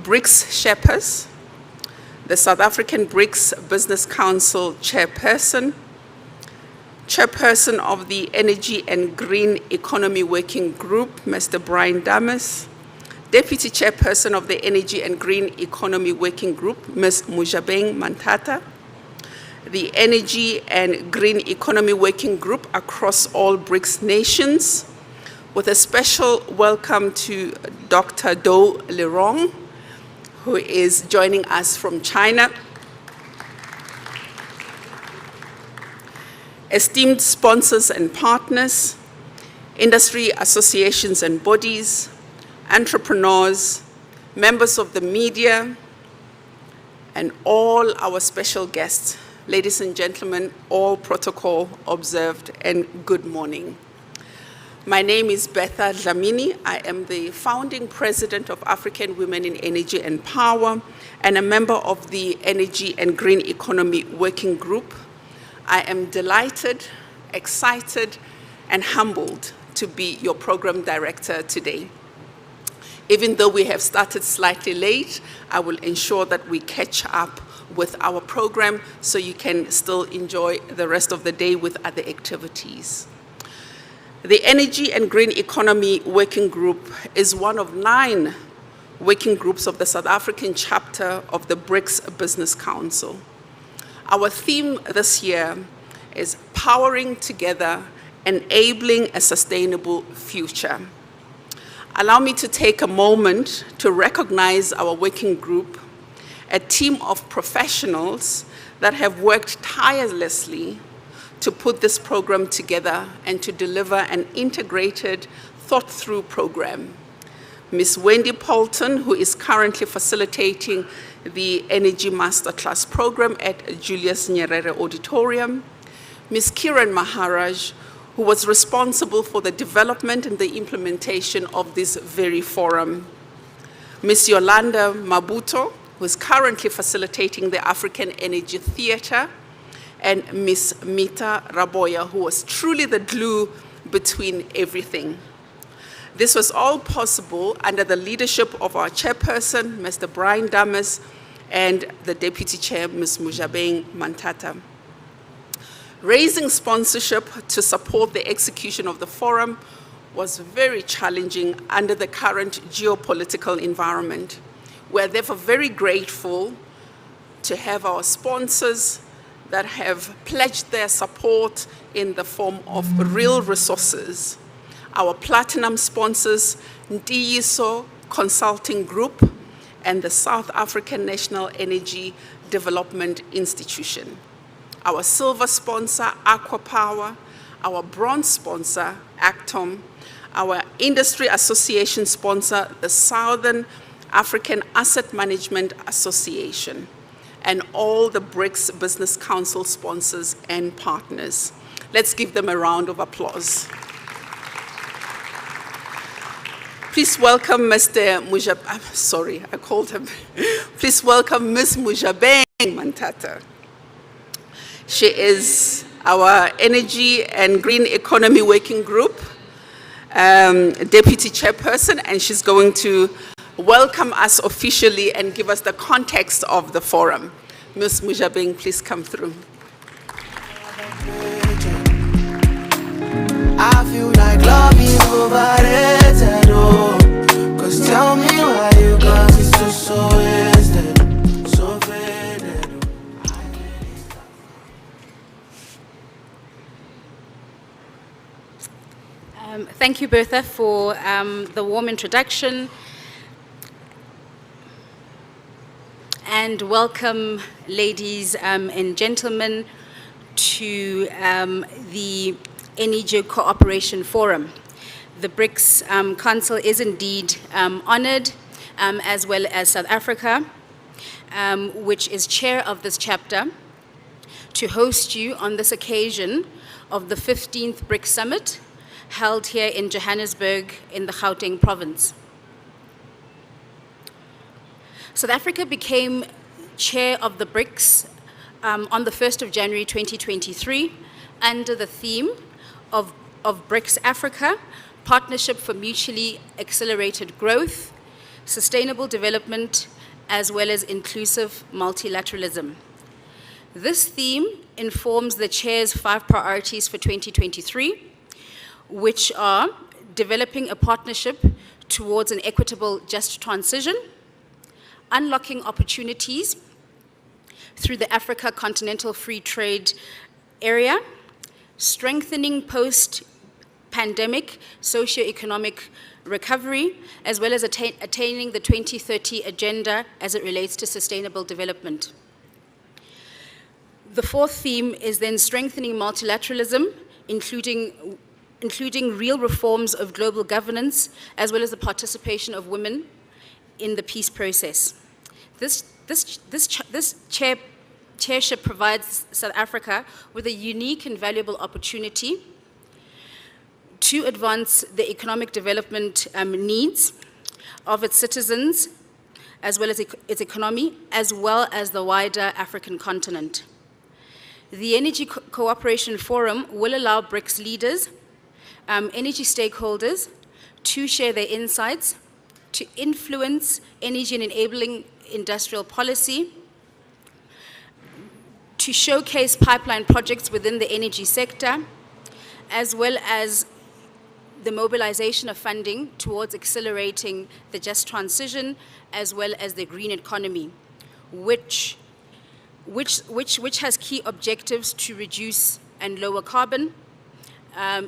BRICS Sherpas, the South African BRICS Business Council Chairperson, Chairperson of the Energy and Green Economy Working Group, Mr. Brian Damas, Deputy Chairperson of the Energy and Green Economy Working Group, Ms. Mujabeng Mantata, the Energy and Green Economy Working Group across all BRICS nations, with a special welcome to Dr. Do Lerong, who is joining us from China. Esteemed sponsors and partners, industry associations and bodies, entrepreneurs, members of the media, and all our special guests. Ladies and gentlemen, all protocol observed, and good morning. My name is Betha Dlamini. I am the founding president of African Women in Energy and Power and a member of the Energy and Green Economy Working Group. I am delighted, excited, and humbled to be your program director today. Even though we have started slightly late, I will ensure that we catch up with our program so you can still enjoy the rest of the day with other activities. The Energy and Green Economy Working Group is one of 9 working groups of the South African chapter of the BRICS Business Council. Our theme this year is Powering Together, Enabling a Sustainable Future. Allow me to take a moment to recognize our working group, a team of professionals that have worked tirelessly to put this program together and to deliver an integrated, thought-through program. Ms. Wendy Poulton, who is currently facilitating the Energy Masterclass program at Julius Nyerere Auditorium. Ms. Kiran Maharaj, who was responsible for the development and the implementation of this very forum. Ms. Yolanda Mabuto, who is currently facilitating the African Energy Theatre, and Ms. Mita Raboya, who was truly the glue between everything. This was all possible under the leadership of our chairperson, Mr. Brian Damas, and the deputy chair, Ms. Mujabeng Mantata. Raising sponsorship to support the execution of the forum was very challenging under the current geopolitical environment. We're therefore very grateful to have our sponsors that have pledged their support in the form of real resources. Our platinum sponsors, Ndiyiso Consulting Group and the South African National Energy Development Institution. Our silver sponsor, Aqua Power, our bronze sponsor, Actom, our industry association sponsor, the Southern African Asset Management Association, and all the BRICS Business Council sponsors and partners. Let's give them a round of applause. Please welcome Mr. Please welcome Ms. Mujabeng Mantata. She is our Energy and Green Economy Working Group Deputy Chairperson, and she's going to welcome us officially and give us the context of the forum. Ms. Mujabeng, please come through. I feel like love is overrated, oh. Cause tell me why you got me so wasted, so faded, Thank you, Bertha, for the warm introduction. And welcome, ladies and gentlemen, to the Energy Cooperation Forum. The BRICS Council is indeed honored, as well as South Africa, which is chair of this chapter, to host you on this occasion of the 15th BRICS Summit, held here in Johannesburg in the Gauteng province. South Africa became chair of the BRICS on the 1st of January 2023 under the theme of BRICS Africa, Partnership for Mutually Accelerated Growth, sustainable development, as well as inclusive multilateralism. This theme informs the Chair's 5 priorities for 2023, which are developing a partnership towards an equitable, just transition, unlocking opportunities through the Africa Continental Free Trade Area, strengthening post-pandemic socio-economic recovery, as well as attaining the 2030 agenda as it relates to sustainable development. The 4th theme is then strengthening multilateralism, including real reforms of global governance, as well as the participation of women in the peace process. This chairship provides South Africa with a unique and valuable opportunity to advance the economic development needs of its citizens, as well as its economy, as well as the wider African continent. The Energy Cooperation Forum will allow BRICS leaders, energy stakeholders, to share their insights, to influence energy and enabling industrial policy, to showcase pipeline projects within the energy sector, as well as the mobilization of funding towards accelerating the just transition, as well as the green economy, which has key objectives to reduce and lower carbon,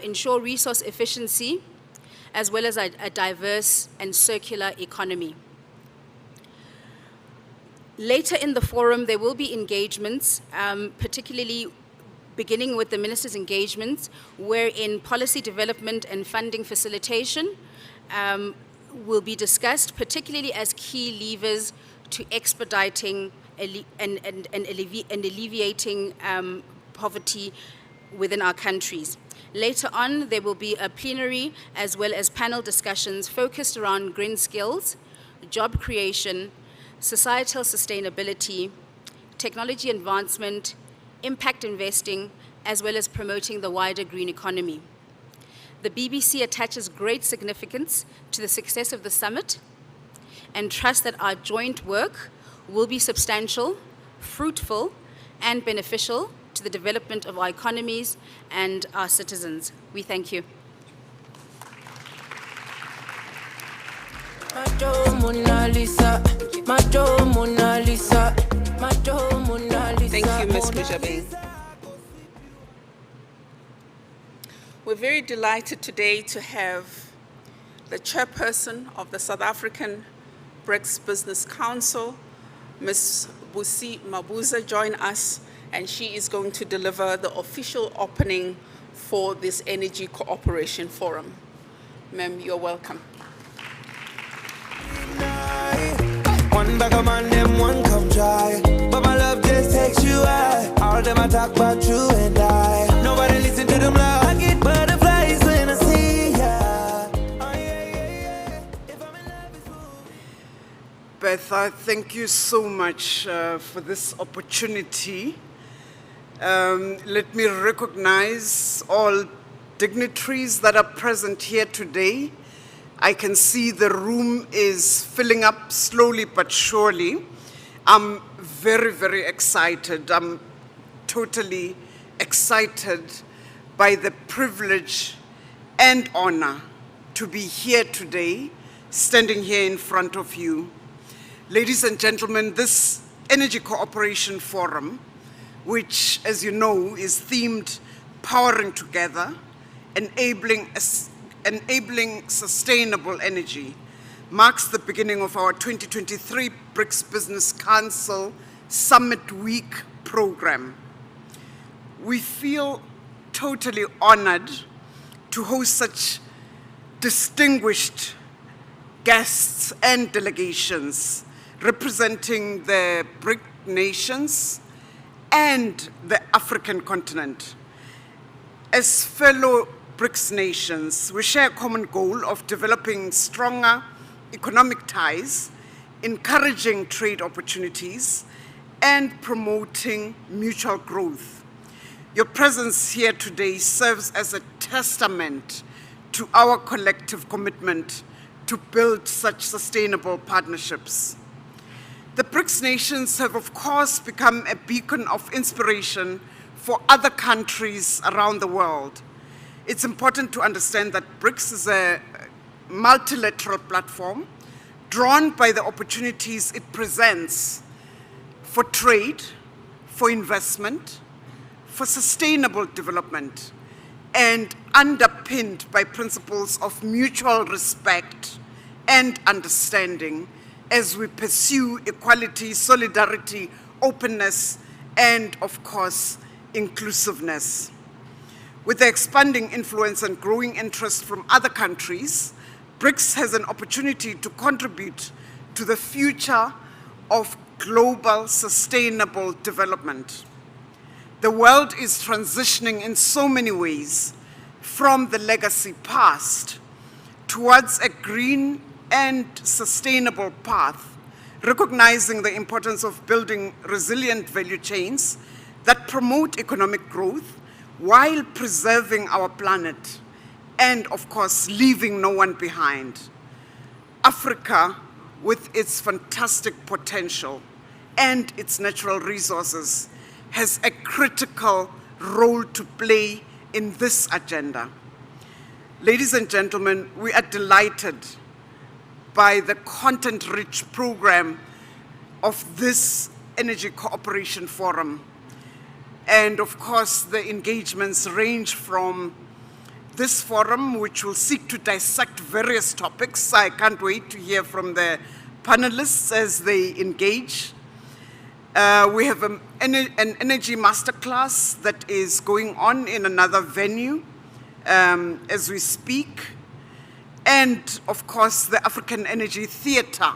ensure resource efficiency, as well as a diverse and circular economy. Later in the forum, there will be engagements, particularly beginning with the ministers' engagements, wherein policy development and funding facilitation will be discussed, particularly as key levers to expediting and alleviating poverty within our countries. Later on, there will be a plenary as well as panel discussions focused around green skills, job creation, societal sustainability, technology advancement, impact investing, as well as promoting the wider green economy. The BBC attaches great significance to the success of the summit and trusts that our joint work will be substantial, fruitful, and beneficial to the development of our economies and our citizens. We thank you. Thank you, Ms. Mujabeng. We're very delighted today to have the chairperson of the South African BRICS Business Council, Ms. Busi Mabuza, join us, and she is going to deliver the official opening for this Energy Cooperation Forum. Ma'am, you're welcome. One bag of man, them one come try. But my love just takes you high. All them I talk about you and I. Nobody listen to them loud. I get butterflies when I see ya. Oh, yeah. If I'm in love with you. Beth, I thank you so much for this opportunity. Let me recognize all dignitaries that are present here today. I can see the room is filling up slowly but surely. I'm very, very excited. I'm totally excited by the privilege and honor to be here today, standing here in front of you. Ladies and gentlemen, this Energy Cooperation Forum, which, as you know, is themed Powering Together, enabling sustainable energy, marks the beginning of our 2023 BRICS Business Council Summit Week program. We feel totally honored to host such distinguished guests and delegations representing the BRIC nations and the African continent. As fellow BRICS nations, we share a common goal of developing stronger economic ties, encouraging trade opportunities, and promoting mutual growth. Your presence here today serves as a testament to our collective commitment to build such sustainable partnerships. The BRICS nations have, of course, become a beacon of inspiration for other countries around the world. It's important to understand that BRICS is a multilateral platform drawn by the opportunities it presents for trade, for investment, for sustainable development, and underpinned by principles of mutual respect and understanding as we pursue equality, solidarity, openness, and of course, inclusiveness. With the expanding influence and growing interest from other countries, BRICS has an opportunity to contribute to the future of global sustainable development. The world is transitioning in so many ways from the legacy past towards a green and sustainable path, recognizing the importance of building resilient value chains that promote economic growth while preserving our planet and, of course, leaving no one behind. Africa, with its fantastic potential and its natural resources, has a critical role to play in this agenda. Ladies and gentlemen, we are delighted by the content-rich program of this Energy Cooperation Forum. And of course, the engagements range from this forum, which will seek to dissect various topics. I can't wait to hear from the panelists as they engage. We have an energy masterclass that is going on in another venue as we speak. And of course, the African Energy Theatre,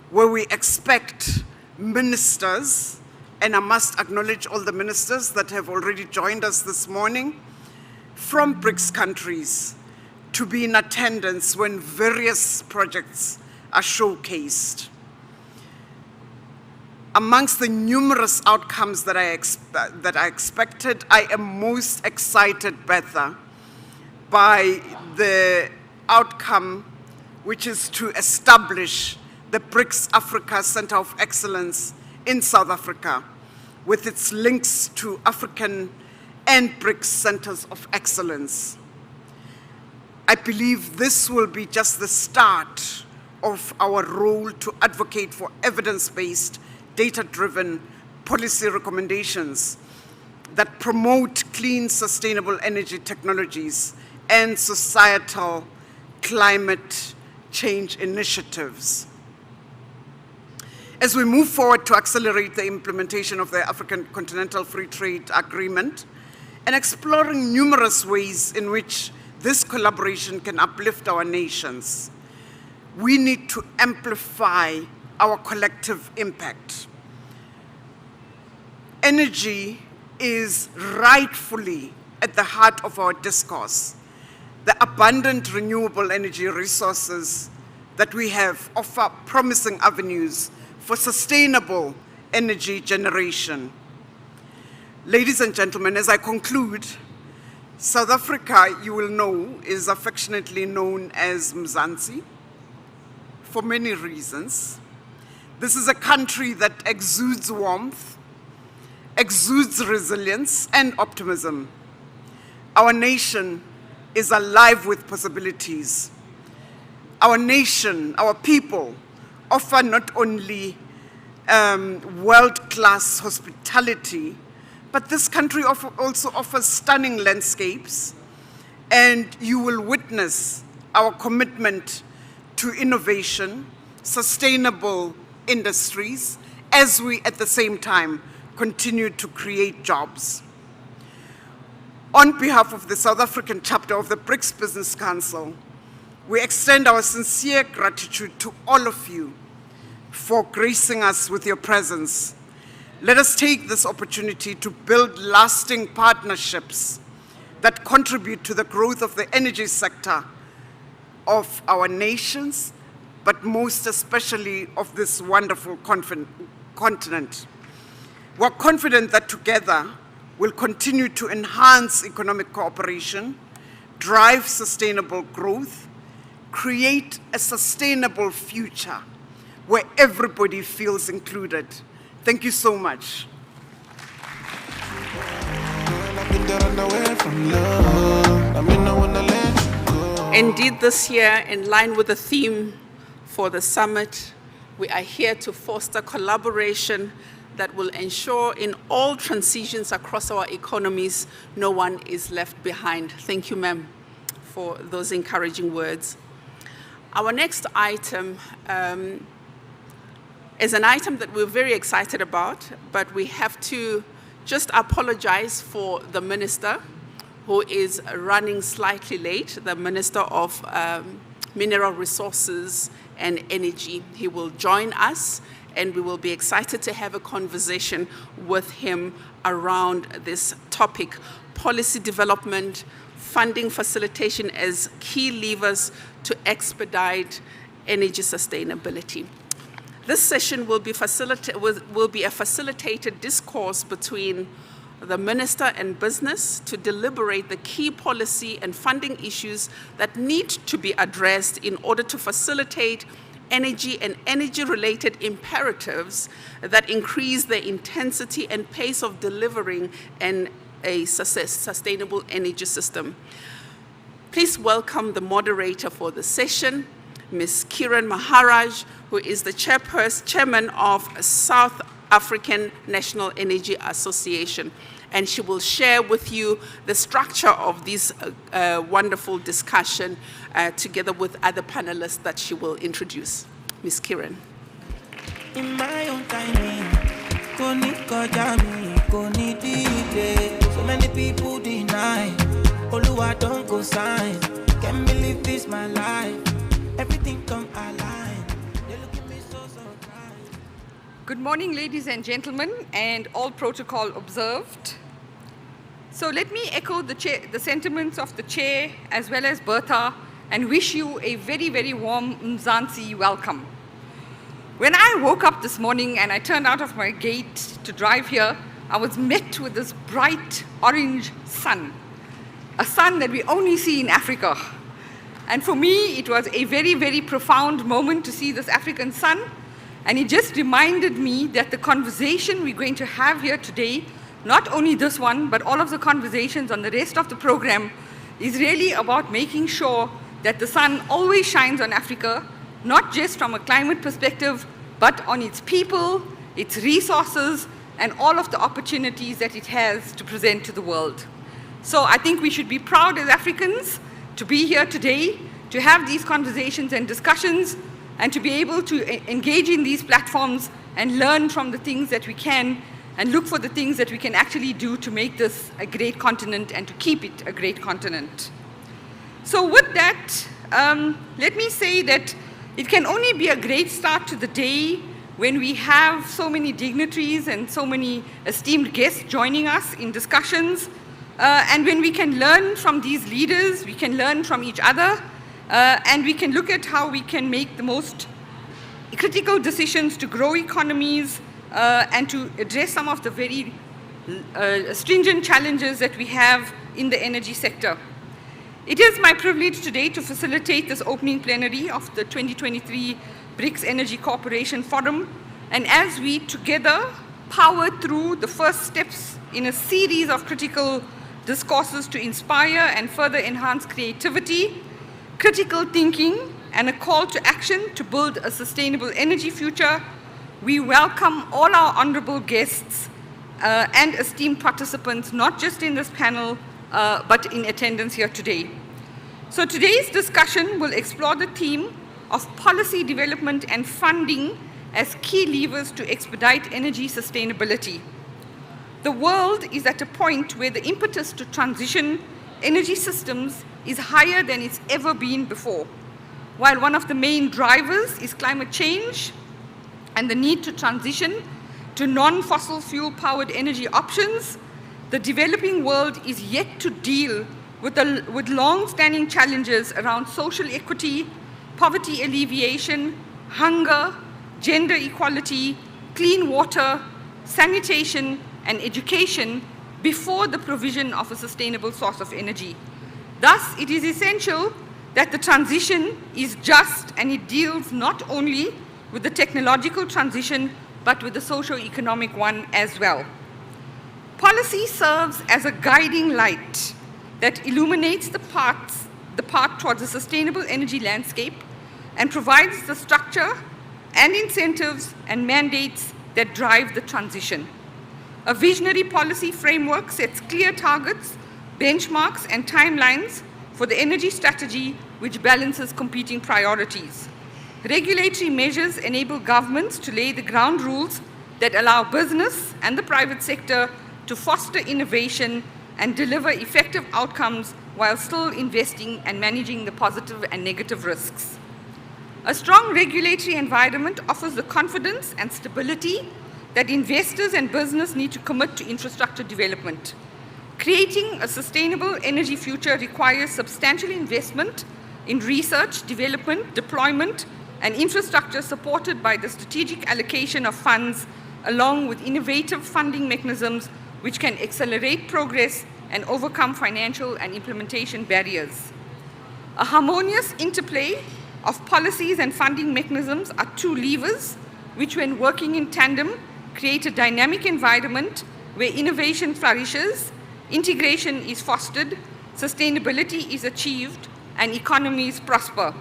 where we expect ministers, and I must acknowledge all the ministers that have already joined us this morning, from BRICS countries to be in attendance when various projects are showcased. Amongst the numerous outcomes that I expected, I am most excited, Betha, by the outcome, which is to establish the BRICS Africa Center of Excellence in South Africa, with its links to African and BRICS Centers of Excellence. I believe this will be just the start of our role to advocate for evidence-based, data-driven policy recommendations that promote clean, sustainable energy technologies and societal climate change initiatives. As we move forward to accelerate the implementation of the African Continental Free Trade Agreement and exploring numerous ways in which this collaboration can uplift our nations, we need to amplify our collective impact. Energy is rightfully at the heart of our discourse. The abundant renewable energy resources that we have offer promising avenues for sustainable energy generation. Ladies and gentlemen, as I conclude, South Africa, you will know, is affectionately known as Mzansi for many reasons. This is a country that exudes warmth, exudes resilience and optimism. Our nation is alive with possibilities. Our nation, our people, offer not only world-class hospitality, but this country also offers stunning landscapes, and you will witness our commitment to innovation, sustainable industries, as we at the same time continue to create jobs. On behalf of the South African chapter of the BRICS Business Council, we extend our sincere gratitude to all of you for gracing us with your presence. Let us take this opportunity to build lasting partnerships that contribute to the growth of the energy sector of our nations, but most especially of this wonderful continent. We're confident that together we'll continue to enhance economic cooperation, drive sustainable growth, create a sustainable future where everybody feels included. Thank you so much. Indeed, this year, in line with the theme for the summit, we are here to foster collaboration that will ensure in all transitions across our economies, no one is left behind. Thank you, ma'am, for those encouraging words. Our next item is an item that we're very excited about, but we have to just apologize for the minister who is running slightly late, the Minister of Mineral Resources and Energy. He will join us, and we will be excited to have a conversation with him around this topic: policy development, funding facilitation as key levers to expedite energy sustainability. This session will be a facilitated discourse between the Minister and business to deliberate the key policy and funding issues that need to be addressed in order to facilitate energy and energy-related imperatives that increase the intensity and pace of delivering a sustainable energy system. Please welcome the moderator for the session, Ms. Kiran Maharaj, who is the chairman of South African National Energy Association, and she will share with you the structure of this wonderful discussion together with other panelists that she will introduce. Ms. Kiran. In my own timing, so many people deny, Oluwa don't go sign, can't believe this my life, everything come align, they look at me so surprised. Good morning, ladies and gentlemen, and all protocol observed. So let me echo the sentiments of the chair as well as Bertha and wish you a very, very warm Mzansi welcome. When I woke up this morning and I turned out of my gate to drive here, I was met with this bright orange sun, a sun that we only see in Africa. And for me, it was a very, very profound moment to see this African sun. And it just reminded me that the conversation we're going to have here today, not only this one, but all of the conversations on the rest of the program, is really about making sure that the sun always shines on Africa, not just from a climate perspective, but on its people, its resources, and all of the opportunities that it has to present to the world. So I think we should be proud as Africans to be here today, to have these conversations and discussions, and to be able to engage in these platforms and learn from the things that we can and look for the things that we can actually do to make this a great continent and to keep it a great continent. So with that, let me say that it can only be a great start to the day when we have so many dignitaries and so many esteemed guests joining us in discussions, and when we can learn from these leaders, we can learn from each other, and we can look at how we can make the most critical decisions to grow economies and to address some of the very stringent challenges that we have in the energy sector. It is my privilege today to facilitate this opening plenary of the 2023 BRICS Energy Cooperation Forum, and as we together power through the first steps in a series of critical discourses to inspire and further enhance creativity, critical thinking, and a call to action to build a sustainable energy future, we welcome all our honorable guests and esteemed participants, not just in this panel, but in attendance here today. So today's discussion will explore the theme of policy development and funding as key levers to expedite energy sustainability. The world is at a point where the impetus to transition energy systems is higher than it's ever been before. While one of the main drivers is climate change and the need to transition to non-fossil fuel powered energy options, the developing world is yet to deal with long-standing challenges around social equity, poverty alleviation, hunger, gender equality, clean water, sanitation, and education before the provision of a sustainable source of energy. Thus, it is essential that the transition is just and it deals not only with the technological transition, but with the socio-economic one as well. Policy serves as a guiding light that illuminates the path towards a sustainable energy landscape and provides the structure and incentives and mandates that drive the transition. A visionary policy framework sets clear targets, benchmarks, and timelines for the energy strategy which balances competing priorities. Regulatory measures enable governments to lay the ground rules that allow business and the private sector to foster innovation and deliver effective outcomes while still investing and managing the positive and negative risks. A strong regulatory environment offers the confidence and stability that investors and business need to commit to infrastructure development. Creating a sustainable energy future requires substantial investment in research, development, deployment, and infrastructure supported by the strategic allocation of funds, along with innovative funding mechanisms which can accelerate progress and overcome financial and implementation barriers. A harmonious interplay of policies and funding mechanisms are two levers which, when working in tandem, create a dynamic environment where innovation flourishes, integration is fostered, sustainability is achieved, and economies prosper.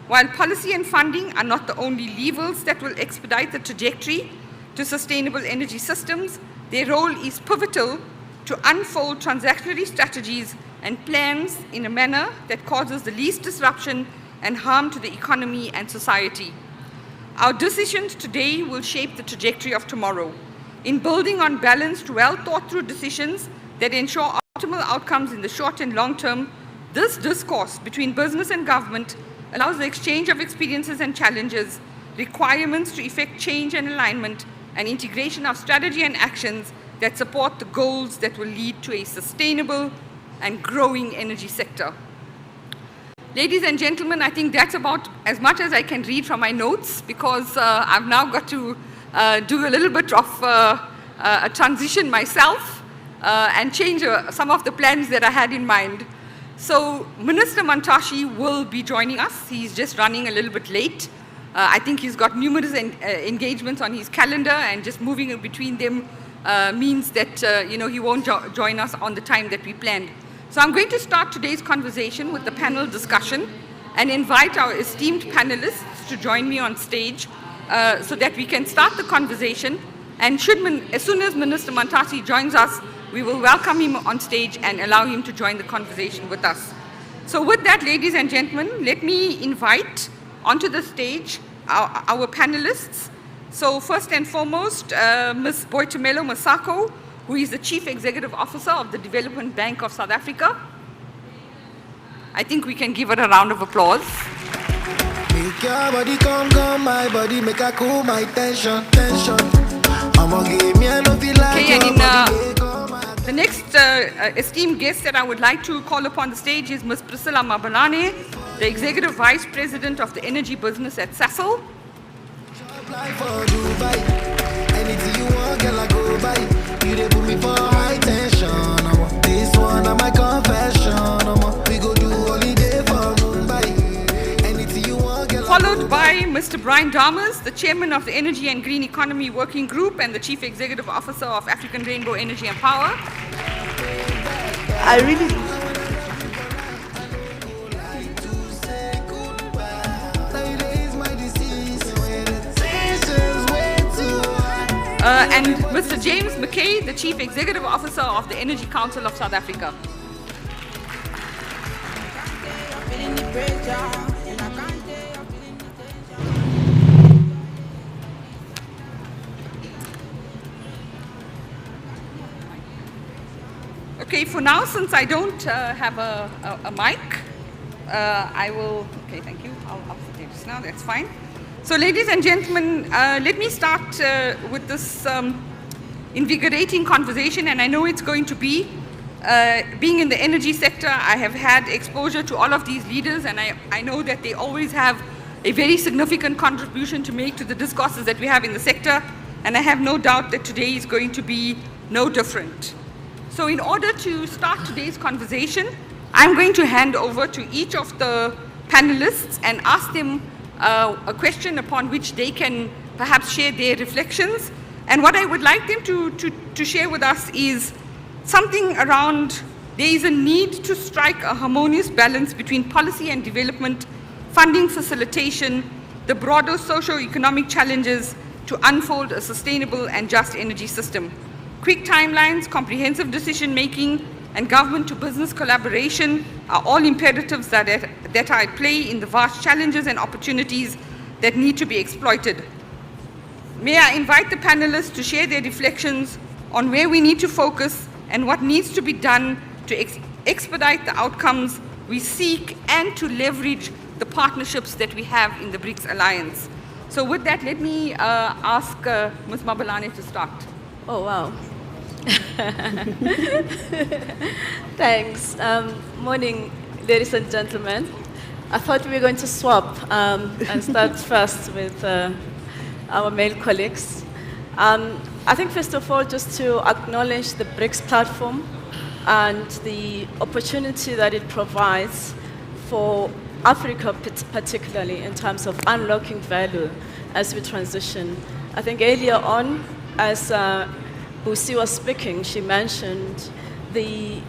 While policy and funding are not the only levers that will expedite the trajectory to sustainable energy systems, their role is pivotal to unfold transactionary strategies and plans in a manner that causes the least disruption and harm to the economy and society. Our decisions today will shape the trajectory of tomorrow. In building on balanced, well-thought-through decisions that ensure optimal outcomes in the short and long term, this discourse between business and government allows the exchange of experiences and challenges, requirements to effect change and alignment, and integration of strategy and actions that support the goals that will lead to a sustainable and growing energy sector. Ladies and gentlemen, I think that's about as much as I can read from my notes, because I've now got to do a little bit of a transition myself and change some of the plans that I had in mind. So Minister Mantashe will be joining us. He's just running a little bit late. I think he's got numerous engagements on his calendar, and just moving in between them means that he won't join us on the time that we planned. So I'm going to start today's conversation with the panel discussion and invite our esteemed panelists to join me on stage so that we can start the conversation. And as soon as Minister Mantashe joins us, we will welcome him on stage and allow him to join the conversation with us. So with that, ladies and gentlemen, let me invite onto the stage our panelists. So first and foremost, Ms. Boitumelo Masako, who is the Chief Executive Officer of the Development Bank of South Africa. I think we can give her a round of applause. Make your body come, my body make a cool my tension. I'ma give me enough like Okay, and your body, the next esteemed guest that I would like to call upon the stage is Ms. Priscilla Mabalane, the Executive Vice President of the Energy Business at Sasol. apply for Dubai. Anything you want, girl, I go buy. You dey put me for high tension. This one na my confession. We go do holiday for Mumbai. Anything you want, girl, I go Followed by Mr. Brian Damas, the Chairman of the Energy and Green Economy Working Group and the Chief Executive Officer of African Rainbow Energy and Power. I really And Mr. James McKay, the Chief Executive Officer of the Energy Council of South Africa. Okay, for now, since I don't have a mic, I will, okay, thank you. I'll update this now, that's fine. So ladies and gentlemen, let me start with this invigorating conversation, and I know it's going to be, being in the energy sector, I have had exposure to all of these leaders, and I know that they always have a very significant contribution to make to the discourses that we have in the sector, and I have no doubt that today is going to be no different. So in order to start today's conversation, I'm going to hand over to each of the panelists and ask them a question upon which they can perhaps share their reflections. And what I would like them to share with us is something around there is a need to strike a harmonious balance between policy and development, funding facilitation, the broader socio-economic challenges to unfold a sustainable and just energy system. Quick timelines, comprehensive decision-making, and government-to-business collaboration are all imperatives that are at play in the vast challenges and opportunities that need to be exploited. May I invite the panelists to share their reflections on where we need to focus and what needs to be done to expedite the outcomes we seek and to leverage the partnerships that we have in the BRICS Alliance. So with that, let me ask Ms. Mabalane to start. Oh, wow. Thanks. Morning, ladies and gentlemen. I thought we were going to swap and start first with our male colleagues. I think, first of all, just to acknowledge the BRICS platform and the opportunity that it provides for Africa, particularly in terms of unlocking value as we transition. I think earlier on, as Busi was speaking, she mentioned the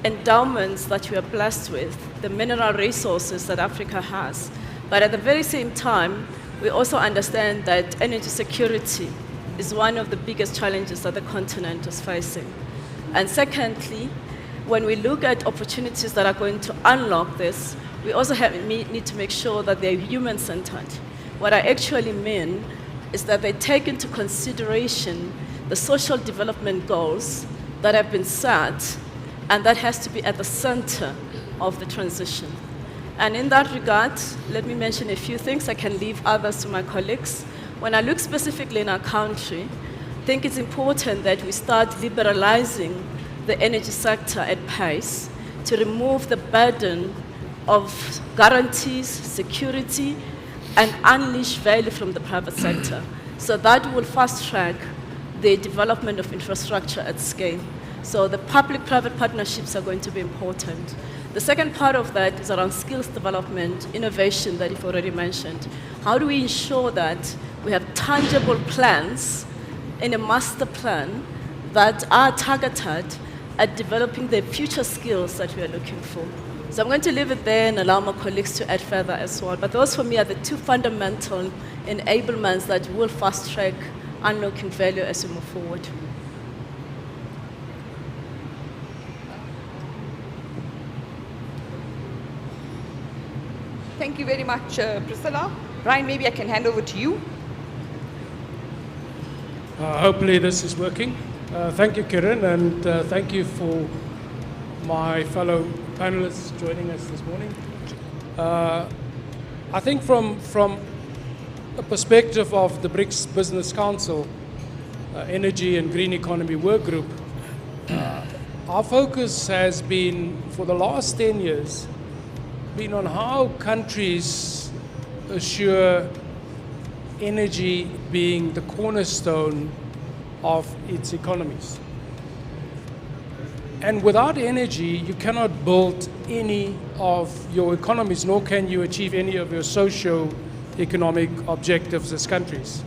endowments that we are blessed with, the mineral resources that Africa has. But at the very same time, we also understand that energy security is one of the biggest challenges that the continent is facing. And secondly, when we look at opportunities that are going to unlock this, we also need to make sure that they're human-centered. What I actually mean is that they take into consideration the social development goals that have been set, and that has to be at the center of the transition. And in that regard, let me mention a few things. I can leave others to my colleagues. When I look specifically in our country, I think it's important that we start liberalizing the energy sector at pace to remove the burden of guarantees, security, and unleash value from the private sector. So that will fast-track the development of infrastructure at scale. So the public-private partnerships are going to be important. The second part of that is around skills development, innovation that you've already mentioned. How do we ensure that we have tangible plans in a master plan that are targeted at developing the future skills that we are looking for? So I'm going to leave it there and allow my colleagues to add further as well. But those for me are the two fundamental enablements that will fast-track unlocking value as we move forward. Thank you very much, Priscilla. Brian, maybe I can hand over to you. Hopefully this is working. Thank you, Kiran, and thank you for my fellow panelists joining us this morning. I think from a perspective of the BRICS Business Council, Energy and Green Economy Work Group, our focus has been, for the last 10 years, been on how countries assure energy being the cornerstone of its economies. And without energy, you cannot build any of your economies, nor can you achieve any of your socio-economic objectives as countries.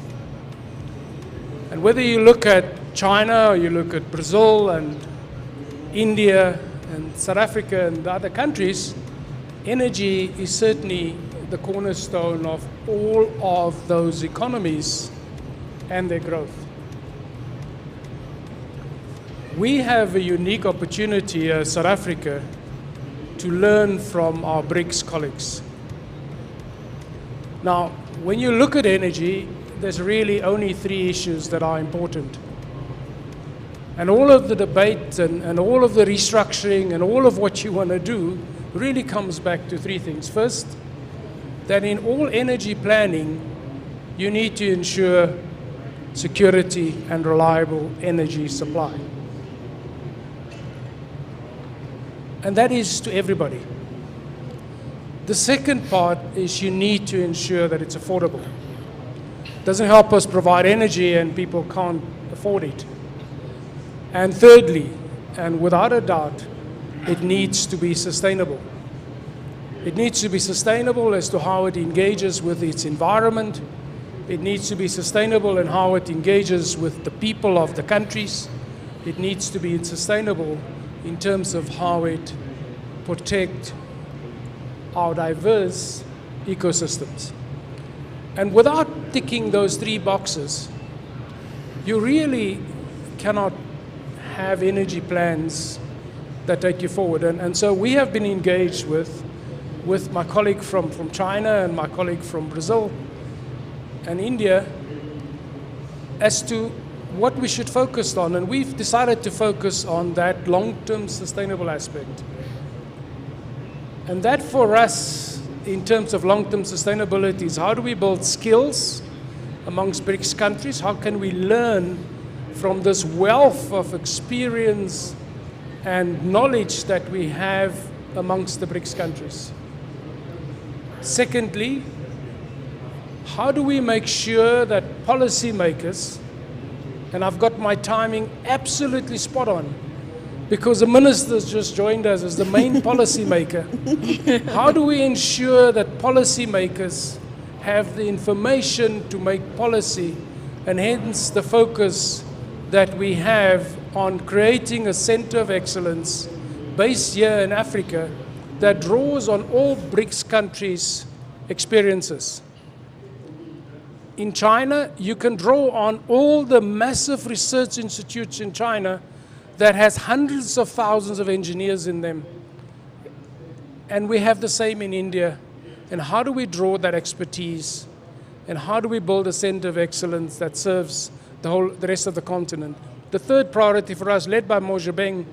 And whether you look at China, or you look at Brazil and India and South Africa and the other countries, energy is certainly the cornerstone of all of those economies and their growth. We have a unique opportunity as South Africa to learn from our BRICS colleagues. Now, when you look at energy, there's really only 3 issues that are important. And all of the debate and all of the restructuring and all of what you want to do really comes back to 3 things. First, that in all energy planning, you need to ensure security and reliable energy supply. And that is to everybody. The second part is you need to ensure that it's affordable. It doesn't help us provide energy and people can't afford it. And thirdly, and without a doubt, it needs to be sustainable. It needs to be sustainable as to how it engages with its environment. It needs to be sustainable in how it engages with the people of the countries. It needs to be sustainable in terms of how it protects our diverse ecosystems. And without ticking those 3 boxes, you really cannot have energy plans that take you forward. And so we have been engaged with my colleague from China and my colleague from Brazil and India as to what we should focus on. And we've decided to focus on that long-term sustainable aspect. And that for us, in terms of long-term sustainability, is how do we build skills amongst BRICS countries? How can we learn from this wealth of experience and knowledge that we have amongst the BRICS countries? Secondly, how do we make sure that policymakers, and I've got my timing absolutely spot on, because the minister's just joined us as the main policymaker. How do we ensure that policymakers have the information to make policy, and hence the focus that we have on creating a center of excellence based here in Africa that draws on all BRICS countries' experiences? In China, you can draw on all the massive research institutes in China that has hundreds of thousands of engineers in them. And we have the same in India. And how do we draw that expertise? And how do we build a center of excellence that serves the rest of the continent? The third priority for us, led by Mojabeng,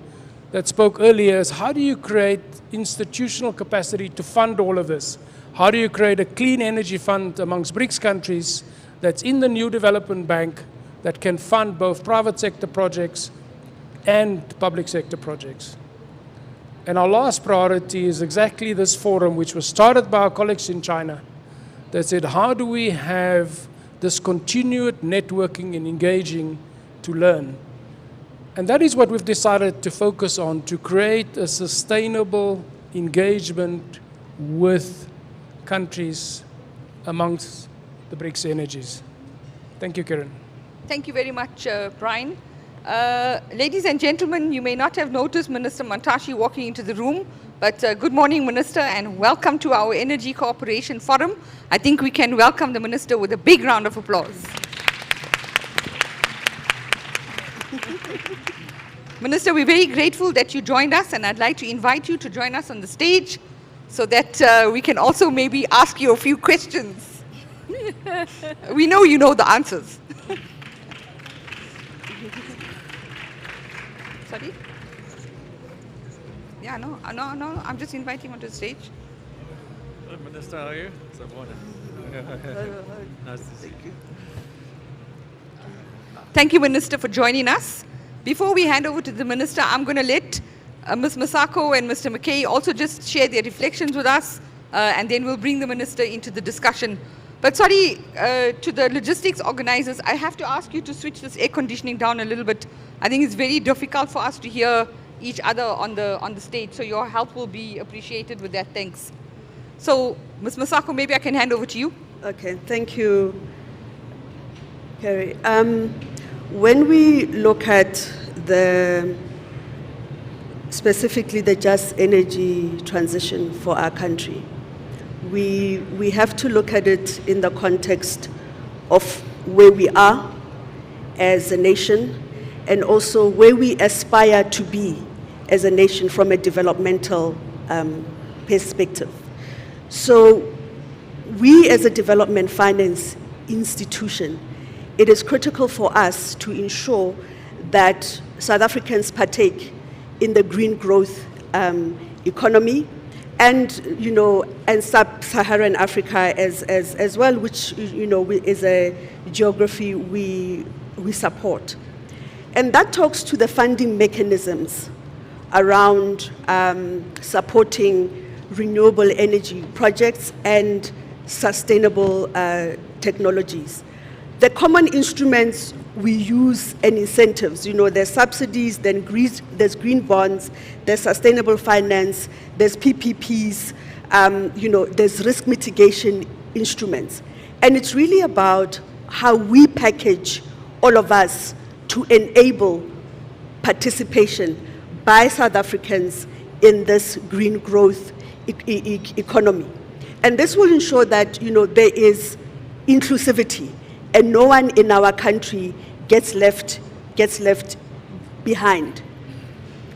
that spoke earlier, is how do you create institutional capacity to fund all of this? How do you create a clean energy fund amongst BRICS countries that's in the new development bank that can fund both private sector projects and public sector projects? And our last priority is exactly this forum, which was started by our colleagues in China, that said, how do we have this continued networking and engaging to learn? And that is what we've decided to focus on, to create a sustainable engagement with countries amongst the BRICS energies. Thank you, Karen. Thank you very much, Brian. Ladies and gentlemen, you may not have noticed Minister Mantashe walking into the room, but good morning, Minister, and welcome to our Energy Cooperation Forum. I think we can welcome the Minister with a big round of applause. Minister, we're very grateful that you joined us, and I'd like to invite you to join us on the stage so that we can also maybe ask you a few questions. We know you know the answers. Sorry? Yeah, no, I'm just inviting you onto the stage. Hello, Minister, how are you? Nice to see you. Thank you, Minister, for joining us. Before we hand over to the Minister, I'm going to let Ms. Masako and Mr. McKay also just share their reflections with us, and then we'll bring the Minister into the discussion. But sorry, to the logistics organizers, I have to ask you to switch this air conditioning down a little bit. I think it's very difficult for us to hear each other on the stage, so your help will be appreciated with that. Thanks. So, Ms. Masako, maybe I can hand over to you. Okay, thank you, Carrie. When we look at specifically the just energy transition for our country, we have to look at it in the context of where we are as a nation and also where we aspire to be as a nation from a developmental perspective. So we as a development finance institution, it is critical for us to ensure that South Africans partake in the green growth economy, and sub-Saharan Africa as well, which is a geography we support. And that talks to the funding mechanisms around supporting renewable energy projects and sustainable technologies. The common instruments we use and incentives, there's subsidies, then there's green bonds, there's sustainable finance, there's PPPs, there's risk mitigation instruments. And it's really about how we package all of us to enable participation by South Africans in this green growth economy. And this will ensure that, there is inclusivity and no one in our country gets left behind.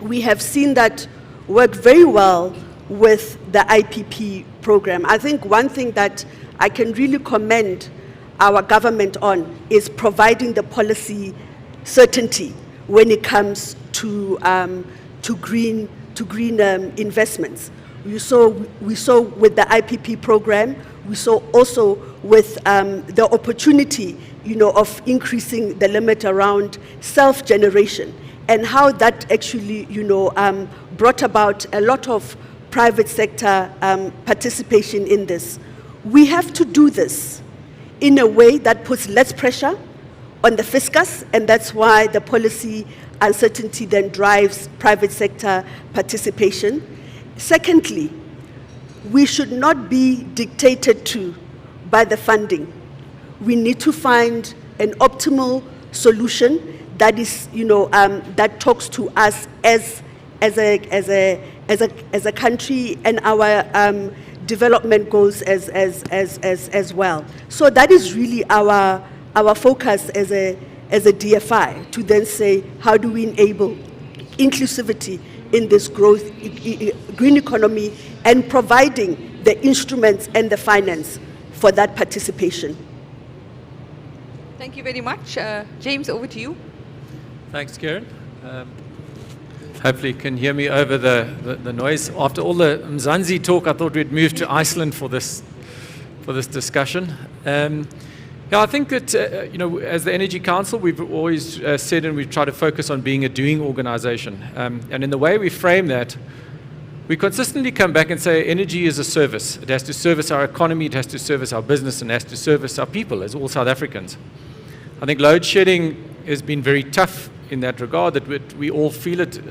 We have seen that work very well with the IPP program. I think one thing that I can really commend our government on is providing the policy certainty when it comes to green investments. We saw with the IPP program. We saw also with the opportunity, of increasing the limit around self-generation, and how that actually, brought about a lot of private sector participation in this. We have to do this in a way that puts less pressure on the fiscus, and that's why the policy uncertainty then drives private sector participation. Secondly, we should not be dictated to by the funding. We need to find an optimal solution that is, that talks to us as a country and our development goals as well. So that is really our focus as a DFI, to then say, how do we enable inclusivity in this growth green economy, and providing the instruments and the finance for that participation. Thank you very much. James, over to you. Thanks, Karen. Hopefully you can hear me over the noise. After all the Mzansi talk, I thought we'd move to Iceland for this discussion. I think that, as the Energy Council, we've always said, and we've tried to focus on being a doing organization. And in the way we frame that, we consistently come back and say energy is a service. It has to service our economy, it has to service our business, and it has to service our people as all South Africans. I think load shedding has been very tough in that regard, that we all feel it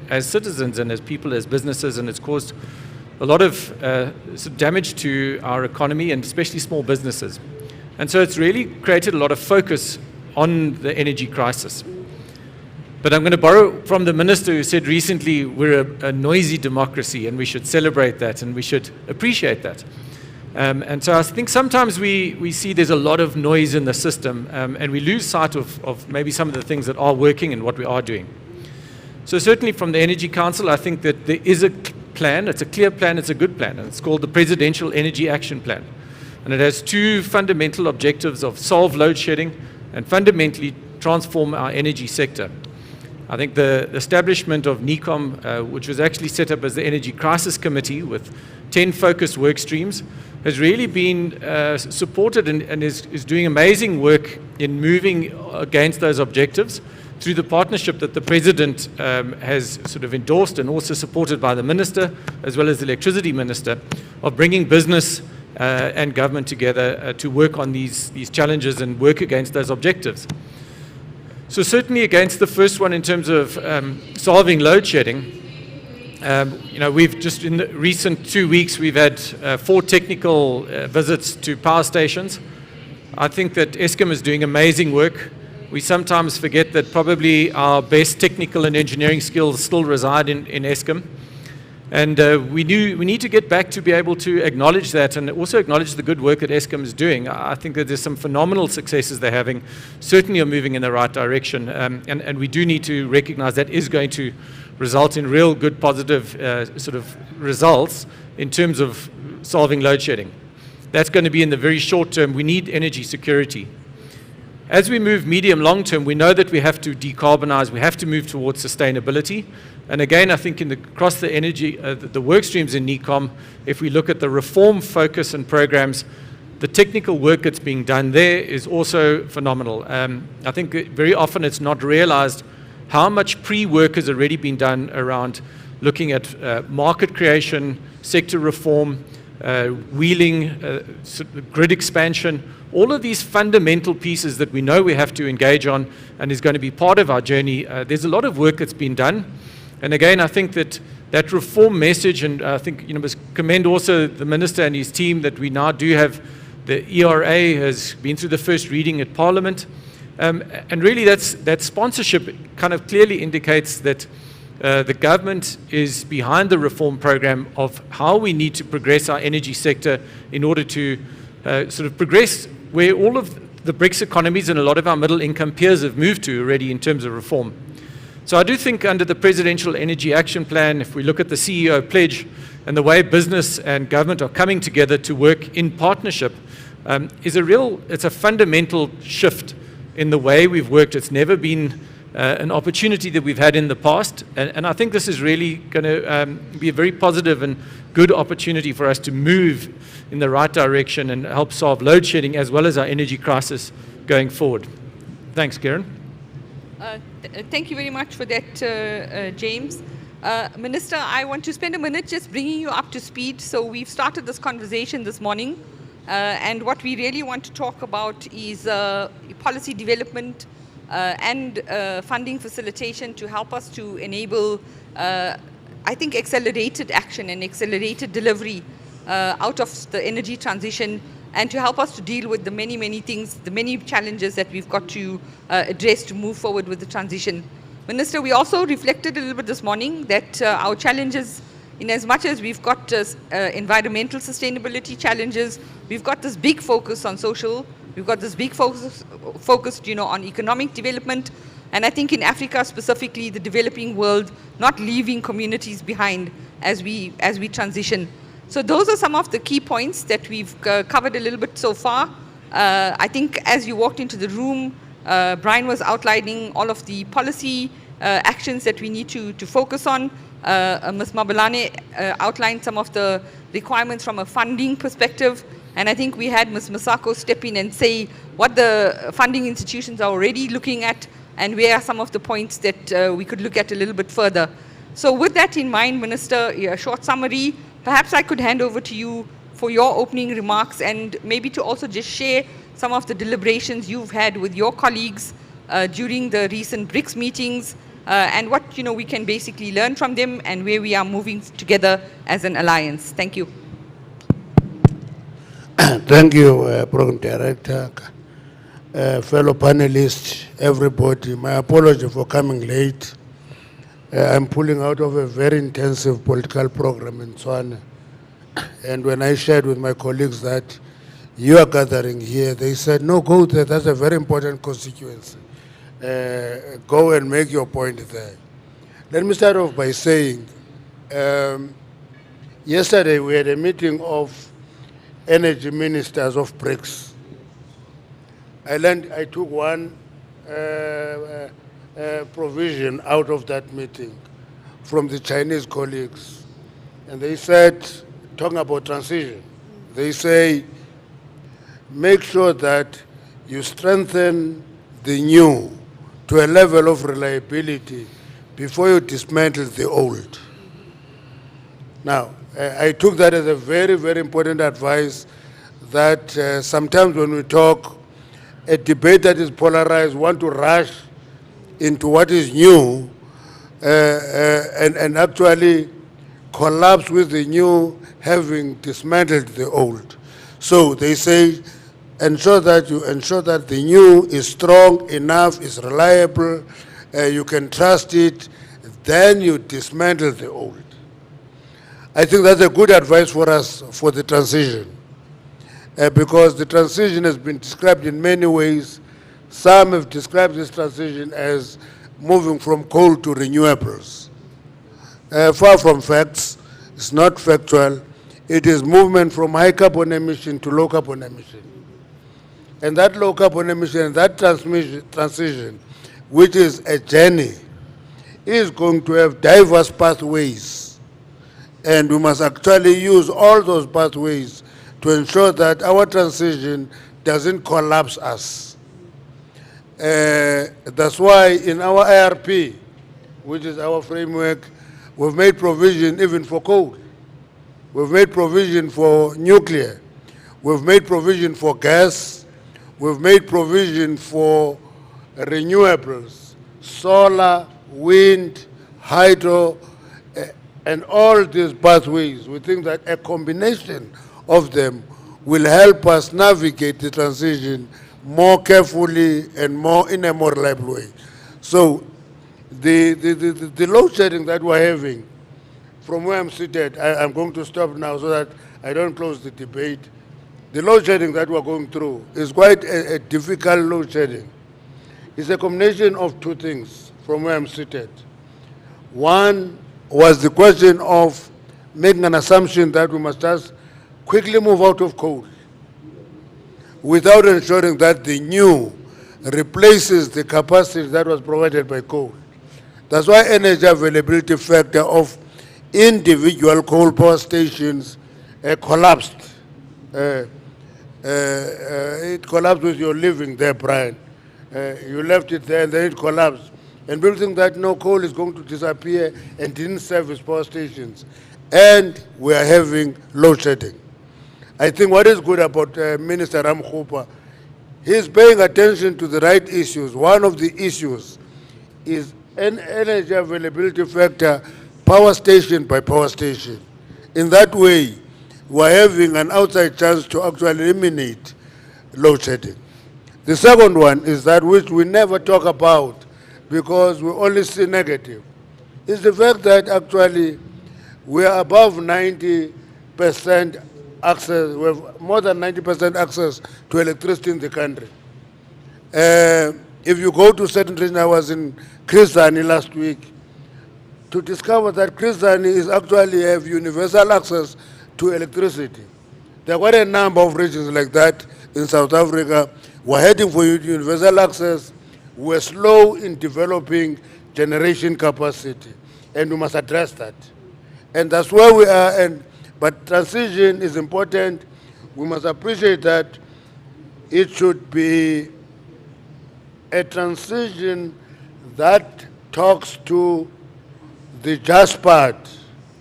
as citizens and as people, as businesses, and it's caused a lot of damage to our economy, and especially small businesses. And so it's really created a lot of focus on the energy crisis. But I'm going to borrow from the minister who said recently we're a noisy democracy and we should celebrate that and we should appreciate that. And so I think sometimes we see there's a lot of noise in the system, and we lose sight of maybe some of the things that are working and what we are doing. So certainly from the Energy Council, I think that there is a plan. It's a clear plan. It's a good plan. And it's called the Presidential Energy Action Plan. And it has two fundamental objectives of solve load shedding and fundamentally transform our energy sector. I think the establishment of NECOM, which was actually set up as the Energy Crisis Committee with 10 focused work streams, has really been supported and is doing amazing work in moving against those objectives through the partnership that the President has sort of endorsed, and also supported by the Minister as well as the Electricity Minister, of bringing business and government together to work on these challenges and work against those objectives. So certainly against the first one in terms of solving load shedding, we've just in the recent 2 weeks, we've had 4 technical visits to power stations. I think that Eskom is doing amazing work. We sometimes forget that probably our best technical and engineering skills still reside in Eskom. And we need to get back to be able to acknowledge that, and also acknowledge the good work that Eskom is doing. I think that there's some phenomenal successes they're having, certainly are moving in the right direction, and we do need to recognize that is going to result in real good positive sort of results in terms of solving load shedding. That's going to be in the very short term. We need energy security. As we move medium long term, we know that we have to decarbonize, we have to move towards sustainability. And again, I think across the energy, the work streams in NECOM, if we look at the reform focus and programs, the technical work that's being done there is also phenomenal. I think very often it's not realized how much pre-work has already been done around looking at market creation, sector reform, wheeling, grid expansion, all of these fundamental pieces that we know we have to engage on and is going to be part of our journey. There's a lot of work that's been done. And again, I think that that reform message, and I think, must commend also the Minister and his team that we now do have, the ERA has been through the first reading at Parliament. And really that sponsorship kind of clearly indicates that the government is behind the reform program of how we need to progress our energy sector in order to sort of progress where all of the BRICS economies and a lot of our middle income peers have moved to already in terms of reform. So I do think under the Presidential Energy Action Plan, if we look at the CEO pledge and the way business and government are coming together to work in partnership, it's a fundamental shift in the way we've worked. It's never been an opportunity that we've had in the past, and I think this is really going to be a very positive and good opportunity for us to move in the right direction and help solve load shedding as well as our energy crisis going forward. Thanks, Karen. Thank you very much for that, James. Minister, I want to spend a minute just bringing you up to speed. So we've started this conversation this morning, and what we really want to talk about is policy development and funding facilitation to help us to enable, I think, accelerated action and accelerated delivery out of the energy transition, and to help us to deal with the many, many things, the many challenges that we've got to address to move forward with the transition. Minister, we also reflected a little bit this morning that our challenges, in as much as we've got environmental sustainability challenges, we've got this big focus on social, we've got this big focus on economic development, and I think in Africa specifically, the developing world, not leaving communities behind as we transition. So those are some of the key points that we've covered a little bit so far. I think as you walked into the room, Brian was outlining all of the policy actions that we need to focus on. Ms. Mabalane outlined some of the requirements from a funding perspective, and I think we had Ms. Masako step in and say what the funding institutions are already looking at and where are some of the points that we could look at a little bit further. So with that in mind, Minister, a short summary, perhaps I could hand over to you for your opening remarks and maybe to also just share some of the deliberations you've had with your colleagues during the recent BRICS meetings and what we can basically learn from them and where we are moving together as an alliance. Thank you. Thank you, Program Director, fellow panelists, everybody. My apology for coming late. I'm pulling out of a very intensive political program in Tswana. And when I shared with my colleagues that you are gathering here, they said, no, go there, that's a very important constituency. Go and make your point there. Let me start off by saying, yesterday we had a meeting of energy ministers of BRICS. I took one provision out of that meeting from the Chinese colleagues. And they said, talking about transition, they say, make sure that you strengthen the new to a level of reliability before you dismantle the old. Now, I took that as a very, very important advice that sometimes when we talk, a debate that is polarized, want to rush into what is new and actually collapse with the new having dismantled the old. So they say, ensure that the new is strong enough, is reliable, you can trust it, then you dismantle the old. I think that's a good advice for us for the transition, because the transition has been described in many ways. Some have described this transition as moving from coal to renewables. Far from facts, it's not factual. It is movement from high carbon emission to low carbon emission. And that low carbon emission, that transition, which is a journey, is going to have diverse pathways. And we must actually use all those pathways to ensure that our transition doesn't collapse us. That's why in our IRP, which is our framework, we've made provision even for coal. We've made provision for nuclear. We've made provision for gas. We've made provision for renewables, solar, wind, hydro, And all these pathways, we think that a combination of them will help us navigate the transition more carefully and more in a more reliable way. So the load shedding that we're having, from where I'm seated, I'm going to stop now so that I don't close the debate. The load shedding that we're going through is quite a difficult load shedding. It's a combination of two things from where I'm seated. One was the question of making an assumption that we must just quickly move out of coal without ensuring that the new replaces the capacity that was provided by coal. That's why energy availability factor of individual coal power stations collapsed. It collapsed with your living there, Brian. You left it there and then it collapsed. And people think that no, coal is going to disappear and didn't service power stations. And we are having load shedding. I think what is good about Minister Ramokgopa, he's paying attention to the right issues. One of the issues is an energy availability factor, power station by power station. In that way, we're having an outside chance to actually eliminate load shedding. The second one is that which we never talk about because we only see negative, is the fact that actually we are above 90% access, we have more than 90% access to electricity in the country. If you go to certain regions, I was in Krisani last week, to discover that Krisani is actually have universal access to electricity. There are quite a number of regions like that in South Africa. We're heading for universal access. We're slow in developing generation capacity, and we must address that. And that's where we are. But transition is important. We must appreciate that it should be a transition that talks to the just part,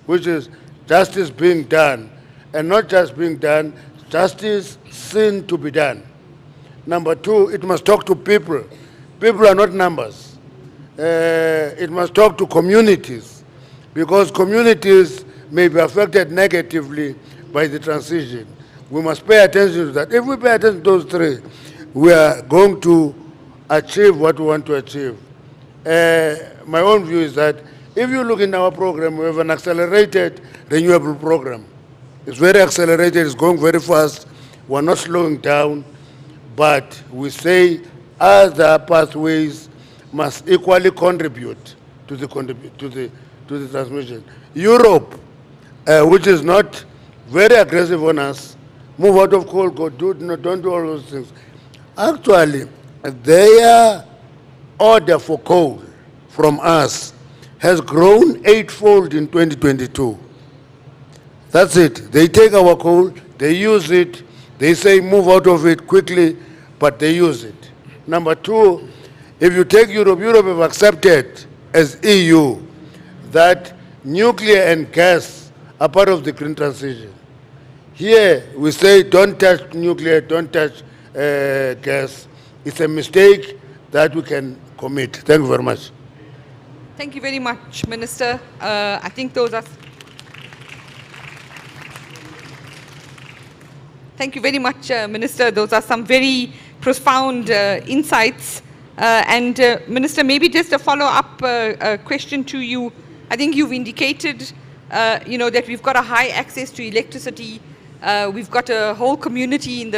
which is justice being done, and not just being done, justice seen to be done. Number two, it must talk to people. People are not numbers. It must talk to communities, because communities may be affected negatively by the transition. We must pay attention to that. If we pay attention to those three, we are going to achieve what we want to achieve. My own view is that if you look in our program, we have an accelerated renewable program. It's very accelerated, it's going very fast. We're not slowing down, but we say other pathways must equally contribute to the transmission. Europe, which is not very aggressive on us, move out of coal, don't do all those things. Actually, their order for coal from us has grown eightfold in 2022. That's it. They take our coal, they use it, they say move out of it quickly, but they use it. Number two, if you take Europe, Europe have accepted as EU that nuclear and gas are part of the green transition. Here we say don't touch nuclear, don't touch gas. It's a mistake that we can commit. Thank you very much. Thank you very much, Minister. I think those are... Thank you very much, Minister. Those are some very profound insights. Minister, maybe just a follow-up question to you. I think you've indicated, that we've got a high access to electricity. We've got a whole community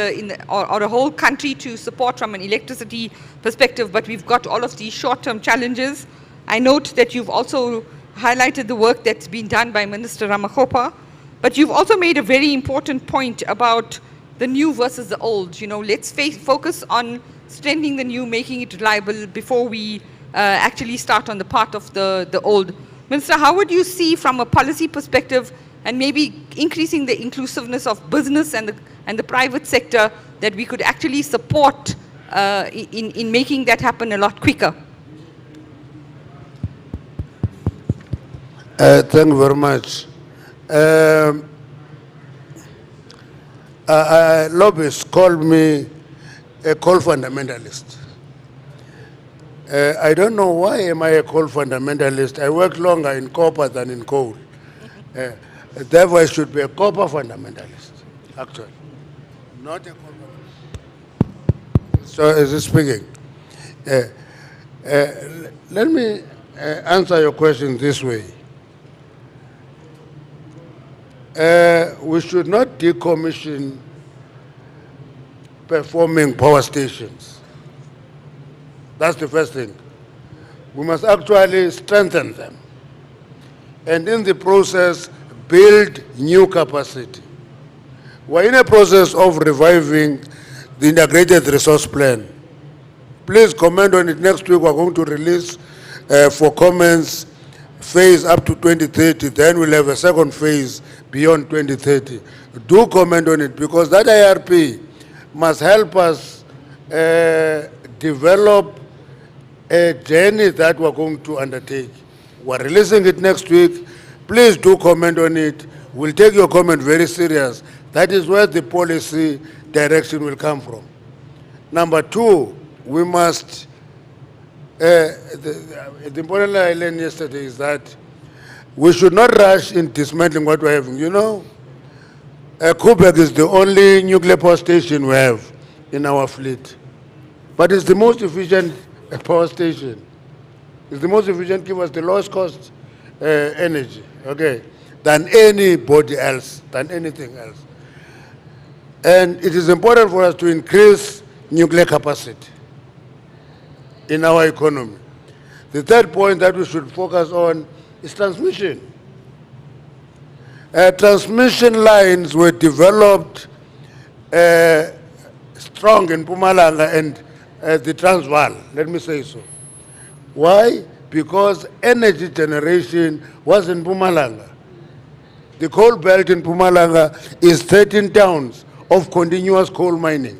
or a whole country to support from an electricity perspective, but we've got all of these short-term challenges. I note that you've also highlighted the work that's been done by Minister Ramokgopa, but you've also made a very important point about the new versus the old. Let's focus on strengthening the new, making it reliable before we actually start on the part of the old. Minister, how would you see from a policy perspective and maybe increasing the inclusiveness of business and the private sector that we could actually support in making that happen a lot quicker? Thank you very much. Lobbyists call me a coal fundamentalist. I don't know why am I a coal fundamentalist. I work longer in copper than in coal. Therefore, I should be a copper fundamentalist, actually, not a copper. So, is he speaking? Let me answer your question this way. We should not decommission performing power stations. That's the first thing. We must actually strengthen them, and in the process, build new capacity. We're in a process of reviving the integrated resource plan. Please comment on it. Next week, we're going to release for comments phase up to 2030. Then we'll have a second phase beyond 2030. Do comment on it, because that IRP must help us develop a journey that we're going to undertake. We're releasing it next week. Please do comment on it. We'll take your comment very serious. That is where the policy direction will come from. Number two, we must, the important I learned yesterday is that we should not rush in dismantling what we're having. You know, Koeberg is the only nuclear power station we have in our fleet. But it's the most efficient power station. It's the most efficient, give us the lowest cost energy, okay, than anybody else, than anything else. And it is important for us to increase nuclear capacity in our economy. The third point that we should focus on is transmission. Transmission lines were developed strong in Mpumalanga and the Transvaal, let me say so. Why? Because energy generation was in Mpumalanga. The coal belt in Mpumalanga is 13 towns of continuous coal mining.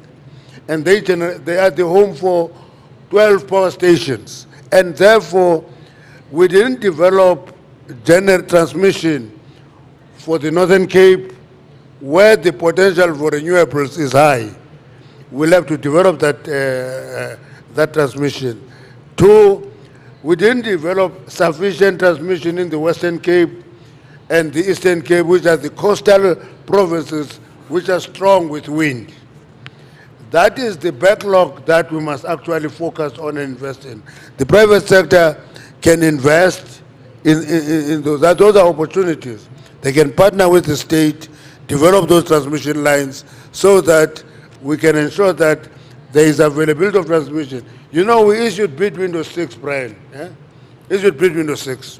And they are the home for 12 power stations. And therefore, we didn't develop transmission for the Northern Cape, where the potential for renewables is high. We'll have to develop that transmission. Two, we didn't develop sufficient transmission in the Western Cape and the Eastern Cape, which are the coastal provinces which are strong with wind. That is the backlog that we must actually focus on and invest in. The private sector can invest in those. Those are opportunities. They can partner with the state, develop those transmission lines so that we can ensure that there is availability of transmission. You know, we issued bid window 6, Brian. Issued bid window 6.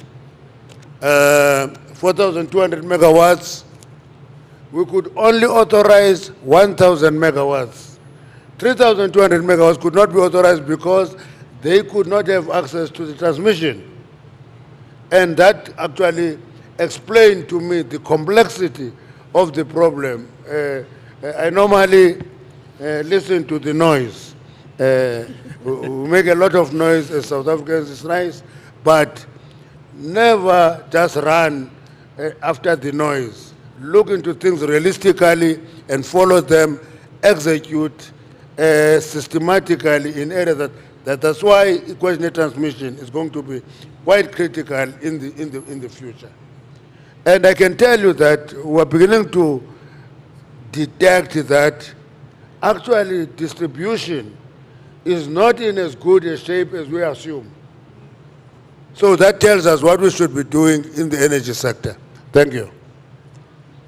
4,200 megawatts. We could only authorize 1,000 megawatts. 3,200 megawatts could not be authorized because they could not have access to the transmission. And that actually explained to me the complexity of the problem. I normally listen to the noise. We make a lot of noise as South Africans, it's nice, but never just run after the noise. Look into things realistically and follow them, execute systematically in areas that's why coordinated transmission is going to be quite critical in the future. And I can tell you that we're beginning to detect that actually distribution is not in as good a shape as we assume. So that tells us what we should be doing in the energy sector. Thank you.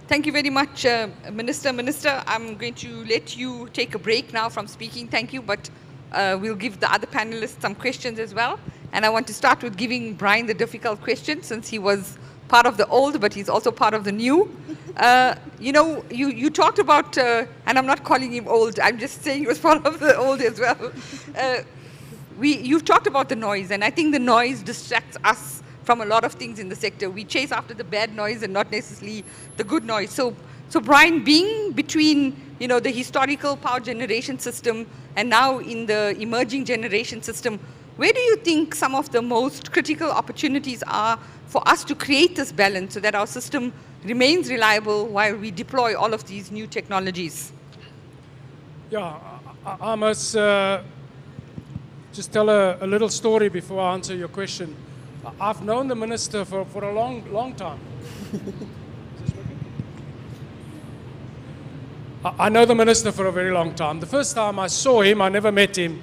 Thank you very much, Minister. Minister, I'm going to let you take a break now from speaking. Thank you, but we'll give the other panelists some questions as well. And I want to start with giving Brian the difficult question, since he was part of the old, but he's also part of the new. You know, you talked about, and I'm not calling him old, I'm just saying he was part of the old as well. You've talked about the noise, and I think the noise distracts us from a lot of things in the sector. We chase after the bad noise and not necessarily the good noise. So Brian, being between, you know, the historical power generation system and now in the emerging generation system, where do you think some of the most critical opportunities are for us to create this balance so that our system remains reliable while we deploy all of these new technologies? Yeah, I must just tell a little story before I answer your question. I've known the minister for a long time. I know the minister for a very long time. The first time I saw him, I never met him.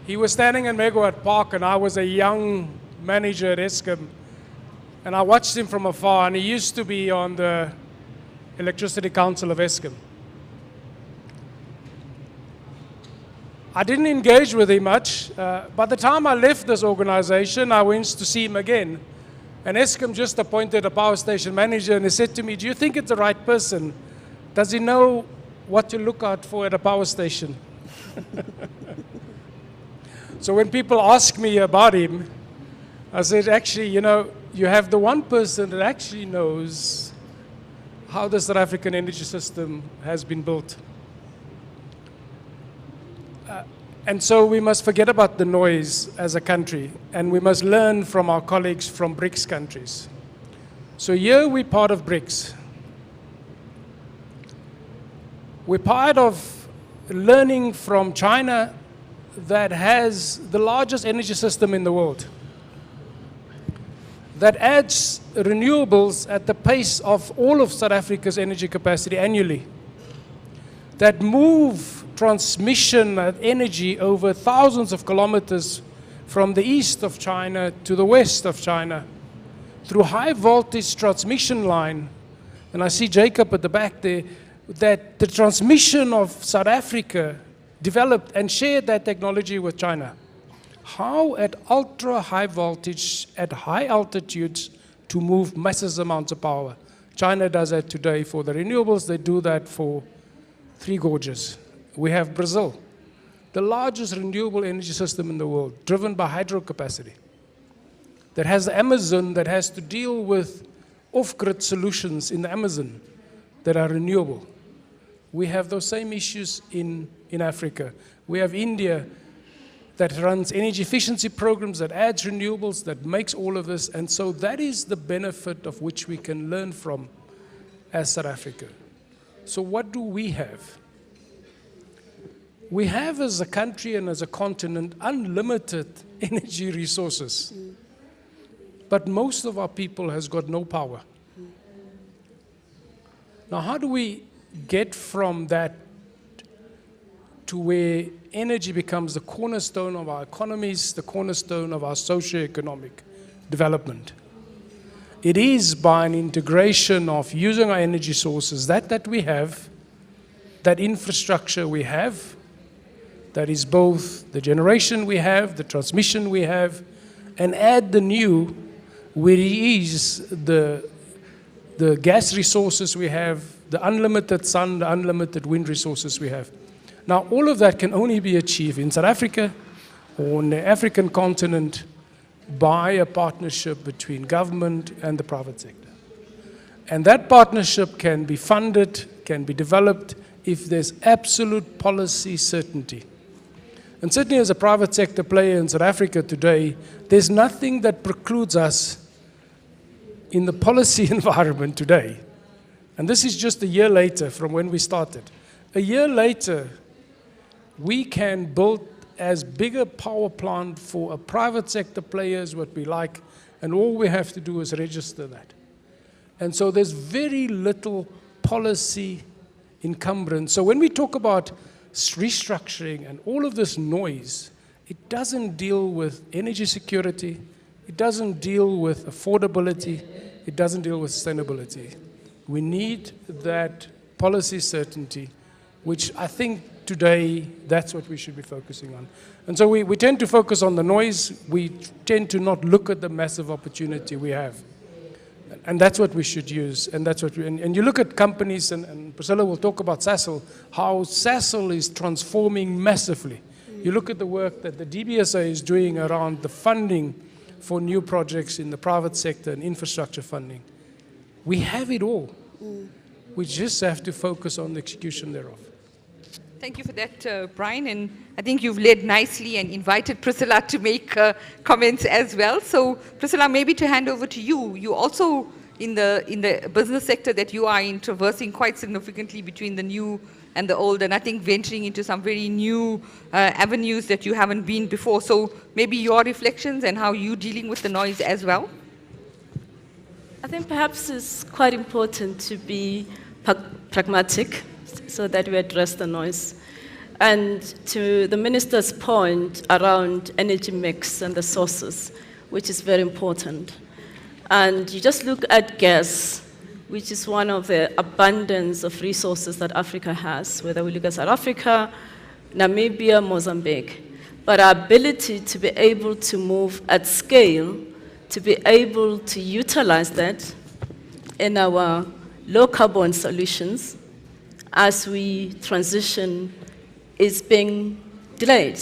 He was standing in Megawatt Park, and I was a young manager at Eskom. And I watched him from afar, and he used to be on the Electricity Council of Eskom. I didn't engage with him much. By the time I left this organization, I went to see him again. And Eskom just appointed a power station manager, and he said to me, "Do you think it's the right person? Does he know what to look out for at a power station?" So when people ask me about him, I said, actually, you know, you have the one person that actually knows how the South African energy system has been built. And so we must forget about the noise as a country, and we must learn from our colleagues from BRICS countries. So here we're part of BRICS. We're part of learning from China that has the largest energy system in the world, that adds renewables at the pace of all of South Africa's energy capacity annually, that move transmission of energy over thousands of kilometers from the east of China to the west of China through high voltage transmission line. And I see Jacob at the back there, that the transmission of South Africa developed and shared that technology with China. How at ultra high voltage, at high altitudes, to move massive amounts of power. China does that today for the renewables. They do that for Three Gorges. We have Brazil, the largest renewable energy system in the world, driven by hydro capacity, that has the Amazon, that has to deal with off-grid solutions in the Amazon that are renewable. We have those same issues in Africa. We have India that runs energy efficiency programs, that adds renewables, that makes all of this. And so that is the benefit of which we can learn from as South Africa. So what do we have? We have as a country and as a continent unlimited energy resources. But most of our people has got no power. Now, how do we get from that to where energy becomes the cornerstone of our economies, the cornerstone of our socio-economic development? It is by an integration of using our energy sources that we have, that infrastructure we have, that is both the generation we have, the transmission we have, and add the new, where it is the gas resources we have, the unlimited sun, the unlimited wind resources we have. Now, all of that can only be achieved in South Africa or on the African continent by a partnership between government and the private sector. And that partnership can be funded, can be developed if there's absolute policy certainty. And certainly as a private sector player in South Africa today, there's nothing that precludes us in the policy environment today. And this is just a year later from when we started. A year later, we can build as big a power plant for a private sector player as what we like, and all we have to do is register that. And so there's very little policy encumbrance. So when we talk about restructuring and all of this noise, it doesn't deal with energy security, it doesn't deal with affordability, it doesn't deal with sustainability. We need that policy certainty, which I think today that's what we should be focusing on. And so we tend to focus on the noise, we tend to not look at the massive opportunity we have. And that's what we should use, and that's what and you look at companies, and Priscilla will talk about Sasol, how Sasol is transforming massively. You look at the work that the DBSA is doing around the funding for new projects in the private sector and infrastructure funding. We have it all. We just have to focus on the execution thereof. Thank you for that, Brian, and I think you've led nicely and invited Priscilla to make comments as well. So, Priscilla, maybe to hand over to you. You also, in the business sector that you are in, traversing quite significantly between the new and the old, and I think venturing into some very new avenues that you haven't been before. So, maybe your reflections and how you're dealing with the noise as well. I think perhaps it's quite important to be pragmatic. so that we address the noise. And to the Minister's point around energy mix and the sources, which is very important. And you just look at gas, which is one of the abundance of resources that Africa has, whether we look at South Africa, Namibia, Mozambique. But our ability to be able to move at scale, to be able to utilize that in our low carbon solutions as we transition is being delayed.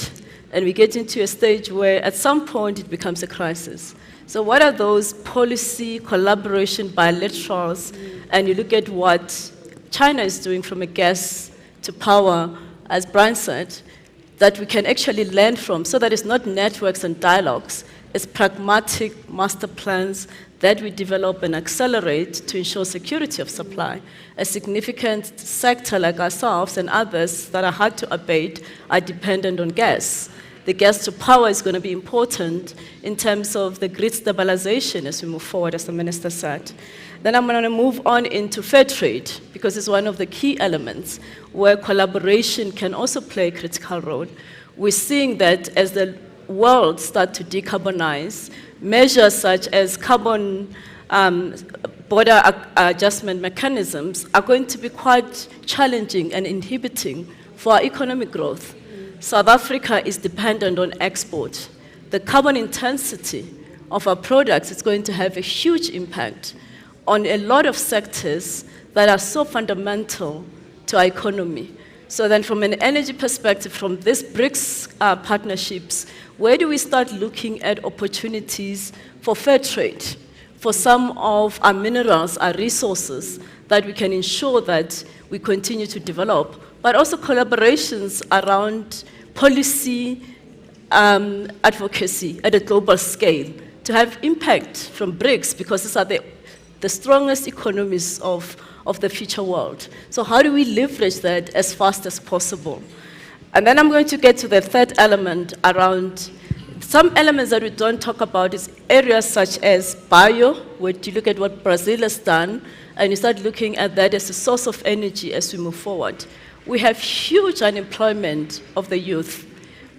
And we get into a stage where at some point it becomes a crisis. So what are those policy collaboration bilaterals? And you look at what China is doing from a gas to power, as Brian said, that we can actually learn from, so that it's not networks and dialogues, it's pragmatic master plans that we develop and accelerate to ensure security of supply. A significant sector like ourselves and others that are hard to abate are dependent on gas. The gas to power is going to be important in terms of the grid stabilization as we move forward, as the Minister said. Then I'm going to move on into fair trade, because it's one of the key elements where collaboration can also play a critical role. We're seeing that as the world starts to decarbonize, measures such as carbon border adjustment mechanisms are going to be quite challenging and inhibiting for our economic growth. South Africa is dependent on export. The carbon intensity of our products is going to have a huge impact on a lot of sectors that are so fundamental to our economy. So then from an energy perspective, from these BRICS partnerships, where do we start looking at opportunities for fair trade, for some of our minerals, our resources, that we can ensure that we continue to develop, but also collaborations around policy advocacy at a global scale to have impact from BRICS, because these are the strongest economies of the future world. So how do we leverage that as fast as possible? And then I'm going to get to the third element around some elements that we don't talk about is areas such as bio, where you look at what Brazil has done, and you start looking at that as a source of energy as we move forward. We have huge unemployment of the youth.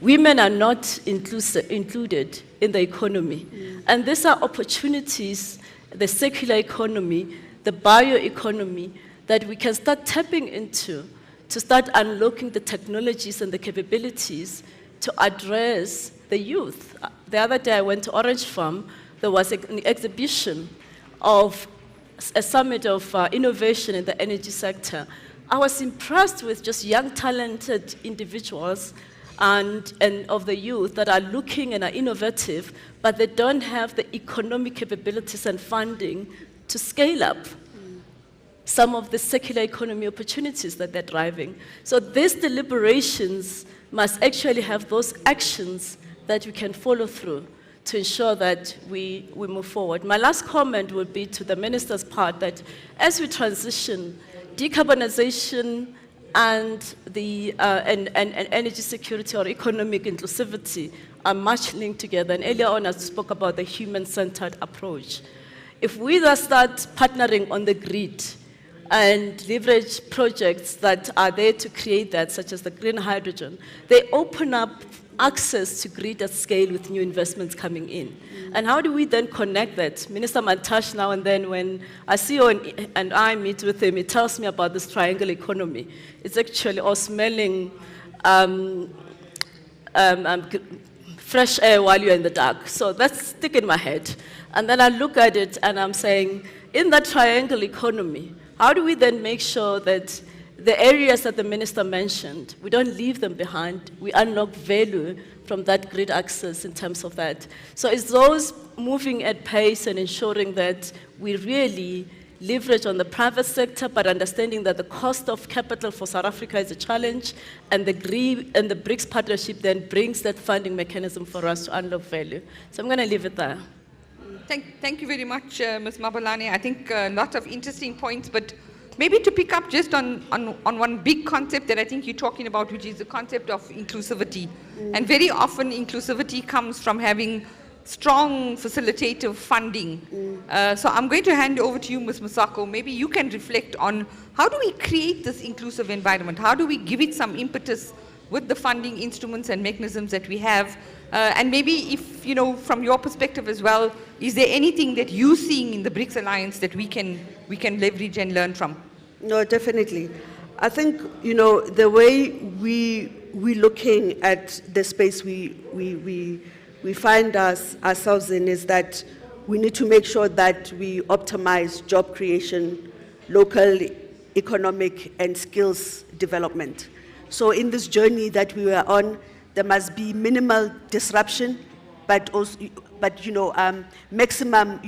Women are not included in the economy. And these are opportunities, the circular economy, the bioeconomy, that we can start tapping into to start unlocking the technologies and the capabilities to address the youth. The other day I went to Orange Farm. There was an exhibition of a summit of innovation in the energy sector. I was impressed with just young, talented individuals and of the youth that are looking and are innovative, but they don't have the economic capabilities and funding to scale up some of the circular economy opportunities that they're driving. So these deliberations must actually have those actions that we can follow through to ensure that we move forward. My last comment would be to the Minister's part that as we transition, decarbonization and and energy security or economic inclusivity are much linked together. And earlier on I spoke about the human-centered approach. If we thus start partnering on the grid and leverage projects that are there to create that, such as the green hydrogen, they open up access to grid at scale with new investments coming in. And how do we then connect that? Minister Mantashe, now and then when I see you and I meet with him, he tells me about this triangle economy. It's actually all smelling fresh air while you're in the dark. So that's sticking in my head. And then I look at it and I'm saying, in that triangle economy, how do we then make sure that the areas that the Minister mentioned, we don't leave them behind, we unlock value from that grid access in terms of that. So it's those moving at pace and ensuring that we really leverage on the private sector, but understanding that the cost of capital for South Africa is a challenge, and the BRICS partnership then brings that funding mechanism for us to unlock value. So I'm going to leave it there. Thank you very much, Ms. Mabalane. I think a lot of interesting points, but maybe to pick up just on one big concept that I think you're talking about, which is the concept of inclusivity. And very often inclusivity comes from having strong facilitative funding. So I'm going to hand over to you, Ms. Musako. Maybe you can reflect on how do we create this inclusive environment? How do we give it some impetus with the funding instruments and mechanisms that we have? And maybe if, from your perspective as well, is there anything that you're seeing in the BRICS Alliance that we can leverage and learn from? No, definitely. I think, the way we're looking at the space we find ourselves in is that we need to make sure that we optimize job creation, local economic and skills development. So in this journey that we were on, there must be minimal disruption, but maximum,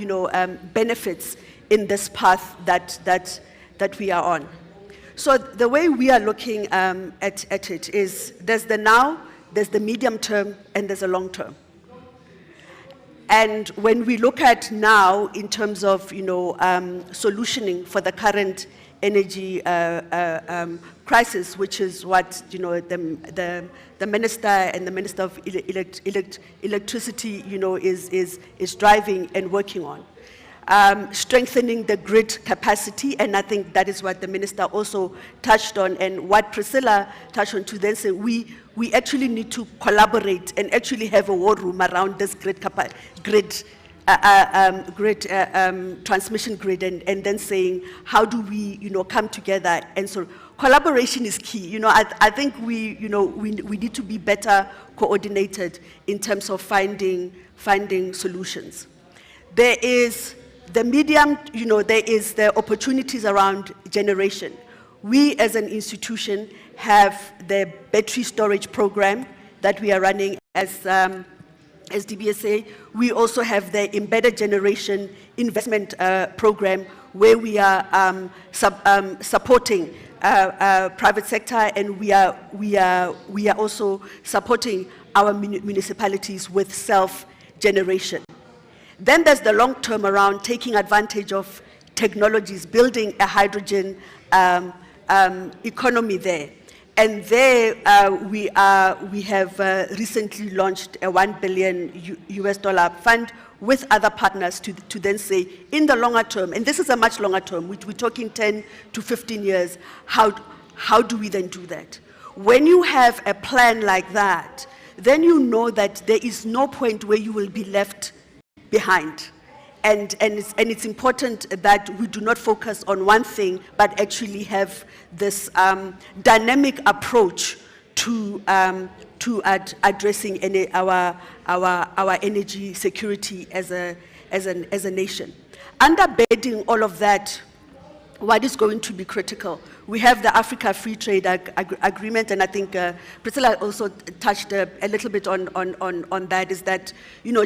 benefits in this path that we are on. So the way we are looking at it is there's the now, there's the medium term, and there's a long term. And when we look at now in terms of, solutioning for the current energy crisis, which is what, the minister and the Minister of Electricity, is driving and working on. Strengthening the grid capacity, and I think that is what the minister also touched on, and what Priscilla touched on to then say we actually need to collaborate and actually have a war room around this transmission grid, and then saying how do we come together, and so collaboration is key. I think we need to be better coordinated in terms of finding solutions. There is the medium, there is the opportunities around generation. We as an institution have the battery storage program that we are running as DBSA. We also have the embedded generation investment program where we are supporting private sector, and we are also supporting our municipalities with self-generation. Then there's the long term around taking advantage of technologies, building a hydrogen economy there. And there we have recently launched a $1 billion US fund with other partners to then say, in the longer term, and this is a much longer term, we're talking 10 to 15 years, how do we then do that? When you have a plan like that, then you know that there is no point where you will be left behind. And it's important that we do not focus on one thing, but actually have this dynamic approach to addressing our energy security as a nation. Underbedding all of that, what is going to be critical? We have the Africa Free Trade Agreement, and I think Priscilla also touched a little bit on that, is that,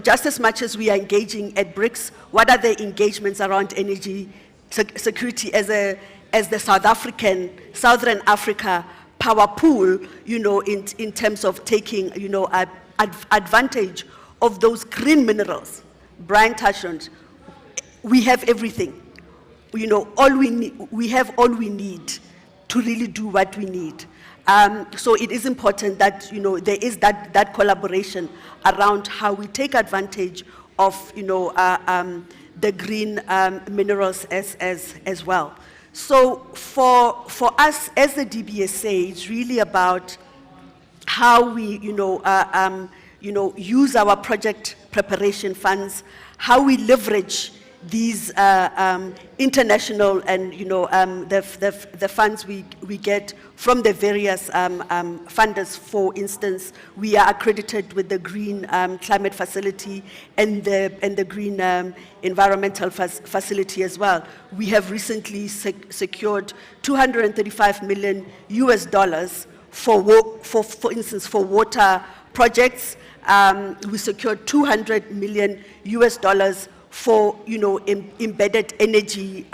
just as much as we are engaging at BRICS, what are the engagements around energy security as the Southern Africa power pool, in terms of taking, advantage of those green minerals. Brian touched on, we have everything. All we need, we have all we need to really do what we need. So it is important that, there is that collaboration around how we take advantage of, the green minerals as well. So for us as the DBSA, it's really about how we, use our project preparation funds, how we leverage these international and the funds we get from the various funders. For instance, we are accredited with the Green Climate Facility and the Green Environmental Facility as well. We have recently secured $235 million US for instance, for water projects. We secured $200 million US for embedded energy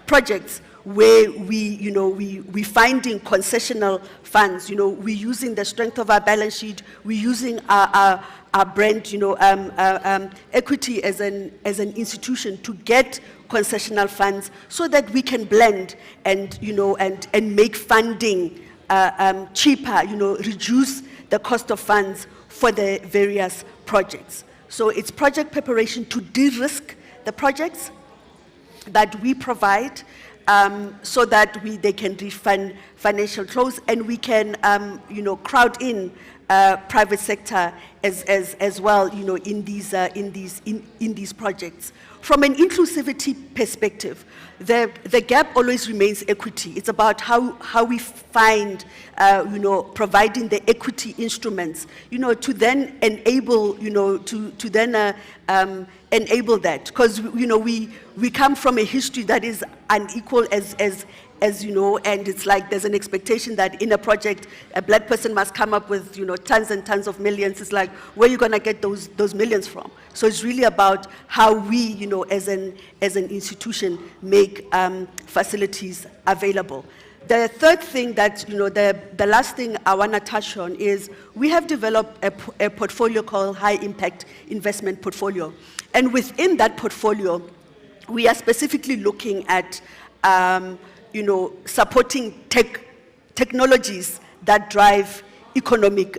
projects, where we finding concessional funds. We're using the strength of our balance sheet. We're using our brand, equity as an institution to get concessional funds, so that we can blend and make funding cheaper. Reduce the cost of funds for the various projects. So it's project preparation to de-risk the projects that we provide, so that they can reach financial close, and we can, crowd in private sector as well, in these projects. From an inclusivity perspective, the gap always remains equity. It's about how we find, providing the equity instruments, to then enable, enable that, because we come from a history that is unequal as you know, and it's like there's an expectation that in a project a black person must come up with tons and tons of millions. It's like, where are you going to get those millions from? So it's really about how we, as an institution, make facilities available. The third thing that, the last thing I want to touch on is we have developed a portfolio called High Impact Investment Portfolio. And within that portfolio, we are specifically looking at, supporting technologies that drive economic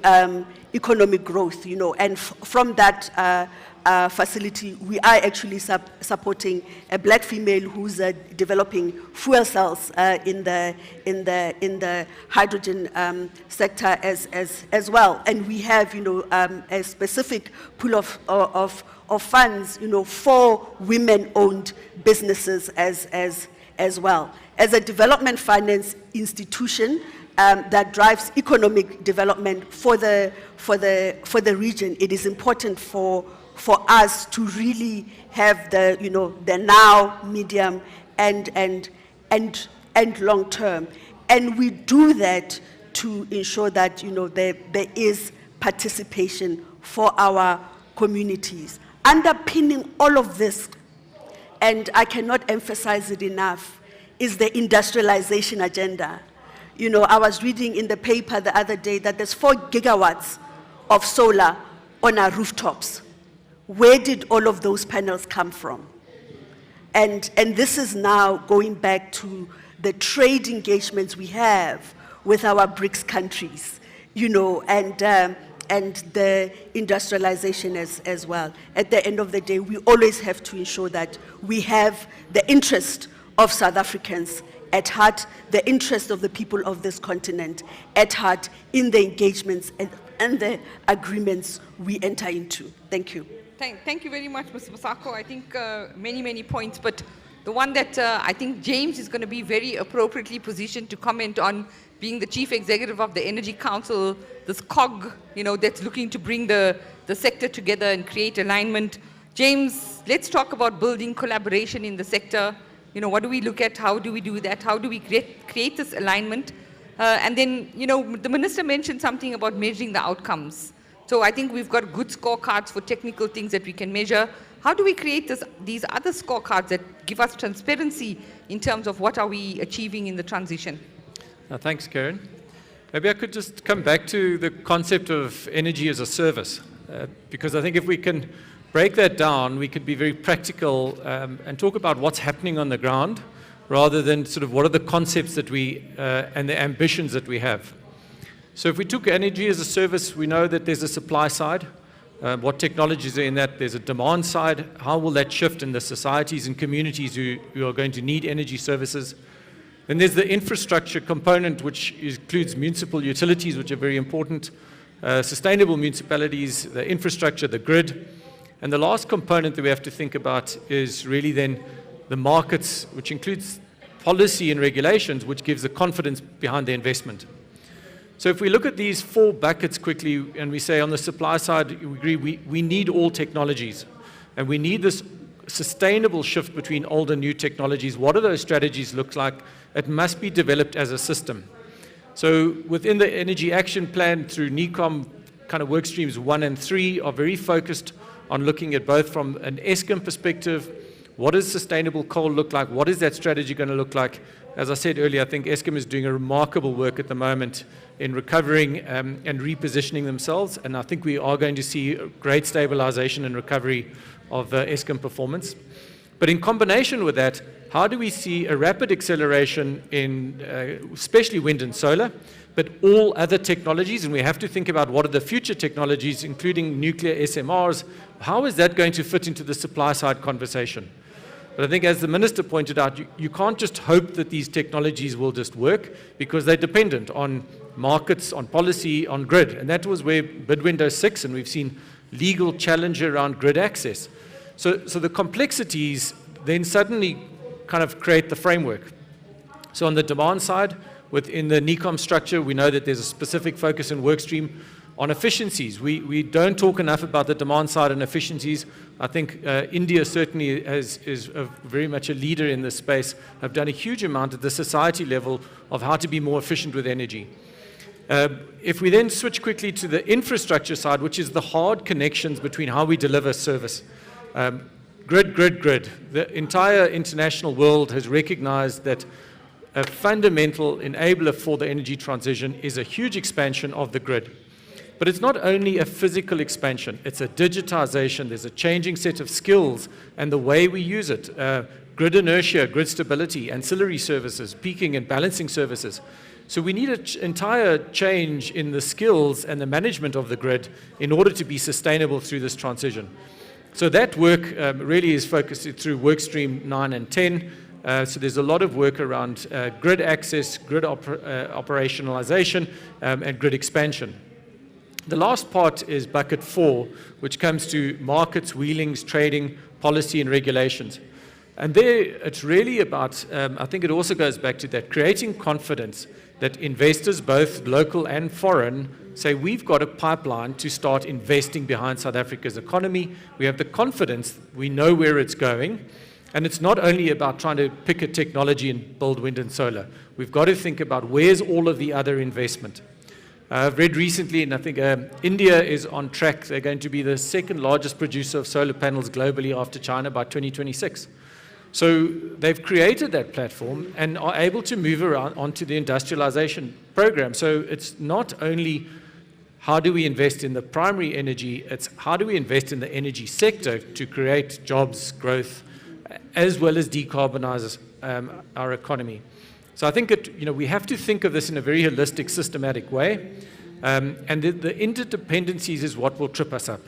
growth, and from that facility, we are actually supporting a black female who's developing fuel cells in the hydrogen sector as well. And we have, a specific pool of funds, for women-owned businesses as well. As a development finance institution that drives economic development for the region, it is important for us to really have the now, medium, and long term. And we do that to ensure that there is participation for our communities. Underpinning all of this, and I cannot emphasize it enough, is the industrialization agenda. I was reading in the paper the other day that there's 4 gigawatts of solar on our rooftops. Where did all of those panels come from? And this is now going back to the trade engagements we have with our BRICS countries, and the industrialization as well. At the end of the day, we always have to ensure that we have the interest of South Africans at heart, the interest of the people of this continent at heart in the engagements and the agreements we enter into. Thank you. Thank you very much, Mr. Masako. I think many points, but the one that I think James is going to be very appropriately positioned to comment on, being the Chief Executive of the Energy Council, this cog, that's looking to bring the sector together and create alignment. James, let's talk about building collaboration in the sector. What do we look at? How do we do that? How do we create this alignment? And then, the minister mentioned something about measuring the outcomes. So I think we've got good scorecards for technical things that we can measure. How do we create these other scorecards that give us transparency in terms of what are we achieving in the transition? Thanks, Karen. Maybe I could just come back to the concept of energy as a service, because I think if we can break that down, we could be very practical and talk about what's happening on the ground, rather than sort of what are the concepts that and the ambitions that we have. So if we took energy as a service, we know that there's a supply side. What technologies are in that? There's a demand side. How will that shift in the societies and communities who are going to need energy services? Then there's the infrastructure component, which includes municipal utilities, which are very important, sustainable municipalities, the infrastructure, the grid. And the last component that we have to think about is really then the markets, which includes policy and regulations, which gives the confidence behind the investment. So if we look at these 4 buckets quickly, and we say on the supply side, we agree we need all technologies, and we need this sustainable shift between old and new technologies. What do those strategies look like? It must be developed as a system. So within the Energy Action Plan through NECOM, kind of work streams 1 and 3 are very focused on looking at both from an Eskom perspective, what does sustainable coal look like? What is that strategy going to look like? As I said earlier, I think Eskom is doing a remarkable work at the moment in recovering and repositioning themselves, and I think we are going to see great stabilization and recovery of Eskom performance. But in combination with that, how do we see a rapid acceleration in especially wind and solar, but all other technologies? And we have to think about what are the future technologies, including nuclear SMRs. How is that going to fit into the supply side conversation? But I think, as the Minister pointed out, you can't just hope that these technologies will just work, because they're dependent on markets, on policy, on grid. And that was where bid window 6, and we've seen legal challenge around grid access. So the complexities then suddenly kind of create the framework. So on the demand side, within the NECOM structure, we know that there's a specific focus and work stream on efficiencies. We don't talk enough about the demand side and efficiencies. I think India certainly is very much a leader in this space, have done a huge amount at the society level of how to be more efficient with energy. If we then switch quickly to the infrastructure side, which is the hard connections between how we deliver service. Grid. The entire international world has recognized that a fundamental enabler for the energy transition is a huge expansion of the grid. But it's not only a physical expansion, it's a digitization, there's a changing set of skills and the way we use it. Grid inertia, grid stability, ancillary services, peaking and balancing services. So we need an entire change in the skills and the management of the grid in order to be sustainable through this transition. So that work really is focused through work stream 9 and 10. So there's a lot of work around grid access, grid operationalization, and grid expansion. The last part is bucket 4, which comes to markets, wheelings, trading, policy, and regulations. And there, it's really about, I think it also goes back to that, creating confidence that investors, both local and foreign, say we've got a pipeline to start investing behind South Africa's economy. We have the confidence, we know where it's going. And it's not only about trying to pick a technology and build wind and solar. We've got to think about where's all of the other investment. I've read recently, and I think India is on track. They're going to be the second largest producer of solar panels globally after China by 2026. So they've created that platform and are able to move around onto the industrialization program. So it's not only how do we invest in the primary energy, it's how do we invest in the energy sector to create jobs, growth, as well as decarbonize our economy. So I think we have to think of this in a very holistic, systematic way. And the interdependencies is what will trip us up.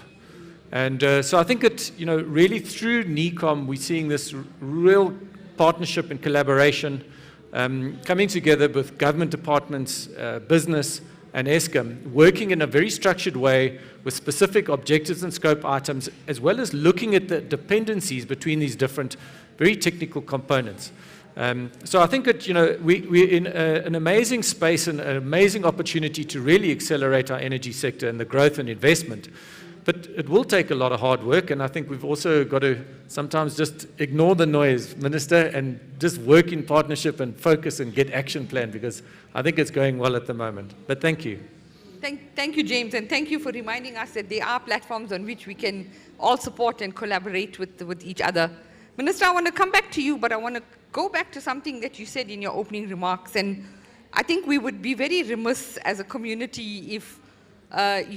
And so I think really through NECOM, we're seeing this real partnership and collaboration coming together with government departments, business, and Eskom, working in a very structured way with specific objectives and scope items, as well as looking at the dependencies between these different, very technical components. So I think that we're in an amazing space and an amazing opportunity to really accelerate our energy sector and the growth and investment. But it will take a lot of hard work, and I think we've also got to sometimes just ignore the noise, Minister, and just work in partnership and focus and get action plan, because I think it's going well at the moment. But thank you. Thank you, James, and thank you for reminding us that there are platforms on which we can all support and collaborate with each other. Minister, I want to come back to you, but I want to go back to something that you said in your opening remarks, and I think we would be very remiss as a community if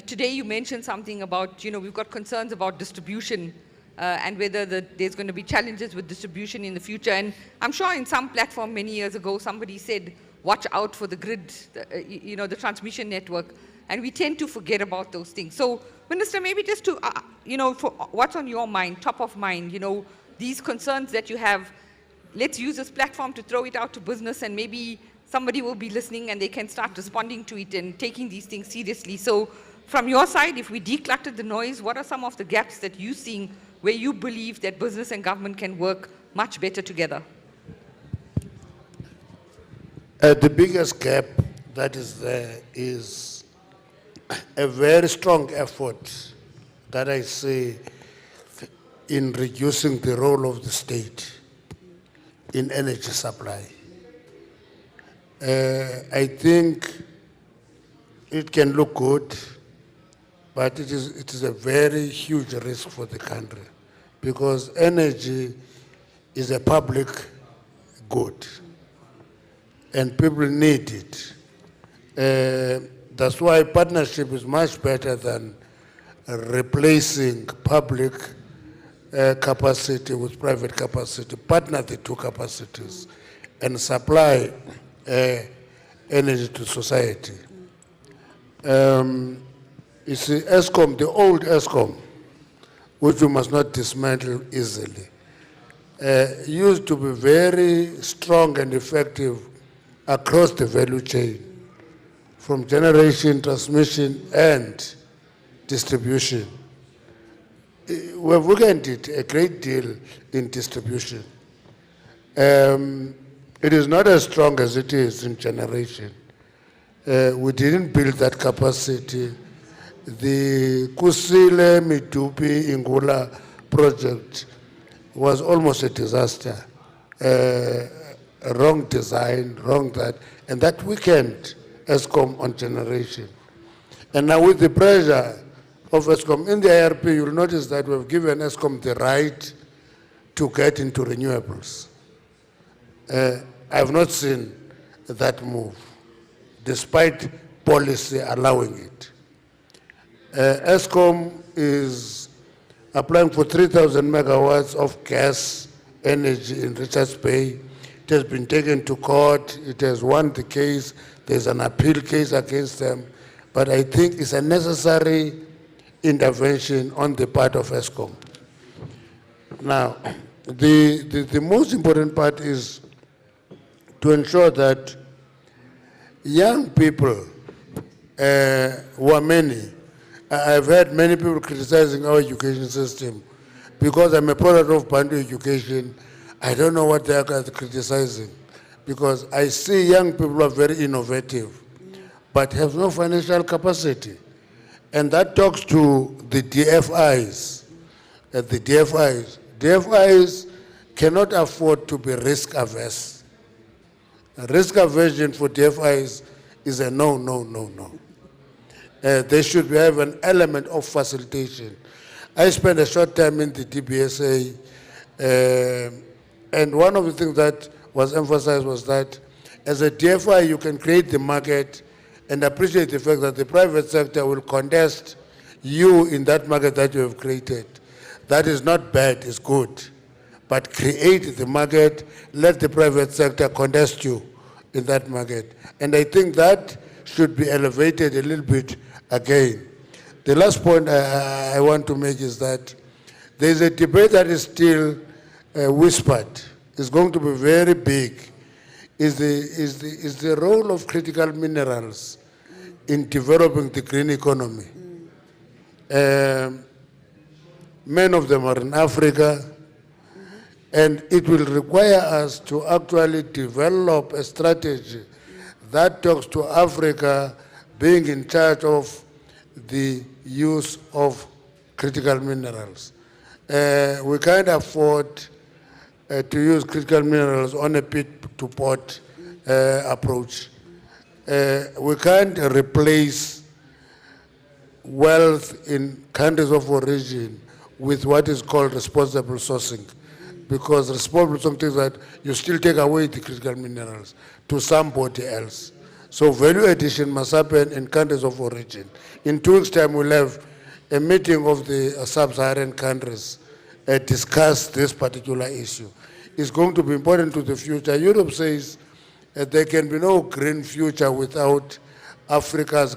today you mentioned something about, we've got concerns about distribution and whether there's going to be challenges with distribution in the future. And I'm sure in some platform many years ago, somebody said, watch out for the grid, the transmission network. And we tend to forget about those things. So, Minister, maybe just to, for what's on your mind, top of mind, these concerns that you have, let's use this platform to throw it out to business, and maybe somebody will be listening and they can start responding to it and taking these things seriously. So from your side, if we declutter the noise, what are some of the gaps that you're seeing where you believe that business and government can work much better together? The biggest gap that is there is a very strong effort that I see in reducing the role of the state in energy supply. I think it can look good, but it is a very huge risk for the country, because energy is a public good and people need it. That's why partnership is much better than replacing public capacity with private capacity, partner the two capacities, and supply energy to society. You see, ESCOM, the old ESCOM, which we must not dismantle easily, used to be very strong and effective across the value chain, from generation, transmission, and distribution. We've weakened it a great deal in distribution. It is not as strong as it is in generation. We didn't build that capacity. The Kusile Mitupi Ingula project was almost a disaster. Wrong design, wrong that, and that weakened ESCOM on generation. And now with the pressure of ESCOM in the IRP, you'll notice that we've given ESCOM the right to get into renewables. I have not seen that move, despite policy allowing it. ESCOM is applying for 3,000 megawatts of gas energy in Richards Bay. It has been taken to court. It has won the case. There's an appeal case against them. But I think it's a necessary intervention on the part of ESCOM. Now, the most important part is to ensure that young people, who are many, I've heard many people criticizing our education system. Because I'm a product of Bantu education, I don't know what they are criticizing. Because I see young people who are very innovative, but have no financial capacity. And that talks to the DFIs. DFIs cannot afford to be risk averse. Risk aversion for DFIs is a no, no, no, no. They should have an element of facilitation. I spent a short time in the DBSA, and one of the things that was emphasized was that as a DFI, you can create the market and appreciate the fact that the private sector will contest you in that market that you have created. That is not bad, it's good. But create the market, let the private sector contest you in that market. And I think that should be elevated a little bit again. The last point I want to make is that there is a debate that is still whispered. It's going to be very big. Is the role of critical minerals in developing the green economy. Many of them are in Africa, and it will require us to actually develop a strategy that talks to Africa being in charge of the use of critical minerals. We can't afford to use critical minerals on a pit-to-pot approach. We can't replace wealth in countries of origin with what is called responsible sourcing. Because responsible sourcing is that you still take away the critical minerals to somebody else. So value addition must happen in countries of origin. In 2 weeks' time, we'll have a meeting of the sub-Saharan countries discuss this particular issue. It's going to be important to the future. Europe says there can be no green future without Africa's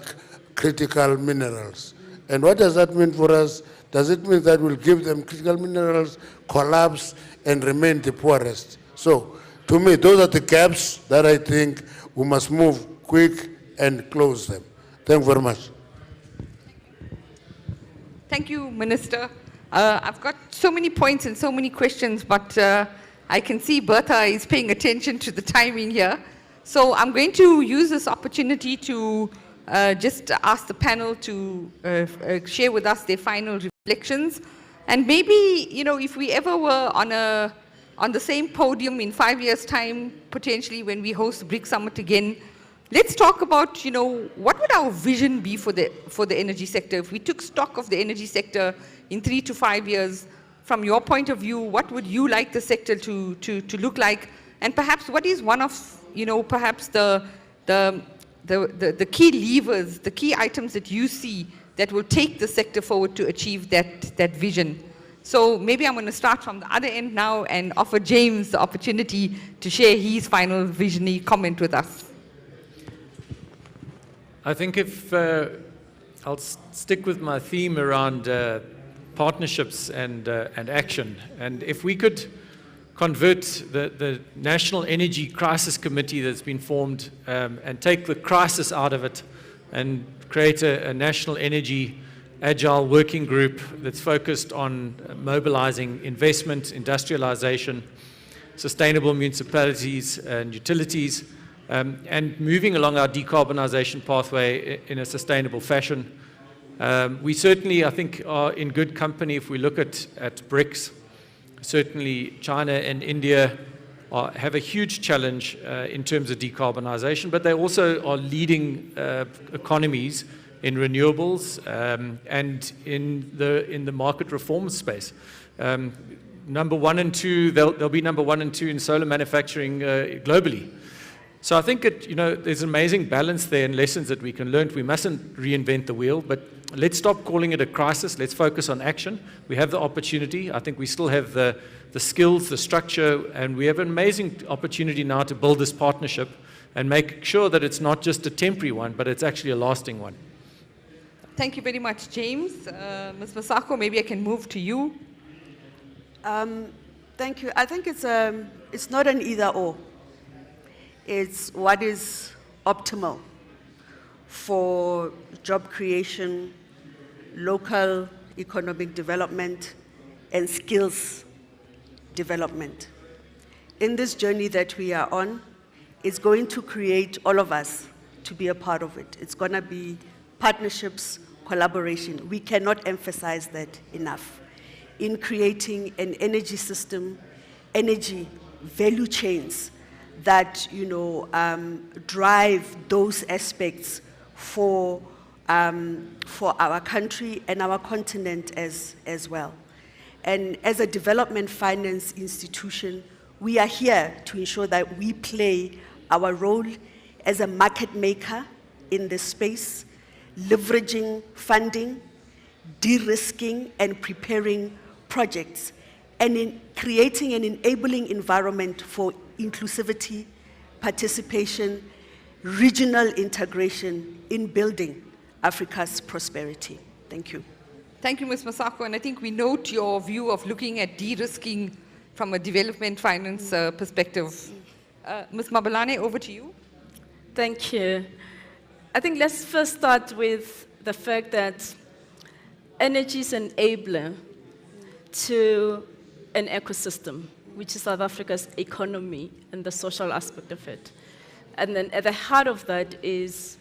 critical minerals. And what does that mean for us? Does it mean that we'll give them critical minerals, collapse, and remain the poorest? So, to me, those are the gaps that I think we must move quick and close them. Thank you very much. Thank you, Minister. I've got so many points and so many questions, but I can see Bertha is paying attention to the timing here. So I'm going to use this opportunity to just ask the panel to share with us their final reflections. And maybe, you know, if we ever were on the same podium in 5 years' time, potentially when we host the BRICS Summit again, let's talk about, you know, what would our vision be for the energy sector? If we took stock of the energy sector in 3 to 5 years, from your point of view, what would you like the sector to look like? And perhaps what is one of, you know, perhaps the key levers, the key items that you see that will take the sector forward to achieve that vision? So maybe I'm going to start from the other end now and offer James the opportunity to share his final visionary comment with us. I think if I'll stick with my theme around partnerships and action, and if we could convert the National Energy Crisis Committee that's been formed and take the crisis out of it and create a national energy agile working group that's focused on mobilizing investment, industrialization, sustainable municipalities and utilities, and moving along our decarbonization pathway in a sustainable fashion. We certainly, I think, are in good company if we look at BRICS. Certainly China and India have a huge challenge in terms of decarbonization, but they also are leading economies in renewables and in the market reform space. Number 1 and 2, they'll be number 1 and 2 in solar manufacturing globally. So I think there's an amazing balance there and lessons that we can learn. We mustn't reinvent the wheel, but let's stop calling it a crisis. Let's focus on action. We have the opportunity. I think we still have the skills, the structure, and we have an amazing opportunity now to build this partnership and make sure that it's not just a temporary one, but it's actually a lasting one. Thank you very much, James. Ms. Masako, maybe I can move to you. Thank you. I think it's not an either-or. It's what is optimal for job creation, local economic development, and skills development. In this journey that we are on, it's going to create all of us to be a part of it. It's going to be partnerships, collaboration. We cannot emphasize that enough. In creating an energy system, energy value chains that drive those aspects for our country and our continent as well. And as a development finance institution, we are here to ensure that we play our role as a market maker in this space, leveraging funding, de-risking and preparing projects, and in creating an enabling environment for inclusivity, participation, regional integration in building Africa's prosperity. Thank you. Thank you, Ms. Masako, and I think we note your view of looking at de-risking from a development finance perspective. Ms. Mabalane, over to you. Thank you. I think let's first start with the fact that energy is an enabler to an ecosystem, which is South Africa's economy and the social aspect of it. And then at the heart of that is,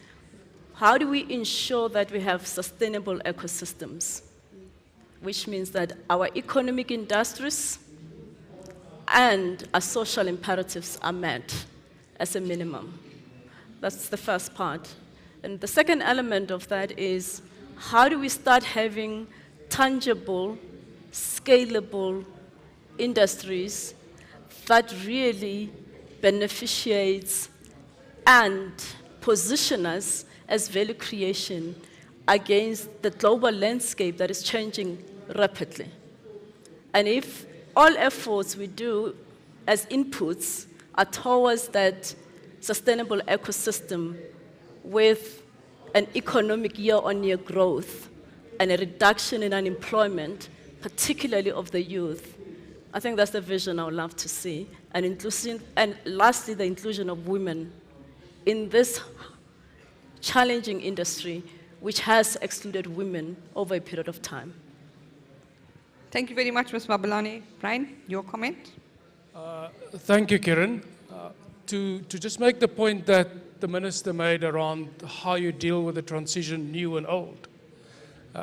how do we ensure that we have sustainable ecosystems? Which means that our economic industries and our social imperatives are met as a minimum. That's the first part. And the second element of that is, how do we start having tangible, scalable industries that really beneficiates and position us as value creation against the global landscape that is changing rapidly. And if all efforts we do as inputs are towards that sustainable ecosystem with an economic year-on-year growth and a reduction in unemployment, particularly of the youth, I think that's the vision I would love to see. And lastly, the inclusion of women in this challenging industry, which has excluded women over a period of time. Thank you very much, Ms. Mabalane. Brian, your comment? Thank you, Kiran. To just make the point that the Minister made around how you deal with the transition, new and old.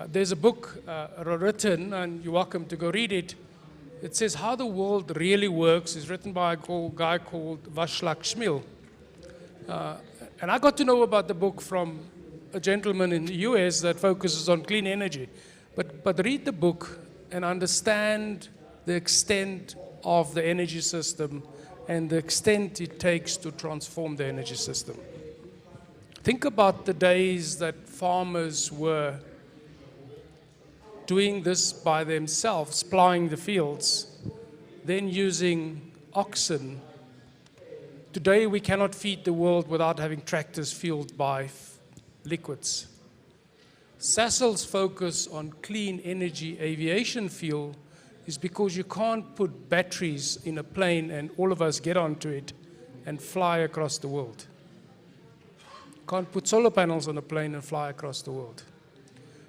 There's a book written, and you're welcome to go read it. It says How the World Really Works. It's written by a guy called Václav Smil. And I got to know about the book from a gentleman in the US that focuses on clean energy. But read the book and understand the extent of the energy system and the extent it takes to transform the energy system. Think about the days that farmers were doing this by themselves, plowing the fields, then using oxen. Today we cannot feed the world without having tractors fueled by liquids. Sasol's focus on clean energy aviation fuel is because you can't put batteries in a plane and all of us get onto it and fly across the world. You can't put solar panels on a plane and fly across the world.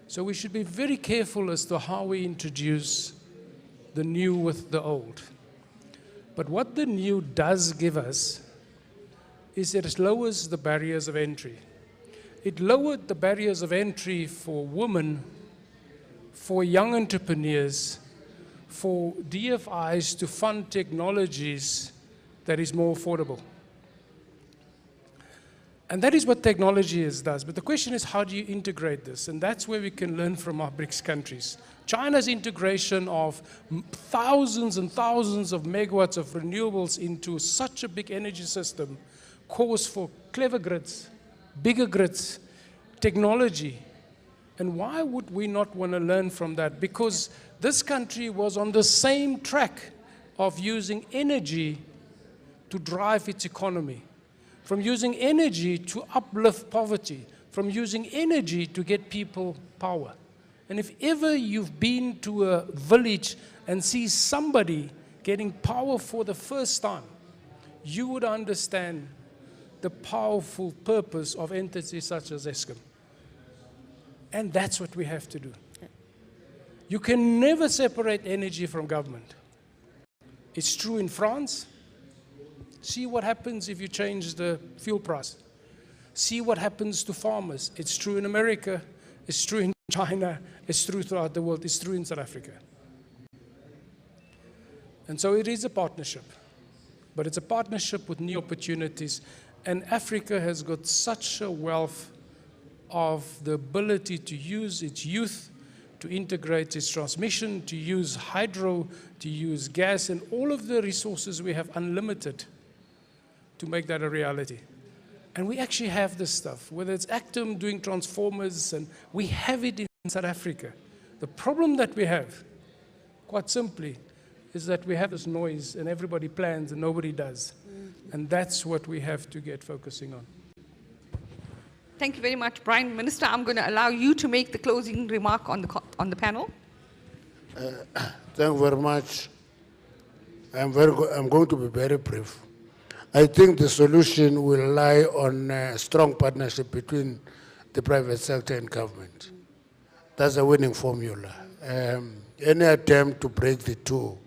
So we should be very careful as to how we introduce the new with the old. But what the new does give us is it lowers the barriers of entry. It lowered the barriers of entry for women, for young entrepreneurs, for DFIs to fund technologies that is more affordable. And that is what technology does. But the question is, how do you integrate this? And that's where we can learn from our BRICS countries. China's integration of thousands and thousands of megawatts of renewables into such a big energy system calls for clever grids, bigger grids, technology. And why would we not want to learn from that? Because this country was on the same track of using energy to drive its economy, from using energy to uplift poverty, from using energy to get people power. And if ever you've been to a village and see somebody getting power for the first time, you would understand the powerful purpose of entities such as Eskom. And that's what we have to do. You can never separate energy from government. It's true in France. See what happens if you change the fuel price. See what happens to farmers. It's true in America. It's true in China. It's true throughout the world. It's true in South Africa. And so it is a partnership. But it's a partnership with new opportunities. And Africa has got such a wealth of the ability to use its youth, to integrate its transmission, to use hydro, to use gas, and all of the resources we have unlimited to make that a reality. And we actually have this stuff, whether it's Actum doing transformers, and we have it in South Africa. The problem that we have, quite simply, is that we have this noise and everybody plans and nobody does. And that's what we have to get focusing on. Thank you very much, Brian. Minister, I'm going to allow you to make the closing remark on the panel. Thank you very much. I'm going to be very brief. I think the solution will lie on a strong partnership between the private sector and government. That's a winning formula. Any attempt to break the two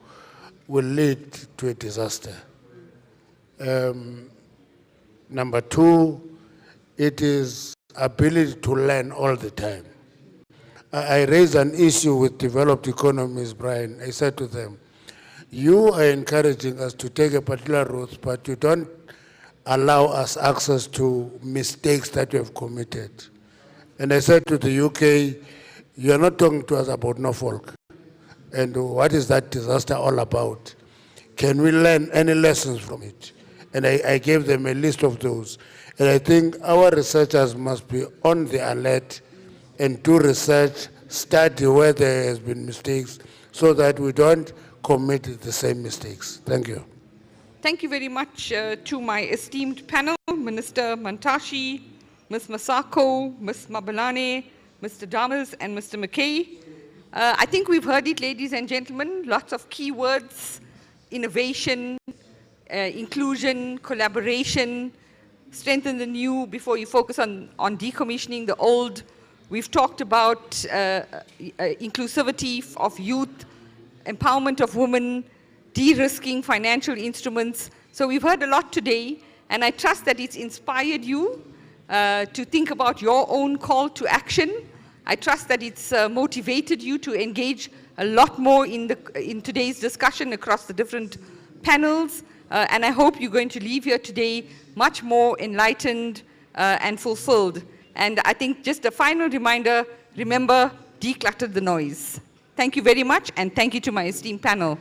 will lead to a disaster. Number two, it is ability to learn all the time. I raised an issue with developed economies, Brian. I said to them, you are encouraging us to take a particular route, but you don't allow us access to mistakes that we have committed. And I said to the UK, you are not talking to us about Norfolk. And what is that disaster all about? Can we learn any lessons from it? And I gave them a list of those. And I think our researchers must be on the alert and do research, study where there has been mistakes, so that we don't commit the same mistakes. Thank you. Thank you very much to my esteemed panel, Minister Mantashe, Ms. Masako, Ms. Mabelane, Mr. Damas, and Mr. McKay. I think we've heard it, ladies and gentlemen, lots of key words: innovation, inclusion, collaboration, strengthen the new before you focus on decommissioning the old. We've talked about inclusivity of youth, empowerment of women, de-risking financial instruments. So we've heard a lot today, and I trust that it's inspired you to think about your own call to action. I trust that it's motivated you to engage a lot more in today's discussion across the different panels. And I hope you're going to leave here today much more enlightened and fulfilled. And I think just a final reminder, remember, declutter the noise. Thank you very much, and thank you to my esteemed panel.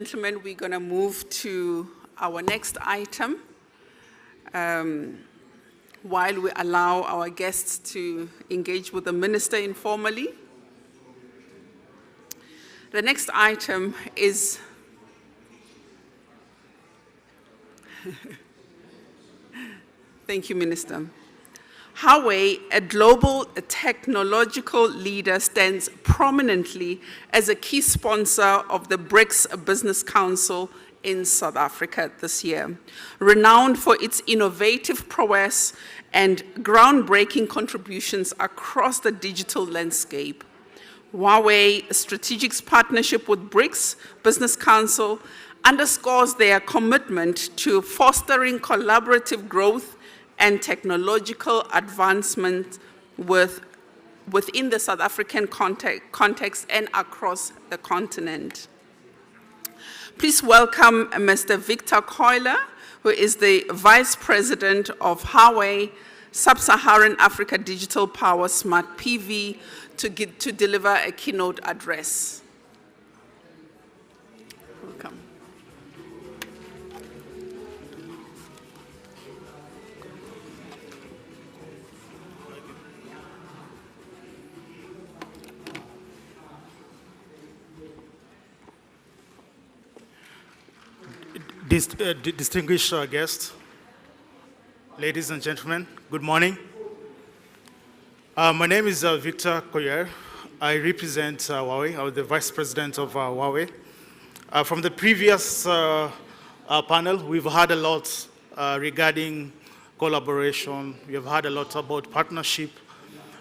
Gentlemen, we're going to move to our next item while we allow our guests to engage with the minister informally. The next item is thank you, Minister. Huawei, a global technological leader, stands prominently as a key sponsor of the BRICS Business Council in South Africa this year. Renowned for its innovative prowess and groundbreaking contributions across the digital landscape, Huawei's strategic partnership with BRICS Business Council underscores their commitment to fostering collaborative growth and technological advancement within the South African context and across the continent. Please welcome Mr. Victor Coiler, who is the Vice President of Huawei Sub-Saharan Africa Digital Power Smart PV, to deliver a keynote address. Welcome. Distinguished guests, ladies and gentlemen, good morning. My name is Victor Koyer. I represent Huawei. I'm the Vice President of Huawei. From the previous panel, we've had a lot regarding collaboration. We've had a lot about partnership.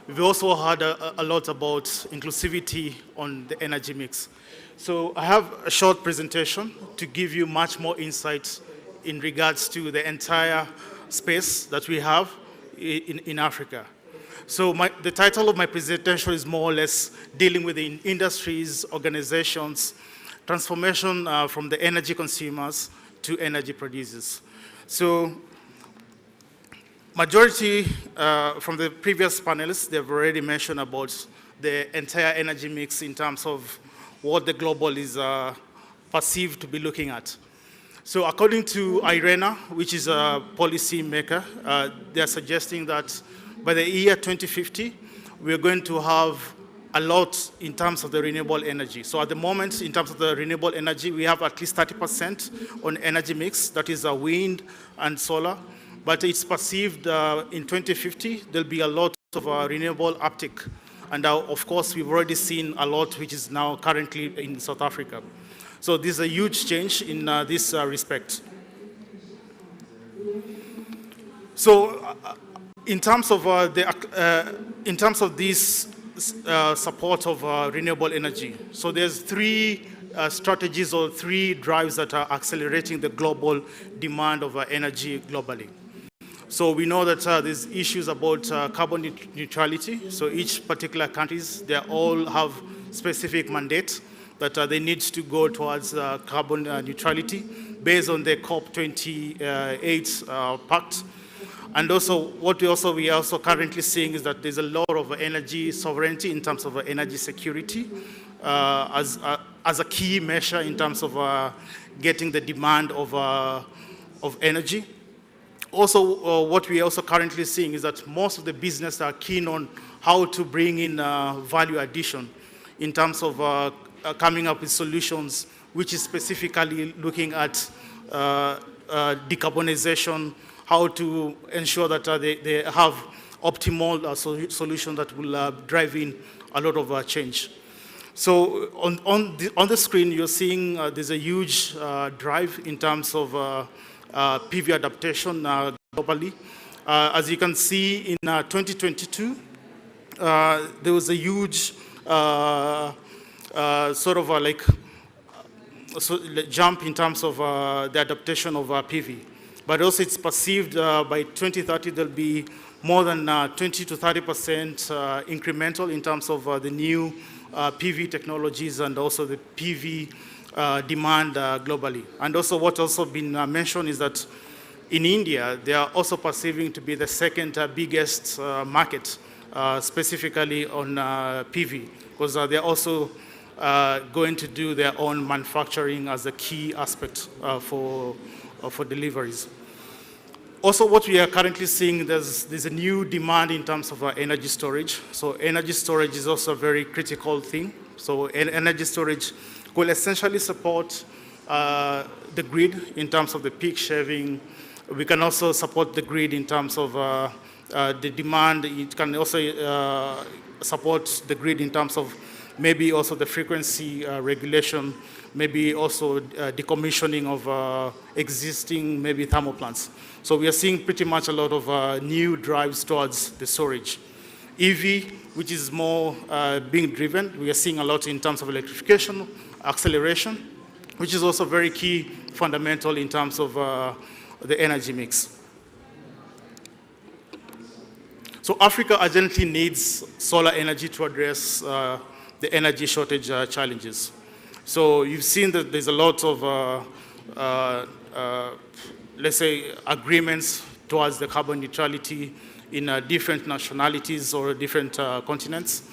We've also had a lot about inclusivity on the energy mix. So I have a short presentation to give you much more insights in regards to the entire space that we have in Africa. So the title of my presentation is more or less dealing with the industries, organizations, transformation from the energy consumers to energy producers. So majority from the previous panelists, they've already mentioned about the entire energy mix in terms of what the global is perceived to be looking at. So according to IRENA, which is a policy maker, they're suggesting that by the year 2050, we're going to have a lot in terms of the renewable energy. So at the moment, in terms of the renewable energy, we have at least 30% on energy mix, that is wind and solar. But it's perceived in 2050, there'll be a lot of renewable uptick. And of course, we've already seen a lot which is now currently in South Africa. So this is a huge change in this respect. So in terms of this support of renewable energy, so there's three strategies or three drives that are accelerating the global demand of energy globally. So we know that there's issues about carbon neutrality. So each particular countries, they all have specific mandates that they need to go towards carbon neutrality based on the COP28 pact. And also, what we are also currently seeing is that there's a lot of energy sovereignty in terms of energy security as a key measure in terms of getting the demand of energy. Also, what we are also currently seeing is that most of the business are keen on how to bring in value addition in terms of coming up with solutions, which is specifically looking at decarbonization, how to ensure that they have optimal solutions that will drive in a lot of change. So on the screen, you're seeing there's a huge drive in terms of PV adaptation globally. As you can see, in 2022, there was a huge jump in terms of the adaptation of PV. But also it's perceived by 2030 there'll be more than 20 to 30% incremental in terms of the new PV technologies and also the PV demand globally. And also what's also been mentioned is that in India, they are also perceiving to be the second biggest market, specifically on PV, because they're also going to do their own manufacturing as a key aspect for deliveries. Also, what we are currently seeing, there's a new demand in terms of energy storage. So energy storage is also a very critical thing. So energy storage will essentially support the grid in terms of the peak shaving. We can also support the grid in terms of the demand. It can also support the grid in terms of maybe also the frequency regulation, maybe also decommissioning of existing maybe thermal plants. So we are seeing pretty much a lot of new drives towards the storage. EV, which is more being driven, we are seeing a lot in terms of electrification, acceleration, which is also very key, fundamental in terms of the energy mix. So Africa urgently needs solar energy to address the energy shortage challenges. So you've seen that there's a lot of, let's say, agreements towards the carbon neutrality in different nationalities or different continents.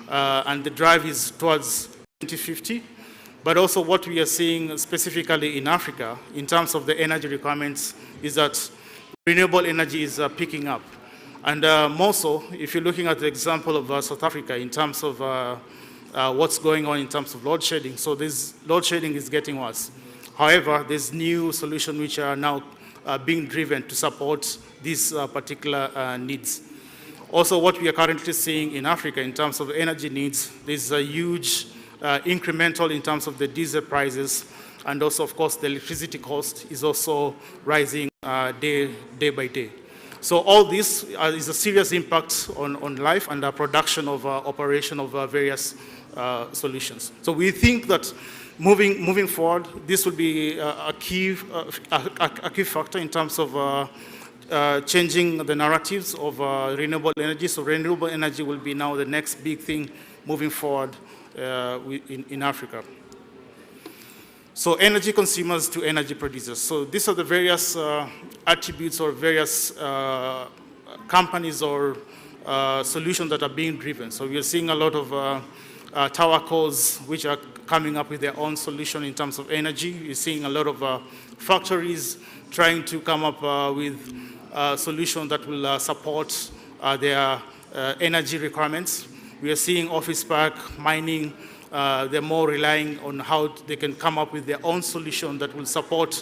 And the drive is towards 2050. But also what we are seeing specifically in Africa, in terms of the energy requirements, is that renewable energy is picking up. And more so, if you're looking at the example of South Africa in terms of what's going on in terms of load shedding. So this load shedding is getting worse. However, there's new solutions which are now being driven to support these particular needs. Also, what we are currently seeing in Africa in terms of energy needs, there's a huge incremental in terms of the diesel prices, and also, of course, the electricity cost is also rising day by day. So all this is a serious impact on life and the production of operation of various solutions. So we think that moving forward, this will be a key factor in terms of changing the narratives of renewable energy. So renewable energy will be now the next big thing moving forward in Africa. So energy consumers to energy producers. So these are the various attributes or various companies or solutions that are being driven. So we are seeing a lot of tower cos which are coming up with their own solution in terms of energy. You're seeing a lot of factories trying to come up with solutions that will support their energy requirements. We are seeing office park, mining, they're more relying on how they can come up with their own solution that will support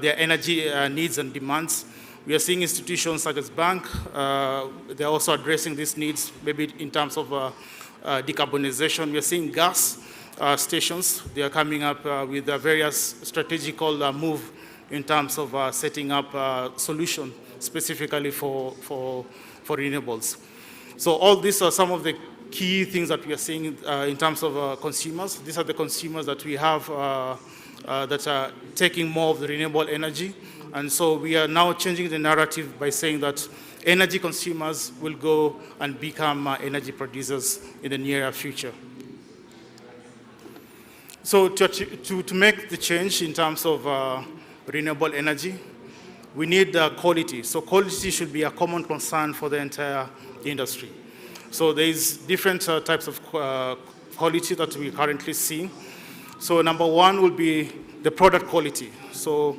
their energy needs and demands. We are seeing institutions such as bank, they're also addressing these needs, maybe in terms of decarbonization. We are seeing gas stations, they are coming up with various strategical move in terms of setting up solution specifically for renewables. So all these are some of the key things that we are seeing in terms of consumers. These are the consumers that we have that are taking more of the renewable energy. And so we are now changing the narrative by saying that energy consumers will go and become energy producers in the near future. So to make the change in terms of renewable energy, we need quality. So quality should be a common concern for the entire industry. So there's different types of quality that we currently see. So number one will be the product quality. So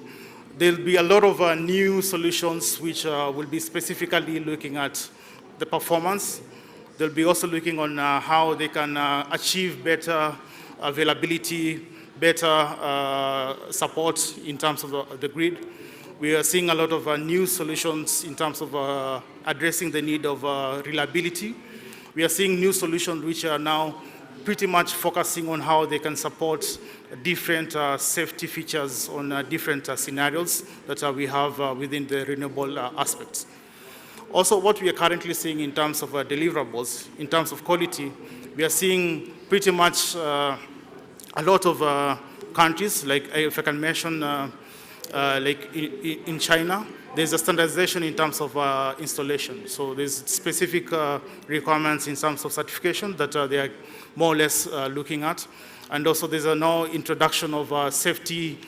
there'll be a lot of new solutions which will be specifically looking at the performance. They'll be also looking on how they can achieve better availability, better support in terms of the grid. We are seeing a lot of new solutions in terms of addressing the need of reliability. We are seeing new solutions which are now pretty much focusing on how they can support different safety features on different scenarios that we have within the renewable aspects. Also, what we are currently seeing in terms of deliverables, in terms of quality, we are seeing pretty much a lot of countries, like if I can mention, like in China, there's a standardization in terms of installation. So there's specific requirements in terms of certification that they are more or less looking at. And also there's a now introduction of safety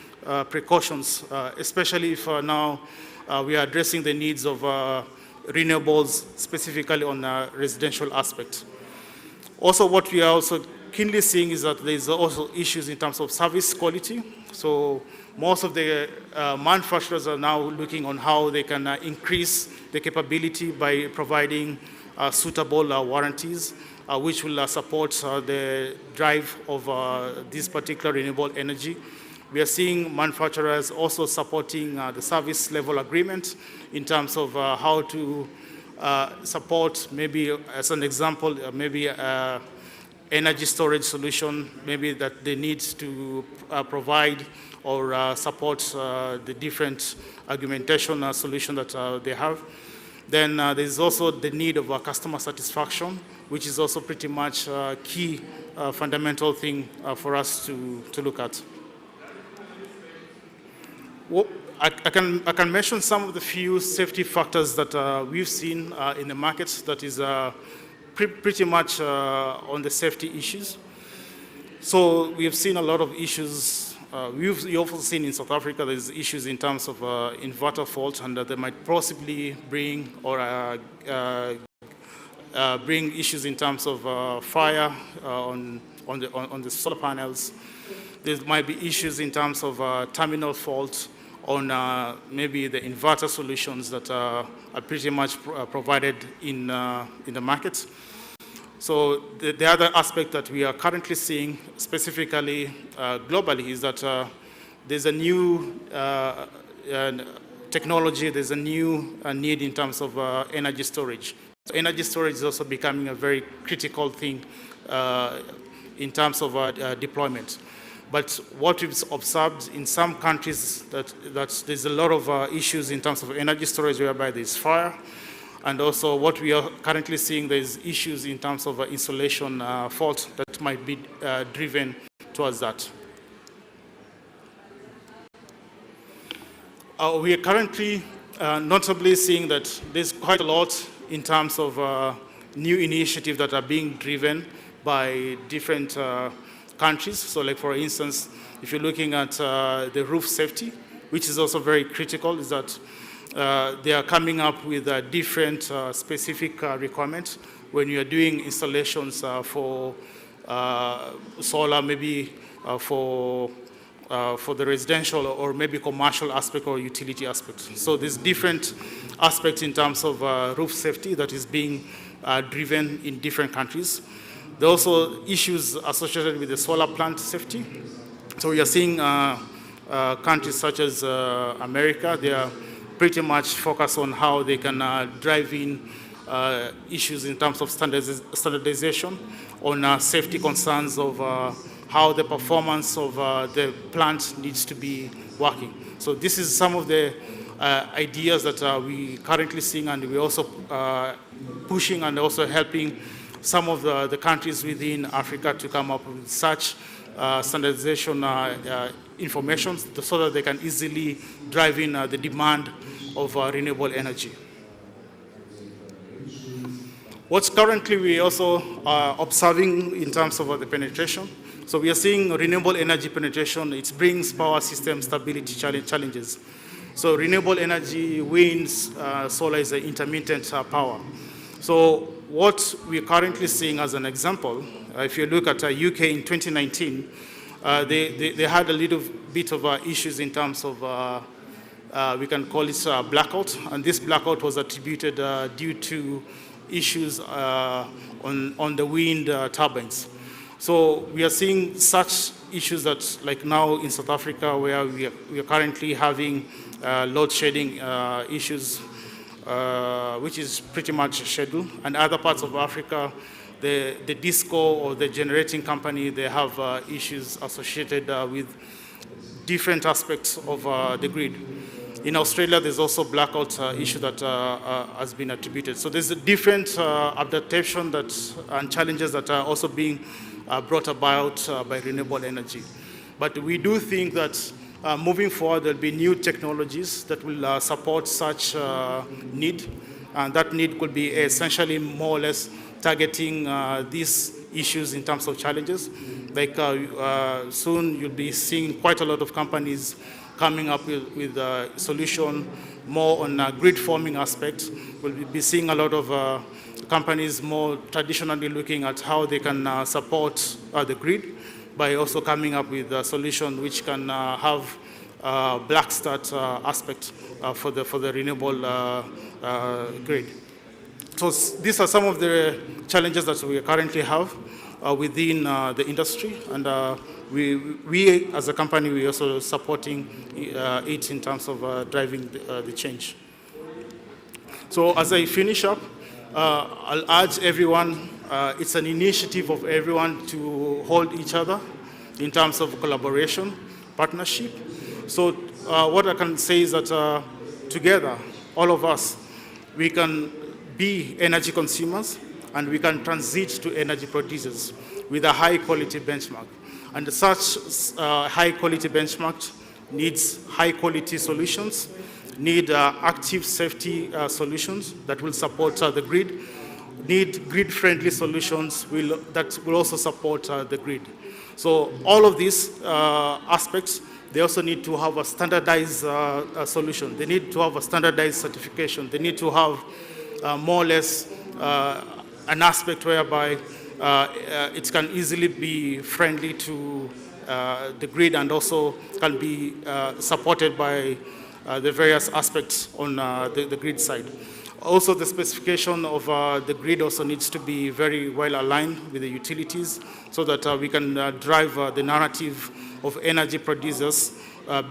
precautions, especially if now we are addressing the needs of renewables, specifically on residential aspect. Also what we are also keenly seeing is that there's also issues in terms of service quality. So most of the manufacturers are now looking on how they can increase the capability by providing suitable warranties, which will support the drive of this particular renewable energy. We are seeing manufacturers also supporting the service level agreement in terms of how to support, maybe as an example, maybe energy storage solution, maybe that they need to provide or support the different argumentation solution that they have. Then there's also the need of customer satisfaction, which is also pretty much a key fundamental thing for us to look at. Well, I can mention some of the few safety factors that we've seen in the markets that is pretty much on the safety issues. So we have seen a lot of issues. We've also seen in South Africa there's issues in terms of inverter fault, and they might possibly bring or bring issues in terms of fire on the solar panels. There might be issues in terms of terminal fault on maybe the inverter solutions that are pretty much provided in the market. So the other aspect that we are currently seeing specifically globally is that there's a new technology, there's a new need in terms of energy storage. So energy storage is also becoming a very critical thing in terms of deployment. But what we've observed in some countries that there's a lot of issues in terms of energy storage whereby there's fire. And also what we are currently seeing, there's issues in terms of insulation fault that might be driven towards that. We are currently notably seeing that there's quite a lot in terms of new initiatives that are being driven by different countries. So like for instance, if you're looking at the roof safety, which is also very critical, is that they are coming up with different specific requirements when you are doing installations for solar, maybe for the residential or maybe commercial aspect or utility aspect. So there's different aspects in terms of roof safety that is being driven in different countries. There are also issues associated with the solar plant safety. So we are seeing countries such as America, they are pretty much focused on how they can drive in issues in terms of standardization on safety concerns of how the performance of the plant needs to be working. So this is some of the ideas that we currently seeing, and we're also pushing and also helping some of the countries within Africa to come up with such standardization information so that they can easily drive in the demand of renewable energy. What's currently we also observing in terms of the penetration. So we are seeing renewable energy penetration. It brings power system stability challenges. So renewable energy, wind, solar is an intermittent power. So what we're currently seeing as an example, if you look at UK in 2019, they had a little bit of issues in terms of, we can call it blackout, and this blackout was attributed due to issues on the wind turbines. So we are seeing such issues that, like now in South Africa, where we are currently having load shedding issues, which is pretty much scheduled. And other parts of Africa, the disco or the generating company, they have issues associated with different aspects of the grid. In Australia, there's also blackout issue that has been attributed. So there's a different adaptation and challenges that are also being brought about by renewable energy. But we do think that moving forward, there'll be new technologies that will support such need. And that need could be essentially more or less targeting these issues in terms of challenges. Like soon you'll be seeing quite a lot of companies coming up with a solution more on a grid forming aspect. We'll be seeing a lot of companies more traditionally looking at how they can support the grid by also coming up with a solution which can have black start aspect for the renewable grid. So these are some of the challenges that we currently have within the industry, and we as a company, we are also supporting it in terms of driving the change. So as I finish up, I'll urge everyone, it's an initiative of everyone to hold each other in terms of collaboration, partnership. So what I can say is that together, all of us, we can be energy consumers and we can transit to energy producers with a high quality benchmark. And such high quality benchmark needs high quality solutions, need active safety solutions that will support the grid, need grid-friendly solutions that will also support the grid. So all of these aspects, they also need to have a standardized solution. They need to have a standardized certification. They need to have more or less an aspect whereby it can easily be friendly to the grid and also can be supported by the various aspects on the grid side. Also, the specification of the grid also needs to be very well aligned with the utilities so that we can drive the narrative of energy producers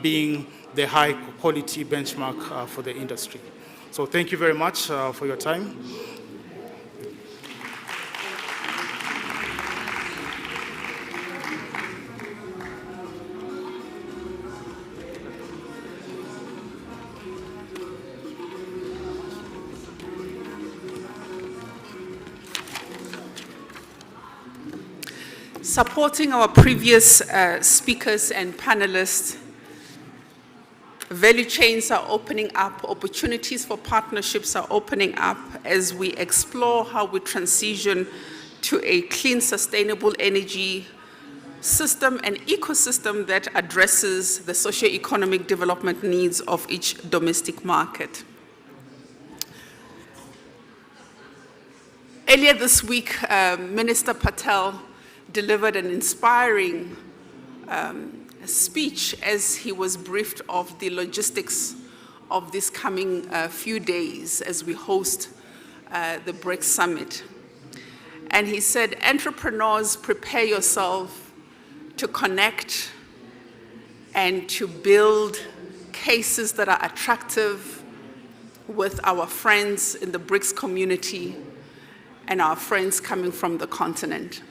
being the high quality benchmark for the industry. So thank you very much for your time. Supporting our previous speakers and panelists, value chains are opening up, opportunities for partnerships are opening up as we explore how we transition to a clean, sustainable energy system and ecosystem that addresses the socio-economic development needs of each domestic market. Earlier this week, Minister Patel delivered an inspiring speech as he was briefed of the logistics of this coming few days as we host the BRICS Summit. And he said, entrepreneurs, prepare yourself to connect and to build cases that are attractive with our friends in the BRICS community and our friends coming from the continent.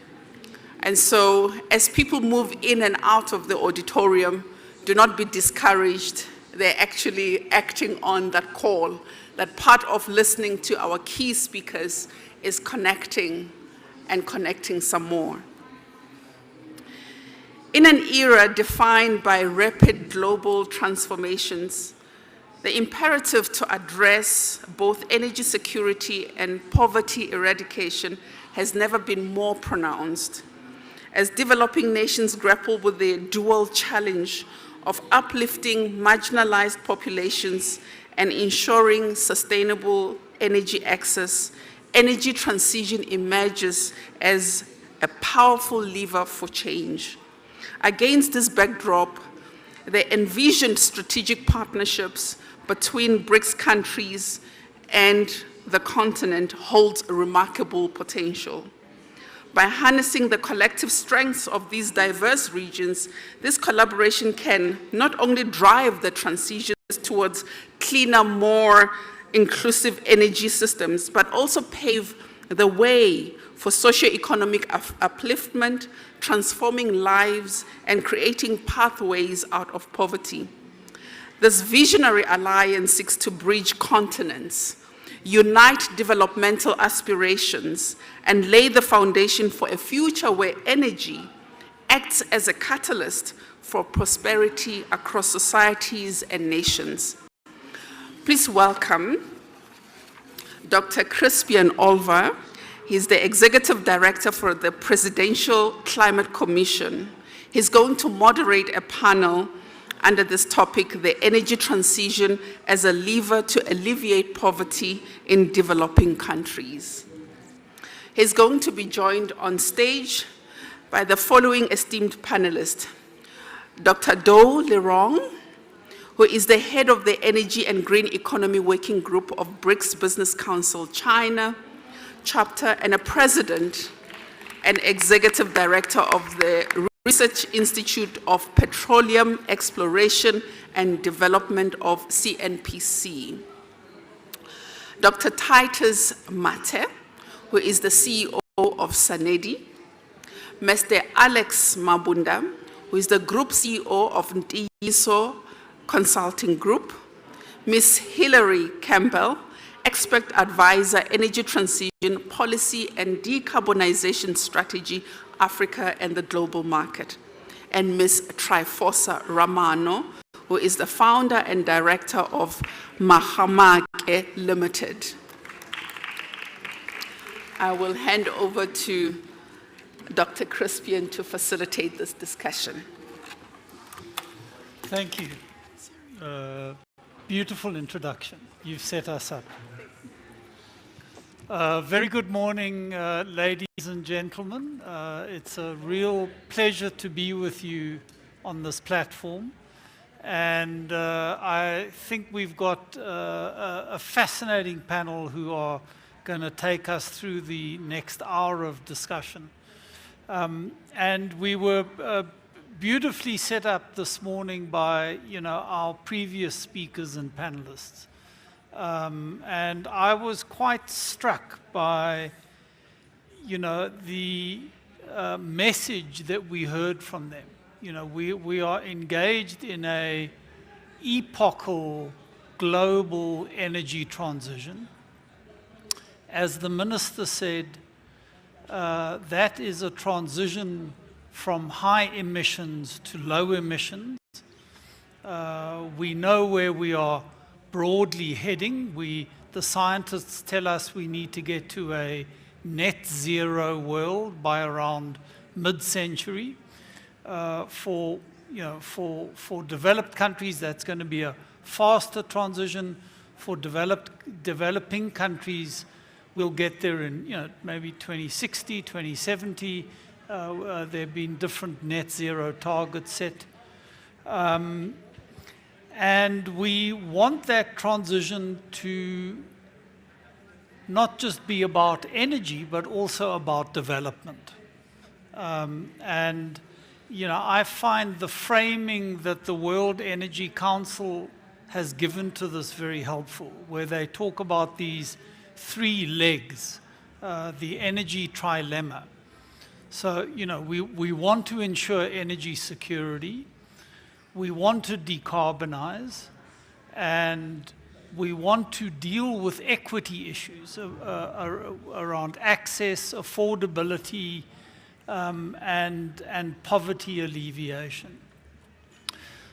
And so as people move in and out of the auditorium, do not be discouraged. They're actually acting on that call, that part of listening to our key speakers is connecting and connecting some more. In an era defined by rapid global transformations, the imperative to address both energy security and poverty eradication has never been more pronounced. As developing nations grapple with the dual challenge of uplifting marginalized populations and ensuring sustainable energy access, energy transition emerges as a powerful lever for change. Against this backdrop, the envisioned strategic partnerships between BRICS countries and the continent holds a remarkable potential. By harnessing the collective strengths of these diverse regions, this collaboration can not only drive the transitions towards cleaner, more inclusive energy systems, but also pave the way for socio-economic upliftment, transforming lives, and creating pathways out of poverty. This visionary alliance seeks to bridge continents, unite developmental aspirations, and lay the foundation for a future where energy acts as a catalyst for prosperity across societies and nations. Please welcome Dr. Crispian Olver. He's the Executive Director for the Presidential Climate Commission. He's going to moderate a panel under this topic, the energy transition as a lever to alleviate poverty in developing countries. He's going to be joined on stage by the following esteemed panelists: Dr. Do Lirong, who is the head of the Energy and Green Economy Working Group of BRICS Business Council China chapter and a president and executive director of the Research Institute of Petroleum Exploration and Development of CNPC. Dr. Titus Mate, who is the CEO of Sanedi. Mr. Alex Mabunda, who is the Group CEO of Ndiso Consulting Group. Ms. Hilary Campbell, Expert Advisor, Energy Transition Policy and Decarbonization Strategy, Africa and the Global Market. And Ms. Trifosa Ramano, who is the founder and director of Mahamake Limited. I will hand over to Dr. Crispian to facilitate this discussion. Thank you. Beautiful introduction. You've set us up. Very good morning, ladies and gentlemen. It's a real pleasure to be with you on this platform. And I think we've got a fascinating panel who are going to take us through the next hour of discussion. And we were beautifully set up this morning by, our previous speakers and panelists. And I was quite struck by, the message that we heard from them. We are engaged in a epochal global energy transition. As the minister said, that is a transition from high emissions to low emissions. We know where we are broadly heading. The scientists tell us we need to get to a net zero world by around mid-century. For developed countries, that's going to be a faster transition. For developing countries, we'll get there in maybe 2060, 2070. There have been different net zero targets set. And we want that transition to not just be about energy, but also about development. I find the framing that the World Energy Council has given to this very helpful, where they talk about these three legs, the energy trilemma. So, we want to ensure energy security, we want to decarbonize, and we want to deal with equity issues around access, affordability, and poverty alleviation.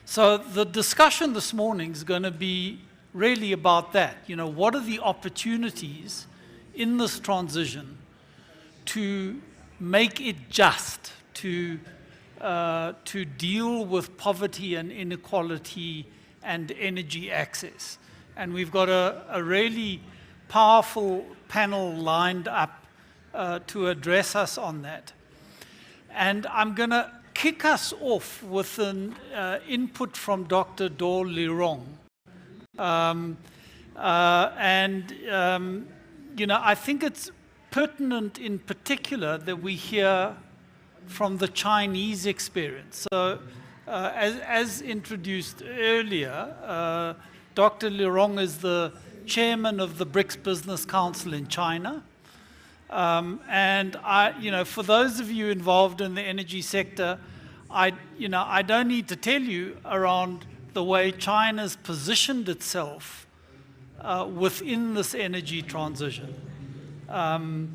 So the discussion this morning is going to be really about that. What are the opportunities in this transition to make it just, to deal with poverty and inequality and energy access. And we've got a really powerful panel lined up to address us on that. And I'm going to kick us off with an input from Dr. Do Lirong. I think it's pertinent in particular that we hear from the Chinese experience. So as introduced earlier, Dr. Lirong is the chairman of the BRICS Business Council in China. For those of you involved in the energy sector, I don't need to tell you around the way China's positioned itself within this energy transition. And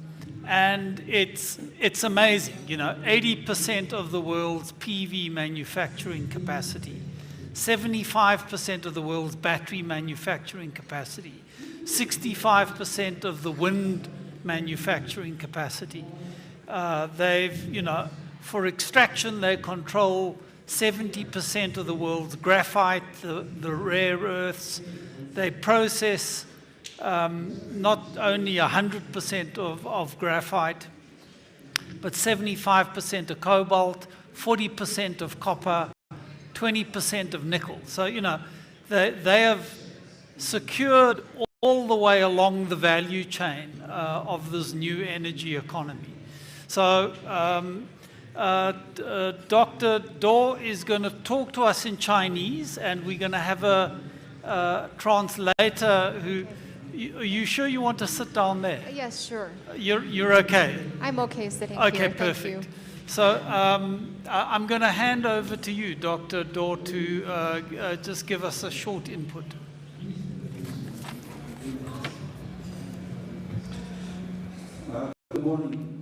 it's amazing, 80% of the world's PV manufacturing capacity, 75% of the world's battery manufacturing capacity, 65% of the wind manufacturing capacity. For extraction, they control 70% of the world's graphite, the rare earths. They process not only 100% of graphite, but 75% of cobalt, 40% of copper, 20% of nickel. So, you know, they have secured all the way along the value chain of this new energy economy. So Dr. Do is going to talk to us in Chinese, and we're going to have a translator who... Are you sure you want to sit down there? Yes, sure. You're okay? I'm okay sitting here. Okay, perfect. Thank you. So I'm going to hand over to you, Dr. Do, to just give us a short input. Good morning,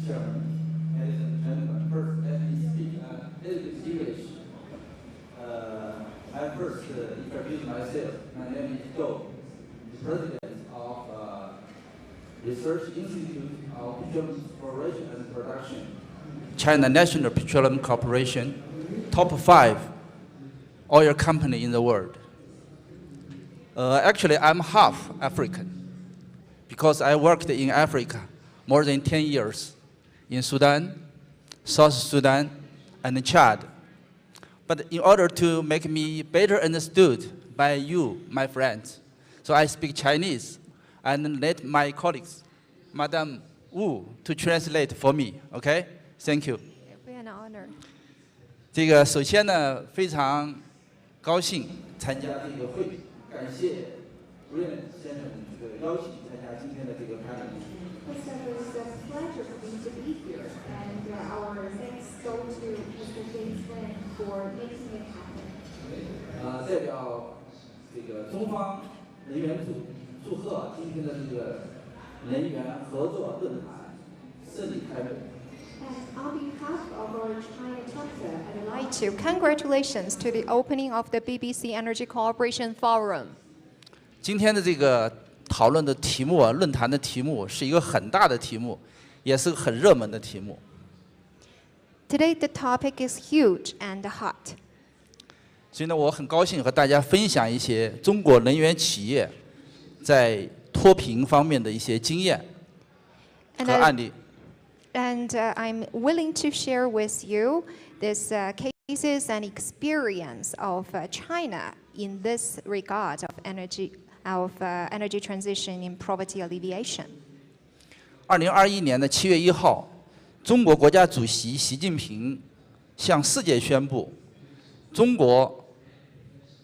Chairman, ladies and gentlemen. First, let me speak a little bit English. I first introduce myself. My name is Do, President of Research Institute of Petroleum Exploration and Production, China National Petroleum Corporation, top 5 oil company in the world. Actually, I'm half African, because I worked in Africa more than 10 years, in Sudan, South Sudan, and Chad. But in order to make me better understood by you, my friends, so I speak Chinese, and let my colleagues, Madam Wu, to translate for me, okay? Thank you. It'll be an honor. 这个首先呢，非常高兴参加这个会，感谢Brian先生这个邀请参加今天的这个开会。First of all, it's a pleasure for me to be here, and our thanks go to Mr. James Wen for making it happen. 代表这个中方能源组祝贺今天的这个能源合作论坛顺利开会。And on behalf of our China chapter, I'd I'd like to congratulations to the opening of the BBC Energy Cooperation Forum. 今天的这个讨论的题目论坛的题目是一个很大的题目，也是个很热门的题目。Today the topic is huge and hot. 所以呢，我很高兴和大家分享一些中国能源企业在脱贫方面的一些经验和案例。And I'm willing to share with you these cases and experience of China in this regard of energy transition in poverty alleviation. 2021年的7月1号，中国国家主席习近平向世界宣布，中国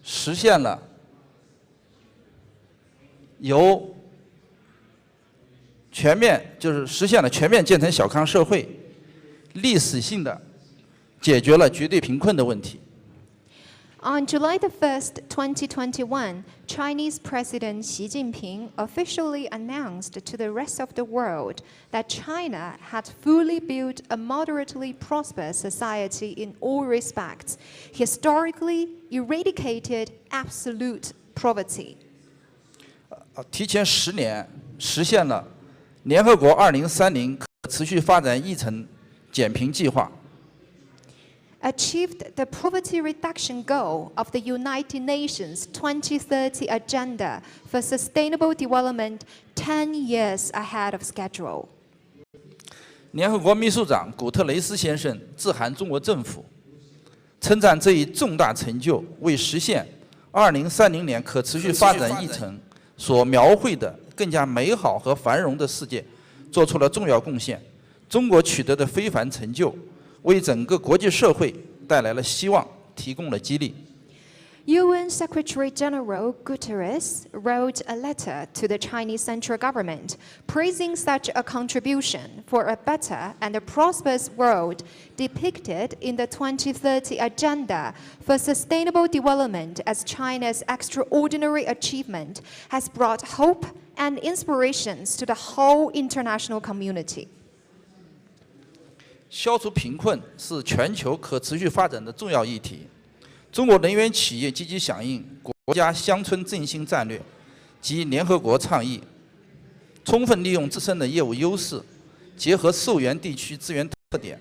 实现了由全面建成小康社会，历史性的解决了绝对贫困的问题。On July the 1st, 2021, Chinese President Xi Jinping officially announced to the rest of the world that China had fully built a moderately prosperous society in all respects, historically eradicated absolute poverty. 提前10年实现了联合国2030可持续发展议程减贫计划。Achieved the poverty reduction goal of the United Nations 2030 Agenda for Sustainable Development 10 years ahead of schedule. 联合国秘书长古特雷斯先生致函中国政府，称赞这一重大成就为实现2030年可持续发展议程所描绘的更加美好和繁荣的世界做出了重要贡献。中国取得的非凡成就，为整个国际社会带来了希望，提供了激励。UN Secretary General Guterres wrote a letter to the Chinese central government praising such a contribution for a better and a prosperous world depicted in the 2030 Agenda for Sustainable Development as China's extraordinary achievement has brought hope and inspirations to the whole international community. 消除贫困是全球可持续发展的重要议题。中国能源企业积极响应国家乡村振兴战略及联合国倡议，充分利用自身的业务优势，结合受源地区资源特点，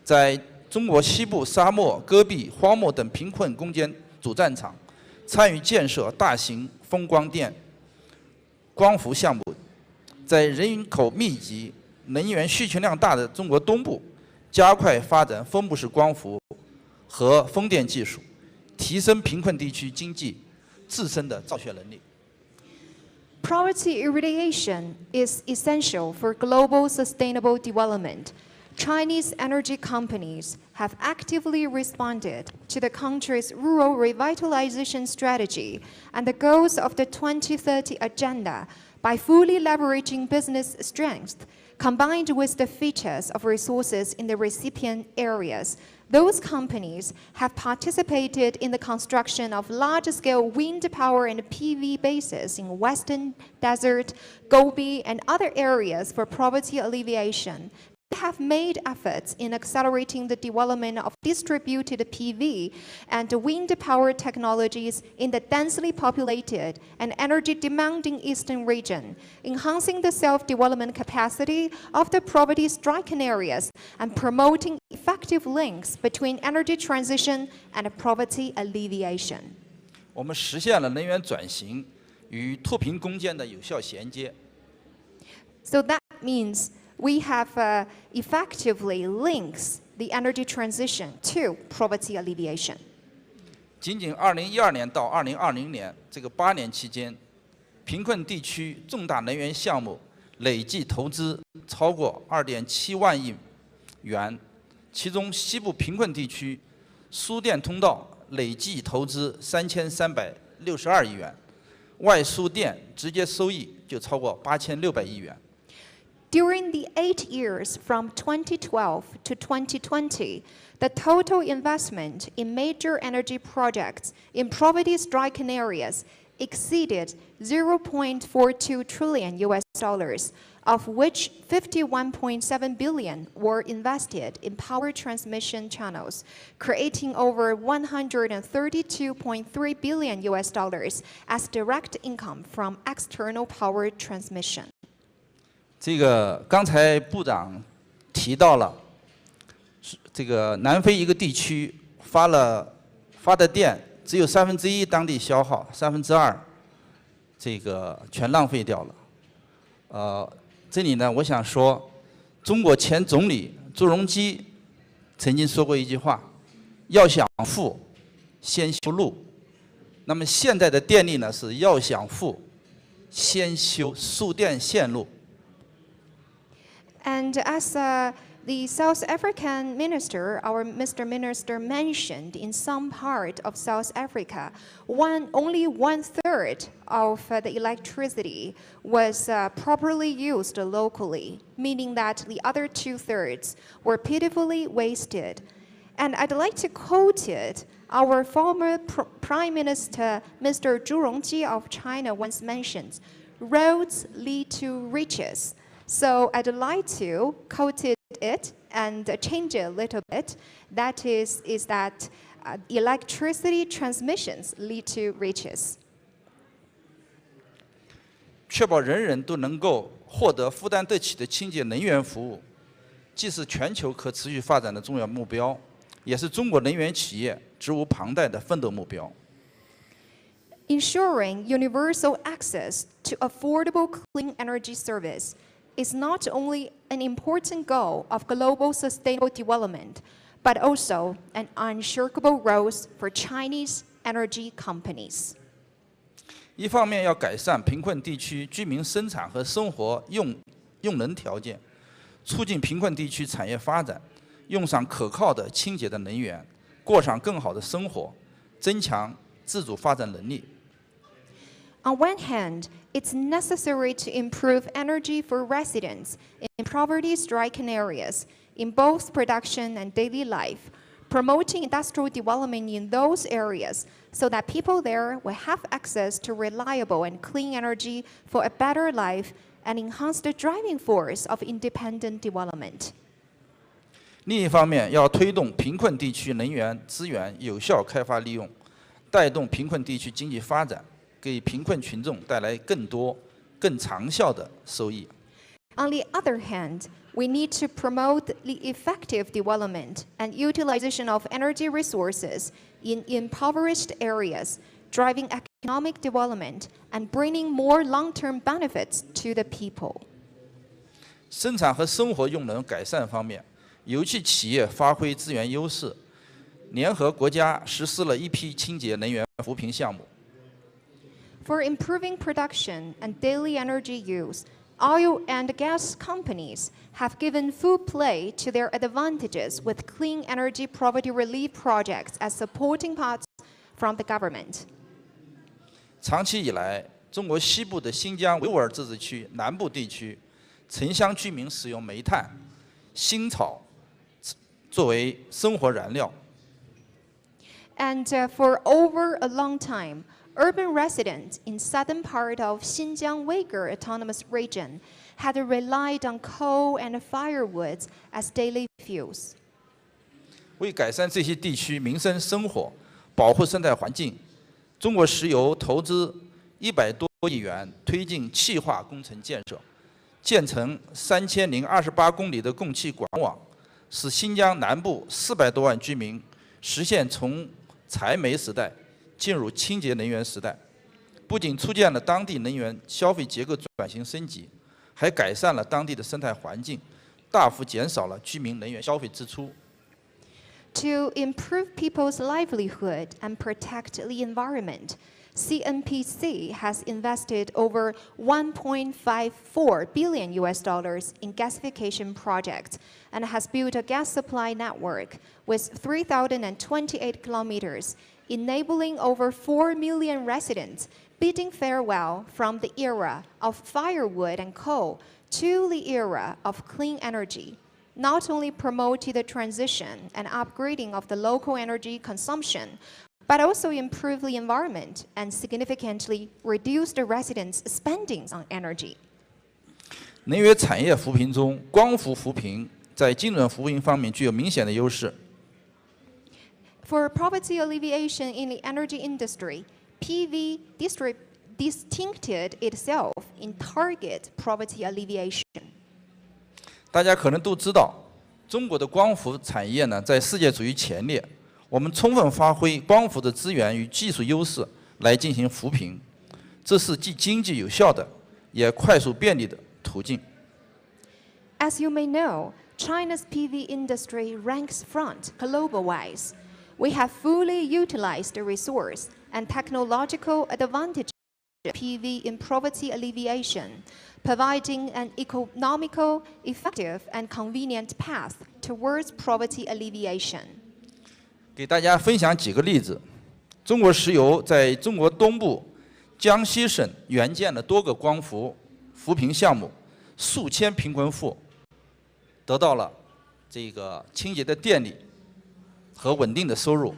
在中国西部沙漠、戈壁、荒漠等贫困攻坚主战场，参与建设大型风光电、光伏项目，在人口密集、能源需求量大的中国东部，加快发展分布式光伏和风电技术，提升贫困地区经济自身的造血能力。 Poverty eradication is essential for global sustainable development. Chinese energy companies have actively responded to the country's rural revitalization strategy and the goals of the 2030 Agenda by fully leveraging business strength, combined with the features of resources in the recipient areas. Those companies have participated in the construction of large-scale wind power and PV bases in Western Desert, Gobi, and other areas for poverty alleviation. They have made efforts in accelerating the development of distributed PV and wind power technologies in the densely populated and energy-demanding eastern region, enhancing the self-development capacity of the poverty-stricken areas and promoting effective links between energy transition and poverty alleviation. 我们实现了能源转型与脱贫攻坚的有效衔接。 So that means we have effectively links the energy transition to poverty alleviation. 仅2012年到2020年这个8年期间，贫困地区重大能源项目累计投资超过2.7万亿元，其中西部贫困地区输电通道累计投资3362亿元，外输电直接收益就超过8600亿元。 During the 8 years from 2012 to 2020, the total investment in major energy projects in poverty-stricken areas exceeded 0.42 trillion US dollars, of which 51.7 billion were invested in power transmission channels, creating over 132.3 billion US dollars as direct income from external power transmission. 这个刚才部长提到了，这个南非一个地区发的电只有1/3当地消耗，2/3这个全浪费掉了。这里呢，我想说，中国前总理朱镕基曾经说过一句话：要想富，先修路。那么现在的电力呢，是要想富，先修输电线路。 And as the South African minister, our Mr. Minister mentioned, in some part of South Africa, only 1/3 of the electricity was properly used locally, meaning that the other 2/3 were pitifully wasted. And I'd like to quote it. Our former Prime Minister, Mr. Zhu Rongji of China, once mentioned, "Roads lead to riches." So I'd like to quote it and change it a little bit. That is that electricity transmissions lead to riches. 确保人人都能够获得负担得起的清洁能源服务，既是全球可持续发展的重要目标，也是中国能源企业责无旁贷的奋斗目标。 Ensuring universal access to affordable clean energy service is not only an important goal of global sustainable development, but also an unshakable role for Chinese energy companies. 一方面要改善贫困地区居民生产和生活用能条件，促进贫困地区产业发展，用上可靠的清洁的能源，过上更好的生活，增强自主发展能力。 On one hand, it's necessary to improve energy for residents in poverty-stricken areas in both production and daily life, promoting industrial development in those areas so that people there will have access to reliable and clean energy for a better life and enhance the driving force of independent development. 另一方面，要推动贫困地区能源资源有效开发利用，带动贫困地区经济发展。 给贫困群众带来更多、更长效的收益。On the other hand, we need to promote the effective development and utilization of energy resources in impoverished areas, driving economic development and bringing more long-term benefits to the people. 生产和生活用能改善方面，油气企业发挥资源优势，联合国家实施了一批清洁能源扶贫项目。 For improving production and daily energy use, oil and gas companies have given full play to their advantages with clean energy poverty relief projects as supporting parts from the government. 长期以来，中国西部的新疆维吾尔自治区南部地区，城乡居民使用煤炭、新草作为生活燃料。 And for over a long time, urban residents in southern part of Xinjiang Uyghur Autonomous Region had relied on coal and firewoods as daily fuels. 为改善这些地区民生生活，保护生态环境，中国石油投资100多亿元推进气化工程建设，建成3028公里的供气管网，使新疆南部400多万居民实现从柴煤时代进入清洁能源时代，不仅促进了当地能源消费结构转型升级，还改善了当地的生态环境，大幅减少了居民能源消费支出。 To improve people's livelihood and protect the environment, CNPC has invested over $1.54 billion in gasification projects and has built a gas supply network with 3,028 kilometers, enabling over 4 million residents bidding farewell from the era of firewood and coal to the era of clean energy. Not only promoted the transition and upgrading of the local energy consumption, but also improved the environment and significantly reduced the residents' spending on energy. 能源产业扶贫中，光伏扶贫在精准扶贫方面具有明显的优势。 For poverty alleviation in the energy industry, PV distincted itself in target poverty alleviation. 大家可能都知道，中国的光伏产业呢在世界处于前列。我们充分发挥光伏的资源与技术优势来进行扶贫，这是既经济有效的，也快速便利的途径。 As you may know, China's PV industry ranks front global-wise. We have fully utilized the resource and technological advantage of PV in poverty alleviation, providing an economical, effective, and convenient path towards poverty alleviation. 给大家分享几个例子。中国石油在中国东部江西省援建了多个光伏扶贫项目，数千贫困户得到了这个清洁的电力和稳定的收入。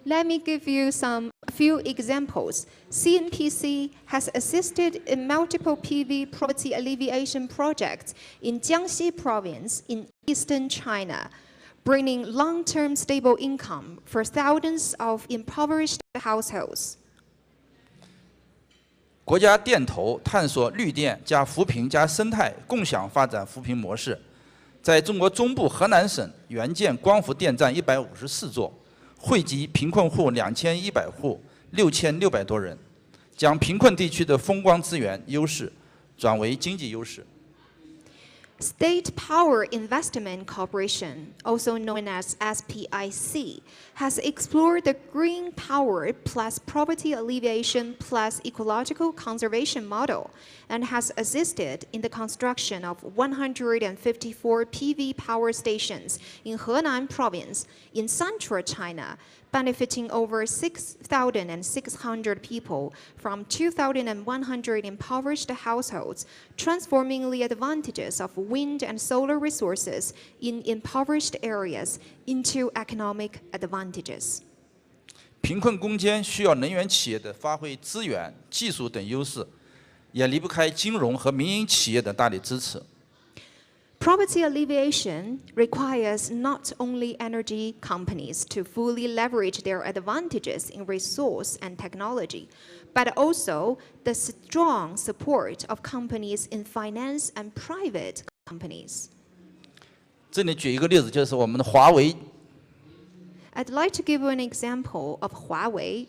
Let me give you a few examples. CNPC has assisted in multiple PV poverty alleviation projects in Jiangxi province in eastern China, bringing long-term stable income for thousands of impoverished households. 国家电投探索绿电加扶贫加生态共享发展扶贫模式，在中国中部河南省援建光伏电站154座，惠及贫困户2100户，6600多人，将贫困地区的风光资源优势转为经济优势。 State Power Investment Corporation, also known as SPIC, has explored the green power plus poverty alleviation plus ecological conservation model and has assisted in the construction of 154 PV power stations in Henan province in central China, benefiting over 6,600 people from 2,100 impoverished households, transforming the advantages of wind and solar resources in impoverished areas into economic advantages. 贫困攻坚需要能源企业的发挥资源、技术等优势，也离不开金融和民营企业的大力支持。 Poverty alleviation requires not only energy companies to fully leverage their advantages in resource and technology, but also the strong support of companies in finance and private companies. 这里举一个例子，就是我们的华为。 I'd like to give you an example of Huawei.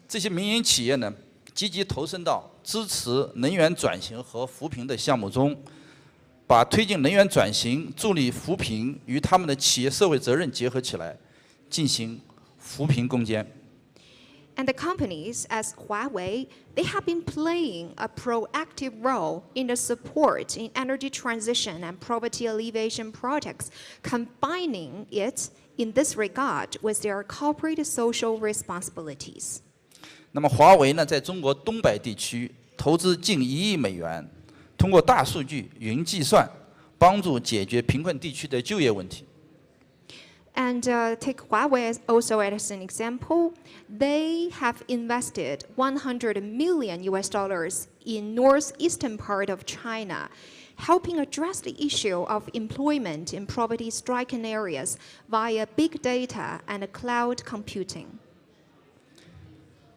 这些民营企业呢，积极投身到支持能源转型和扶贫的项目中，把推进能源转型、助力扶贫与他们的企业社会责任结合起来，进行扶贫攻坚。 And the companies, as Huawei, they have been playing a proactive role in the support in energy transition and poverty alleviation projects, combining it in this regard with their corporate social responsibilities. 那么华为呢，在中国东北地区投资近1亿美元，通过大数据、云计算，帮助解决贫困地区的就业问题。 And take Huawei also as an example. They have invested $100 million in northeastern part of China, helping address the issue of employment in poverty-stricken areas via big data and cloud computing.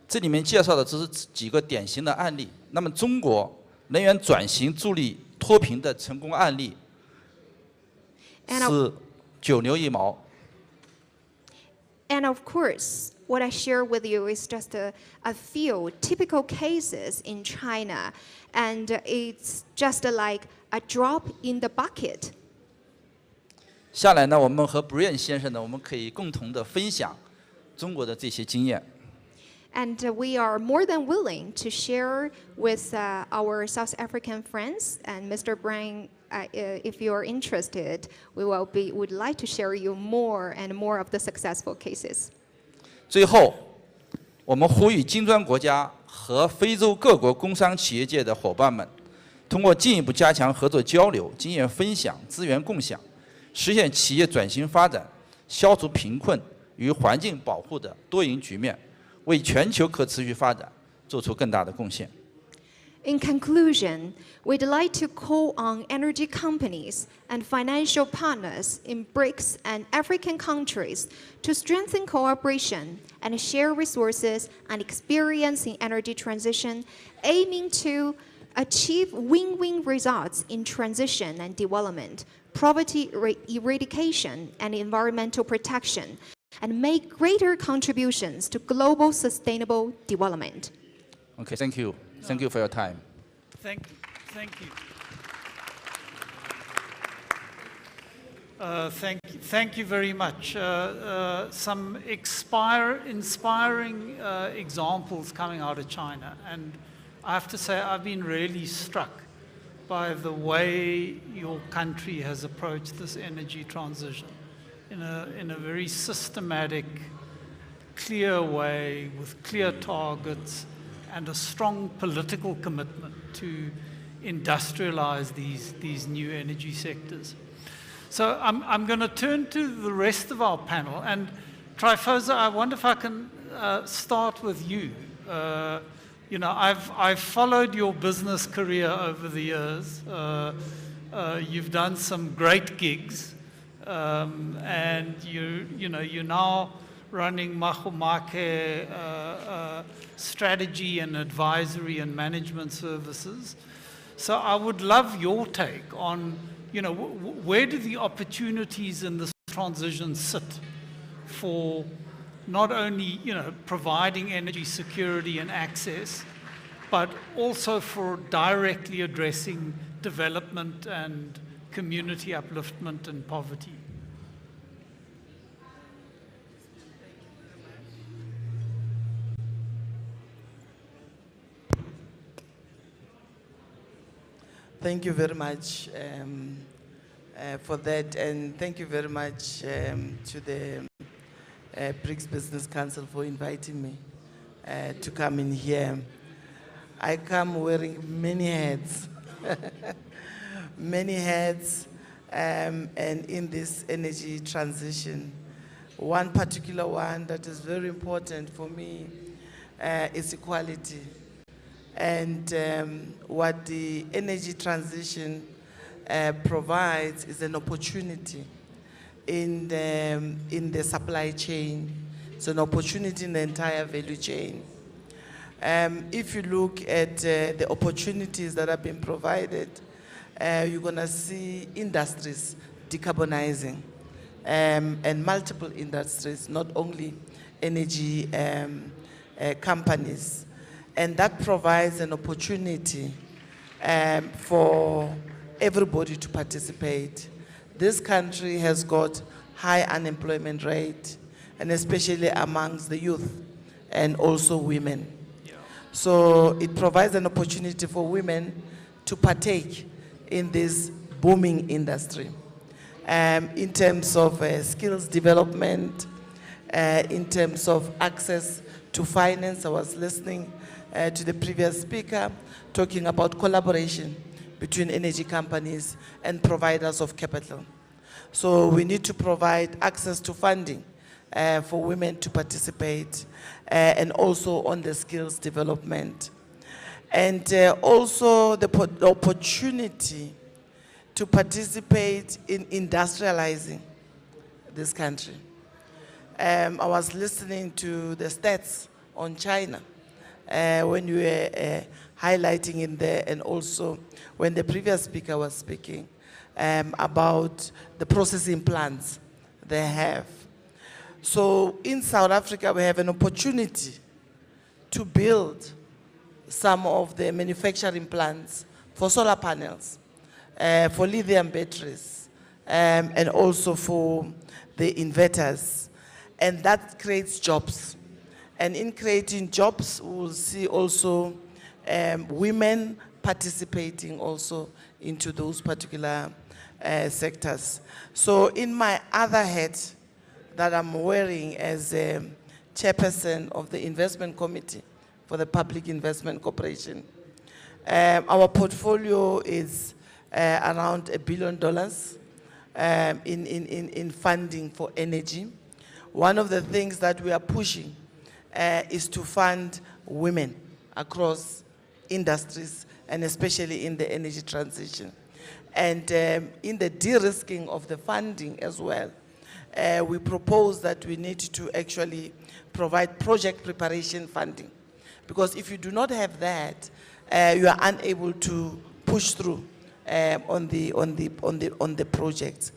这里面介绍的只是几个典型的案例。那么，中国能源转型助力脱贫的成功案例是九牛一毛。 And of course, what I share with you is just a few typical cases in China, and it's just like a drop in the bucket. 下来呢，我们和 Brian 先生呢，我们可以共同的分享中国的这些经验。 And we are more than willing to share with our South African friends. And Mr. Brian, if you are interested, would like to share you more and more of the successful cases. 最后，我们呼吁金砖国家和非洲各国工商企业界的伙伴们，通过进一步加强合作交流、经验分享、资源共享，实现企业转型发展、消除贫困与环境保护的多赢局面。 为全球可持续发展做出更大的贡献。 In conclusion, we'd like to call on energy companies and financial partners in BRICS and African countries to strengthen cooperation and share resources and experience in energy transition, aiming to achieve win-win results in transition and development, poverty eradication, and environmental protection, and make greater contributions to global sustainable development. Okay, thank you. Thank you for your time. Thank you. Thank you very much. Some inspiring examples coming out of China, and I have to say I've been really struck by the way your country has approached this energy transition in a very systematic, clear way with clear targets and a strong political commitment to industrialize these new energy sectors. So I'm going to turn to the rest of our panel. And Tryphosa, I wonder if I can start with you. You know, I've followed your business career over the years. You've done some great gigs, and you're now running Mahumake strategy and advisory and management services. So I would love your take on, where do the opportunities in this transition sit for not only, providing energy security and access, but also for directly addressing development and community upliftment and poverty. Thank you very much for that, and thank you very much to the BRICS Business Council for inviting me to come in here. I come wearing many hats, many hats, and in this energy transition, one particular one that is very important for me is equality. And what the energy transition provides is an opportunity in the supply chain. It's an opportunity in the entire value chain. If you look at the opportunities that have been provided, you're going to see industries decarbonizing, and multiple industries, not only energy companies. And that provides an opportunity for everybody to participate. This country has got high unemployment rate, and especially amongst the youth and also women. So it provides an opportunity for women to partake in this booming industry. In terms of skills development, in terms of access to finance. I was listening to the previous speaker talking about collaboration between energy companies and providers of capital. So we need to provide access to funding for women to participate and also on the skills development. And also the opportunity to participate in industrializing this country. I was listening to the stats on China when you were highlighting in there, and also when the previous speaker was speaking about the processing plants they have. So in South Africa, we have an opportunity to build some of the manufacturing plants for solar panels, for lithium batteries, and also for the inverters. And that creates jobs. And in creating jobs, we'll see also women participating also into those particular sectors. So in my other hat that I'm wearing as a chairperson of the investment committee for the Public Investment Corporation, our portfolio is around $1 billion in funding for energy. One of the things that we are pushing is to fund women across industries, and especially in the energy transition. And in the de-risking of the funding as well, we propose that we need to actually provide project preparation funding. Because if you do not have that, you are unable to push through on the projects.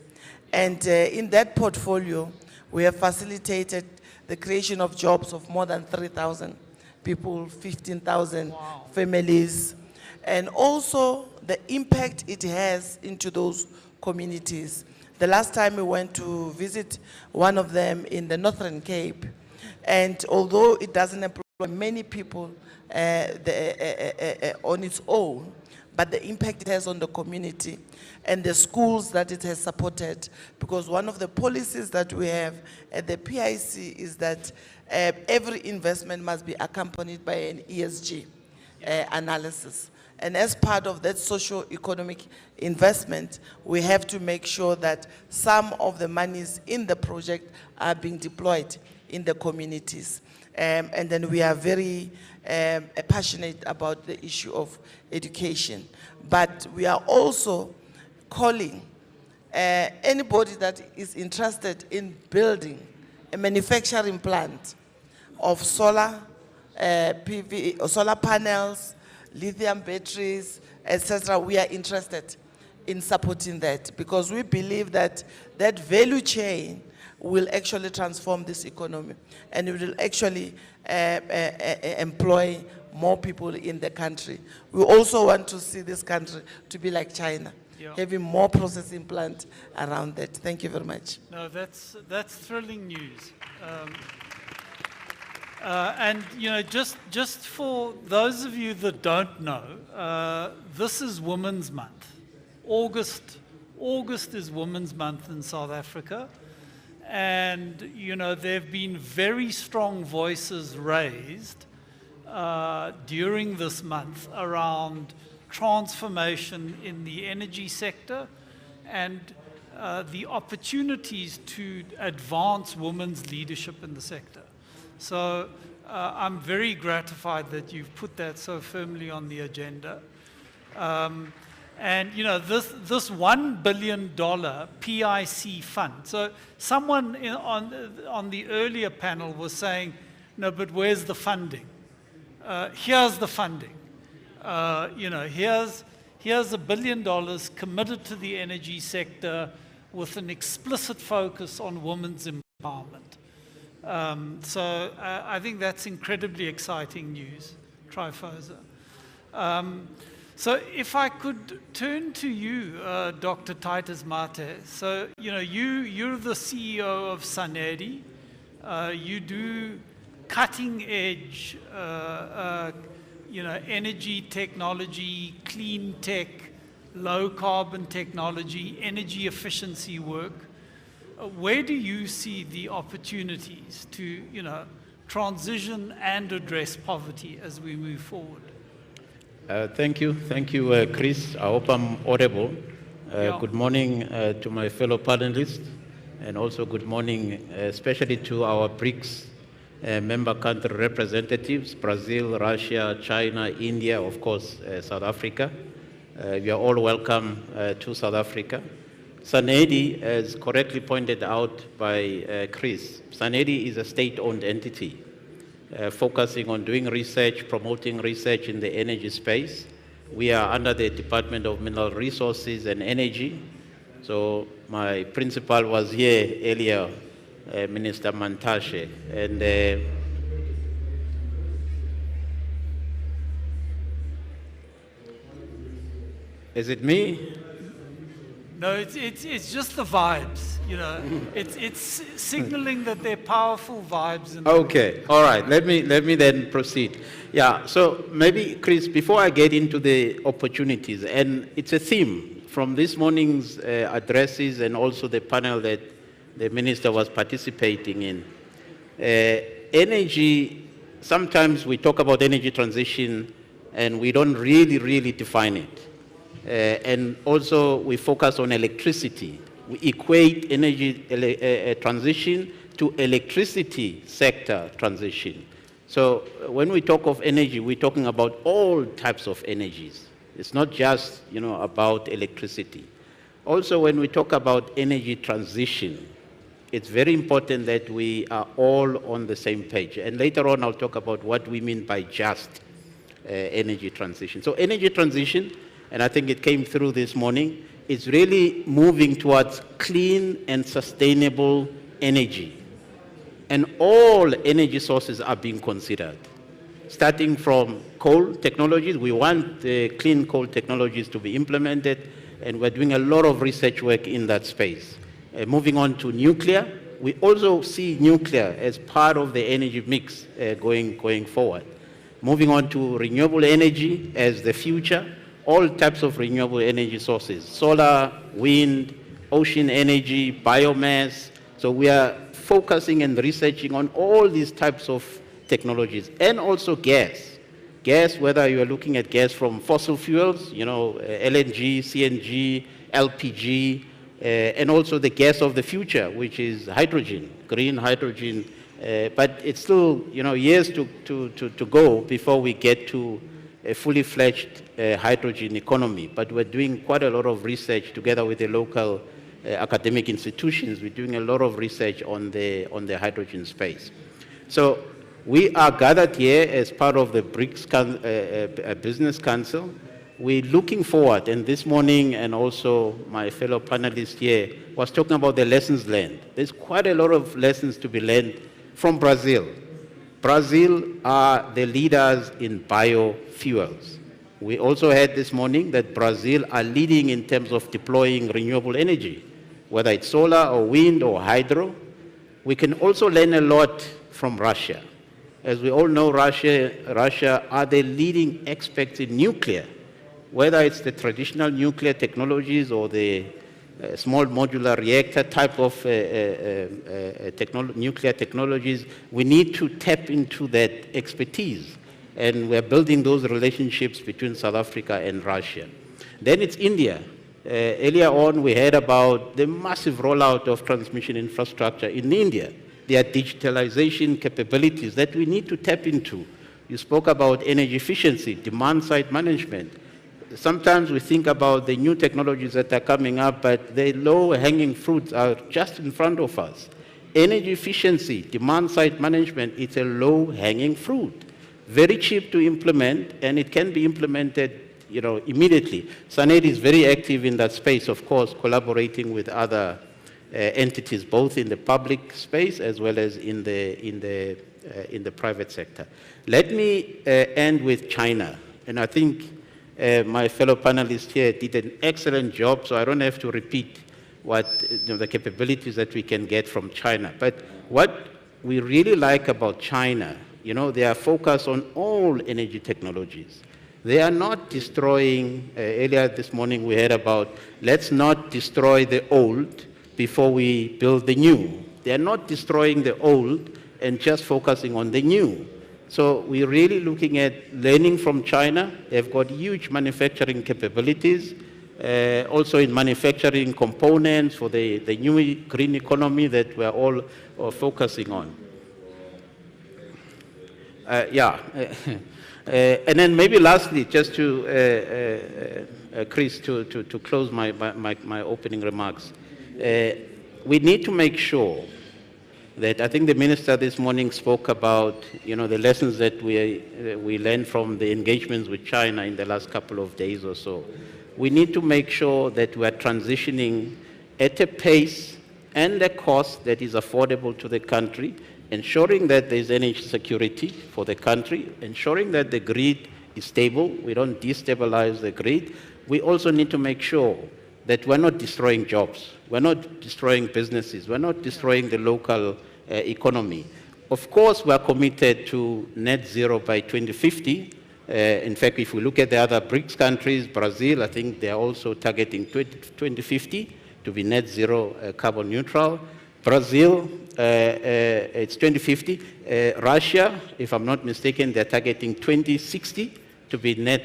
And in that portfolio, we have facilitated the creation of jobs of more than 3,000 people, 15,000 families, and also the impact it has into those communities. The last time we went to visit one of them in the Northern Cape, and although it doesn't employ many people on its own, but the impact it has on the community and the schools that it has supported, because one of the policies that we have at the PIC is that every investment must be accompanied by an ESG analysis. And as part of that socio-economic investment, we have to make sure that some of the monies in the project are being deployed in the communities. And then we are very passionate about the issue of education. But we are also calling anybody that is interested in building a manufacturing plant of solar PV, or solar panels, lithium batteries, etc. We are interested in supporting that, because we believe that that value chain will actually transform this economy, and it will actually employ more people in the country. We also want to see this country to be like China, having more processing plants around that. Thank you very much. No, that's thrilling news. And you know, just for those of you that don't know, this is Women's Month. August is Women's Month in South Africa. And, you know, there have been very strong voices raised during this month around transformation in the energy sector and the opportunities to advance women's leadership in the sector. So I'm very gratified that you've put that so firmly on the agenda. And you know, this $1 billion PIC fund. So someone on the earlier panel was saying, no, but where's the funding? Here's the funding. You know, here's $1 billion committed to the energy sector with an explicit focus on women's empowerment. So I think that's incredibly exciting news, Trifosa. So if I could turn to you, Dr. Titus Mate. So, you're the CEO of Sanedi. You do cutting edge, energy technology, clean tech, low carbon technology, energy efficiency work. Where do you see the opportunities to, transition and address poverty as we move forward? Thank you, Chris. I hope I'm audible. Good morning to my fellow panelists, and also good morning especially to our BRICS member country representatives, Brazil, Russia, China, India, of course, South Africa. You are all welcome to South Africa. Sanedi, as correctly pointed out by Chris, Sanedi is a state-owned entity focusing on doing research, promoting research in the energy space. We are under the Department of Mineral Resources and Energy. So my principal was here earlier, Minister Mantashe, and is it me? No, it's just the vibes, It's signaling that they're powerful vibes. Okay, all right. Let me then proceed. Yeah. So maybe, Chris, before I get into the opportunities, and it's a theme from this morning's addresses and also the panel that the minister was participating in. Energy. Sometimes we talk about energy transition, and we don't really define it. And also we focus on electricity. We equate energy transition to electricity sector transition. So when we talk of energy, we're talking about all types of energies. It's not just about electricity. Also, when we talk about energy transition, it's very important that we are all on the same page. And later on, I'll talk about what we mean by just energy transition. So energy transition, and I think it came through this morning, is really moving towards clean and sustainable energy. And all energy sources are being considered. Starting from coal technologies, we want the clean coal technologies to be implemented, and we're doing a lot of research work in that space. Moving on to nuclear, we also see nuclear as part of the energy mix going forward. Moving on to renewable energy as the future, all types of renewable energy sources, solar, wind, ocean energy, biomass. So we are focusing and researching on all these types of technologies, and also gas. Gas, whether you are looking at gas from fossil fuels, LNG, CNG, LPG, and also the gas of the future, which is hydrogen, green hydrogen. But it's still, years to go before we get to a fully fledged hydrogen economy. But we're doing quite a lot of research together with the local academic institutions. We're doing a lot of research on the hydrogen space. So we are gathered here as part of the BRICS Business Council. We're looking forward, and this morning, and also my fellow panelists here was talking about the lessons learned. There's quite a lot of lessons to be learned from Brazil. Brazil are the leaders in biofuels. We also heard this morning that Brazil are leading in terms of deploying renewable energy, whether it's solar or wind or hydro. We can also learn a lot from Russia. As we all know, Russia are the leading experts in nuclear, whether it's the traditional nuclear technologies or the small modular reactor type of nuclear technologies. We need to tap into that expertise, and we're building those relationships between South Africa and Russia. Then it's India. Earlier on, we heard about the massive rollout of transmission infrastructure in India. There are digitalization capabilities that we need to tap into. You spoke about energy efficiency, demand-side management. Sometimes we think about the new technologies that are coming up, but the low-hanging fruits are just in front of us. Energy efficiency, demand-side management, it's a low-hanging fruit. Very cheap to implement, and it can be implemented immediately. Sanedi is very active in that space, of course, collaborating with other entities, both in the public space as well as in the private sector. Let me end with China, and I think my fellow panelists here did an excellent job, so I don't have to repeat what the capabilities that we can get from China. But what we really like about China, they are focused on all energy technologies. They are not destroying, earlier this morning we heard about, let's not destroy the old before we build the new. They are not destroying the old and just focusing on the new. So we're really looking at learning from China. They've got huge manufacturing capabilities, also in manufacturing components for the new green economy that we're all focusing on. And then maybe lastly, just to, Chris, to close my opening remarks, we need to make sure that I think the minister this morning spoke about, the lessons that we learned from the engagements with China in the last couple of days or so. We need to make sure that we are transitioning at a pace and a cost that is affordable to the country, ensuring that there is energy security for the country, ensuring that the grid is stable, we don't destabilize the grid. We also need to make sure that we're not destroying jobs, we're not destroying businesses, we're not destroying the local economy. Of course, we're committed to net zero by 2050. In fact, if we look at the other BRICS countries, Brazil, I think they're also targeting 2050 to be net zero carbon neutral. Brazil, it's 2050. Russia, if I'm not mistaken, they're targeting 2060 to be net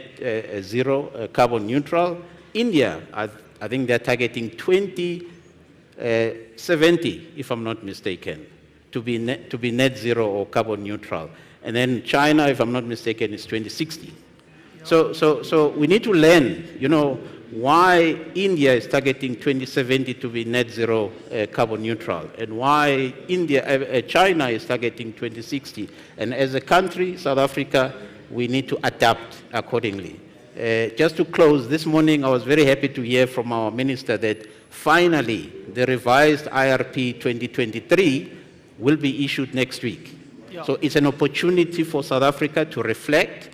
zero carbon neutral. India, I think they're targeting 2070, if I'm not mistaken, to be net zero or carbon neutral. And then China, if I'm not mistaken, is 2060. So we need to learn, why India is targeting 2070 to be net zero carbon neutral, and why China is targeting 2060. And as a country, South Africa, we need to adapt accordingly. Just to close, this morning I was very happy to hear from our minister that finally the revised IRP 2023 will be issued next week. Yeah. So it's an opportunity for South Africa to reflect,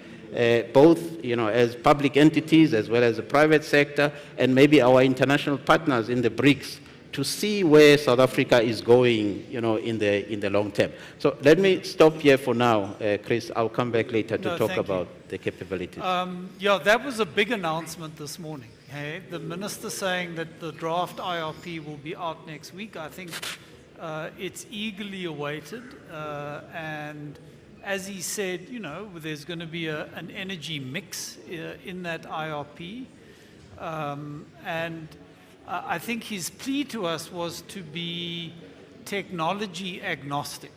both as public entities as well as the private sector, and maybe our international partners in the BRICS, to see where South Africa is going in the long term. So let me stop here for now, Chris. I'll come back later to talk about the capabilities. That was a big announcement this morning. Hey? The minister saying that the draft IRP will be out next week. I think it's eagerly awaited, and as he said, there's going to be an energy mix in that IRP, and I think his plea to us was to be technology agnostic.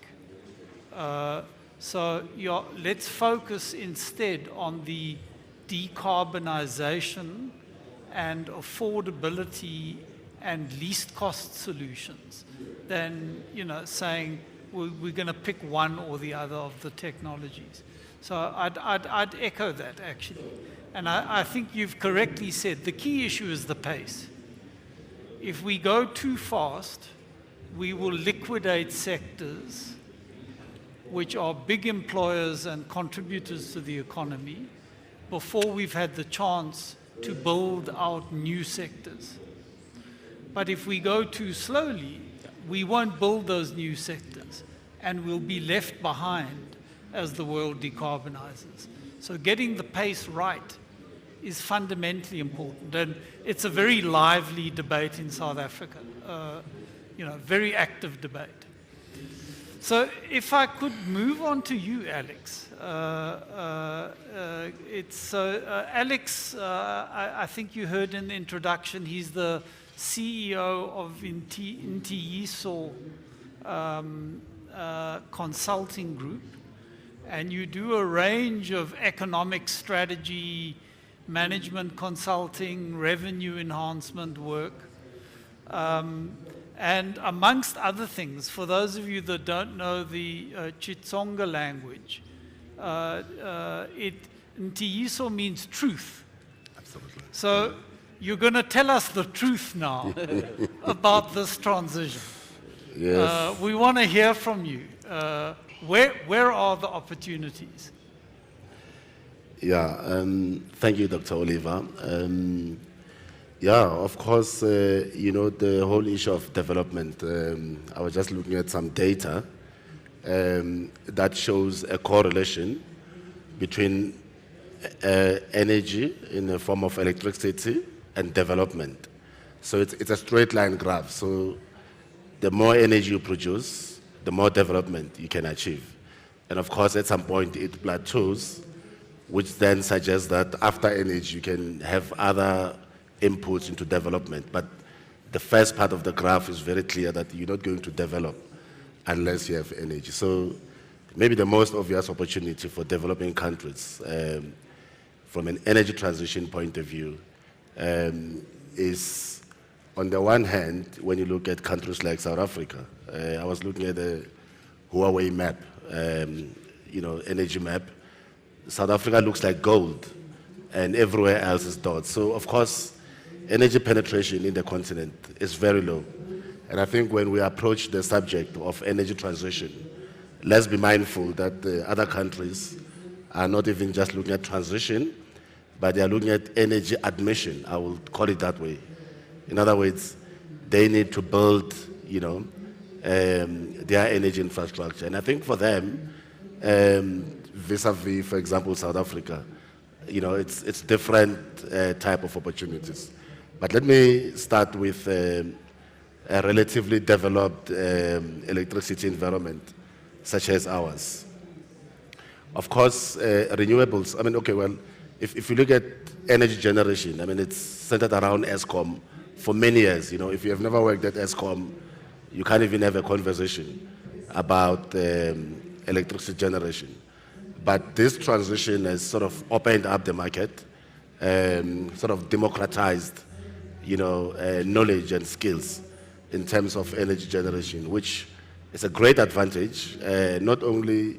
So let's focus instead on the decarbonization and affordability and least cost solutions than saying we're going to pick one or the other of the technologies. So I'd echo that actually, and I think you've correctly said the key issue is the pace. If we go too fast, we will liquidate sectors which are big employers and contributors to the economy before we've had the chance to build out new sectors. But if we go too slowly, we won't build those new sectors and we'll be left behind as the world decarbonizes. So getting the pace right is fundamentally important, and it's a very lively debate in South Africa, very active debate. So if I could move on to you, Alex. Alex, I think you heard in the introduction, he's the CEO of Intiyiso Consulting Group, and you do a range of economic strategy, management consulting, revenue enhancement work. And amongst other things, for those of you that don't know the Chitsonga language, Ntiyiso means truth. Absolutely. So you're going to tell us the truth now about this transition. Yes. We want to hear from you. Where are the opportunities? Yeah, thank you, Dr. Oliver. Yeah, of course, you know, the whole issue of development, I was just looking at some data that shows a correlation between energy in the form of electricity and development. So it's a straight line graph. So the more energy you produce, the more development you can achieve. And of course, at some point it plateaus, which then suggests that after energy you can have other inputs into development. But the first part of the graph is very clear that you're not going to develop unless you have energy. So maybe the most obvious opportunity for developing countries from an energy transition point of view is, on the one hand, when you look at countries like South Africa. I was looking at the Huawei map, you know, energy map. South Africa looks like gold, and everywhere else is dots. So, of course, energy penetration in the continent is very low. And I think when we approach the subject of energy transition, let's be mindful that the other countries are not even just looking at transition, but they are looking at energy admission, I will call it that way. In other words, they need to build, you know, their energy infrastructure. And I think for them, vis-a-vis, for example, South Africa, you know, it's different type of opportunities. But let me start with a relatively developed electricity environment, such as ours. Of course, renewables, I mean, okay, well, if you look at energy generation, I mean, it's centered around ESCOM for many years. You know, if you have never worked at ESCOM, you can't even have a conversation about electricity generation. But this transition has sort of opened up the market, sort of democratized, you know, knowledge and skills in terms of energy generation, which is a great advantage, not only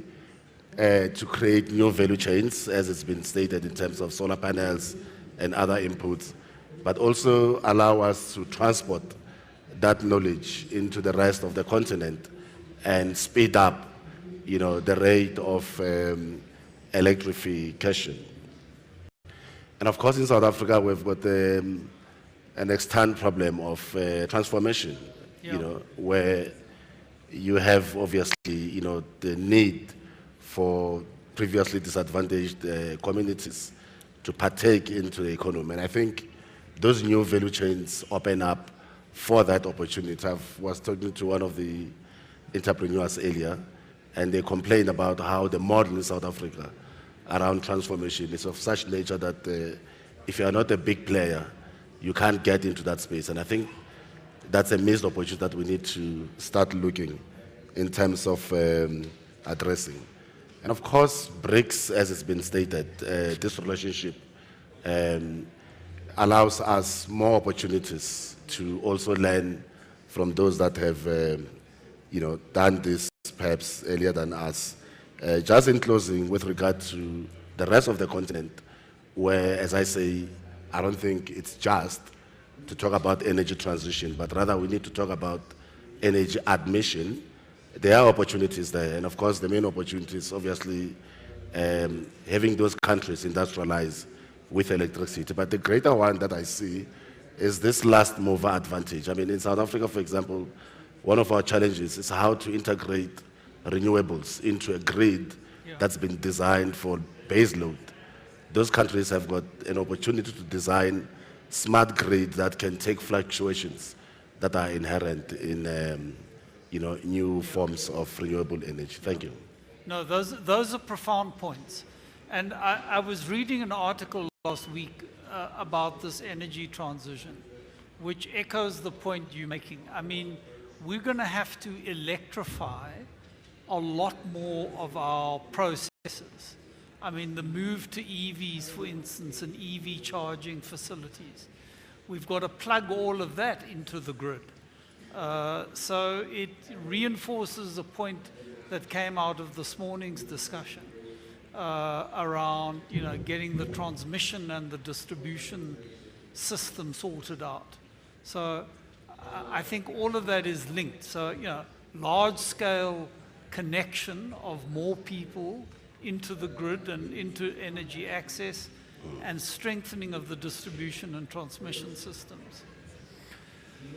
to create new value chains, as it's been stated in terms of solar panels and other inputs, but also allow us to transport that knowledge into the rest of the continent and speed up, you know, the rate of electrification. And of course, in South Africa, we've got an extant problem of transformation, you know, where you have obviously, you know, the need for previously disadvantaged communities to partake into the economy. And I think those new value chains open up for that opportunity. I was talking to one of the entrepreneurs earlier, and they complained about how the model in South Africa around transformation is of such nature that if you are not a big player, you can't get into that space. And I think that's a missed opportunity that we need to start looking in terms of addressing. And of course, BRICS, as it's been stated, this relationship allows us more opportunities to also learn from those that have, you know, done this perhaps earlier than us. Just in closing, with regard to the rest of the continent, where, as I say, I don't think it's just to talk about energy transition, but rather we need to talk about energy admission. There are opportunities there, and of course the main opportunity is obviously having those countries industrialize with electricity. But the greater one that I see is this last mover advantage. I mean, in South Africa, for example, one of our challenges is how to integrate renewables into a grid that's been designed for base load. Those countries have got an opportunity to design smart grids that can take fluctuations that are inherent in you know, new forms of renewable energy. Thank you. No, those are profound points. And I was reading an article last week about this energy transition, which echoes the point you're making. I mean, we're going to have to electrify a lot more of our processes. I mean, the move to EVs, for instance, and EV charging facilities. We've got to plug all of that into the grid. So it reinforces a point that came out of this morning's discussion around, you know, getting the transmission and the distribution system sorted out. So I think all of that is linked. So, you know, large-scale connection of more people into the grid and into energy access, and strengthening of the distribution and transmission systems.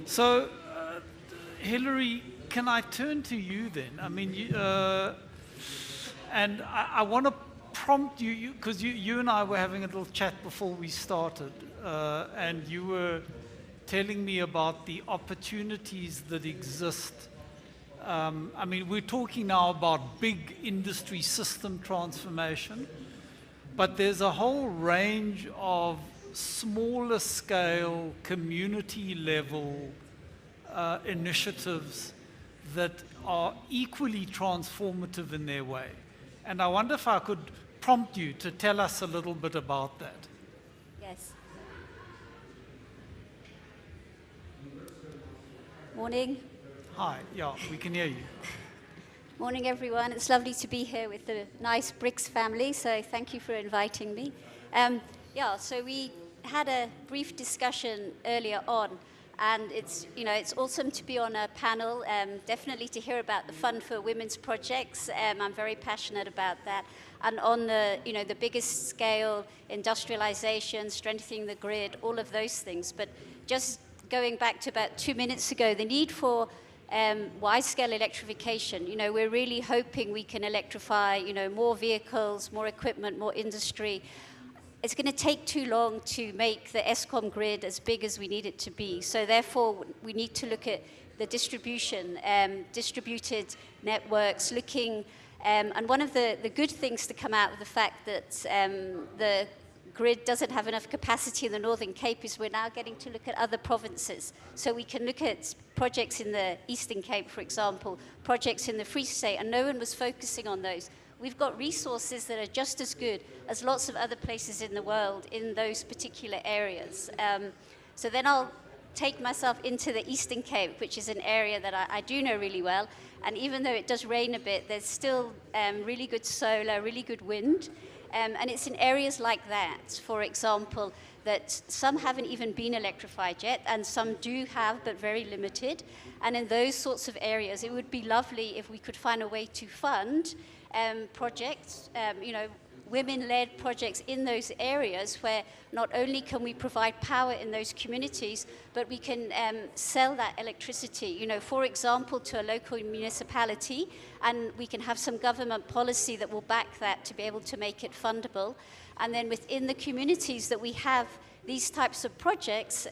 So, Hilary, can I turn to you then? I mean, and I want to prompt you, because you and I were having a little chat before we started, and you were telling me about the opportunities that exist. I mean, we're talking now about big industry system transformation, but there's a whole range of smaller scale, community level initiatives that are equally transformative in their way. And I wonder if I could prompt you to tell us a little bit about that. Yes. Morning. Hi, yeah, we can hear you. Morning, everyone. It's lovely to be here with the nice BRICS family, so thank you for inviting me. Yeah, so we had a brief discussion earlier on, and it's awesome to be on a panel, definitely to hear about the Fund for Women's Projects. I'm very passionate about that. And on the, the biggest scale, industrialization, strengthening the grid, all of those things. But just going back to about 2 minutes ago, the need for wide-scale electrification. We're really hoping we can electrify, more vehicles, more equipment, more industry. It's going to take too long to make the ESCOM grid as big as we need it to be. So therefore, we need to look at the distribution, distributed networks, looking, and one of the good things to come out of the fact that the grid doesn't have enough capacity in the Northern Cape is we're now getting to look at other provinces. So we can look at projects in the Eastern Cape, for example, projects in the Free State, and no one was focusing on those. We've got resources that are just as good as lots of other places in the world in those particular areas. So then I'll take myself into the Eastern Cape, which is an area that I do know really well. And even though it does rain a bit, there's still really good solar, really good wind. And it's in areas like that, for example, that some haven't even been electrified yet, and some do have, but very limited. And in those sorts of areas, it would be lovely if we could find a way to fund projects, women-led projects in those areas where not only can we provide power in those communities, but we can sell that electricity, for example, to a local municipality, and we can have some government policy that will back that to be able to make it fundable. And then within the communities that we have these types of projects,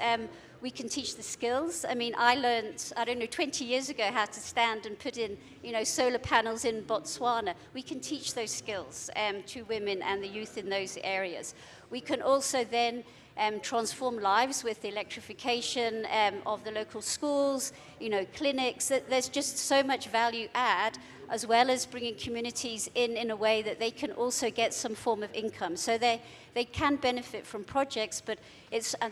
we can teach the skills. I mean, I learned, 20 years ago how to stand and put in, solar panels in Botswana. We can teach those skills to women and the youth in those areas. We can also then transform lives with the electrification of the local schools, clinics. There's just so much value add, as well as bringing communities in a way that they can also get some form of income. So they can benefit from projects, but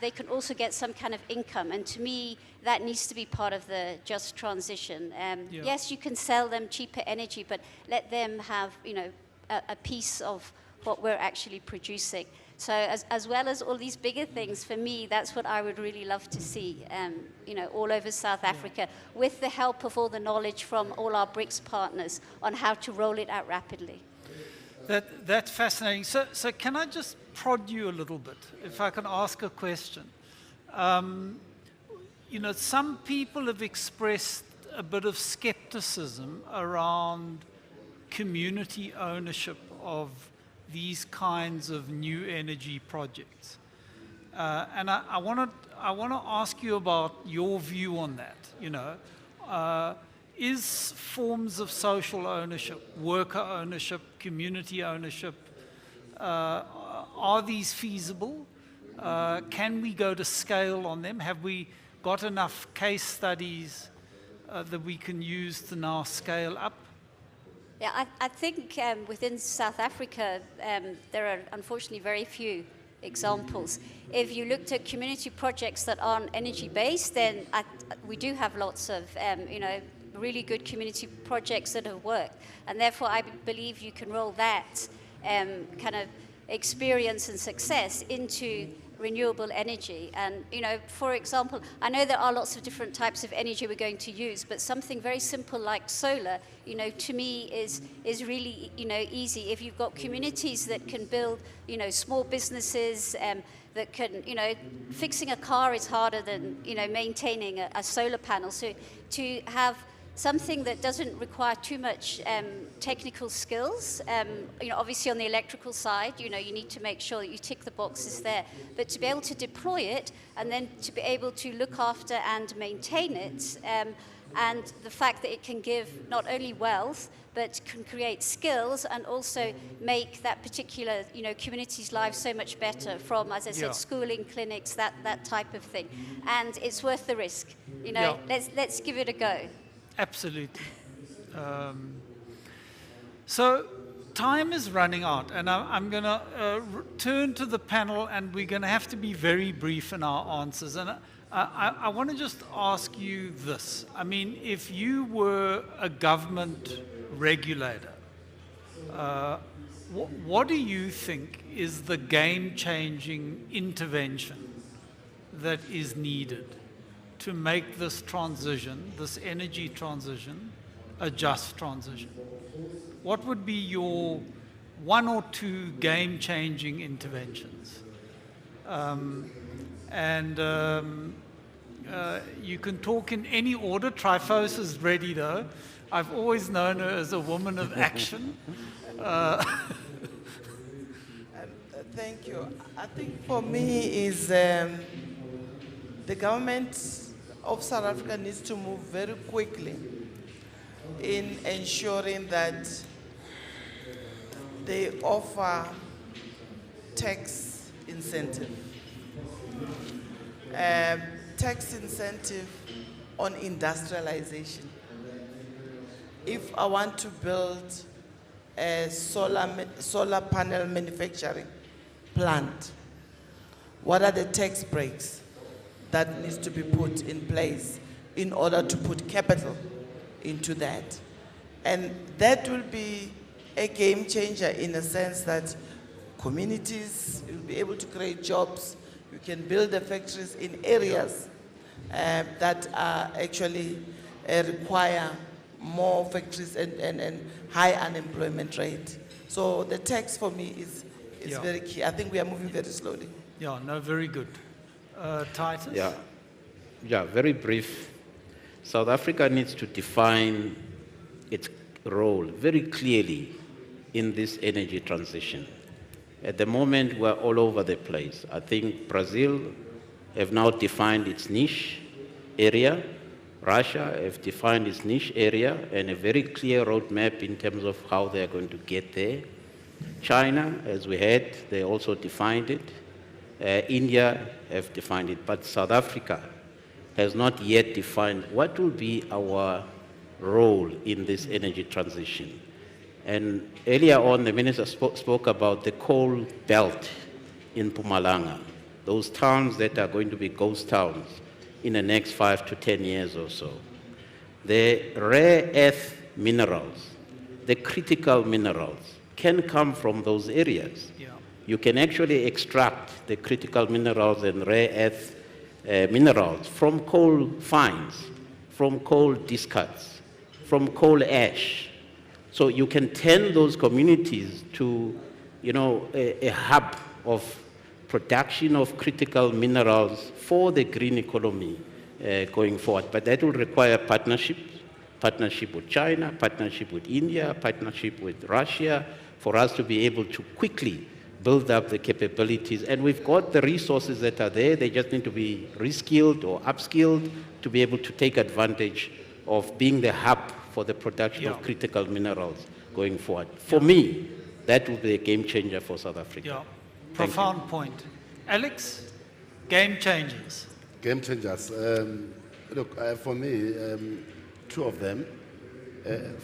they can also get some kind of income. And to me, that needs to be part of the just transition. Yes, you can sell them cheaper energy, but let them have, a piece of what we're actually producing. So as well as all these bigger things, for me, that's what I would really love to see, all over South Africa, with the help of all the knowledge from all our BRICS partners on how to roll it out rapidly. That's fascinating. So can I just prod you a little bit, if I can ask a question? Some people have expressed a bit of skepticism around community ownership of these kinds of new energy projects. And I want to ask you about your view on that. Is forms of social ownership, worker ownership, community ownership, are these feasible? Can we go to scale on them? Have we got enough case studies that we can use to now scale up? Yeah, I think within South Africa, there are unfortunately very few examples. If you looked at community projects that aren't energy-based, then we do have lots of, really good community projects that have worked. And therefore, I believe you can roll that kind of experience and success into renewable energy. And, you know, for example, I know there are lots of different types of energy we're going to use, but something very simple like solar, you know, to me is really, you know, easy. If you've got communities that can build, you know, small businesses that can, you know, fixing a car is harder than, you know, maintaining a solar panel. So to have something that doesn't require too much technical skills. You know, obviously on the electrical side, you know, you need to make sure that you tick the boxes there. But to be able to deploy it and then to be able to look after and maintain it, and the fact that it can give not only wealth, but can create skills and also make that particular, you know, community's life so much better from, as I said, schooling, clinics, that type of thing. And it's worth the risk. You know, let's give it a go. Absolutely. So time is running out, and I'm going to turn to the panel, and we're going to have to be very brief in our answers. And I want to just ask you this. I mean, if you were a government regulator, what do you think is the game-changing intervention that is needed to make this transition, this energy transition, a just transition? What would be your 1 or 2 game-changing interventions? You can talk in any order. Trifos is ready, though. I've always known her as a woman of action. Thank you. I think for me is the government of South Africa needs to move very quickly in ensuring that they offer tax incentive. Tax incentive on industrialization. If I want to build a solar panel manufacturing plant, what are the tax breaks that needs to be put in place in order to put capital into that? And that will be a game changer in a sense that communities will be able to create jobs. You can build the factories in areas that are actually require more factories and high unemployment rate. So the tax for me is very key. I think we are moving very slowly. Yeah, no, very good. Titus? Yeah, very brief. South Africa needs to define its role very clearly in this energy transition. At the moment, we're all over the place. I think Brazil have now defined its niche area. Russia have defined its niche area and a very clear roadmap in terms of how they're going to get there. China, as we had, they also defined it. India have defined it, but South Africa has not yet defined what will be our role in this energy transition. And earlier on, the minister spoke about the coal belt in Mpumalanga, those towns that are going to be ghost towns in the next 5 to 10 years or so. The rare earth minerals, the critical minerals, can come from those areas. You can actually extract the critical minerals and rare earth minerals from coal fines, from coal discards, from coal ash. So you can turn those communities to, you know, a hub of production of critical minerals for the green economy going forward. But that will require partnership with China, partnership with India, partnership with Russia, for us to be able to quickly build up the capabilities. And we've got the resources that are there. They just need to be reskilled or upskilled to be able to take advantage of being the hub for the production of critical minerals going forward. For me, that will be a game changer for South Africa. Yeah, profound point. Alex, game changers. Game changers. Look, for me, 2 of them.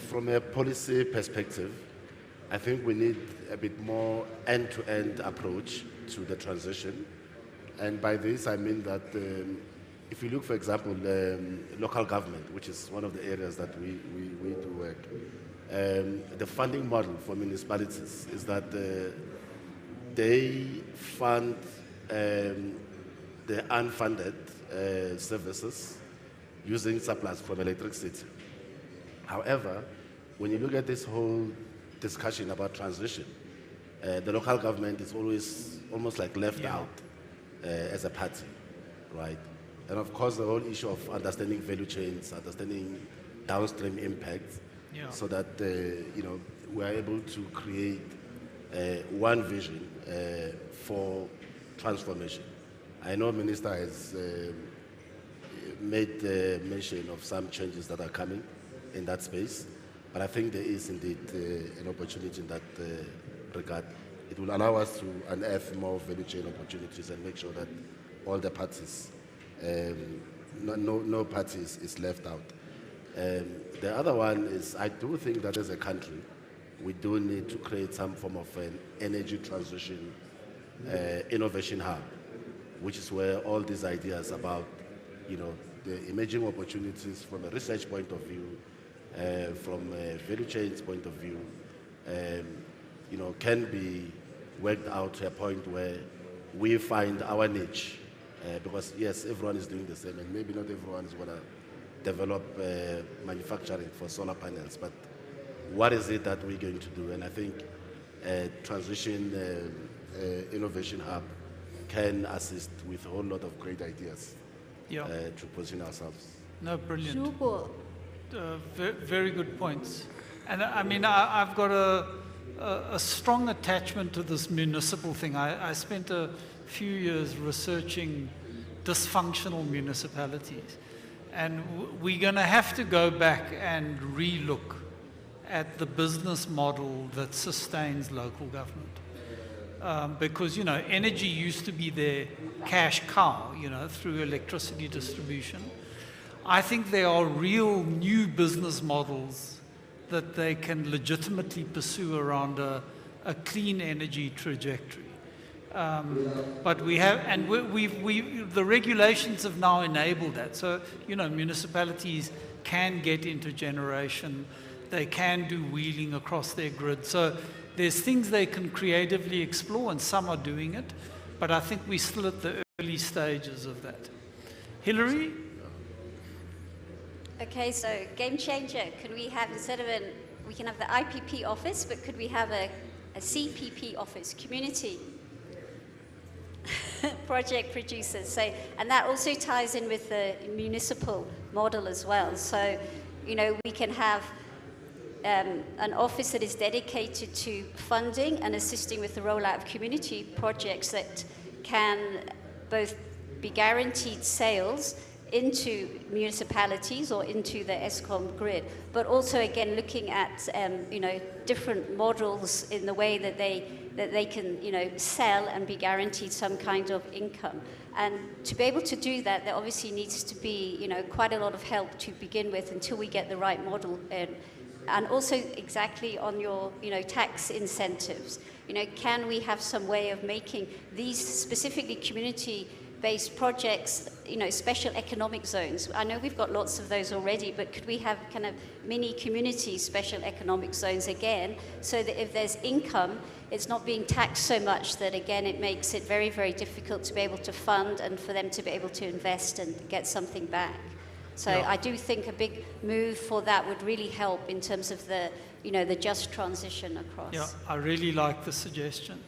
From a policy perspective, I think we need a bit more end-to-end approach to the transition. And by this, I mean that if you look, for example, local government, which is one of the areas that we do work, the funding model for municipalities is that they fund the unfunded services using surplus from electricity. However, when you look at this whole discussion about transition, the local government is always almost like left out as a party, right? And of course, the whole issue of understanding value chains, understanding downstream impacts, so that we are able to create one vision for transformation. I know Minister has made mention of some changes that are coming in that space, but I think there is indeed an opportunity in that regard. It will allow us to unearth more value chain opportunities and make sure that all the parties, no party is left out. The other one is, I do think that as a country, we do need to create some form of an energy transition innovation hub, which is where all these ideas about, the emerging opportunities from a research point of view, from a value chains point of view, can be worked out to a point where we find our niche. Because yes, everyone is doing the same, and maybe not everyone is going to develop manufacturing for solar panels, but what is it that we're going to do? And I think transition innovation hub can assist with a whole lot of great ideas to position ourselves. No, brilliant. Very good points. And I mean, I've got a strong attachment to this municipal thing. I spent a few years researching dysfunctional municipalities. And we're going to have to go back and relook at the business model that sustains local government. Because, energy used to be their cash cow, through electricity distribution. I think there are real new business models that they can legitimately pursue around a clean energy trajectory. But we have, and the regulations have now enabled that. So, municipalities can get into generation, they can do wheeling across their grid. So there's things they can creatively explore, and some are doing it, but I think we're still at the early stages of that. Hillary? Okay, so game changer. Could we have, we can have the IPP office, but could we have a CPP office, community project producers? So, and that also ties in with the municipal model as well. So, we can have an office that is dedicated to funding and assisting with the rollout of community projects that can both be guaranteed sales into municipalities or into the ESCOM grid, but also again looking at different models in the way that they can sell and be guaranteed some kind of income. And to be able to do that, there obviously needs to be quite a lot of help to begin with until we get the right model. And also exactly on your tax incentives, can we have some way of making these specifically community-based projects, special economic zones? I know we've got lots of those already, but could we have kind of mini community special economic zones again, so that if there's income, it's not being taxed so much that again it makes it very, very difficult to be able to fund and for them to be able to invest and get something back. So I do think a big move for that would really help in terms of the, the just transition across. Yeah, I really like the suggestion.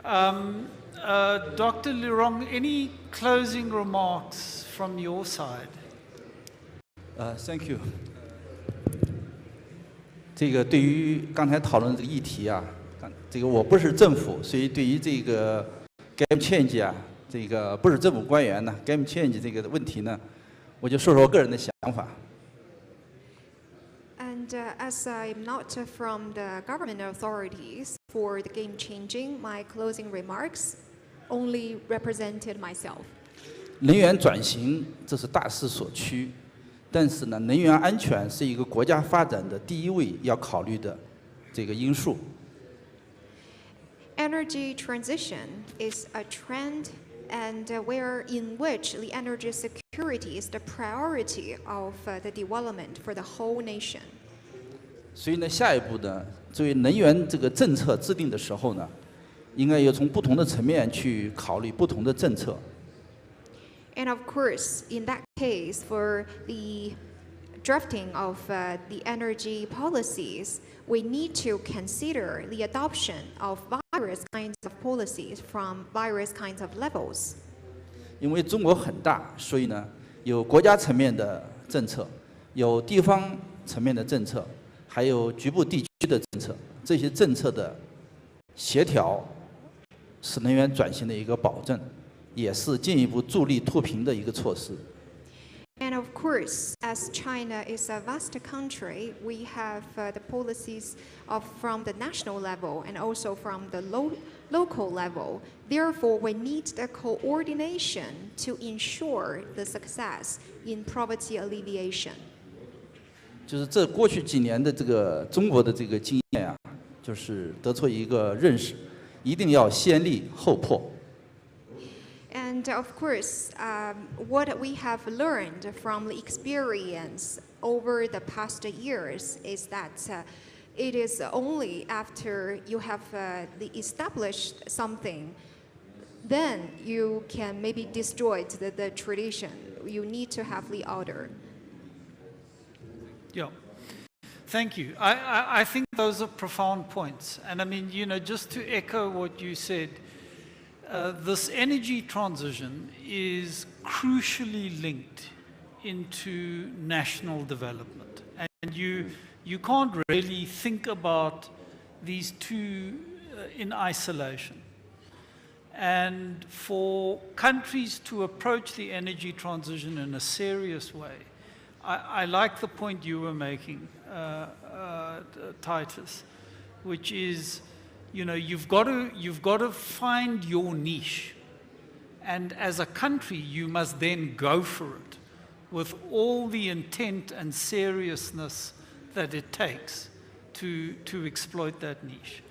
Dr. Lirong, any closing remarks from your side? Thank you. 这个对于刚才讨论的这个议题啊，这个我不是政府，所以对于这个 game change 啊，这个不是政府官员呢 ，game change 这个问题呢。 我就说说我个人的想法。And as I'm not from the government authorities for the game changing, my closing remarks only represented myself. 能源转型这是大势所趋，但是呢，能源安全是一个国家发展的第一位要考虑的这个因素。Energy transition is a trend. And in which the energy security is the priority of the development for the whole nation. 所以呢，下一步呢，作为能源这个政策制定的时候呢，应该有从不同的层面去考虑不同的政策。 And of course, in that case, for the drafting of the energy policies, we need to consider the adoption of various kinds of policies from various kinds of levels. 因为中国很大，所以呢，有国家层面的政策，有地方层面的政策，还有局部地区的政策。这些政策的协调是能源转型的一个保证，也是进一步助力脱贫的一个措施。 And of course, as China is a vast country, we have the policies from the national level and also from the local level. Therefore, we need the coordination to ensure the success in poverty alleviation. 就是这过去几年的这个中国的这个经验啊，就是得出一个认识，一定要先立后破。 And of course, what we have learned from the experience over the past years is that it is only after you have established something, then you can maybe destroy the tradition. You need to have the order. Yeah. Thank you. I think those are profound points. And I mean, you know, just to echo what you said, this energy transition is crucially linked into national development. And you can't really think about these two in isolation. And for countries to approach the energy transition in a serious way, I like the point you were making, Titus, which is, you know, you've got to find your niche, and as a country, you must then go for it with all the intent and seriousness that it takes to exploit that niche.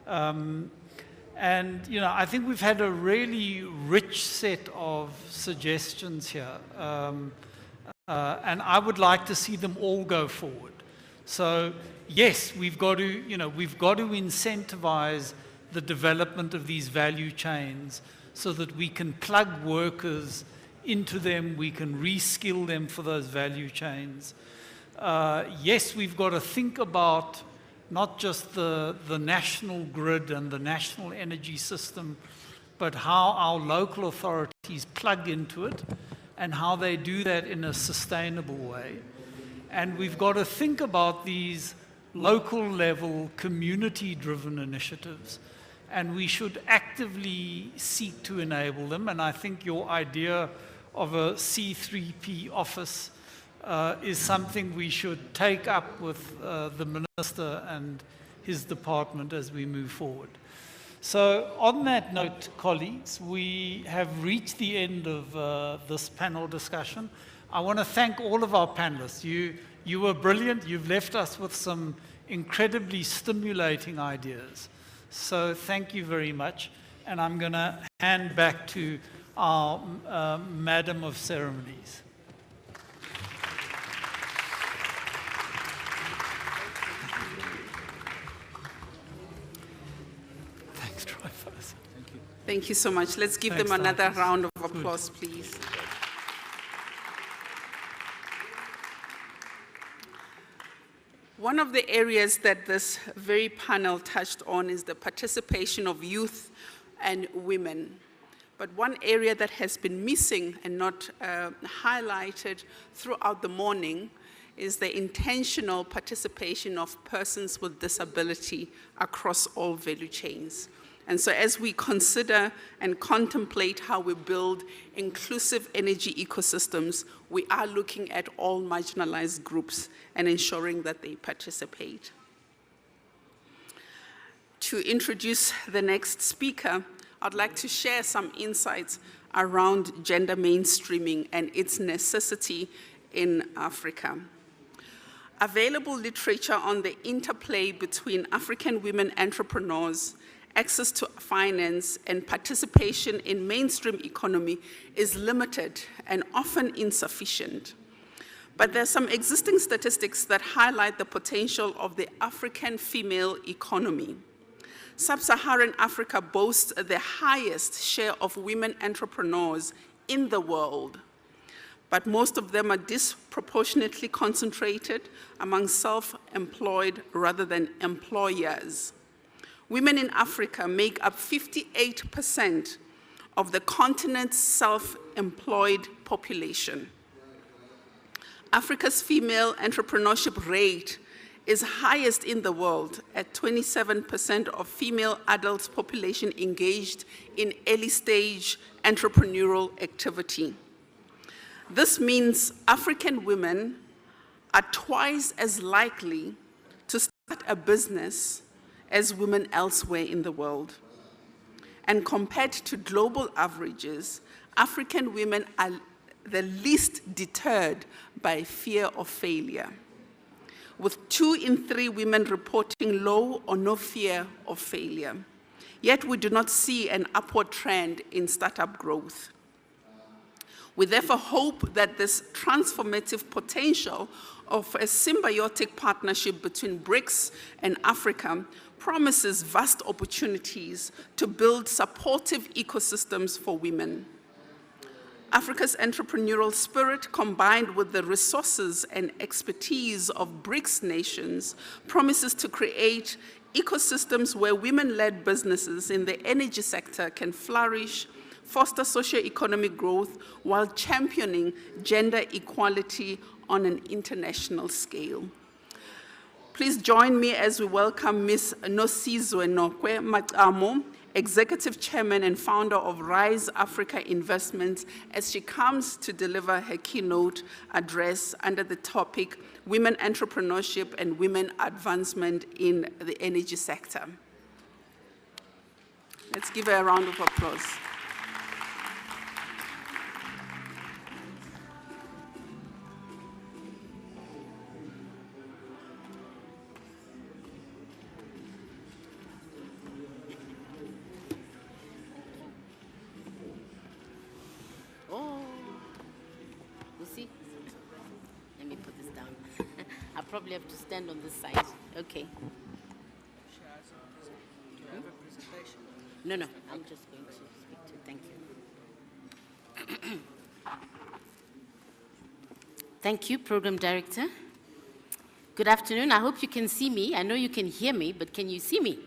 And you know, I think we've had a really rich set of suggestions here, and I would like to see them all go forward. So yes, we've got to incentivize the development of these value chains so that we can plug workers into them, we can reskill them for those value chains. Yes, we've got to think about not just the national grid and the national energy system, but how our local authorities plug into it and how they do that in a sustainable way. And we've got to think about these local level, community-driven initiatives, and we should actively seek to enable them. And I think your idea of a C3P office is something we should take up with the Minister and his department as we move forward. So on that note, colleagues, we have reached the end of this panel discussion. I want to thank all of our panelists. You were brilliant. You've left us with some incredibly stimulating ideas. So thank you very much. And I'm going to hand back to our Madam of Ceremonies. Thanks, Troy. Thank you. Thank you so much. Let's give them another round of applause, please. One of the areas that this very panel touched on is the participation of youth and women. But one area that has been missing and not highlighted throughout the morning is the intentional participation of persons with disability across all value chains. And so as we consider and contemplate how we build inclusive energy ecosystems, we are looking at all marginalized groups and ensuring that they participate. To introduce the next speaker, I'd like to share some insights around gender mainstreaming and its necessity in Africa. Available literature on the interplay between African women entrepreneurs, access to finance, and participation in mainstream economy is limited and often insufficient. But there are some existing statistics that highlight the potential of the African female economy. Sub-Saharan Africa boasts the highest share of women entrepreneurs in the world, but most of them are disproportionately concentrated among self-employed rather than employers. Women in Africa make up 58% of the continent's self-employed population. Africa's female entrepreneurship rate is highest in the world at 27% of female adults population engaged in early-stage entrepreneurial activity. This means African women are twice as likely to start a business as women elsewhere in the world. And compared to global averages, African women are the least deterred by fear of failure, with 2 in 3 women reporting low or no fear of failure. Yet we do not see an upward trend in startup growth. We therefore hope that this transformative potential of a symbiotic partnership between BRICS and Africa promises vast opportunities to build supportive ecosystems for women. Africa's entrepreneurial spirit, combined with the resources and expertise of BRICS nations, promises to create ecosystems where women-led businesses in the energy sector can flourish, foster socio-economic growth, while championing gender equality on an international scale. Please join me as we welcome Ms. Nosizwe Nokwe Makamo, Executive Chairman and founder of Rise Africa Investments, as she comes to deliver her keynote address under the topic, Women Entrepreneurship and Women Advancement in the Energy Sector. Let's give her a round of applause. Probably have to stand on this side. Okay. No, I'm just going to speak to you. Thank you. Thank you, Program Director. Good afternoon. I hope you can see me. I know you can hear me, but can you see me?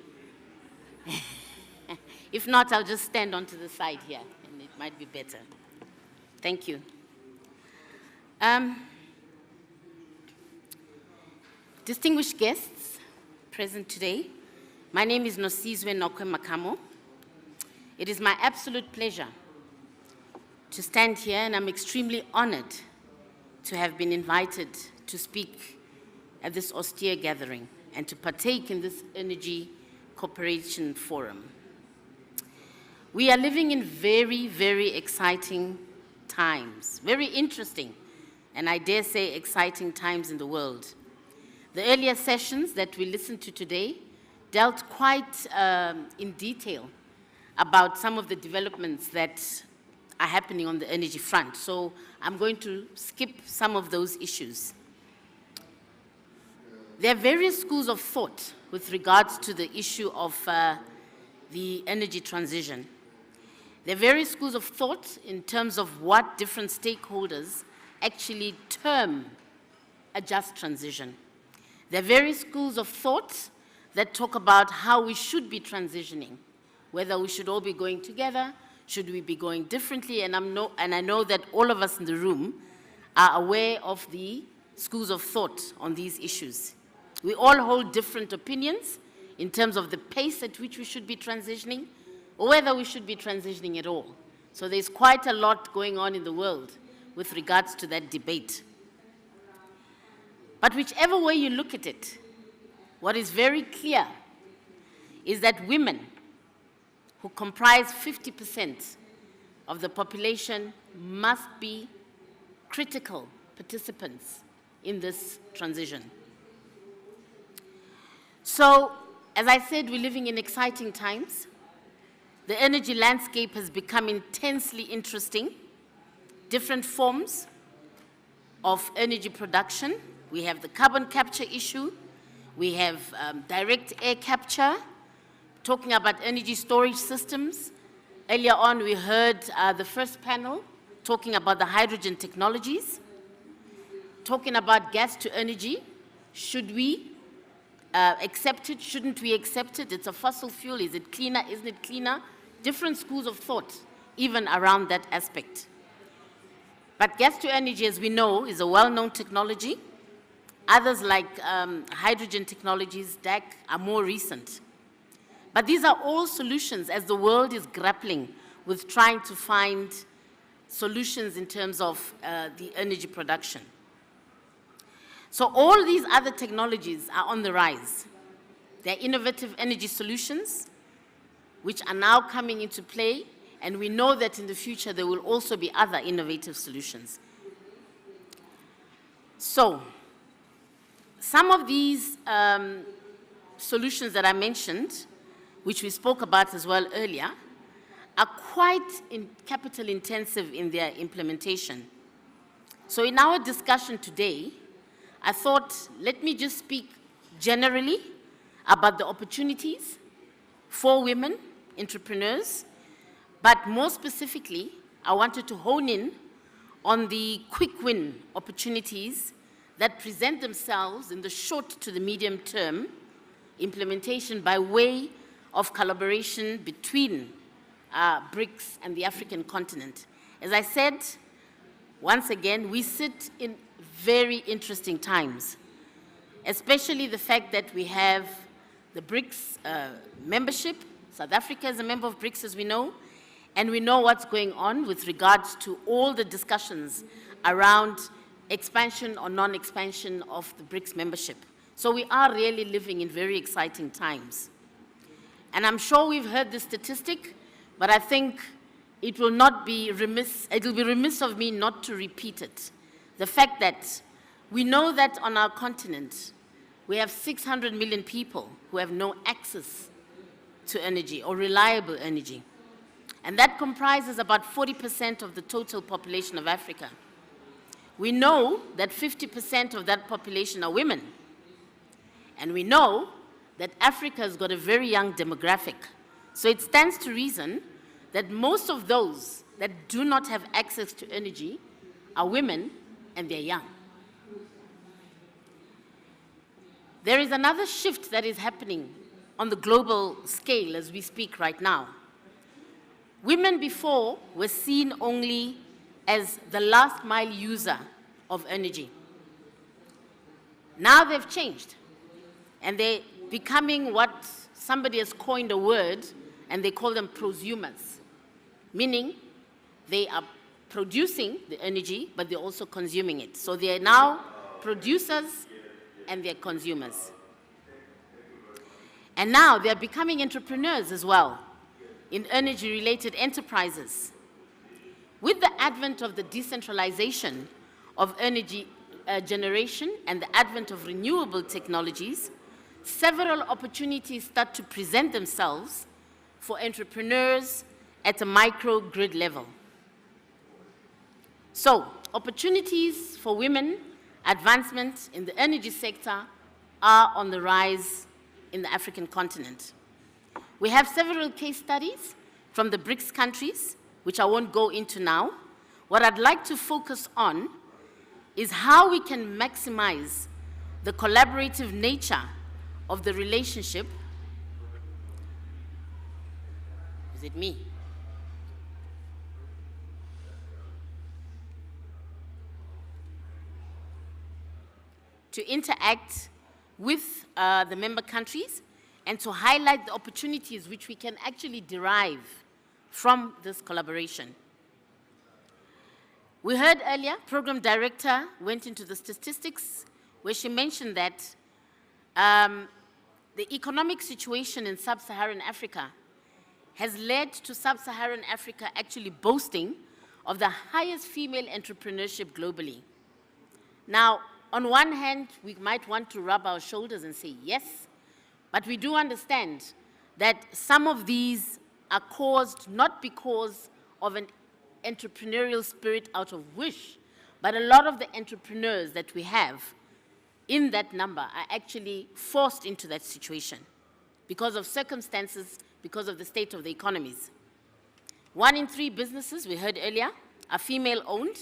If not, I'll just stand onto the side here, and it might be better. Thank you. Distinguished guests present today, my name is Nosizwe Nokwe Makamo. It is my absolute pleasure to stand here, and I'm extremely honored to have been invited to speak at this austere gathering and to partake in this Energy Cooperation Forum. We are living in very, very exciting times, very interesting, and I dare say exciting times in the world. The earlier sessions that we listened to today dealt quite in detail about some of the developments that are happening on the energy front. So I'm going to skip some of those issues. There are various schools of thought with regards to the issue of the energy transition. There are various schools of thought in terms of what different stakeholders actually term a just transition. There are various schools of thought that talk about how we should be transitioning, whether we should all be going together, should we be going differently, and I know that all of us in the room are aware of the schools of thought on these issues. We all hold different opinions in terms of the pace at which we should be transitioning, or whether we should be transitioning at all. So there's quite a lot going on in the world with regards to that debate. But whichever way you look at it, what is very clear is that women, who comprise 50% of the population, must be critical participants in this transition. So, as I said, we're living in exciting times. The energy landscape has become intensely interesting. Different forms of energy production. We have the carbon capture issue, we have direct air capture, talking about energy storage systems. Earlier on, we heard the first panel talking about the hydrogen technologies, talking about gas to energy. Should we accept it? Shouldn't we accept it? It's a fossil fuel. Is it cleaner? Isn't it cleaner? Different schools of thought, even around that aspect. But gas to energy, as we know, is a well-known technology. Others like hydrogen technologies, DAC, are more recent. But these are all solutions as the world is grappling with trying to find solutions in terms of the energy production. So all these other technologies are on the rise. They're innovative energy solutions which are now coming into play, and we know that in the future there will also be other innovative solutions. So, some of these solutions that I mentioned, which we spoke about as well earlier, are quite capital intensive in their implementation. So in our discussion today, I thought, let me just speak generally about the opportunities for women entrepreneurs, but more specifically, I wanted to hone in on the quick win opportunities that present themselves in the short to the medium term implementation by way of collaboration between BRICS and the African continent. As I said, once again, we sit in very interesting times, especially the fact that we have the BRICS membership. South Africa is a member of BRICS, as we know, and we know what's going on with regards to all the discussions around expansion or non-expansion of the BRICS membership. So we are really living in very exciting times. And I'm sure we've heard this statistic, but I think it will be remiss of me not to repeat it. The fact that we know that on our continent, we have 600 million people who have no access to energy or reliable energy. And that comprises about 40% of the total population of Africa. We know that 50% of that population are women. And we know that Africa has got a very young demographic. So it stands to reason that most of those that do not have access to energy are women and they're young. There is another shift that is happening on the global scale as we speak right now. Women before were seen only as the last mile user of energy. Now they've changed, and they're becoming what somebody has coined a word, and they call them prosumers, meaning they are producing the energy, but they're also consuming it. So they are now producers and they're consumers. And now they're becoming entrepreneurs as well in energy-related enterprises. With the advent of the decentralization of energy generation and the advent of renewable technologies, several opportunities start to present themselves for entrepreneurs at a micro-grid level. So, opportunities for women, advancement in the energy sector are on the rise in the African continent. We have several case studies from the BRICS countries, which I won't go into now. What I'd like to focus on is how we can maximize the collaborative nature of the relationship. Is it me? To interact with the member countries and to highlight the opportunities which we can actually derive from this collaboration. We heard earlier, Program Director went into the statistics where she mentioned that the economic situation in sub-Saharan Africa has led to sub-Saharan Africa actually boasting of the highest female entrepreneurship globally. Now, on one hand, we might want to rub our shoulders and say yes, but we do understand that some of these are caused not because of an entrepreneurial spirit out of wish, but a lot of the entrepreneurs that we have in that number are actually forced into that situation. because of circumstances, because of the state of the economies. 1 in 3 businesses, we heard earlier, are female-owned,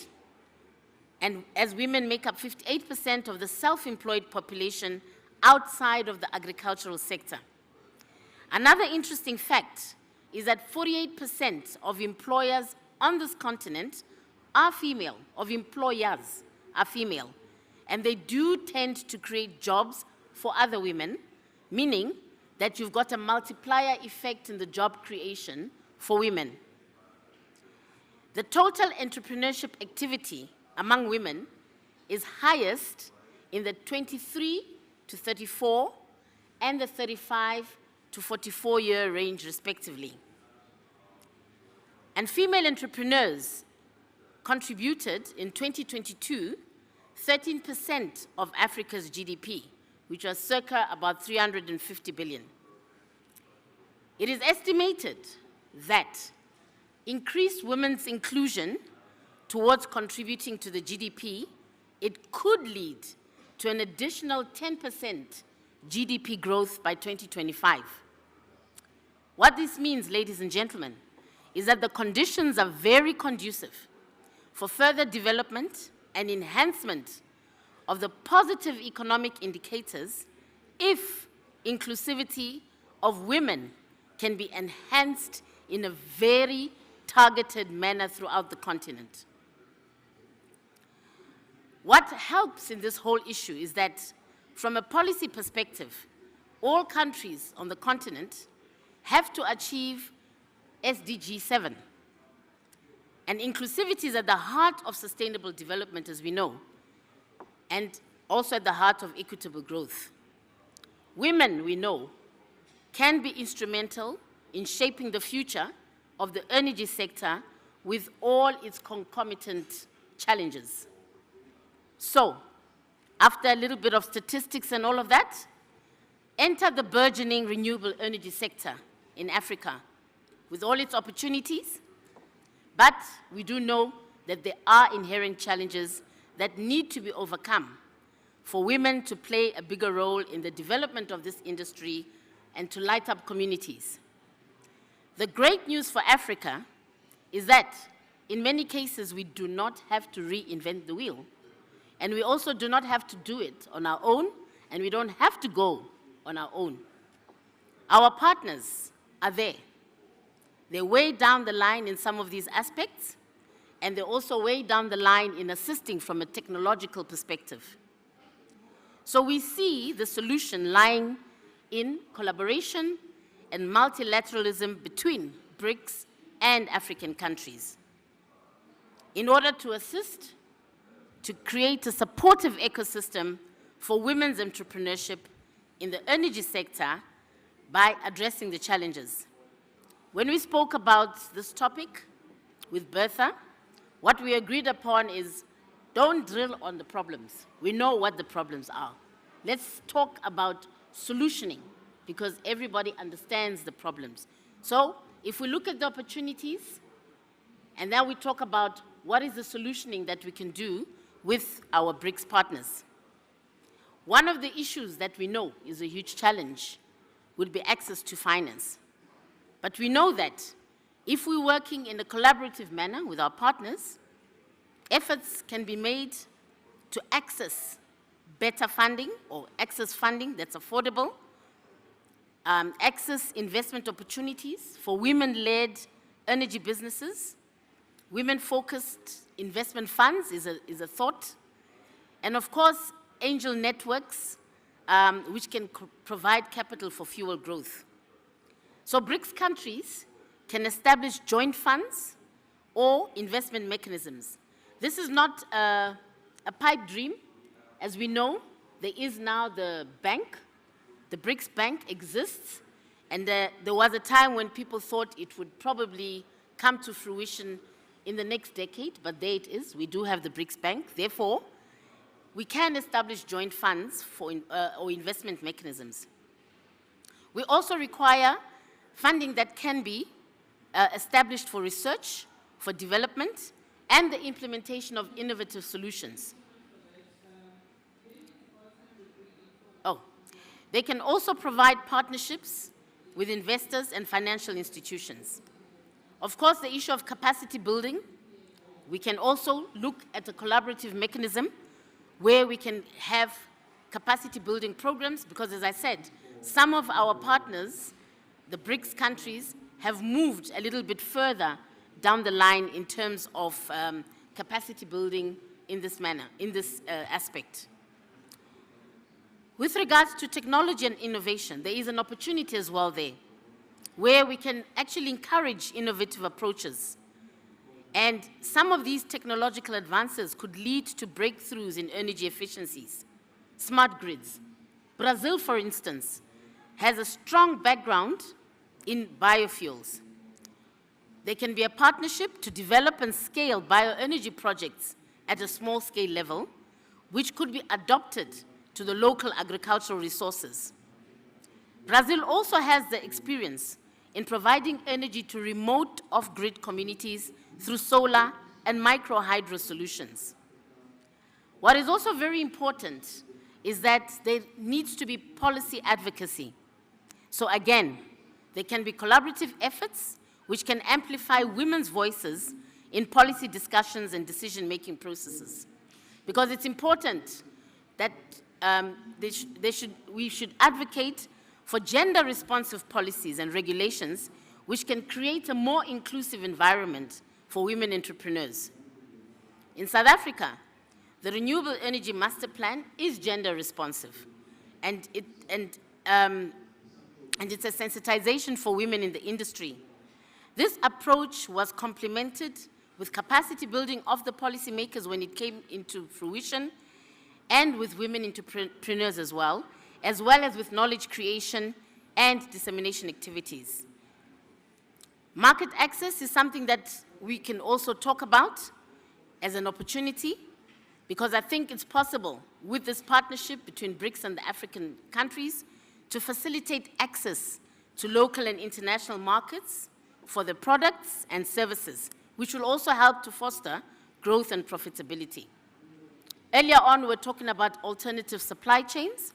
and as women make up 58% of the self-employed population outside of the agricultural sector. Another interesting fact is that 48% of employers on this continent are female, of employers are female, and they do tend to create jobs for other women, meaning that you've got a multiplier effect in the job creation for women. The total entrepreneurship activity among women is highest in the 23 to 34 and the 35 to 44-year range, respectively. And female entrepreneurs contributed in 2022 13% of Africa's GDP, which was circa about 350 billion. It is estimated that increased women's inclusion towards contributing to the GDP, it could lead to an additional 10% GDP growth by 2025. What this means, ladies and gentlemen, is that the conditions are very conducive for further development and enhancement of the positive economic indicators if inclusivity of women can be enhanced in a very targeted manner throughout the continent. What helps in this whole issue is that, from a policy perspective, all countries on the continent have to achieve SDG 7. And inclusivity is at the heart of sustainable development, as we know, and also at the heart of equitable growth. Women, we know, can be instrumental in shaping the future of the energy sector with all its concomitant challenges. So, after a little bit of statistics and all of that, enter the burgeoning renewable energy sector in Africa with all its opportunities, but we do know that there are inherent challenges that need to be overcome for women to play a bigger role in the development of this industry and to light up communities. The great news for Africa is that in many cases we do not have to reinvent the wheel, and we also do not have to do it on our own, and we don't have to go on our own. Our partners are there. They're way down the line in some of these aspects, and they're also way down the line in assisting from a technological perspective. So we see the solution lying in collaboration and multilateralism between BRICS and African countries. In order to assist to create a supportive ecosystem for women's entrepreneurship in the energy sector by addressing the challenges. When we spoke about this topic with Bertha, what we agreed upon is don't drill on the problems. We know what the problems are. Let's talk about solutioning, because everybody understands the problems. So if we look at the opportunities, and then we talk about what is the solutioning that we can do with our BRICS partners. One of the issues that we know is a huge challenge would be access to finance. But we know that if we're working in a collaborative manner with our partners, efforts can be made to access better funding or access funding that's affordable, access investment opportunities for women-led energy businesses, women-focused investment funds is a thought, and of course, angel networks, which can provide capital for fuel growth. So BRICS countries can establish joint funds or investment mechanisms. This is not a pipe dream. As we know, there is now the bank. The BRICS Bank exists, and there was a time when people thought it would probably come to fruition in the next decade, but there it is. We do have the BRICS Bank. Therefore, we can establish joint funds for or investment mechanisms. We also require funding that can be established for research, for development, and the implementation of innovative solutions. They can also provide partnerships with investors and financial institutions. Of course, the issue of capacity building, we can also look at a collaborative mechanism where we can have capacity building programs, because as I said, some of our partners, the BRICS countries, have moved a little bit further down the line in terms of capacity building in this manner, in this aspect. With regards to technology and innovation, there is an opportunity as well there, where we can actually encourage innovative approaches. And some of these technological advances could lead to breakthroughs in energy efficiencies, smart grids. Brazil, for instance, has a strong background in biofuels. There can be a partnership to develop and scale bioenergy projects at a small scale level, which could be adopted to the local agricultural resources. Brazil also has the experience in providing energy to remote off-grid communities through solar and micro-hydro solutions. What is also very important is that there needs to be policy advocacy. So again, there can be collaborative efforts which can amplify women's voices in policy discussions and decision-making processes. Because it's important that we should advocate for gender-responsive policies and regulations which can create a more inclusive environment for women entrepreneurs. In South Africa, the Renewable Energy Master Plan is gender-responsive, and it's a sensitization for women in the industry. This approach was complemented with capacity building of the policymakers when it came into fruition, and with women entrepreneurs as well as with knowledge creation and dissemination activities. Market access is something that we can also talk about as an opportunity, because I think it's possible with this partnership between BRICS and the African countries to facilitate access to local and international markets for the products and services, which will also help to foster growth and profitability. Earlier on, we were talking about alternative supply chains.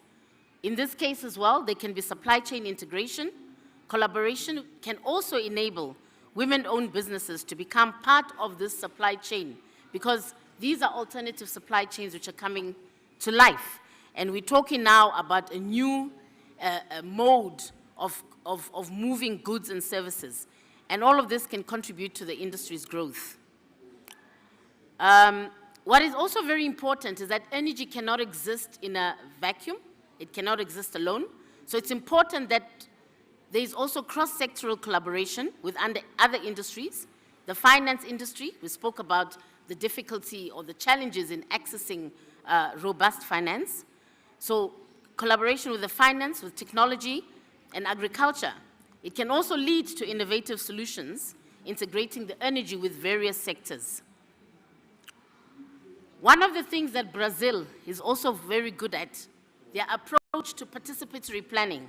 In this case as well, there can be supply chain integration. Collaboration can also enable women-owned businesses to become part of this supply chain, because these are alternative supply chains which are coming to life. And we're talking now about a new mode of moving goods and services. And all of this can contribute to the industry's growth. What is also very important is that energy cannot exist in a vacuum. It cannot exist alone. So it's important that there is also cross-sectoral collaboration with other industries. The finance industry, we spoke about the difficulty or the challenges in accessing robust finance. So collaboration with the finance, with technology, and agriculture. It can also lead to innovative solutions, integrating the energy with various sectors. One of the things that Brazil is also very good at, their approach to participatory planning,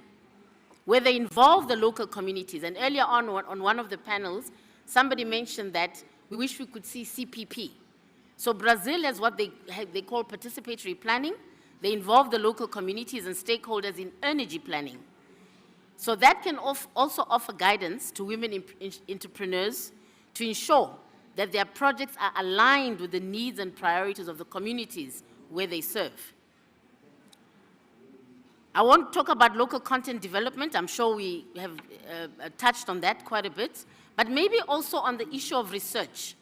where they involve the local communities. And earlier on one of the panels, somebody mentioned that we wish we could see CPP. So Brazil has what they call participatory planning. They involve the local communities and stakeholders in energy planning. So that can also offer guidance to women entrepreneurs to ensure that their projects are aligned with the needs and priorities of the communities where they serve. I won't talk about local content development. I'm sure we have touched on that quite a bit, but maybe also on the issue of research,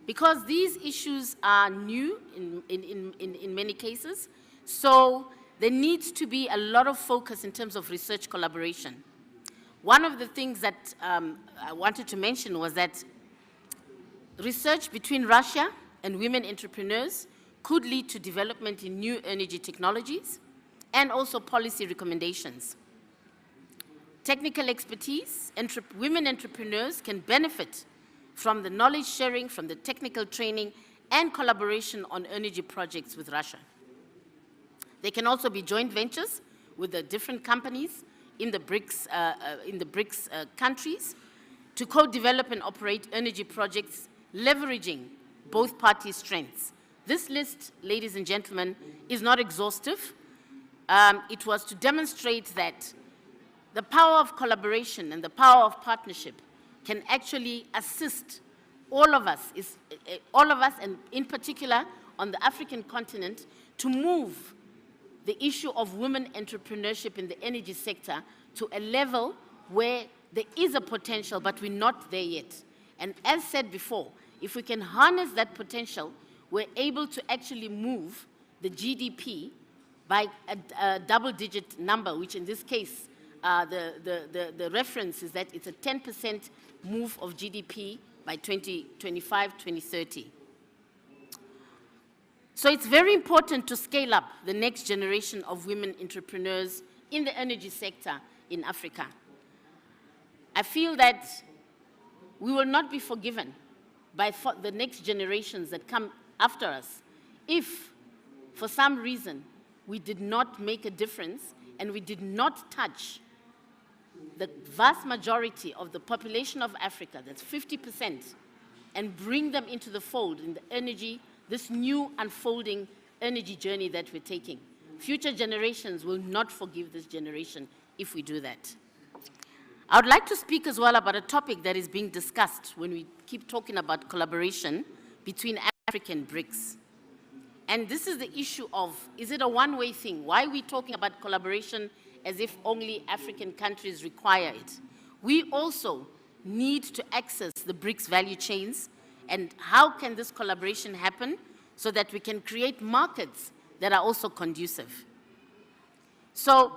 because these issues are new in many cases. So there needs to be a lot of focus in terms of research collaboration. One of the things that I wanted to mention was that research between Russia and women entrepreneurs could lead to development in new energy technologies and also policy recommendations. Technical expertise, women entrepreneurs can benefit from the knowledge sharing, from the technical training, and collaboration on energy projects with Russia. There can also be joint ventures with the different companies in the BRICS, countries to co-develop and operate energy projects, leveraging both parties' strengths. This list, ladies and gentlemen, is not exhaustive. It was to demonstrate that the power of collaboration and the power of partnership can actually assist all of us, and in particular on the African continent, to move the issue of women entrepreneurship in the energy sector to a level where there is a potential, but we're not there yet. And as said before, if we can harness that potential, we're able to actually move the GDP by a double-digit number, which in this case, the reference is that it's a 10% move of GDP by 2025, 2030. So it's very important to scale up the next generation of women entrepreneurs in the energy sector in Africa. I feel that we will not be forgiven by the next generations that come after us if, for some reason, we did not make a difference and we did not touch the vast majority of the population of Africa, that's 50%, and bring them into the fold in the energy, this new unfolding energy journey that we're taking. Future generations will not forgive this generation if we do that. I would like to speak as well about a topic that is being discussed when we keep talking about collaboration between Africa and BRICS. And this is the issue of, is it a one-way thing? Why are we talking about collaboration as if only African countries require it? We also need to access the BRICS value chains, and how can this collaboration happen so that we can create markets that are also conducive? So,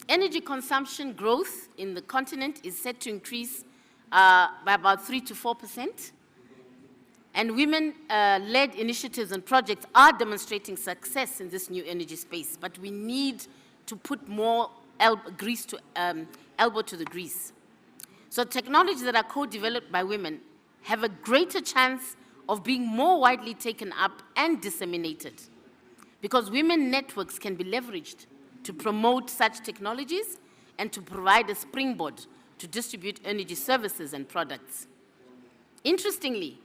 energy consumption growth in the continent is set to increase by about 3 to 4%. And women-led initiatives and projects are demonstrating success in this new energy space, but we need to put more elbow to the grease. So technologies that are co-developed by women have a greater chance of being more widely taken up and disseminated, because women networks can be leveraged to promote such technologies and to provide a springboard to distribute energy services and products. Interestingly,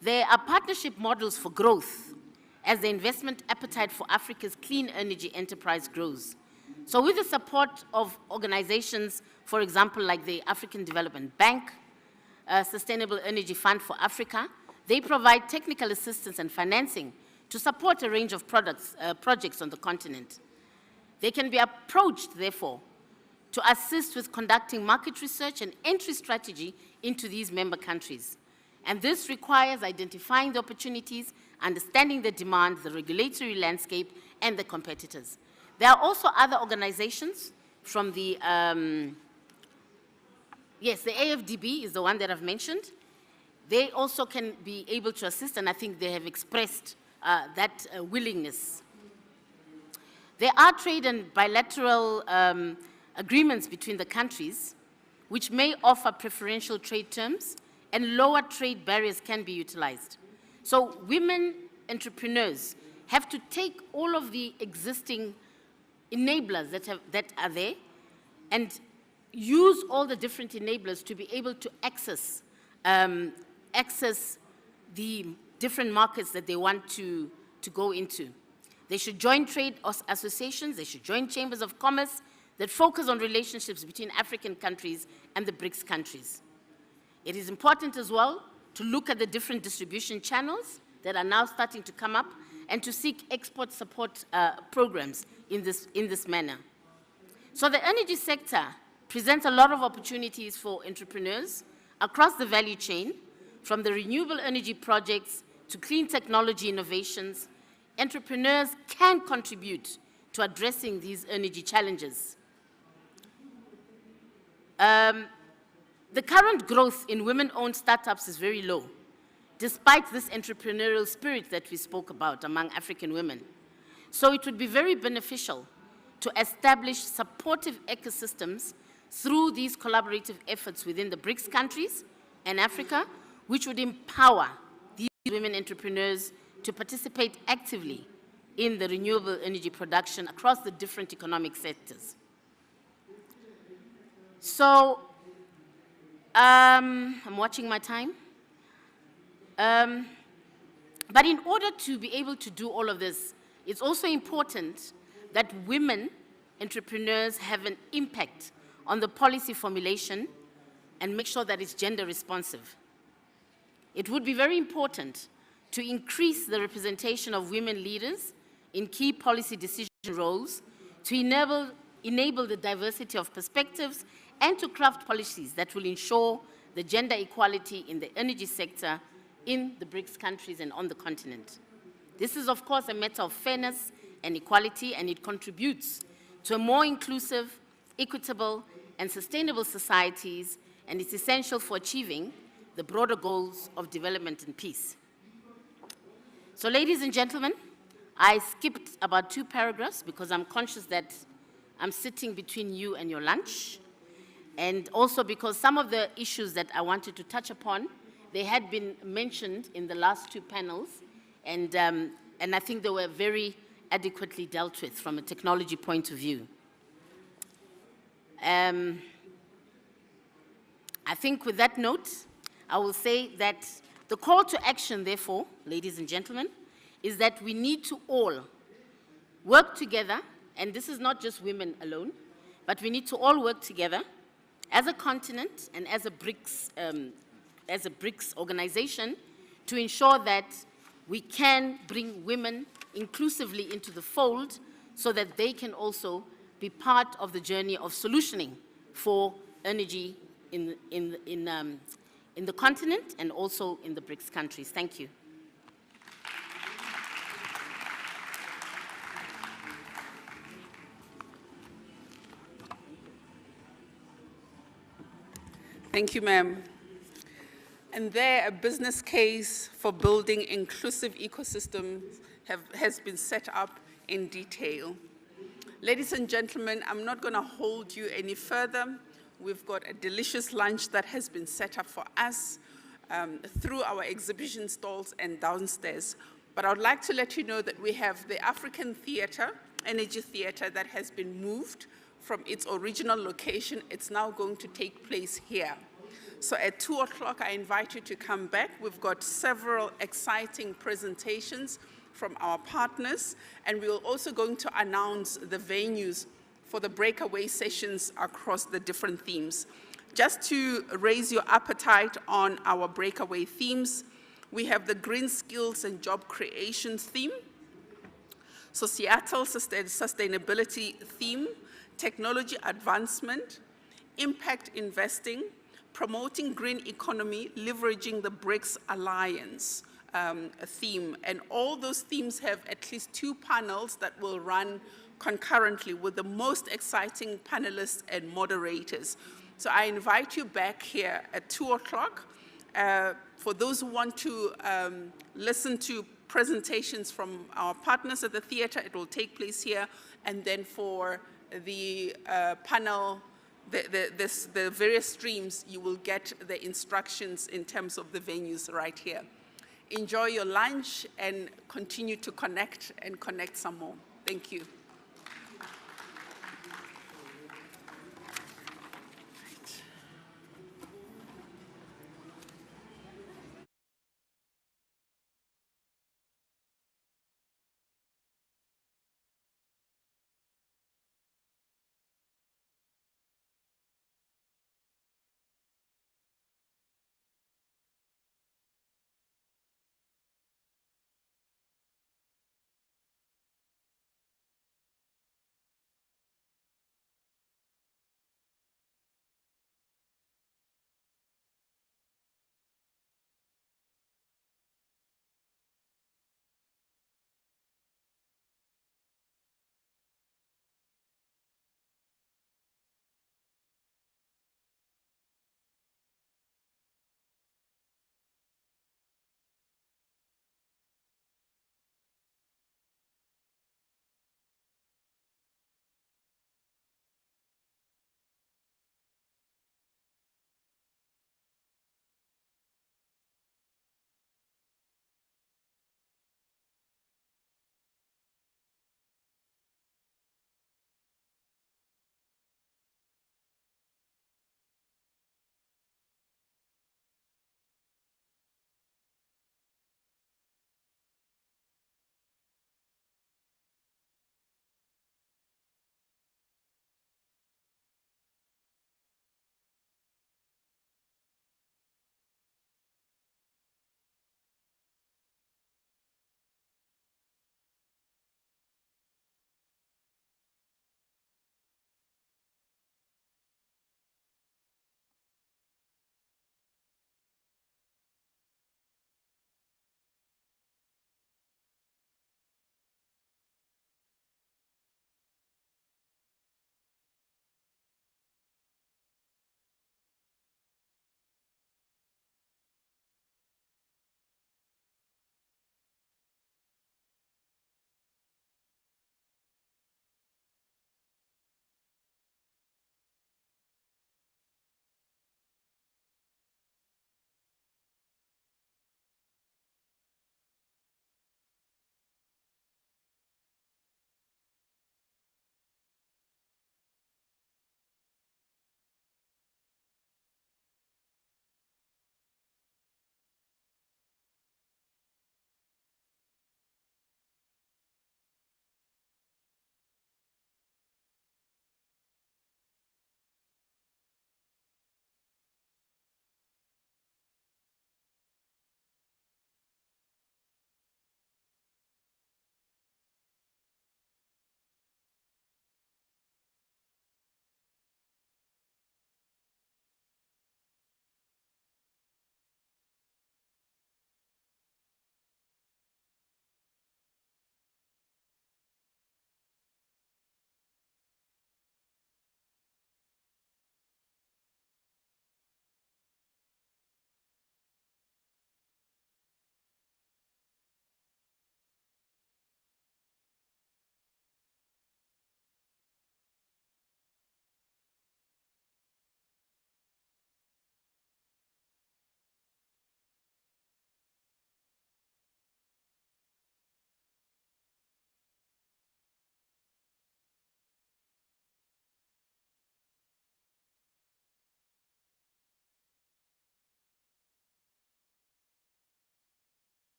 there are partnership models for growth as the investment appetite for Africa's clean energy enterprise grows. So with the support of organizations, for example, like the African Development Bank, Sustainable Energy Fund for Africa, they provide technical assistance and financing to support a range of projects on the continent. They can be approached, therefore, to assist with conducting market research and entry strategy into these member countries. And this requires identifying the opportunities, understanding the demand, the regulatory landscape, and the competitors. There are also other organizations from the, yes, the AFDB is the one that I've mentioned. They also can be able to assist, and I think they have expressed that willingness. There are trade and bilateral agreements between the countries, which may offer preferential trade terms, and lower trade barriers can be utilized. So women entrepreneurs have to take all of the existing enablers that are there and use all the different enablers to be able to access the different markets that they want to go into. They should join trade associations, they should join chambers of commerce that focus on relationships between African countries and the BRICS countries. It is important as well to look at the different distribution channels that are now starting to come up and to seek export support programs in this manner. So the energy sector presents a lot of opportunities for entrepreneurs across the value chain, from the renewable energy projects to clean technology innovations. Entrepreneurs can contribute to addressing these energy challenges. The current growth in women-owned startups is very low, despite this entrepreneurial spirit that we spoke about among African women. So it would be very beneficial to establish supportive ecosystems through these collaborative efforts within the BRICS countries and Africa, which would empower these women entrepreneurs to participate actively in the renewable energy production across the different economic sectors. So, I'm watching my time. But in order to be able to do all of this, it's also important that women entrepreneurs have an impact on the policy formulation and make sure that it's gender responsive. It would be very important to increase the representation of women leaders in key policy decision roles to enable the diversity of perspectives and to craft policies that will ensure the gender equality in the energy sector in the BRICS countries and on the continent. This is, of course, a matter of fairness and equality, and it contributes to a more inclusive, equitable, and sustainable societies, and it's essential for achieving the broader goals of development and peace. So, ladies and gentlemen, I skipped about 2 paragraphs because I'm conscious that I'm sitting between you and your lunch, and also because some of the issues that I wanted to touch upon, they had been mentioned in the last 2 panels, and I think they were very adequately dealt with from a technology point of view. I think with that note, I will say that the call to action, therefore, ladies and gentlemen, is that we need to all work together, and this is not just women alone, but we need to all work together as a continent and as a BRICS organization to ensure that we can bring women inclusively into the fold so that they can also be part of the journey of solutioning for energy in the continent and also in the BRICS countries. Thank you. Thank you, ma'am. And there, a business case for building inclusive ecosystems has been set up in detail. Ladies and gentlemen, I'm not going to hold you any further. We've got a delicious lunch that has been set up for us through our exhibition stalls and downstairs. But I would like to let you know that we have the African Theatre, Energy Theatre, that has been moved from its original location. It's now going to take place here. So at 2 o'clock, I invite you to come back. We've got several exciting presentations from our partners, and we're also going to announce the venues for the breakaway sessions across the different themes. Just to raise your appetite on our breakaway themes, we have the green skills and job creation theme, societal sustainability theme, technology advancement, impact investing, promoting green economy, leveraging the BRICS Alliance theme. And all those themes have at least 2 panels that will run concurrently with the most exciting panelists and moderators. So I invite you back here at 2 o'clock. For those who want to listen to presentations from our partners at the theater, it will take place here. And then for the panel, the various streams, you will get the instructions in terms of the venues right here. Enjoy your lunch and continue to connect and connect some more. Thank you.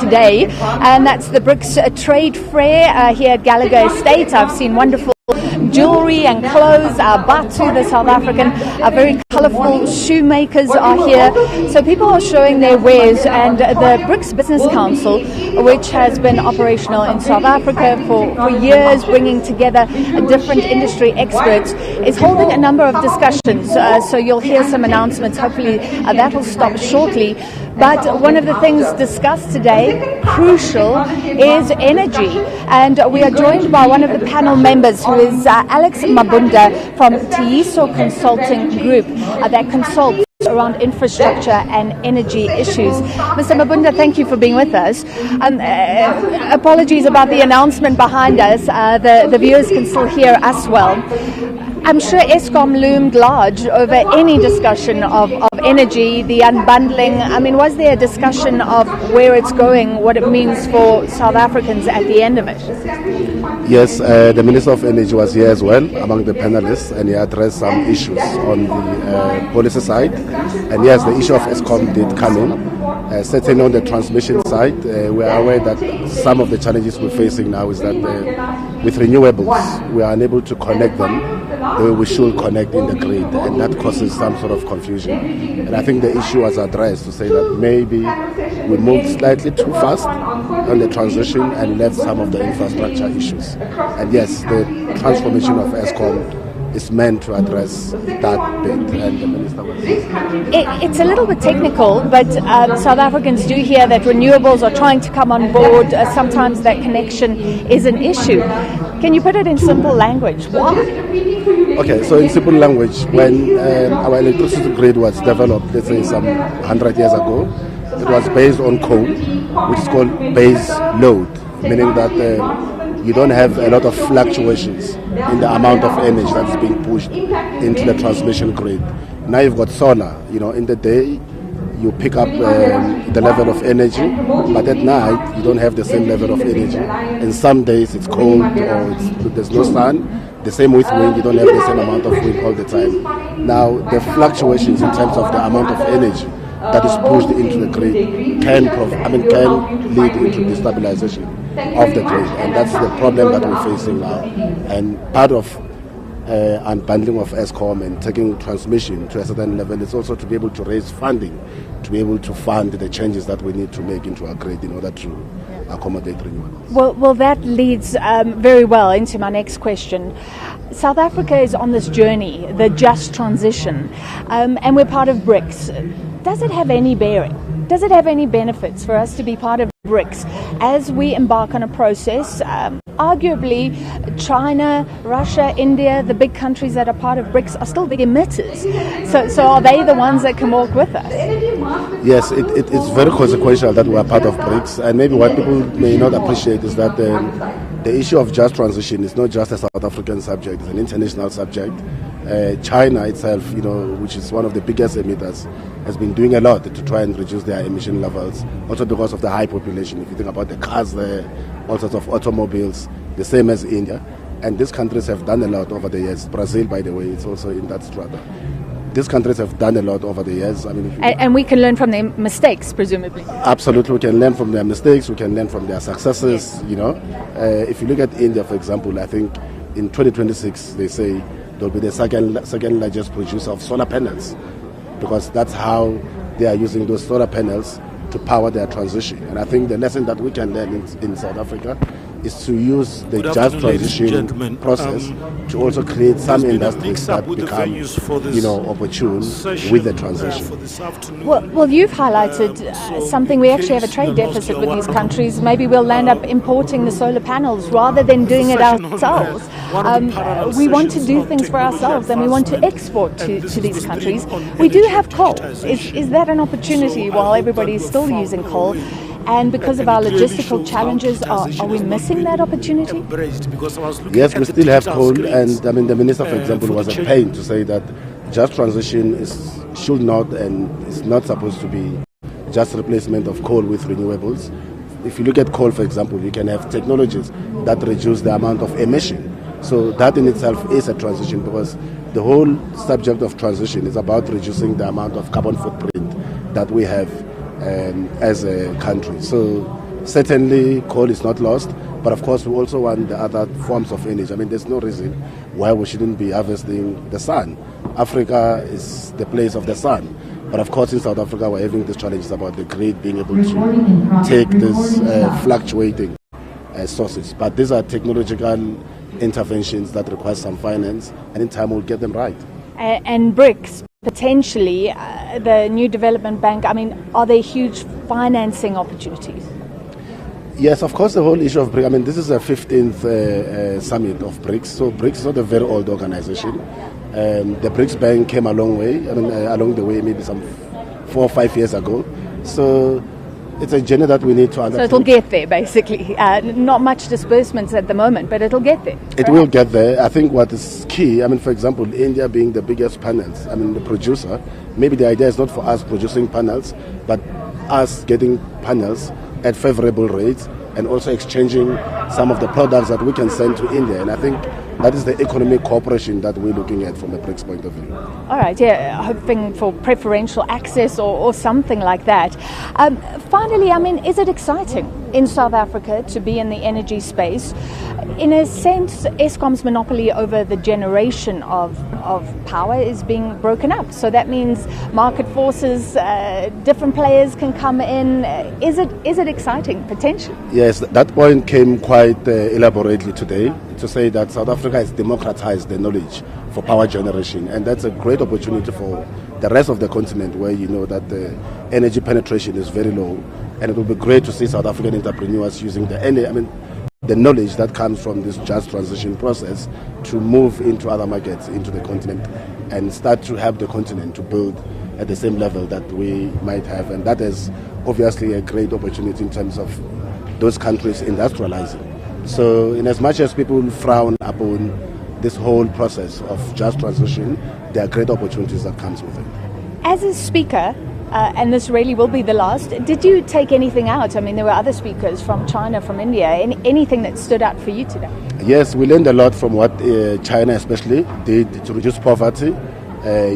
today, and that's the BRICS Trade Fair here at Gallagher Estate. I've seen wonderful jewelry and clothes. Batu, the South African, very colourful shoemakers are here. So people are showing their wares, and the BRICS Business Council, which has been operational in South Africa for years, bringing together different industry experts, is holding a number of discussions. So you'll hear some announcements. Hopefully that will stop shortly. But one of the things discussed today, crucial, is energy. And we are joined by one of the panel members, who is Alex Mabunda from Tiiso Consulting Group that consults around infrastructure and energy issues. Mr. Mabunda, thank you for being with us. Apologies about the announcement behind us. The viewers can still hear us well. I'm sure Eskom loomed large over any discussion of energy, the unbundling. I mean, was there a discussion of where it's going, what it means for South Africans at the end of it? Yes, the Minister of Energy was here as well among the panelists, and he addressed some issues on the policy side. And yes, the issue of Eskom did come in. Certainly on the transmission side, we are aware that some of the challenges we're facing now is that with renewables, we are unable to connect them the way we should connect in the grid, and that causes some sort of confusion. And I think the issue was addressed to say that maybe we moved slightly too fast on the transition and left some of the infrastructure issues. And yes, the transformation of Eskom is meant to address that bit, and the minister was... It's a little bit technical, but South Africans do hear that renewables are trying to come on board. Sometimes that connection is an issue. Can you put it in simple language? Why? Okay, so in simple language, when our electricity grid was developed, let's say some 100 years ago, it was based on coal, which is called base load, meaning that you don't have a lot of fluctuations in the amount of energy that is being pushed into the transmission grid. Now you've got solar. You know, in the day you pick up the level of energy, but at night you don't have the same level of energy. And some days it's cold or there's no sun. The same with wind, you don't have the same amount of wind all the time. Now the fluctuations in terms of the amount of energy that is pushed into the grid can lead into destabilization of the grid, and that's the problem that we're facing now. And part of unbundling of Eskom and taking transmission to a certain level is also to be able to raise funding, to be able to fund the changes that we need to make into our grid in order to accommodate renewables. Well, that leads very well into my next question. South Africa is on this journey, the just transition, and we're part of BRICS. Does it have any bearing? Does it have any benefits for us to be part of BRICS as we embark on a process? Arguably, China, Russia, India, the big countries that are part of BRICS are still big emitters. So are they the ones that can walk with us? Yes, it's very consequential that we are part of BRICS. And maybe what people may not appreciate is that the issue of just transition is not just a South African subject, it's an international subject. China itself, which is one of the biggest emitters, has been doing a lot to try and reduce their emission levels, also because of the high population. If you think about the cars there, all sorts of automobiles, the same as India. And these countries have done a lot over the years. Brazil, by the way, is also in that strata. These countries have done a lot over the years. I mean, and we can learn from their mistakes, presumably. Absolutely, we can learn from their mistakes, we can learn from their successes, If you look at India, for example, I think in 2026, they say they'll be the second largest producer of solar panels, because that's how they are using those solar panels to power their transition. And I think the lesson that we can learn in South Africa is to use the just transition process to also create some industries that become, opportune with the transition. Well, you've highlighted something. We actually have a trade deficit with these countries. Maybe we'll land up importing the solar panels rather than doing it ourselves. We want to do things for ourselves, and we want to export to these countries. We do have coal. Is that an opportunity while everybody is still using coal? And because of our logistical challenges, are we missing that opportunity? Yes, we still have coal, and the minister, for example, was a pain to say that just transition should not and is not supposed to be just replacement of coal with renewables. If you look at coal, for example, you can have technologies that reduce the amount of emission. So that in itself is a transition, because the whole subject of transition is about reducing the amount of carbon footprint that we have as a country. So Certainly, coal is not lost, but of course, we also want the other forms of energy. I mean, there's no reason why we shouldn't be harvesting the sun. Africa is the place of the sun. But of course, in South Africa, we're having these challenges about the grid being able to take these fluctuating sources. But these are technological interventions that require some finance, and in time we'll get them right. And BRICS, potentially, the new development bank, I mean, are there huge financing opportunities? Yes, of course, the whole issue of BRICS, I mean, this is the 15th summit of BRICS, so BRICS is not a very old organization. The BRICS Bank came a long way, along the way, maybe some 4 or 5 years ago. So it's a journey that we need to undertake. So it'll get there, basically. Not much disbursements at the moment, but it'll get there. It will get there. I think what is key, I mean, for example, India being the biggest panels, I mean, the producer, maybe the idea is not for us producing panels, but us getting panels at favorable rates and also exchanging some of the products that we can send to India. And I think that is the economic cooperation that we're looking at from a BRICS point of view. All right, yeah, hoping for preferential access or something like that. Finally, I mean, is it exciting in South Africa to be in the energy space? In a sense, Eskom's monopoly over the generation of power is being broken up. So that means market forces, different players can come in. Is it exciting, potentially? Yes, that point came quite elaborately today, to say that South Africa has democratized the knowledge for power generation, and that's a great opportunity for the rest of the continent, where you know that the energy penetration is very low, and it will be great to see South African entrepreneurs using the knowledge that comes from this just transition process to move into other markets, into the continent, and start to help the continent to build at the same level that we might have, and that is obviously a great opportunity in terms of those countries industrializing. So in as much as people frown upon this whole process of just transition, there are great opportunities that comes with it. As a speaker, and this really will be the last, did you take anything out? I mean, there were other speakers from China, from India. Anything that stood out for you today? Yes, we learned a lot from what China especially did to reduce poverty,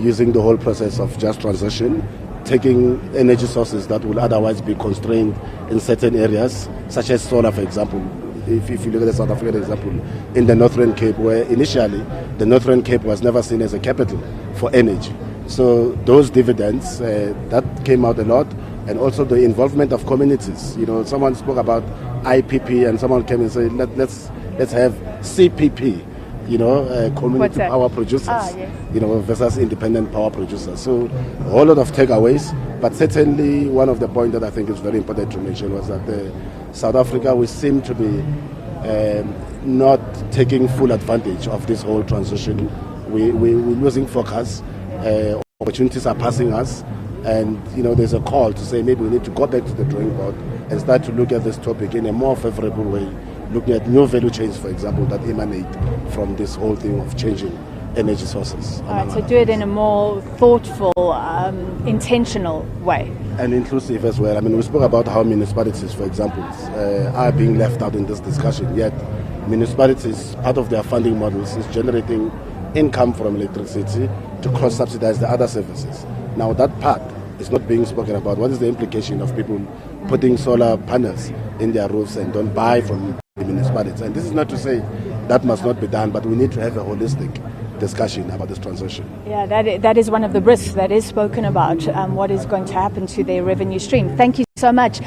using the whole process of just transition, taking energy sources that will otherwise be constrained in certain areas, such as solar, for example. If you look at the South African example, in the Northern Cape, where initially the Northern Cape was never seen as a capital for energy. So those dividends, that came out a lot, and also the involvement of communities. You know, someone spoke about IPP, and someone came and said, let's have CPP, you know, community power producers, yes. you know, versus independent power producers. So a whole lot of takeaways, but certainly one of the points that I think is very important to mention was that South Africa, we seem to be not taking full advantage of this whole transition. We're losing focus. Opportunities are passing us, and you know, there's a call to say maybe we need to go back to the drawing board and start to look at this topic in a more favorable way, looking at new value chains, for example, that emanate from this whole thing of changing energy sources. All right, so do it in a more thoughtful, intentional way. And inclusive as well. I mean, we spoke about how municipalities, for example, are being left out in this discussion, yet municipalities, part of their funding models is generating income from electricity to cross-subsidize the other services. Now that part is not being spoken about. What is the implication of people putting solar panels in their roofs and don't buy from the municipalities? And this is not to say that must not be done, but we need to have a holistic discussion about this transition. Yeah, that is one of the risks that is spoken about, what is going to happen to their revenue stream. Thank you so much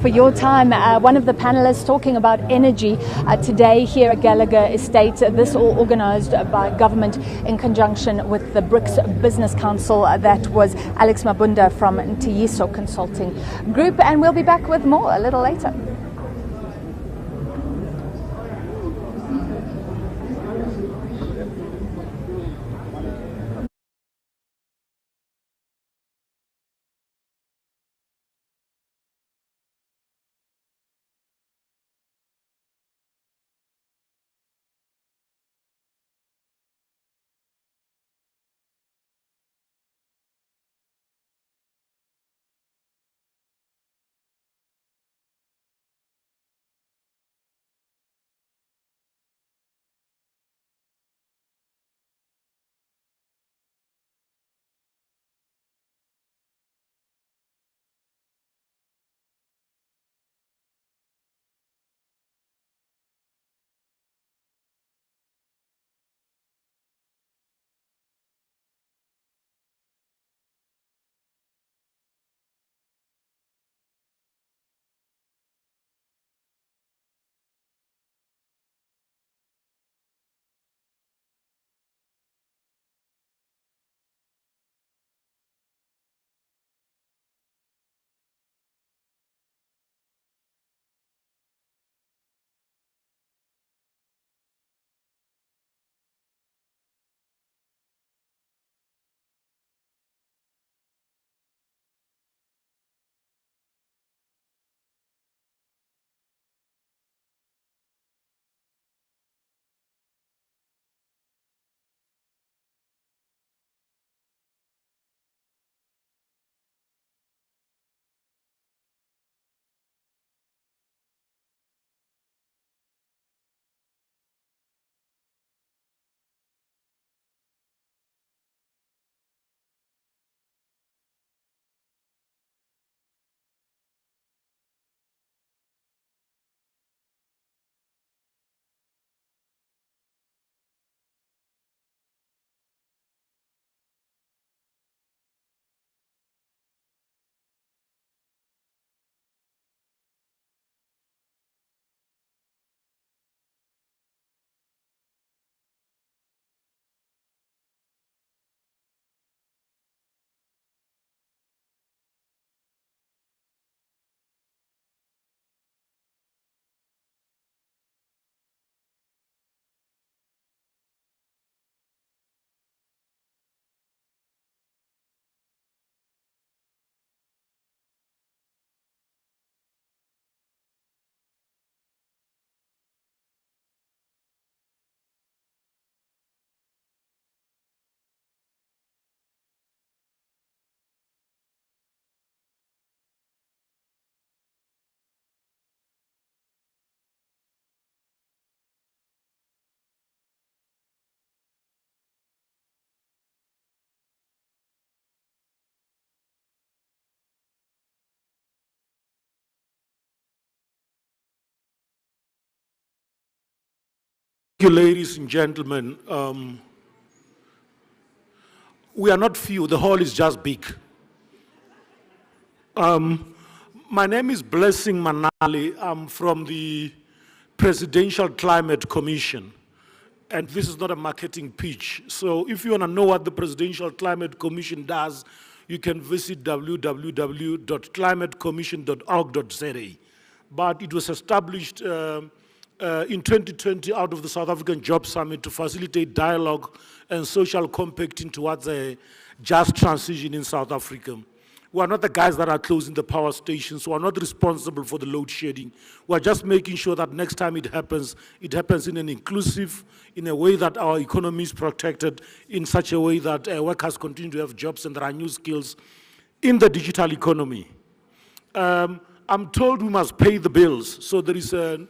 for your time. One of the panelists talking about energy today here at Gallagher Estate, this all organized by government in conjunction with the BRICS Business Council. That was Alex Mabunda from Tiyiso Consulting Group, and we'll be back with more a little later. you, ladies and gentlemen. We are not few, the hall is just big. My name is Blessing Manali. I'm from the Presidential Climate Commission. And this is not a marketing pitch. So if you want to know what the Presidential Climate Commission does, you can visit www.climatecommission.org.za. But it was established in 2020 out of the South African Job Summit to facilitate dialogue and social compacting towards a just transition in South Africa. We are not the guys that are closing the power stations. We are not responsible for the load shedding. We are just making sure that next time it happens in an inclusive, in a way that our economy is protected, in such a way that workers continue to have jobs and there are new skills in the digital economy. I'm told we must pay the bills, so there is a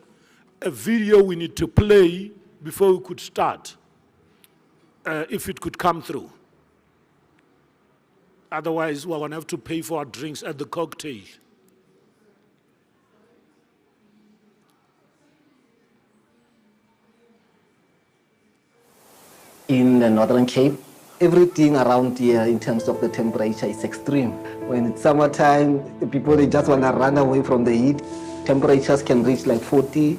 video we need to play before we could start, if it could come through. Otherwise, we're going to have to pay for our drinks at the cocktail. In the Northern Cape, everything around here in terms of the temperature is extreme. When it's summertime, the people, they just want to run away from the heat. Temperatures can reach like 40,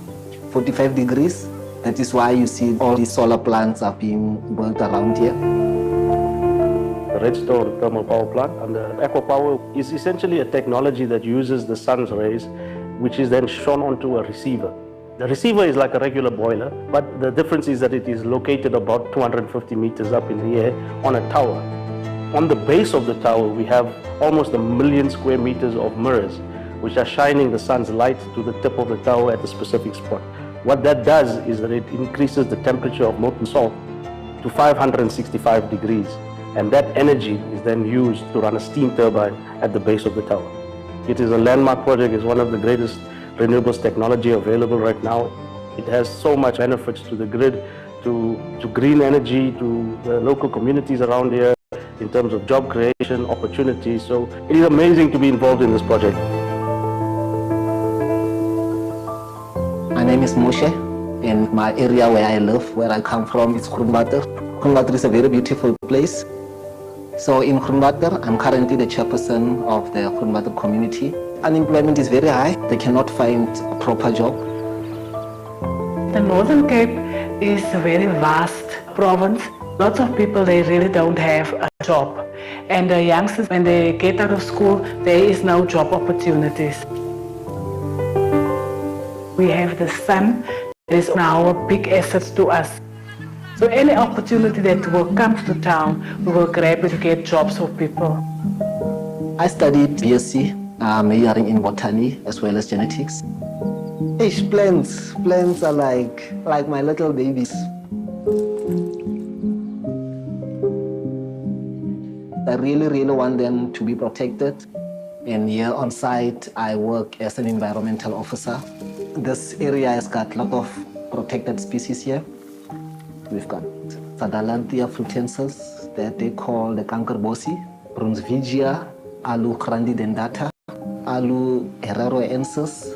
45 degrees. That is why you see all these solar plants are being built around here. The Redstone thermal power plant and the EcoPower is essentially a technology that uses the sun's rays, which is then shone onto a receiver. The receiver is like a regular boiler, but the difference is that it is located about 250 meters up in the air on a tower. On the base of the tower, we have almost 1 million square meters of mirrors, which are shining the sun's light to the tip of the tower at a specific spot. What that does is that it increases the temperature of molten salt to 565 degrees. And that energy is then used to run a steam turbine at the base of the tower. It is a landmark project. It's one of the greatest renewables technology available right now. It has so much benefits to the grid, to green energy, to the local communities around here in terms of job creation, opportunities. So it is amazing to be involved in this project. My name is Moshe, and my area where I live, where I come from, is Grunwater. Grunwater is a very beautiful place. So in Grunwater, I'm currently the chairperson of the Grunwater community. Unemployment is very high. They cannot find a proper job. The Northern Cape is a very vast province. Lots of people, they really don't have a job. And the youngsters, when they get out of school, there is no job opportunities. We have the sun, that is now a big asset to us. So any opportunity that will come to town, we will grab it to get jobs for people. I studied BSc, majoring in botany as well as genetics. Plants are like my little babies. I really want them to be protected. And here on site, I work as an environmental officer. This area has got a lot of protected species here. We've got Sadalanthia frutensis that they call the kankerbosi, Brunsvigia, Alu grandidendata, Alu herreraensis.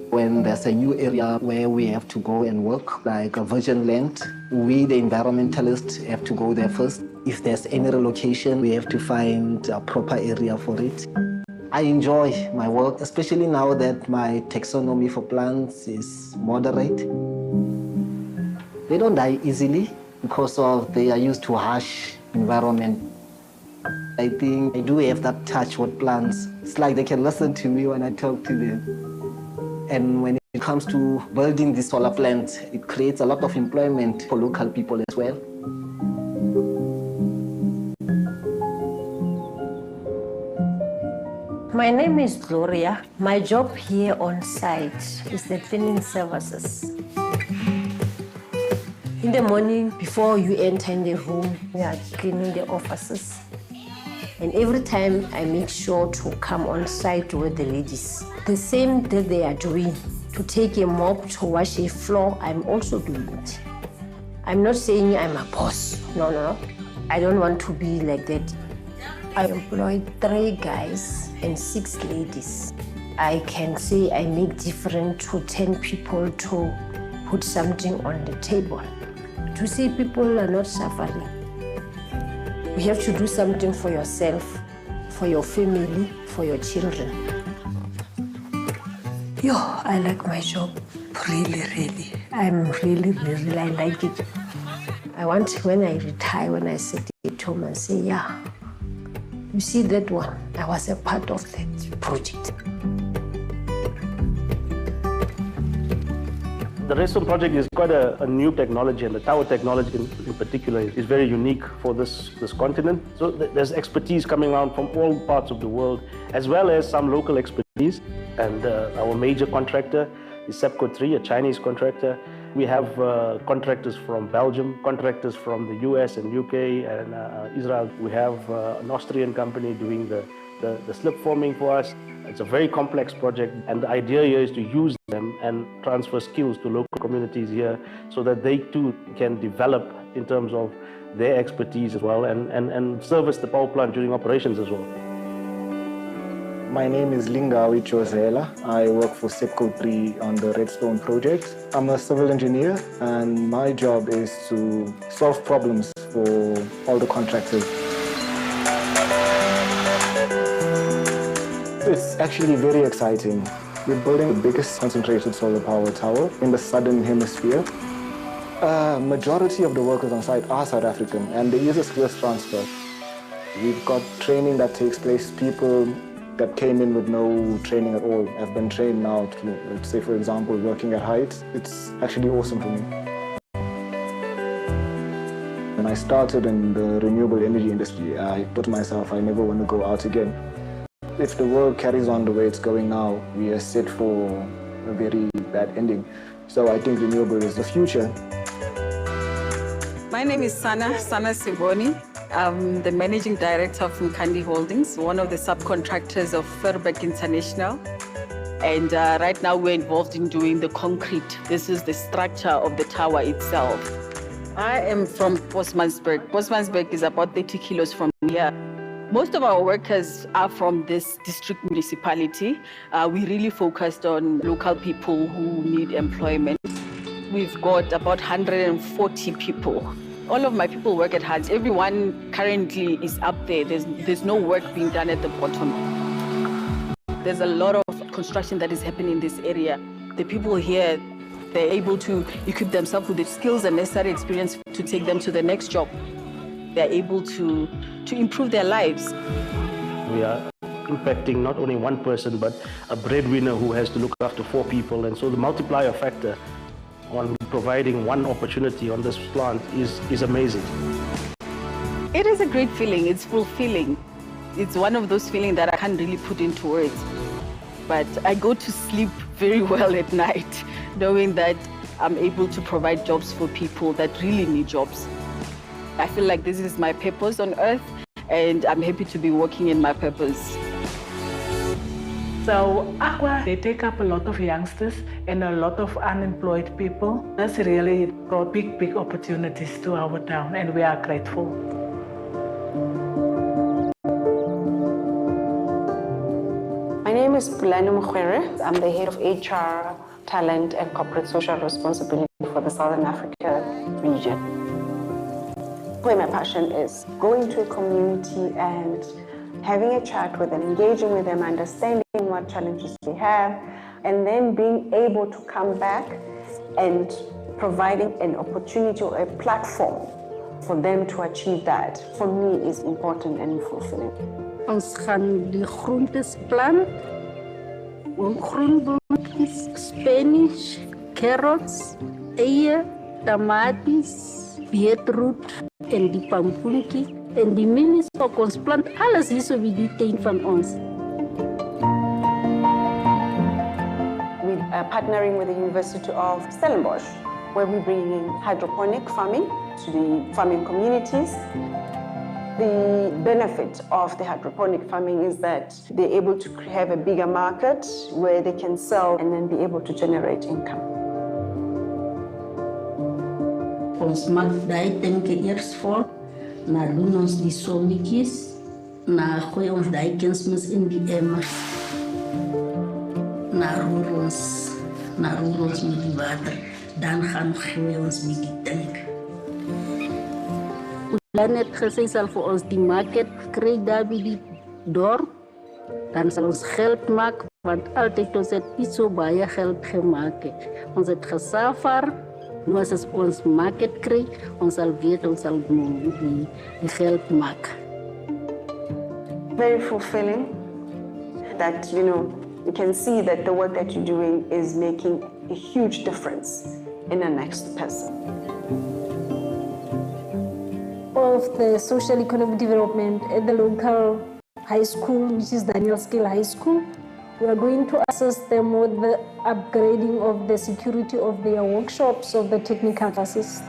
When there's a new area where we have to go and work, like a virgin land, we, the environmentalists, have to go there first. If there's any relocation, we have to find a proper area for it. I enjoy my work, especially now that my taxonomy for plants is moderate. They don't die easily because they are used to harsh environment. I think I do have that touch with plants. It's like they can listen to me when I talk to them. And when it comes to building these solar plants, it creates a lot of employment for local people as well. My name is Gloria. My job here on site is the cleaning services. In the morning, before you enter in the room, we are cleaning the offices. And every time I make sure to come on site with the ladies. The same that they are doing, to take a mop to wash a floor, I'm also doing it. I'm not saying I'm a boss, no. I don't want to be like that. I employ 3 guys and 6 ladies. I can say I make difference to 10 people to put something on the table to see people are not suffering. You have to do something for yourself, for your family, for your children. Yo, I like my job, really. I like it. I want when I retire, when I sit at home and say, yeah, you see that one, I was a part of that project. The Redstone project is quite a new technology, and the tower technology in particular is very unique for this continent. So there's expertise coming around from all parts of the world, as well as some local expertise. And our major contractor is SEPCO 3, a Chinese contractor. We have contractors from Belgium, contractors from the US and UK and Israel. We have an Austrian company doing the slip forming for us. It's a very complex project, and the idea here is to use them and transfer skills to local communities here so that they too can develop in terms of their expertise as well and service the power plant during operations as well. My name is Lingawi Chozela. I work for SEPCO 3 on the Redstone project. I'm a civil engineer, and my job is to solve problems for all the contractors. It's actually very exciting. We're building the biggest concentrated solar power tower in the southern hemisphere. Majority of the workers on site are South African, and there is a skills transfer. We've got training that takes place. People that came in with no training at all have been trained now to, let's say, for example, working at heights. It's actually awesome for me. When I started in the renewable energy industry, I thought to myself, I never want to go out again. If the world carries on the way it's going now, we are set for a very bad ending. So I think renewable is the future. My name is Sana Siboni. I'm the Managing Director of Mkandi Holdings, one of the subcontractors of Fairbank International. And right now we're involved in doing the concrete. This is the structure of the tower itself. I am from Bosmansberg. Bosmansberg is about 30 kilos from here. Most of our workers are from this district municipality. We really focused on local people who need employment. We've got about 140 people. All of my people work at heights. Everyone currently is up there. There's no work being done at the bottom. There's a lot of construction that is happening in this area. The people here, they're able to equip themselves with the skills and necessary experience to take them to the next job. They're able to improve their lives. We are impacting not only one person, but a breadwinner who has to look after 4 people. And so the multiplier factor on providing one opportunity on this plant is amazing. It is a great feeling. It's fulfilling. It's one of those feelings that I can't really put into words. But I go to sleep very well at night, knowing that I'm able to provide jobs for people that really need jobs. I feel like this is my purpose on earth, and I'm happy to be working in my purpose. So Aqua, they take up a lot of youngsters and a lot of unemployed people. That's really brought big opportunities to our town, and we are grateful. My name is Pulani Mugwere. I'm the head of HR, talent, and corporate social responsibility for the Southern Africa region. Where my passion is going to a community and having a chat with them, engaging with them, understanding what challenges they have, and then being able to come back and providing an opportunity or a platform for them to achieve that, for me, is important and fulfilling. Ons gaan die groentes plant, groenbloemetjies, spinach, carrots, eie, tomaties, beetroot en die pampoentjie en die mielies ook ons plant alles hier so wie die tuin van ons. We are partnering with the University of Stellenbosch, where we're bringing hydroponic farming to the farming communities. The benefit of the hydroponic farming is that they're able to have a bigger market where they can sell and then be able to generate income. Ons maak daai tanke eers vol, na doen ons die sommetjies, na gooi ons daai kunsmis in die emmer. Na roer ons met die water. dan gee ons met die tyd. Plan het gesê sal vir ons die market kry daar by die dorp, dan sal ons geld maak, want altyd ons het nie so baie geld gemaak het. Ons het gesafar, nu as ons market kry, ons sal weet, ons sal die geld maak. Very fulfilling that, you can see that the work that you're doing is making a huge difference in the next person. Of the social economic development at the local high school, which is Daniel Scale High School. We are going to assist them with the upgrading of the security of their workshops, of the technical classes.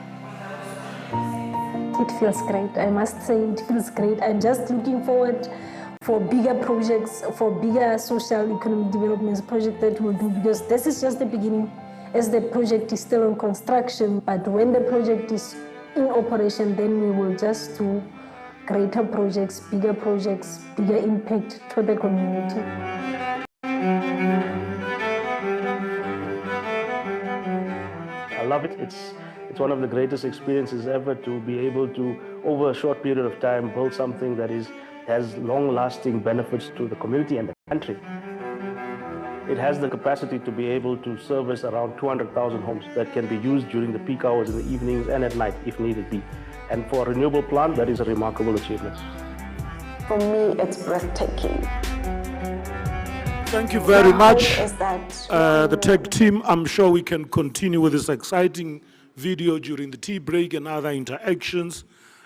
It feels great, I must say it feels great. I'm just looking forward for bigger projects, for bigger social economic development projects that we'll do, because this is just the beginning, as the project is still in construction, but when the project is in operation, then we will just do greater projects, bigger impact to the community. I love it. It's one of the greatest experiences ever to be able to, over a short period of time, build something that has long-lasting benefits to the community and the country. It has the capacity to be able to service around 200,000 homes that can be used during the peak hours in the evenings and at night if needed be. And for a renewable plant, that is a remarkable achievement. For me, it's breathtaking. Thank you very much, the tech team. I'm sure we can continue with this exciting video during the tea break and other interactions.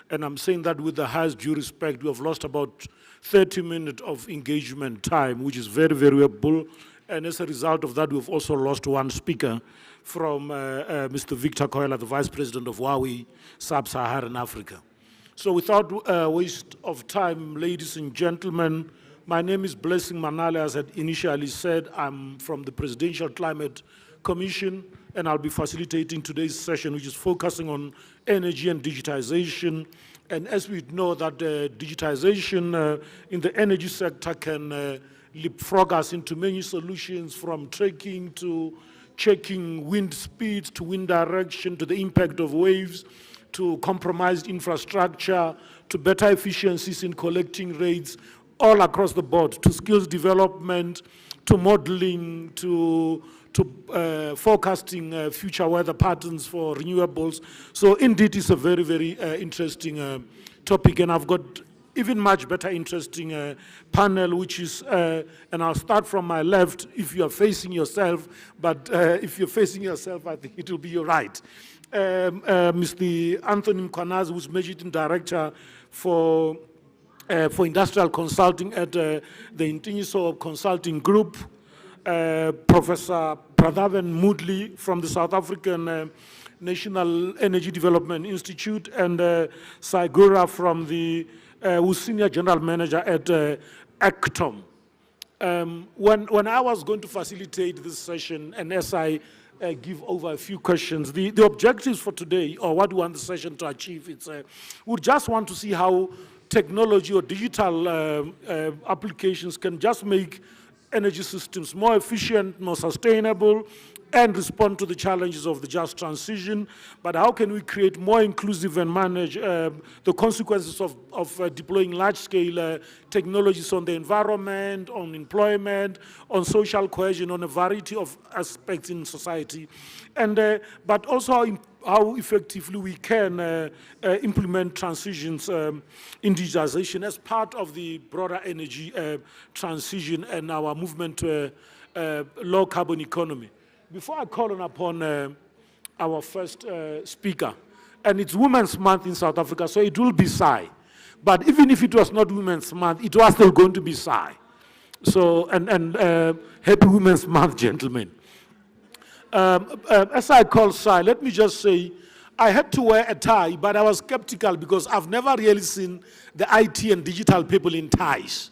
And I'm saying that with the highest due respect. We have lost about 30 minutes of engagement time, which is very, very valuable. And as a result of that, we've also lost one speaker from Mr. Victor Koela, the Vice President of Huawei, Sub-Saharan Africa. So without waste of time, ladies and gentlemen, my name is Blessing Manale. As I initially said, I'm from the Presidential Climate Commission, and I'll be facilitating today's session, which is focusing on energy and digitization. And as we know that digitization in the energy sector can leapfrog us into many solutions, from tracking to checking wind speeds, to wind direction, to the impact of waves, to compromised infrastructure, to better efficiencies in collecting rates, all across the board, to skills development, to modeling, to forecasting future weather patterns for renewables. So indeed, it's a very, very interesting topic, and I've got even much better interesting panel, which is, and I'll start from my left if you are facing yourself, but if you're facing yourself, I think it will be your right. Mr. Anthony Mkwanazi, who's Managing Director for Industrial Consulting at the Intiniso Consulting Group, Professor Pradhavan Moodley from the South African National Energy Development Institute, and Saigura from the who's Senior General Manager at ACTOM. When I was going to facilitate this session, and as I give over a few questions, the objectives for today, or what we want the session to achieve, it's we just want to see how technology or digital applications can just make energy systems more efficient, more sustainable, and respond to the challenges of the just transition. But how can we create more inclusive and manage the consequences of deploying large-scale technologies on the environment, on employment, on social cohesion, on a variety of aspects in society, and but also how effectively we can implement transitions in digitization as part of the broader energy transition and our movement to a low-carbon economy. Before I call upon our first speaker, and it's Women's Month in South Africa, so it will be Sai. But even if it was not Women's Month, it was still going to be Sai. So, and happy Women's Month, gentlemen. As I call Sai, let me just say, I had to wear a tie, but I was skeptical because I've never really seen the IT and digital people in ties.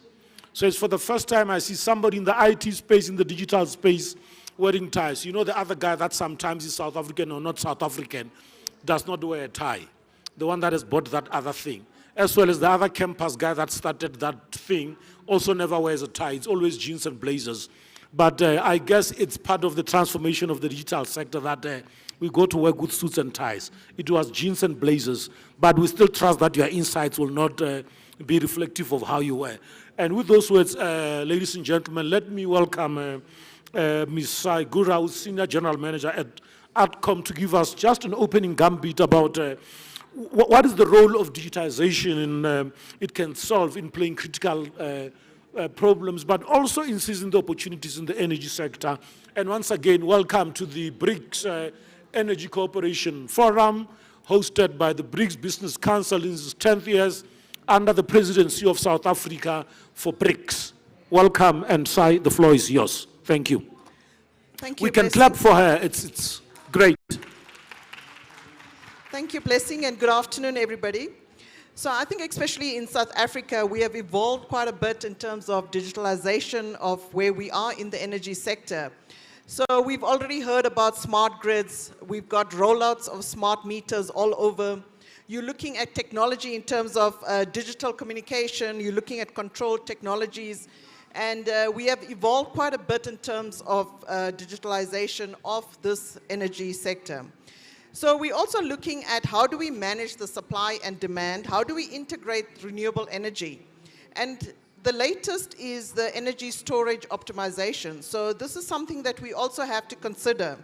So it's for the first time I see somebody in the IT space, in the digital space, wearing ties. You know, the other guy that sometimes is South African or not South African does not wear a tie. The one that has bought that other thing. As well as the other campus guy that started that thing also never wears a tie. It's always jeans and blazers. But I guess it's part of the transformation of the digital sector that we go to work with suits and ties. It was jeans and blazers, but we still trust that your insights will not be reflective of how you were. And with those words, ladies and gentlemen, let me welcome Ms. Sai Gurau, Senior General Manager at Outcome, to give us just an opening gambit about what is the role of digitization it can solve in playing critical problems, but also in seizing the opportunities in the energy sector. And once again, welcome to the BRICS Energy Cooperation Forum, hosted by the BRICS Business Council in its 10th years under the presidency of South Africa for BRICS. Welcome, and Sai, the floor is yours. Thank you. Thank you. We can clap for her. It's great. Thank you, Blessing, and good afternoon, everybody. So I think especially in South Africa, we have evolved quite a bit in terms of digitalization of where we are in the energy sector. So we've already heard about smart grids. We've got rollouts of smart meters all over. You're looking at technology in terms of digital communication. You're looking at control technologies. And we have evolved quite a bit in terms of digitalization of this energy sector. So we're also looking at how do we manage the supply and demand, how do we integrate renewable energy. And the latest is the energy storage optimization. So this is something that we also have to consider.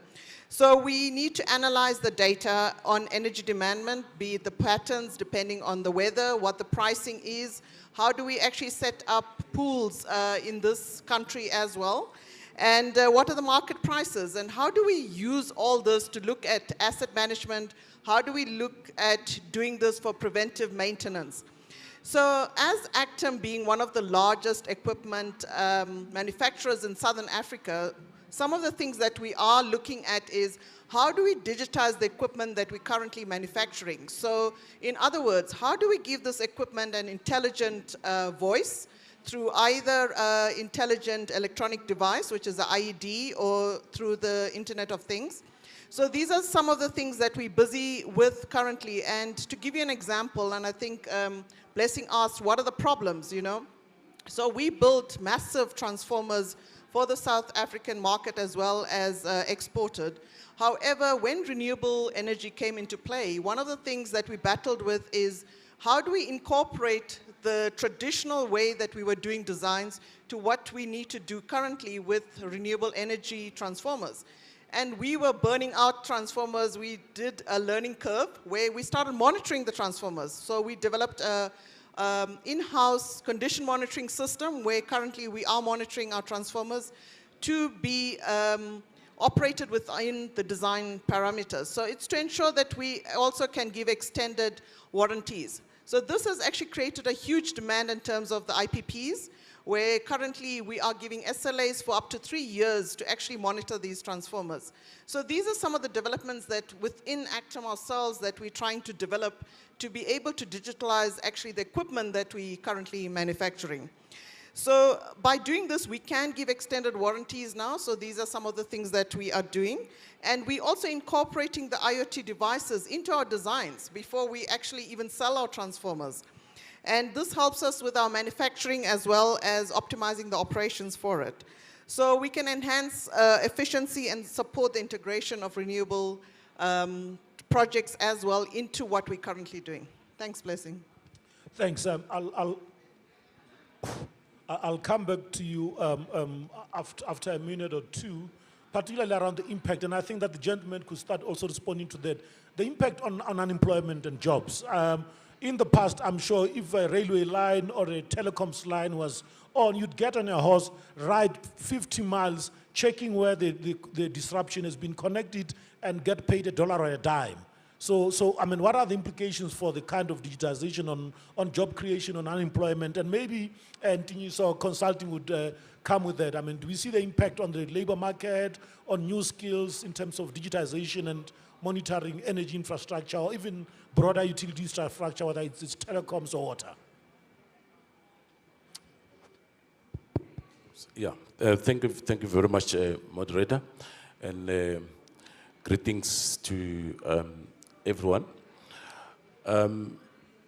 So we need to analyze the data on energy demand, be it the patterns depending on the weather, what the pricing is, how do we actually set up pools in this country as well. And what are the market prices? And how do we use all this to look at asset management? How do we look at doing this for preventive maintenance? So as Actum being one of the largest equipment manufacturers in Southern Africa, some of the things that we are looking at is how do we digitize the equipment that we're currently manufacturing? So in other words, how do we give this equipment an intelligent voice through either intelligent electronic device, which is the IED, or through the Internet of Things. So these are some of the things that we're busy with currently. And to give you an example, and I think Blessing asked, what are the problems, you know? So we built massive transformers for the South African market as well as exported. However, when renewable energy came into play, one of the things that we battled with is how do we incorporate the traditional way that we were doing designs to what we need to do currently with renewable energy transformers. And we were burning out transformers. We did a learning curve where we started monitoring the transformers. So we developed a in-house condition monitoring system where currently we are monitoring our transformers to be operated within the design parameters. So it's to ensure that we also can give extended warranties. So this has actually created a huge demand in terms of the IPPs, where currently we are giving SLAs for up to 3 years to actually monitor these transformers. So these are some of the developments that within Actum ourselves that we're trying to develop to be able to digitalize actually the equipment that we currently manufacturing. So by doing this, we can give extended warranties now. So these are some of the things that we are doing. And we also incorporating the IoT devices into our designs before we actually even sell our transformers. And this helps us with our manufacturing as well as optimizing the operations for it. So we can enhance efficiency and support the integration of renewable projects as well into what we're currently doing. Thanks, Blessing. Thanks. I'll come back to you after a minute or two, particularly around the impact, and I think that the gentleman could start also responding to that. The impact on unemployment and jobs. In the past, I'm sure if a railway line or a telecoms line was on, you'd get on a horse, ride 50 miles, checking where the disruption has been connected and get paid $1 or a dime. So I mean, what are the implications for the kind of digitization on job creation, on unemployment, and maybe so consulting would come with that. I mean, do we see the impact on the labor market, on new skills in terms of digitization and monitoring energy infrastructure, or even broader utility infrastructure, whether it's telecoms or water? Yeah, thank you very much, moderator, and greetings to everyone.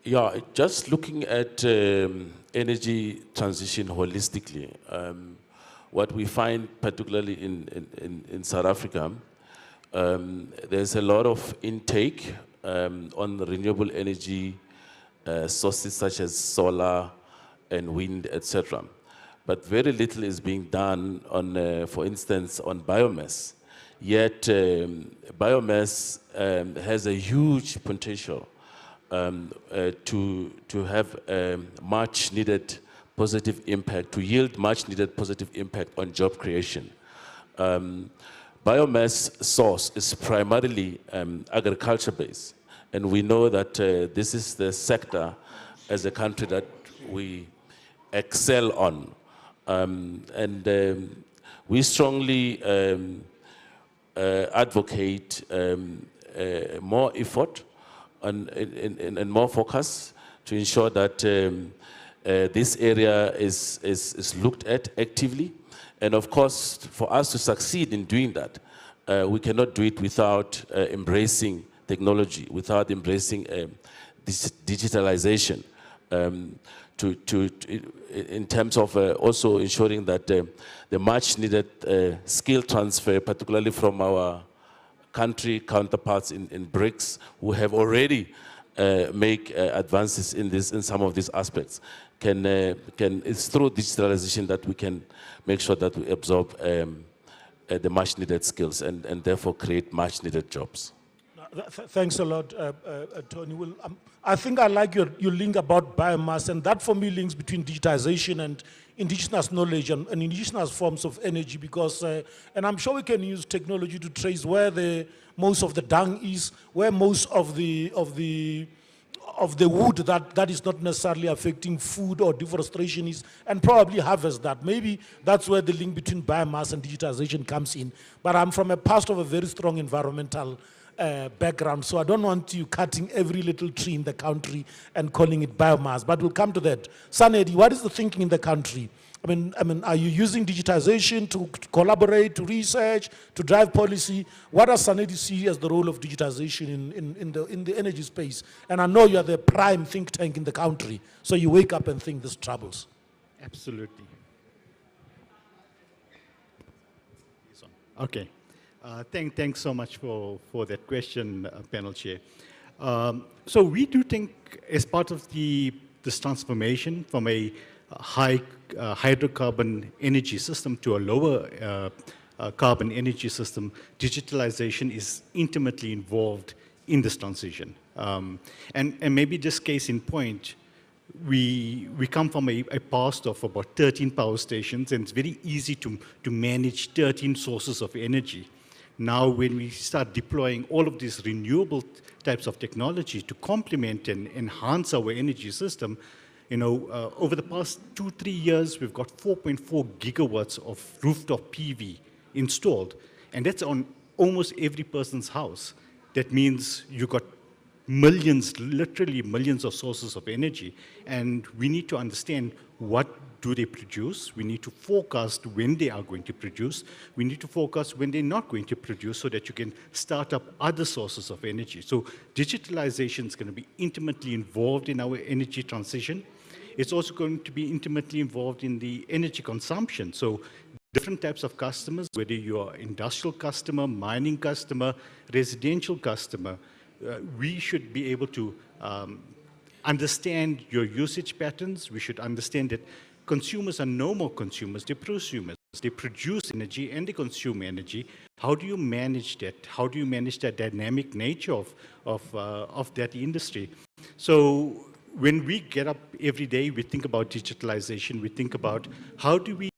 Yeah, just looking at energy transition holistically, what we find particularly in South Africa, there's a lot of intake on renewable energy sources such as solar and wind, etc. But very little is being done on, for instance, on biomass. Yet biomass has a huge potential to have much needed positive impact, to yield much needed positive impact on job creation. Biomass source is primarily agriculture based, and we know that this is the sector as a country that we excel on. We strongly advocate more effort and more focus to ensure that this area is looked at actively. And of course, for us to succeed in doing that, we cannot do it without embracing technology, without embracing digitalization, in terms of also ensuring that the much needed skill transfer, particularly from our country counterparts in BRICS, who have already make advances in some of these aspects, it's through digitalization that we can make sure that we absorb the much needed skills and therefore create much needed jobs. Thanks a lot, Tony. Well, I think I like your link about biomass, and that for me links between digitization and indigenous knowledge and indigenous forms of energy, because, and I'm sure we can use technology to trace where most of the dung is, where most of the wood that is not necessarily affecting food or deforestation is, and probably harvest that. Maybe that's where the link between biomass and digitization comes in. But I'm from a past of a very strong environmental background, so I don't want you cutting every little tree in the country and calling it biomass, but we'll come to that. Sanedi, what is the thinking in the country? I mean, are you using digitization to collaborate, to research, to drive policy? What does Sanedi see as the role of digitization in the energy space? And I know you are the prime think tank in the country, so you wake up and think there's troubles. Absolutely. Okay. Thanks so much for that question, panel chair. So we do think, as part of this transformation from a high hydrocarbon energy system to a lower carbon energy system, digitalization is intimately involved in this transition. And maybe just case in point, we come from a past of about 13 power stations, and it's very easy to manage 13 sources of energy. Now, when we start deploying all of these renewable types of technology to complement and enhance our energy system, over the past 2-3 years, we've got 4.4 gigawatts of rooftop PV installed, and that's on almost every person's house. That means you've got millions, literally millions of sources of energy, and we need to understand what do they produce. We need to forecast when they are going to produce. We need to forecast when they're not going to produce, so that you can start up other sources of energy. So digitalization is going to be intimately involved in our energy transition. It's also going to be intimately involved in the energy consumption. So different types of customers, whether you're an industrial customer, mining customer, residential customer, we should be able to understand your usage patterns. We should understand that consumers are no more consumers, they're prosumers. They produce energy and they consume energy. How do you manage that? How do you manage that dynamic nature of that industry? So when we get up every day, we think about digitalization, we think about how do we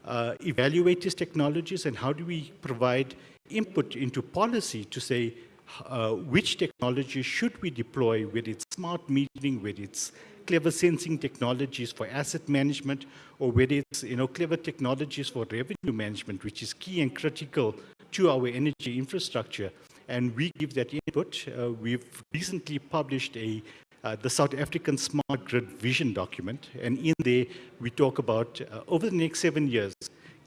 evaluate these technologies, and how do we provide input into policy to say which technology should we deploy, with its smart metering, with its clever sensing technologies for asset management, or whether it's clever technologies for revenue management, which is key and critical to our energy infrastructure. And we give that input. We've recently published the South African Smart Grid Vision document, and in there we talk about over the next 7 years,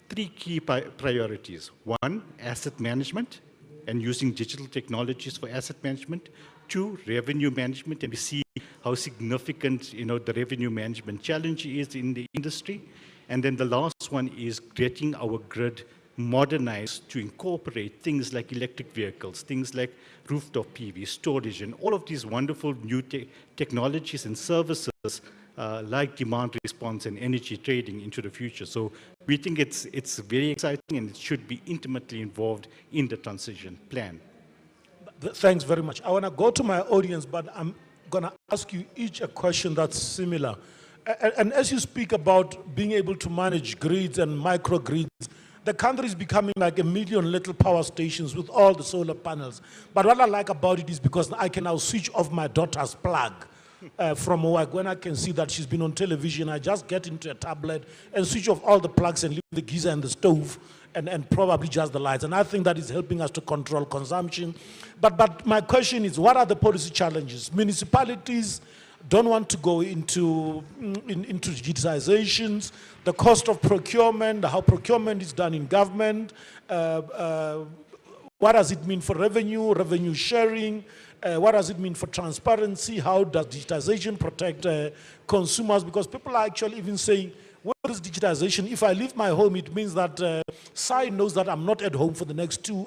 3 key priorities. 1, asset management, and using digital technologies for asset management. 2, revenue management, and we see how significant the revenue management challenge is in the industry. And then the last one is getting our grid modernized to incorporate things like electric vehicles, things like rooftop PV, storage, and all of these wonderful new technologies and services like demand response and energy trading into the future. So we think it's very exciting and it should be intimately involved in the transition plan. Thanks very much. I want to go to my audience, but I'm going to ask you each a question that's similar. And as you speak about being able to manage grids and microgrids, the country is becoming like 1 million little power stations with all the solar panels. But what I like about it is because I can now switch off my daughter's plug from work. When I can see that she's been on television, I just get into a tablet and switch off all the plugs and leave the geyser and the stove and probably just the lights. And I think that is helping us to control consumption. But my question is, what are the policy challenges? Municipalities don't want to go into digitizations, the cost of procurement, how procurement is done in government, what does it mean for revenue sharing, what does it mean for transparency, how does digitization protect consumers? Because people are actually even saying, what is digitization? If I leave my home, it means that SAI knows that I'm not at home for the next 2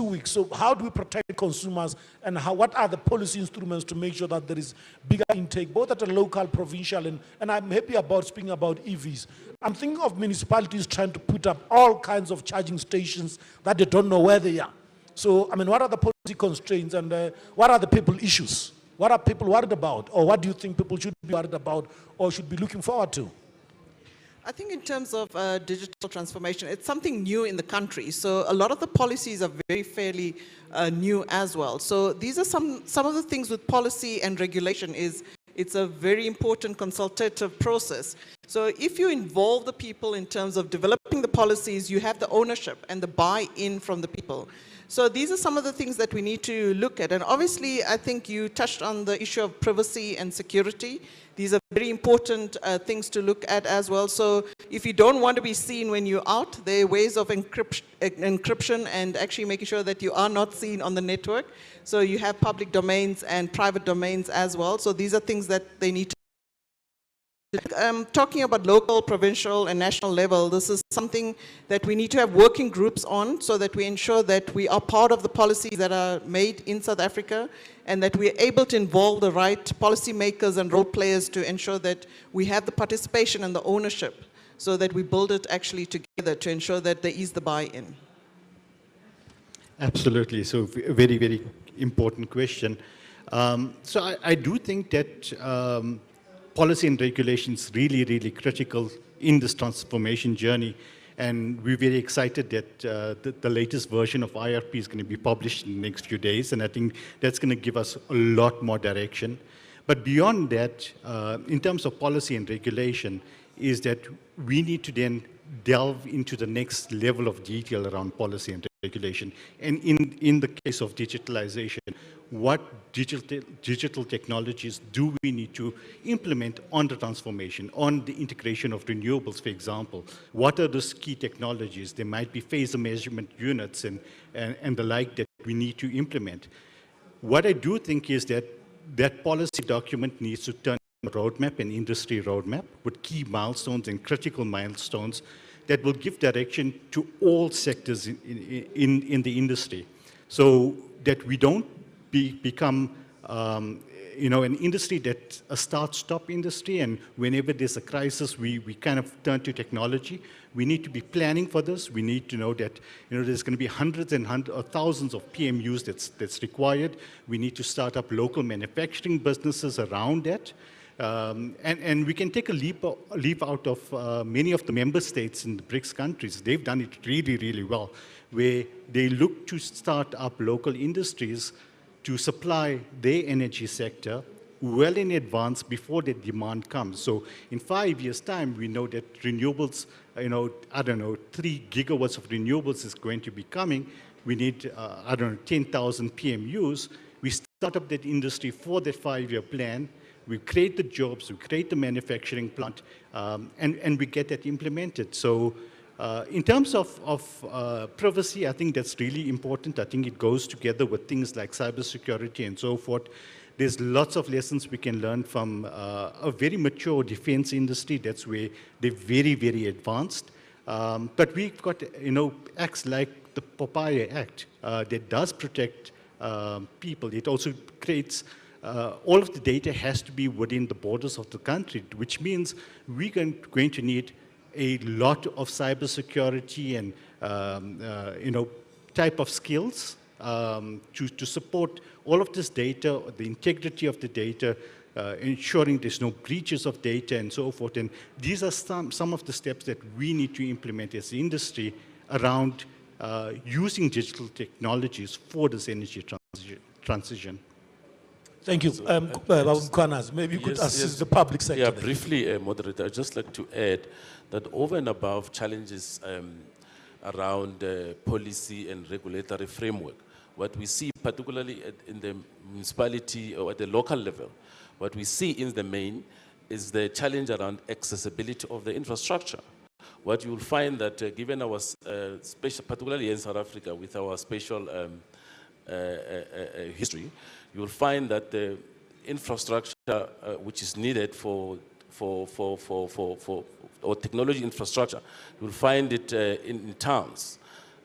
weeks. So how do we protect consumers, and what are the policy instruments to make sure that there is bigger intake, both at a local, provincial, and I'm happy about speaking about EVs. I'm thinking of municipalities trying to put up all kinds of charging stations that they don't know where they are. So, what are the policy constraints, and what are the people issues? What are people worried about, or what do you think people should be worried about or should be looking forward to? I think in terms of digital transformation, it's something new in the country. So a lot of the policies are fairly new as well. So these are some of the things with policy and regulation is it's a very important consultative process. So if you involve the people in terms of developing the policies, you have the ownership and the buy-in from the people. So these are some of the things that we need to look at. And obviously, I think you touched on the issue of privacy and security. These are very important things to look at as well. So if you don't want to be seen when you're out, there are ways of encryption and actually making sure that you are not seen on the network. So you have public domains and private domains as well. So these are things that they need to talking about local, provincial, and national level, this is something that we need to have working groups on so that we ensure that we are part of the policies that are made in South Africa and that we are able to involve the right policymakers and role players to ensure that we have the participation and the ownership so that we build it actually together to ensure that there is the buy-in. Absolutely. So a very, very important question. So I do think that policy and regulation is really, really critical in this transformation journey. And we're very excited that the latest version of IRP is going to be published in the next few days. And I think that's going to give us a lot more direction. But beyond that, in terms of policy and regulation, is that we need to then delve into the next level of detail around policy and regulation. And in the case of digitalization, what digital technologies do we need to implement on the transformation, on the integration of renewables, for example? What are those key technologies? There might be phasor measurement units and the like that we need to implement. What I do think is that that policy document needs to turn a roadmap, an industry roadmap, with key milestones and critical milestones that will give direction to all sectors in the industry, so that we don't become an industry that's a start-stop industry, and whenever there's a crisis, we kind of turn to technology. We need to be planning for this. We need to know that there's going to be hundreds or thousands of PMUs that's required. We need to start up local manufacturing businesses around that. And we can take a leap out of many of the member states in the BRICS countries. They've done it really, really well, where they look to start up local industries to supply their energy sector well in advance before the demand comes. So in 5 years' time, we know that renewables, 3 gigawatts of renewables is going to be coming. We need, 10,000 PMUs. We start up that industry for that 5-year plan. We create the jobs, we create the manufacturing plant, and we get that implemented. So in terms of privacy, I think that's really important. I think it goes together with things like cybersecurity and so forth. there's lots of lessons we can learn from a very mature defense industry. That's where they're very, very advanced. But we've got, acts like the Papaya Act that does protect people. It also creates, all of the data has to be within the borders of the country, which means we're going to need a lot of cybersecurity and, type of skills to support all of this data, the integrity of the data, ensuring there's no breaches of data and so forth. And these are some of the steps that we need to implement as the industry around using digital technologies for this energy transition. Thank you. Kwanas, maybe you could assist the public sector. Yeah, briefly, Moderator, I'd just like to add that over and above challenges around policy and regulatory framework, what we see particularly in the municipality or at the local level, what we see in the main is the challenge around accessibility of the infrastructure. What you will find that given our special, particularly in South Africa with our special history, you will find that the infrastructure which is needed for technology infrastructure, you'll find it in towns.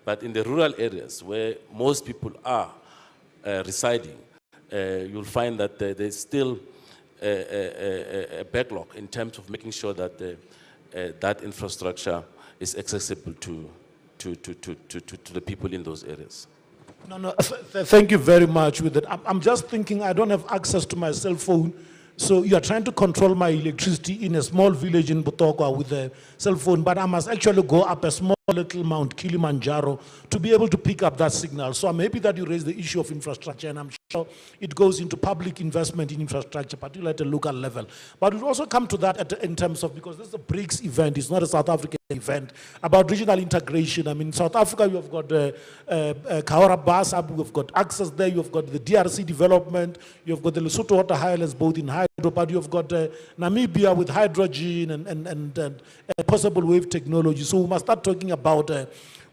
But in the rural areas where most people are residing, you'll find that there's still a backlog in terms of making sure that that infrastructure is accessible to the people in those areas. No, thank you very much with that. I'm just thinking I don't have access to my cell phone, so you are trying to control my electricity in a small village in Butokwa with a cell phone, but I must actually go up a small little Mount Kilimanjaro to be able to pick up that signal. So I'm happy that you raised the issue of infrastructure, and I'm sure it goes into public investment in infrastructure, particularly at a local level. But we'll also come to that in terms of, because this is a BRICS event, it's not a South African event, about regional integration. I mean, in South Africa, you've got Kahora Basa, you've got access there, you've got the DRC development, you've got the Lesotho Water Highlands, both in hydro, but you've got Namibia with hydrogen and possible wave technology. So we must start talking about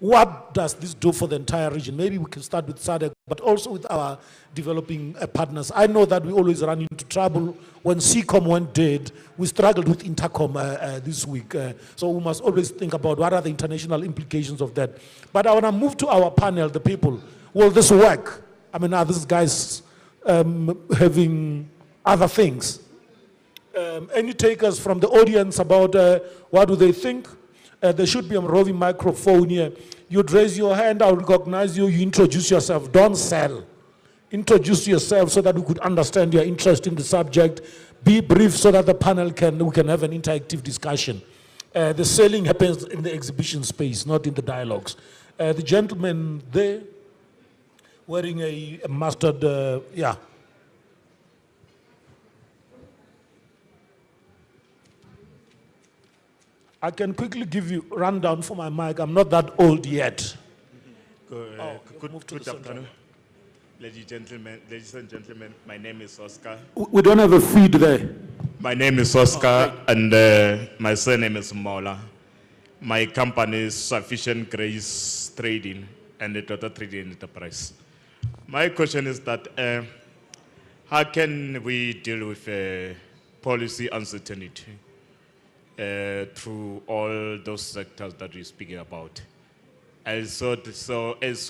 what does this do for the entire region. Maybe we can start with SADC, but also with our developing partners. I know that we always run into trouble. When CECOM went dead, we struggled with Intercom this week. So we must always think about what are the international implications of that. But I want to move to our panel, the people. Will this work? I mean, are these guys having other things? Any takers from the audience about what do they think? There should be a roving microphone here. You'd raise your hand, I'll recognize you, you introduce yourself, don't sell. Introduce yourself so that we could understand your interest in the subject. Be brief so that the panel we can have an interactive discussion. The selling happens in the exhibition space, not in the dialogues. The gentleman there, wearing a mustard, yeah. I can quickly give you a rundown for my mic. I'm not that old yet. Good afternoon, ladies and gentlemen. My name is Oscar. We don't have a feed there. My name is Oscar, and my surname is Mola. My company is Sufficient Grace Trading and the Total Trading Enterprise. My question is that how can we deal with policy uncertainty through all those sectors that we're speaking about? Also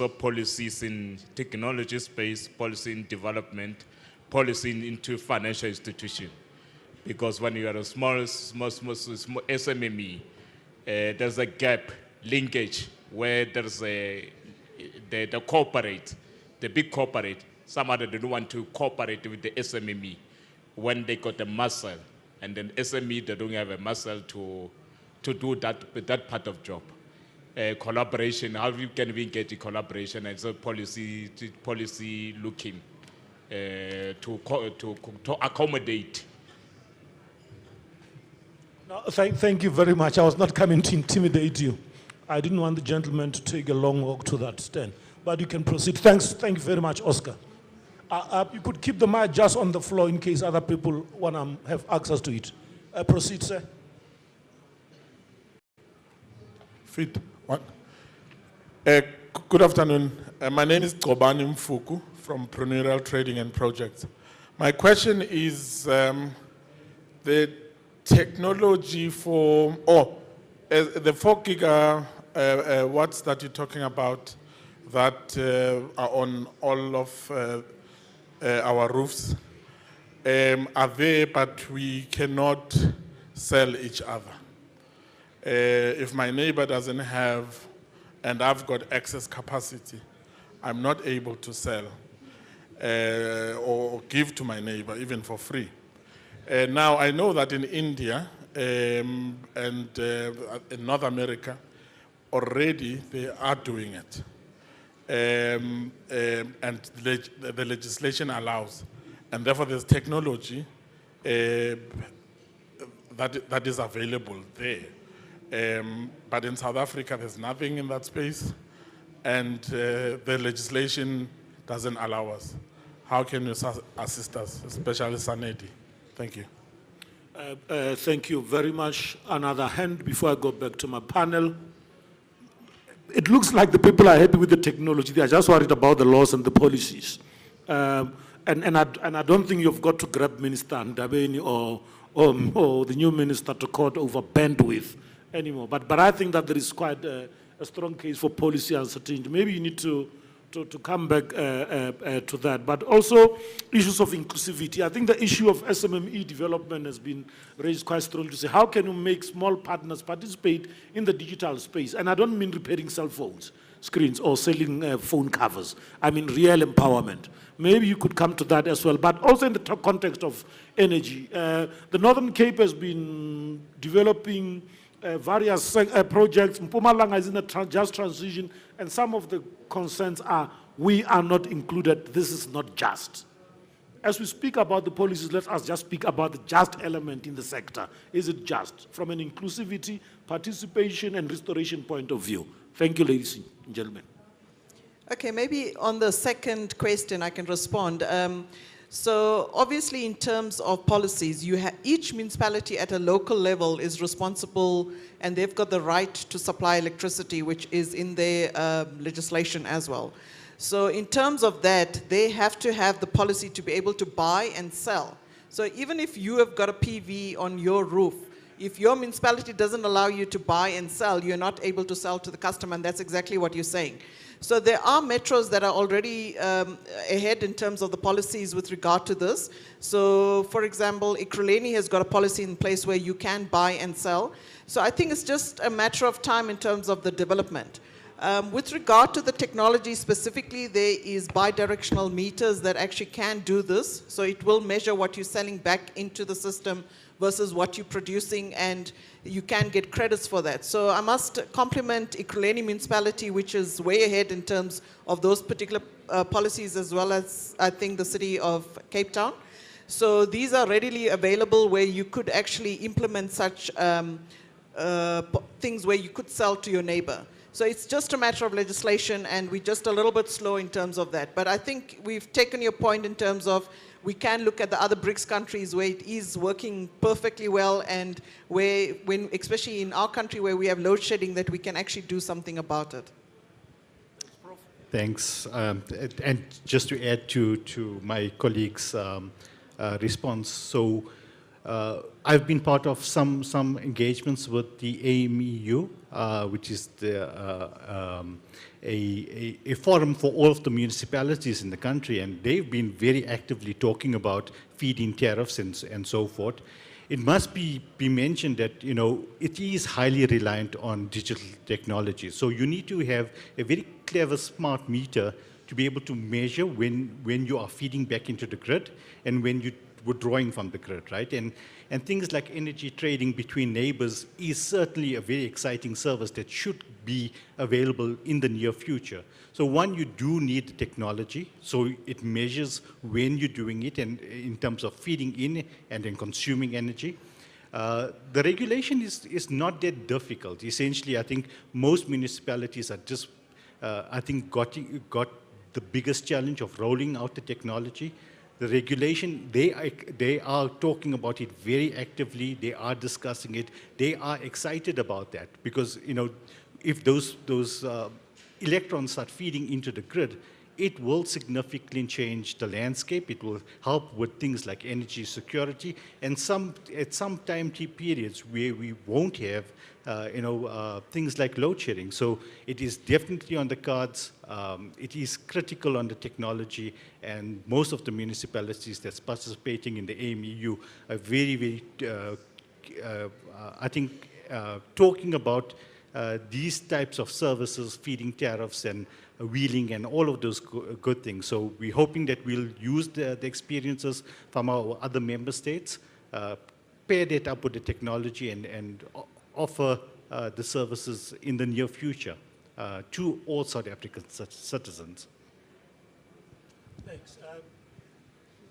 policies in technology space, policy in development, policy into financial institution. Because when you are a small SMME, there's a gap, linkage, where there's the corporate, the big corporate, some other don't want to cooperate with the SMME when they got a muscle. And then SME, they don't have a muscle to do that part of job. Collaboration, how can we get the collaboration and so policy looking to accommodate? No, thank you very much. I was not coming to intimidate you. I didn't want the gentleman to take a long walk to that stand. But you can proceed. Thank you very much, Oscar. You could keep the mic just on the floor in case other people want to have access to it. Proceed, sir. Good afternoon. My name is Kobani Mfuku from Ministerial Trading and Projects. My question is the technology for, the 4 gigawatts that you're talking about that are on all of our roofs are there, but we cannot sell each other. If my neighbor doesn't have, and I've got excess capacity, I'm not able to sell or give to my neighbor, even for free. Now, I know that in India and in North America, already they are doing it. And the legislation allows. And therefore, there's technology that is available there. But in South Africa, there's nothing in that space, and the legislation doesn't allow us. How can you assist us, especially Sanedi? Thank you. Thank you very much. Another hand before I go back to my panel. It looks like the people are happy with the technology. They are just worried about the laws and the policies. And I don't think you've got to grab Minister Ndabeni or the new minister to court over bandwidth anymore. But I think that there is quite a strong case for policy uncertainty. Maybe you need to come back to that. But also issues of inclusivity. I think the issue of SMME development has been raised quite strongly to say, how can you make small partners participate in the digital space? And I don't mean repairing cell phones, screens, or selling phone covers. I mean real empowerment. Maybe you could come to that as well. But also in the context of energy. The Northern Cape has been developing various projects. Mpumalanga is in a just transition, and some of the concerns are, we are not included, this is not just. As we speak about the policies, let us just speak about the just element in the sector. Is it just? From an inclusivity, participation, and restoration point of view. Thank you, ladies and gentlemen. Okay, maybe on the second question I can respond. So obviously in terms of policies, each municipality at a local level is responsible, and they've got the right to supply electricity, which is in their legislation as well. So in terms of that, they have to have the policy to be able to buy and sell. So even if you have got a PV on your roof, if your municipality doesn't allow you to buy and sell, you're not able to sell to the customer, and that's exactly what you're saying. So there are metros that are already ahead in terms of the policies with regard to this. So for example, Ekurhuleni has got a policy in place where you can buy and sell. So I think it's just a matter of time in terms of the development. With regard to the technology specifically, there is bidirectional meters that actually can do this. So it will measure what you're selling back into the system versus what you're producing, and you can get credits for that. So I must compliment Ekurhuleni municipality, which is way ahead in terms of those particular policies, as well as I think the city of Cape Town. So these are readily available where you could actually implement such things where you could sell to your neighbor. So it's just a matter of legislation, and we're just a little bit slow in terms of that. But I think we've taken your point in terms of we can look at the other BRICS countries where it is working perfectly well, and where, especially in our country where we have load shedding, that we can actually do something about it. Thanks. And just to add to my colleague's response, so I've been part of some engagements with the AMEU, which is a forum for all of the municipalities in the country, and they've been very actively talking about feed-in tariffs and so forth. It must be mentioned that, you know, it is highly reliant on digital technology. So you need to have a very clever, smart meter to be able to measure when you are feeding back into the grid and when you withdrawing from the grid, right? And things like energy trading between neighbors is certainly a very exciting service that should be available in the near future. So one, you do need technology, so it measures when you're doing it and in terms of feeding in and then consuming energy. The regulation is not that difficult. Essentially, I think most municipalities are just, I think, got the biggest challenge of rolling out the technology. The regulation, they are talking about it very actively. They are discussing it. They are excited about that because, you know, if those electrons start feeding into the grid, it will significantly change the landscape. It will help with things like energy security and at some time periods where we won't have things like load shedding. So it is definitely on the cards. It is critical on the technology, and most of the municipalities that's participating in the AMEU are very, very, I think, talking about these types of services, feeding tariffs and wheeling and all of those good things. So we're hoping that we'll use the experiences from our other member states, pair that up with the technology and offer the services in the near future to all South African citizens. Thanks.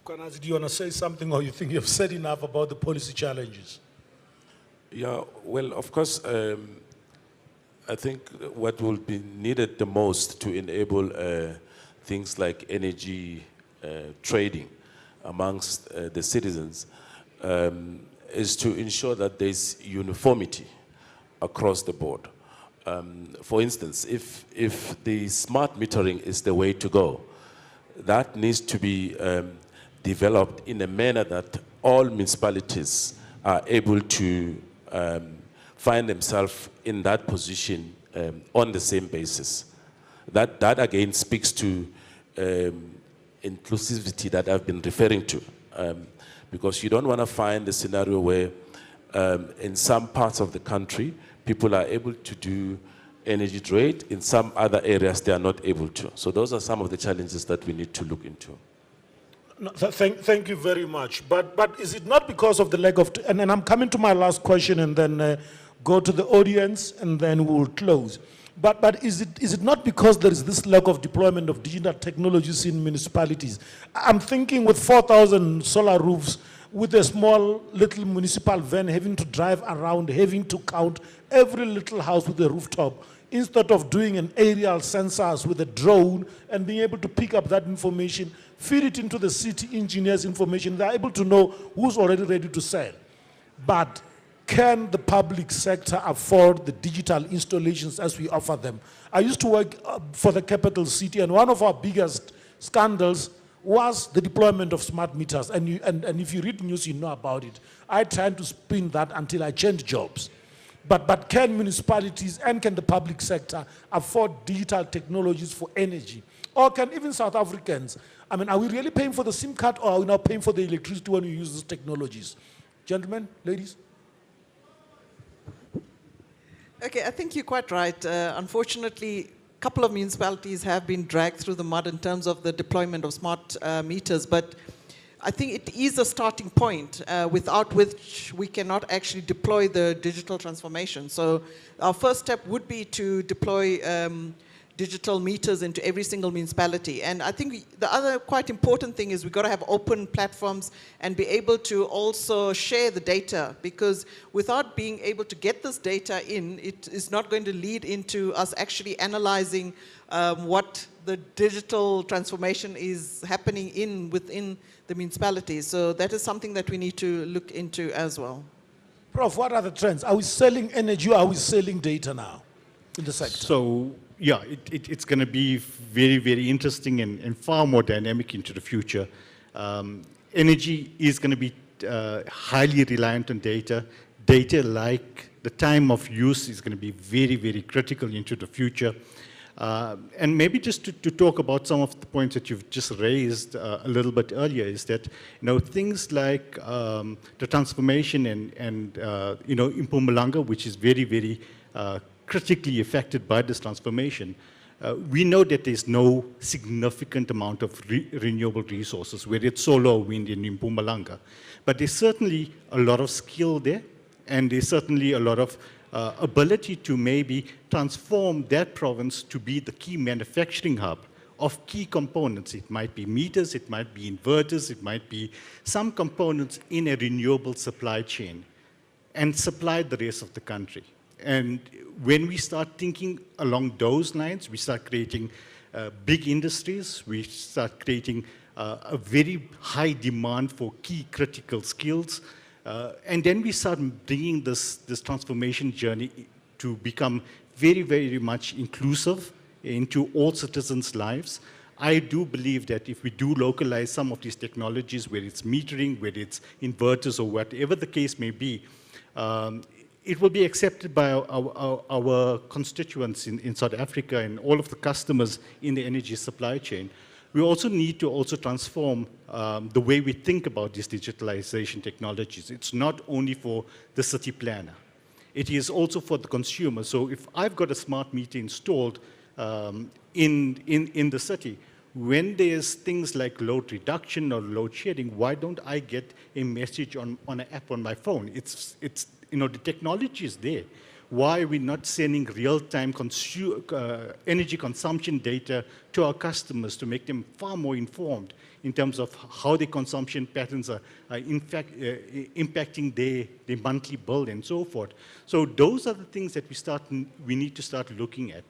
Kwanazi, do you want to say something, or you think you've said enough about the policy challenges? Yeah, well, of course, I think what will be needed the most to enable things like energy trading amongst the citizens is to ensure that there's uniformity across the board. For instance, if the smart metering is the way to go, that needs to be developed in a manner that all municipalities are able to find themselves in that position on the same basis. That again speaks to inclusivity that I've been referring to, because you don't want to find a scenario where in some parts of the country people are able to do energy trade, in some other areas they are not able to. So those are some of the challenges that we need to look into. No, thank you very much. But is it not because of the lack of, and I'm coming to my last question and then go to the audience and then we'll close. But is it not because there is this lack of deployment of digital technologies in municipalities? I'm thinking with 4,000 solar roofs, with a small little municipal van having to drive around, having to count every little house with a rooftop, instead of doing an aerial sensors with a drone and being able to pick up that information, feed it into the city engineers' information, they're able to know who's already ready to sell. But can the public sector afford the digital installations as we offer them? I used to work for the capital city, and one of our biggest scandals was the deployment of smart meters. And if you read news, you know about it. I tried to spin that until I changed jobs. But can municipalities and can the public sector afford digital technologies for energy? Or can even South Africans, I mean, are we really paying for the SIM card, or are we now paying for the electricity when we use these technologies? Gentlemen, ladies? Okay, I think you're quite right. Unfortunately, a couple of municipalities have been dragged through the mud in terms of the deployment of smart meters, but I think it is a starting point without which we cannot actually deploy the digital transformation. So our first step would be to deploy digital meters into every single municipality. And I think the other quite important thing is we've got to have open platforms and be able to also share the data, because without being able to get this data in, it is not going to lead into us actually analyzing what the digital transformation is happening within the municipalities. So that is something that we need to look into as well. Prof, what are the trends? Are we selling energy, or are we selling data now in the sector? So, yeah, it's going to be very, very interesting and far more dynamic into the future. Energy is going to be highly reliant on data. Data, like the time of use, is going to be very, very critical into the future. And maybe just to talk about some of the points that you've just raised a little bit earlier, is that things like the transformation and in Mpumalanga, which is very, very critically affected by this transformation. We know that there's no significant amount of renewable resources, whether it's solar or wind in Mpumalanga. But there's certainly a lot of skill there, and there's certainly a lot of ability to maybe transform that province to be the key manufacturing hub of key components. It might be meters, it might be inverters, it might be some components in a renewable supply chain, and supply the rest of the country. And when we start thinking along those lines, we start creating big industries, we start creating a very high demand for key critical skills, and then we start bringing this transformation journey to become very, very much inclusive into all citizens' lives. I do believe that if we do localize some of these technologies, whether it's metering, whether it's inverters, or whatever the case may be, it will be accepted by our constituents in South Africa and all of the customers in the energy supply chain. We also need to transform the way we think about these digitalization technologies. It's not only for the city planner. It is also for the consumer. So if I've got a smart meter installed in the city, when there's things like load reduction or load shedding, why don't I get a message on an app on my phone? It's the technology is there. Why are we not sending real-time energy consumption data to our customers to make them far more informed in terms of how their consumption patterns are in fact impacting their monthly bill and so forth? So those are the things that we need to start looking at.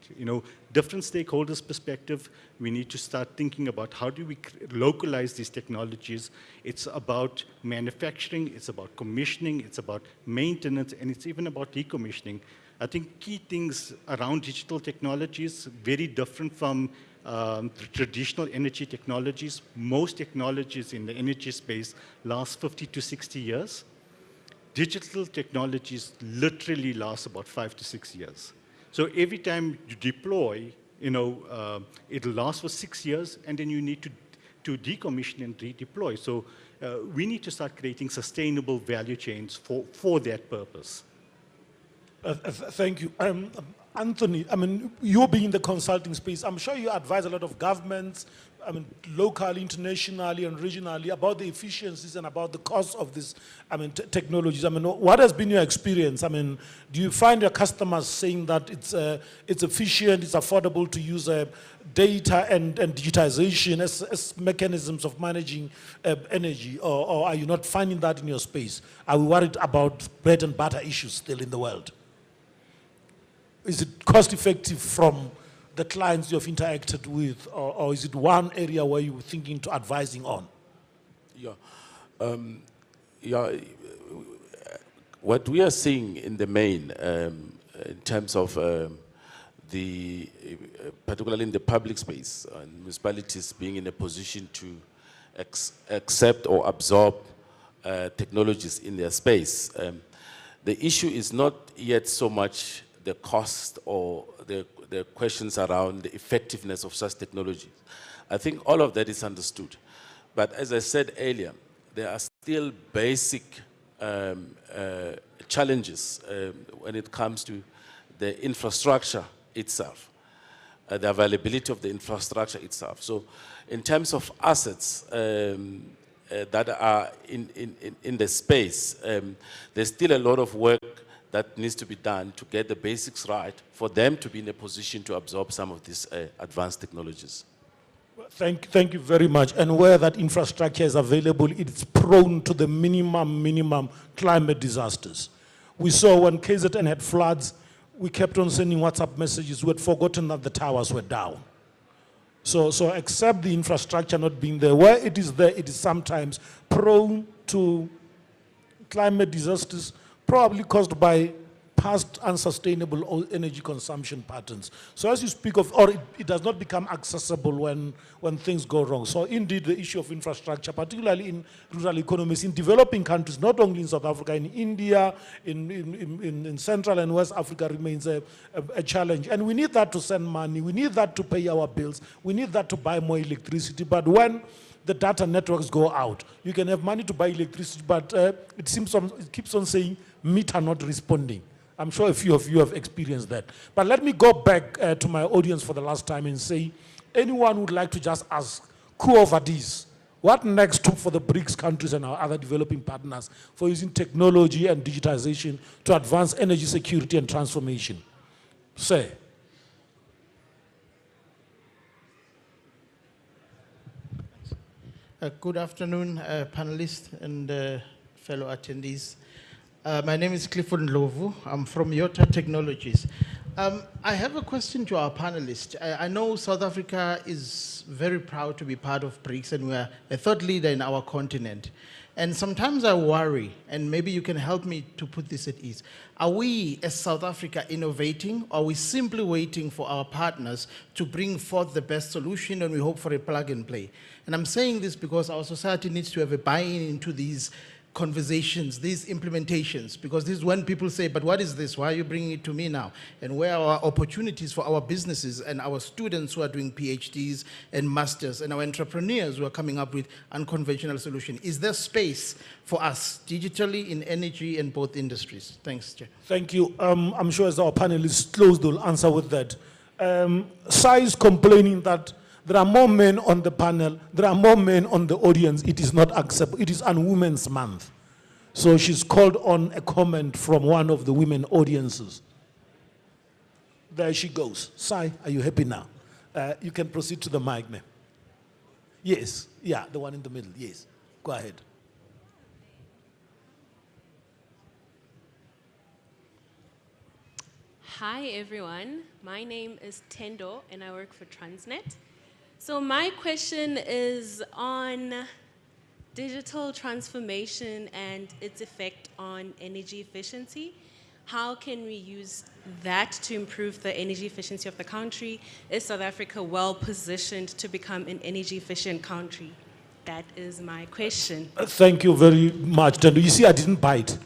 Different stakeholders' perspective. We need to start thinking about how do we localize these technologies. It's about manufacturing, it's about commissioning, it's about maintenance, and it's even about decommissioning. I think key things around digital technologies, very different from the traditional energy technologies. Most technologies in the energy space last 50 to 60 years. Digital technologies literally last about 5 to 6 years. So every time you deploy, it'll last for 6 years, and then you need to decommission and redeploy. So we need to start creating sustainable value chains for that purpose. Thank you. Anthony, you being in the consulting space, I'm sure you advise a lot of governments, locally, internationally, and regionally about the efficiencies and about the cost of these, technologies. What has been your experience? Do you find your customers saying that it's efficient, it's affordable to use data and digitization as mechanisms of managing energy, or are you not finding that in your space? Are we worried about bread and butter issues still in the world? Is it cost effective from the clients you've interacted with, or is it one area where you're thinking to advising on? What we are seeing in the main, in terms of particularly in the public space, and municipalities being in a position to accept or absorb technologies in their space, the issue is not yet so much the cost or the questions around the effectiveness of such technology. I think all of that is understood. But as I said earlier, there are still basic challenges when it comes to the infrastructure itself, the availability of the infrastructure itself. So in terms of assets that are in the space, there's still a lot of work that needs to be done to get the basics right for them to be in a position to absorb some of these advanced technologies. Thank you very much. And where that infrastructure is available, it's prone to the minimum climate disasters. We saw when KZN had floods, we kept on sending WhatsApp messages. We had forgotten that the towers were down. So except the infrastructure not being there, where it is there, it is sometimes prone to climate disasters, probably caused by past unsustainable energy consumption patterns. So as you speak of, or it does not become accessible when things go wrong. So indeed, the issue of infrastructure, particularly in rural economies, in developing countries, not only in South Africa, in India, in Central and West Africa remains a challenge. And we need that to send money, we need that to pay our bills, we need that to buy more electricity. But when the data networks go out, you can have money to buy electricity, but it keeps on saying meter not responding. I'm sure a few of you have experienced that. But let me go back to my audience for the last time and say, anyone would like to just ask Kuovadis, what next for the BRICS countries and our other developing partners for using technology and digitization to advance energy security and transformation? Say. Good afternoon, panelists and fellow attendees. My name is Clifford Ndlovu. I'm from Yota Technologies. I have a question to our panelists. I know South Africa is very proud to be part of BRICS, and we are a thought leader in our continent. And sometimes I worry, and maybe you can help me to put this at ease. Are we, as South Africa, innovating, or are we simply waiting for our partners to bring forth the best solution and we hope for a plug and play? And I'm saying this because our society needs to have a buy-in into these conversations, these implementations, because this is when people say, but what is this? Why are you bringing it to me now? And where are our opportunities for our businesses and our students who are doing PhDs and masters and our entrepreneurs who are coming up with unconventional solutions? Is there space for us digitally in energy and both industries? Thanks, Chair. Thank you. I'm sure as our panelists close, they'll answer with that. Sai is complaining that there are more men on the panel, there are more men on the audience. It is not acceptable. It is Women's Month. So she's called on a comment from one of the women audiences. There she goes. Sai, are you happy now? You can proceed to the mic, ma'am. Yes, yeah, the one in the middle, yes. Go ahead. Hi, everyone. My name is Tendo, and I work for Transnet. So my question is on digital transformation and its effect on energy efficiency. How can we use that to improve the energy efficiency of the country? Is South Africa well positioned to become an energy efficient country? That is my question. Thank you very much, Tendo. You see, I didn't bite.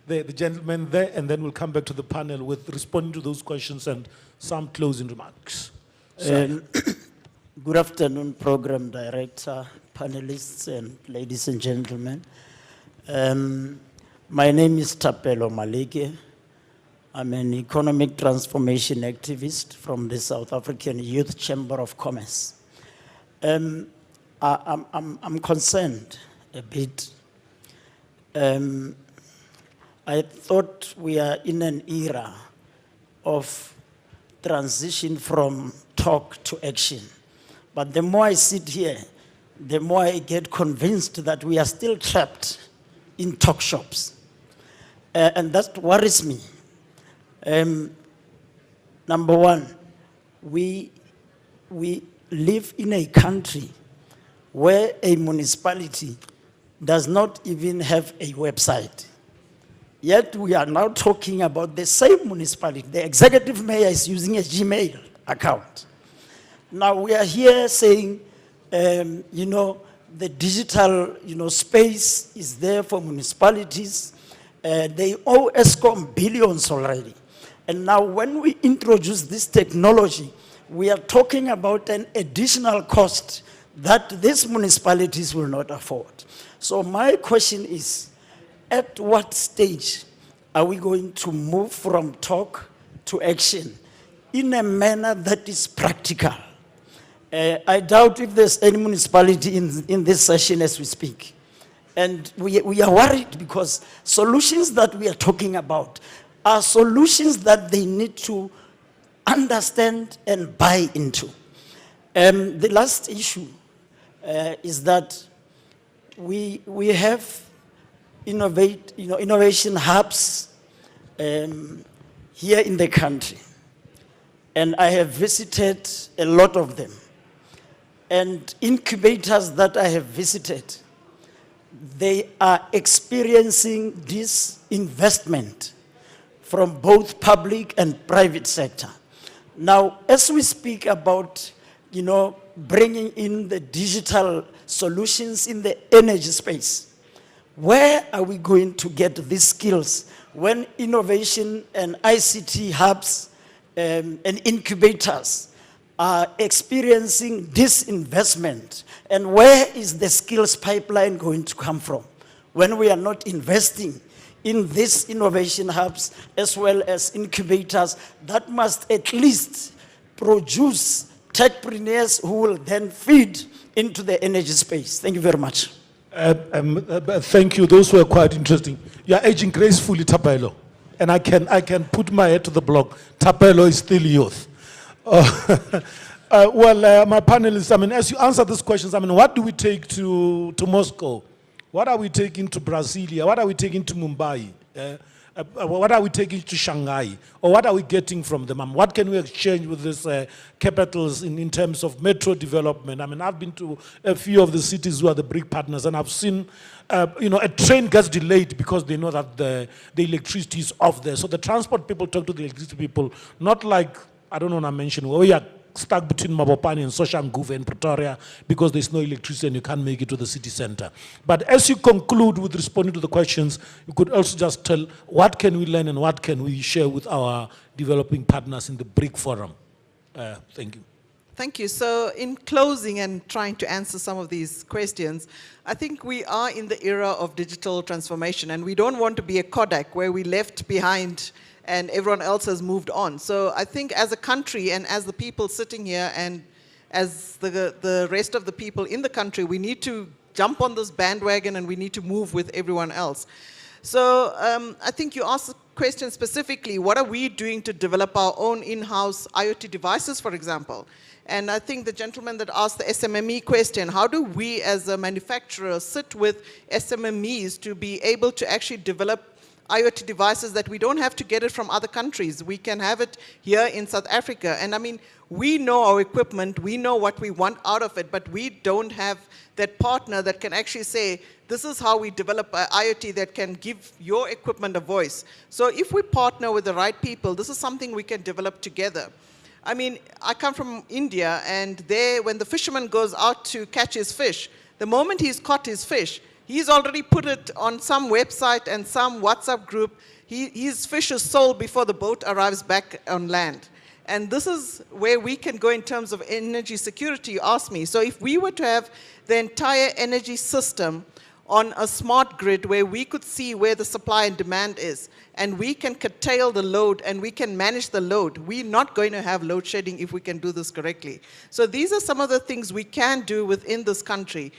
The gentleman there, and then we'll come back to the panel with responding to those questions and some closing remarks. Good afternoon, Program Director, panelists, and ladies and gentlemen. My name is Tapelo Maleke. I'm an economic transformation activist from the South African Youth Chamber of Commerce. I'm concerned a bit. I thought we are in an era of transition from talk to action. But the more I sit here, the more I get convinced that we are still trapped in talk shops. And that worries me. Number one, we live in a country where a municipality does not even have a website. Yet we are now talking about the same municipality. The executive mayor is using a Gmail account. Now we are here saying, the digital, space is there for municipalities. They owe ESCOM billions already. And now when we introduce this technology, we are talking about an additional cost that these municipalities will not afford. So my question is, at what stage are we going to move from talk to action in a manner that is practical? I doubt if there's any municipality in this session as we speak. And we are worried because solutions that we are talking about are solutions that they need to understand and buy into. The last issue is that we have innovation hubs here in the country. And I have visited a lot of them. And incubators that I have visited, they are experiencing this investment from both public and private sector. Now, as we speak about, bringing in the digital solutions in the energy space, where are we going to get these skills when innovation and ICT hubs and incubators are experiencing this investment? And where is the skills pipeline going to come from when we are not investing in these innovation hubs as well as incubators that must at least produce techpreneurs who will then feed into the energy space? Thank you very much. Thank you. Those were quite interesting. You are aging gracefully, Tapelo. And I can put my head to the block. Tapelo is still youth. My panelists, as you answer these questions, what do we take to Moscow? What are we taking to Brasilia? What are we taking to Mumbai? what are we taking to Shanghai? Or what are we getting from them? What can we exchange with these capitals in terms of metro development? I mean, I've been to a few of the cities who are the BRIC partners, and I've seen, a train gets delayed because they know that the electricity is off there. So the transport people talk to the electricity people, not like, I don't want to mention, where we are stuck between Mabopane and Soshanguve and Pretoria because there's no electricity and you can't make it to the city center. But as you conclude with responding to the questions, you could also just tell what can we learn and what can we share with our developing partners in the BRIC Forum. Thank you. Thank you. So in closing and trying to answer some of these questions, I think we are in the era of digital transformation, and we don't want to be a Kodak where we left behind and everyone else has moved on. So I think as a country and as the people sitting here and as the rest of the people in the country, we need to jump on this bandwagon and we need to move with everyone else. So I think you asked the question specifically, what are we doing to develop our own in-house IoT devices, for example? And I think the gentleman that asked the SMME question, how do we as a manufacturer sit with SMMEs to be able to actually develop IoT devices that we don't have to get it from other countries. We can have it here in South Africa. And I mean, we know our equipment, we know what we want out of it, but we don't have that partner that can actually say, this is how we develop an IoT that can give your equipment a voice. So if we partner with the right people, this is something we can develop together. I mean, I come from India, and there, when the fisherman goes out to catch his fish, the moment he's caught his fish, he's already put it on some website and some WhatsApp group. His fish is sold before the boat arrives back on land. And this is where we can go in terms of energy security, you asked me. So if we were to have the entire energy system on a smart grid where we could see where the supply and demand is, and we can curtail the load and we can manage the load, we're not going to have load shedding if we can do this correctly. So these are some of the things we can do within this country.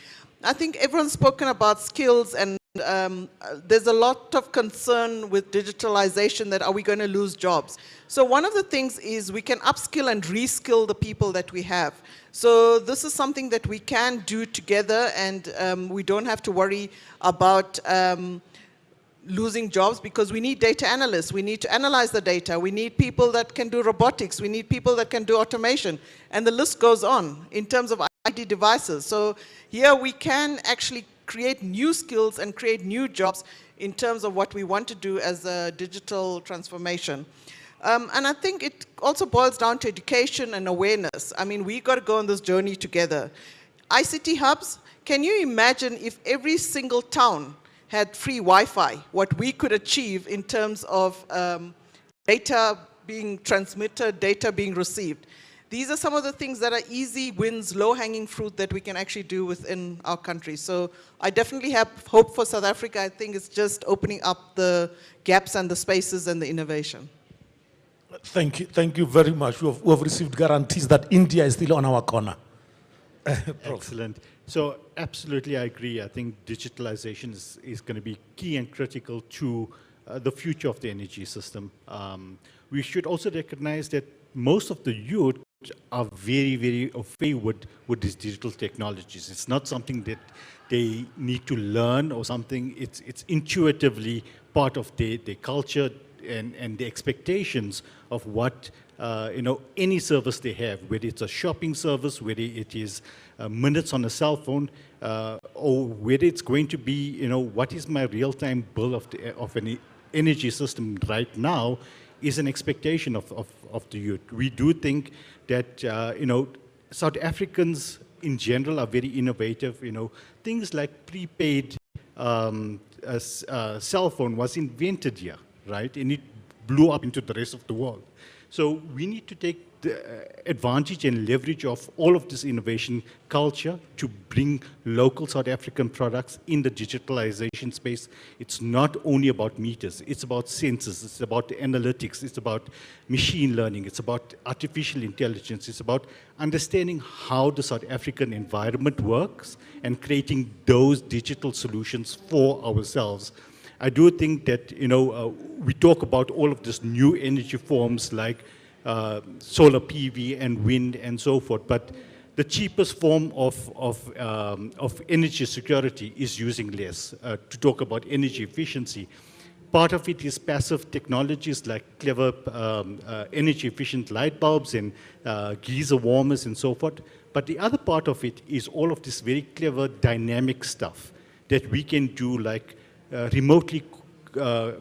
I think everyone's spoken about skills, and there's a lot of concern with digitalization that are we going to lose jobs? So one of the things is we can upskill and reskill the people that we have. So this is something that we can do together, and we don't have to worry about losing jobs, because we need data analysts. We need to analyze the data. We need people that can do robotics. We need people that can do automation. And the list goes on in terms of IT devices. So here we can actually create new skills and create new jobs in terms of what we want to do as a digital transformation. And I think it also boils down to education and awareness. I mean, we got to go on this journey together. ICT hubs, can you imagine if every single town had free Wi-Fi, what we could achieve in terms of data being transmitted, data being received? These are some of the things that are easy wins, low-hanging fruit that we can actually do within our country. So I definitely have hope for South Africa. I think it's just opening up the gaps and the spaces and the innovation. Thank you very much. We have received guarantees that India is still on our corner. Excellent. So absolutely, I agree. I think digitalization is going to be key and critical to the future of the energy system. We should also recognize that most of the youth are very, very au fait with these digital technologies. It's not something that they need to learn or something. It's intuitively part of their culture and the expectations of what any service they have, whether it's a shopping service, whether it is minutes on a cell phone, or whether it's going to be, what is my real-time bill of an energy system right now, is an expectation of the youth. We do think that, South Africans in general are very innovative. Things like prepaid cell phone was invented here, right? And it blew up into the rest of the world. So we need to take the advantage and leverage of all of this innovation culture to bring local South African products in the digitalization space. It's not only about meters, it's about sensors, it's about analytics, it's about machine learning, it's about artificial intelligence, it's about understanding how the South African environment works and creating those digital solutions for ourselves. I do think that, we talk about all of these new energy forms like solar PV and wind and so forth, but the cheapest form of energy security is using less. To talk about energy efficiency, Part of it is passive technologies like clever energy-efficient light bulbs and geyser warmers and so forth. But the other part of it is all of this very clever dynamic stuff that we can do, like remotely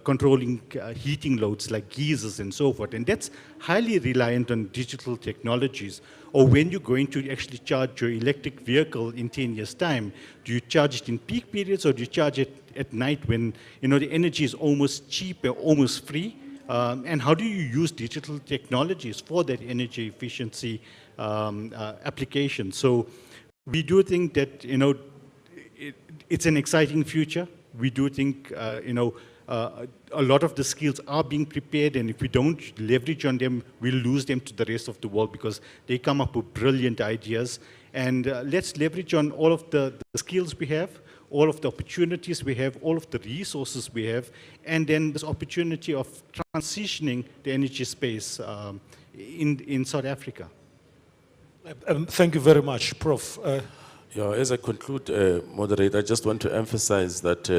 controlling heating loads like geysers and so forth. And that's highly reliant on digital technologies. Or when you're going to actually charge your electric vehicle in 10 years' time, do you charge it in peak periods or do you charge it at night when the energy is almost cheap and almost free? And how do you use digital technologies for that energy efficiency application? So we do think that it's an exciting future. We do think a lot of the skills are being prepared, and if we don't leverage on them, we'll lose them to the rest of the world because they come up with brilliant ideas. And let's leverage on all of the skills we have, all of the opportunities we have, all of the resources we have, and then this opportunity of transitioning the energy space in South Africa. Thank you very much, Prof. As I conclude, Moderator, I just want to emphasize that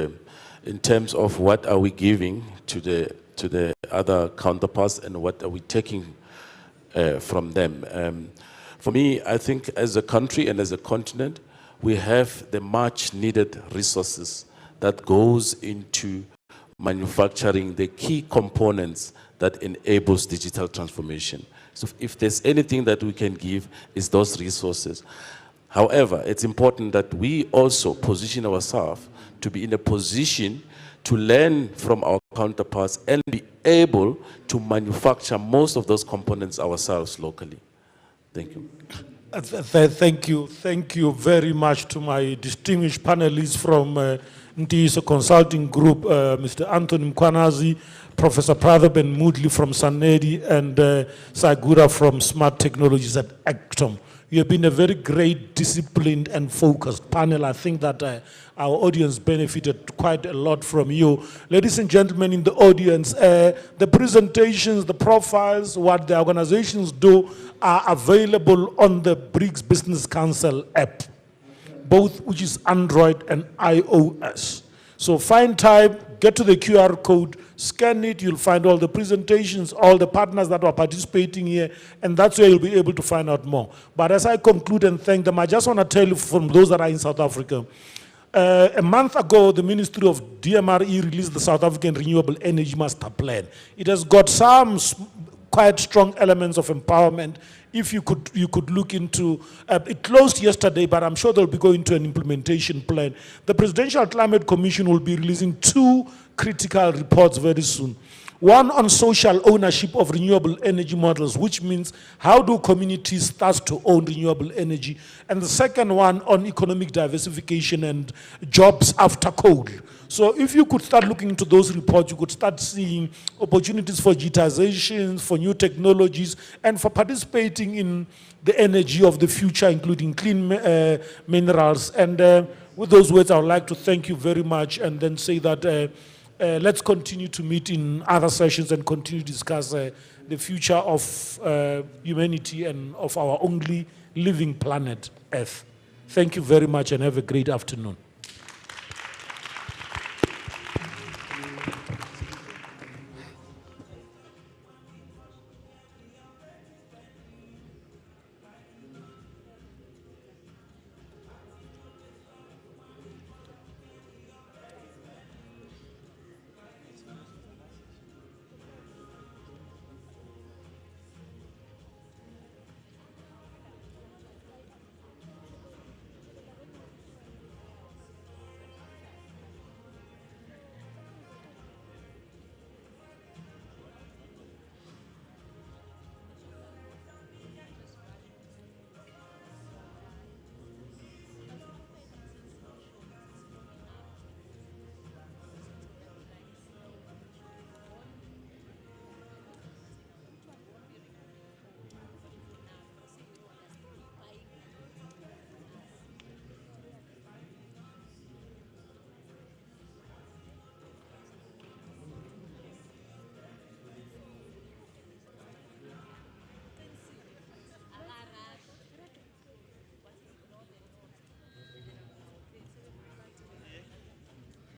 in terms of what are we giving to the other counterparts and what are we taking from them. For me, I think as a country and as a continent, we have the much needed resources that goes into manufacturing the key components that enables digital transformation. So if there's anything that we can give, is those resources. However, it's important that we also position ourselves to be in a position to learn from our counterparts and be able to manufacture most of those components ourselves locally. Thank you. Thank you very much to my distinguished panelists from Ntiso Consulting Group, Mr. Anthony Mkwanazi, Professor Prathaben Moodley from Sanedi, and Sagura from Smart Technologies at Actom. You have been a very great, disciplined, and focused panel. I think that our audience benefited quite a lot from you. Ladies and gentlemen in the audience, the presentations, the profiles, what the organizations do are available on the BRICS Business Council app, both which is Android and iOS. So find time, get to the QR code, scan it, you'll find all the presentations, all the partners that are participating here, and that's where you'll be able to find out more. But as I conclude and thank them, I just want to tell you from those that are in South Africa, a month ago, the Ministry of DMRE released the South African Renewable Energy Master Plan. It has got some quite strong elements of empowerment. If you could look into, it closed yesterday, but I'm sure they'll be going to an implementation plan. The Presidential Climate Commission will be releasing 2 critical reports very soon. One on social ownership of renewable energy models, which means how do communities start to own renewable energy? And the second one on economic diversification and jobs after coal. So if you could start looking into those reports, you could start seeing opportunities for digitization, for new technologies, and for participating in the energy of the future, including clean minerals. And with those words, I would like to thank you very much and then say that let's continue to meet in other sessions and continue to discuss the future of humanity and of our only living planet, Earth. Thank you very much and have a great afternoon.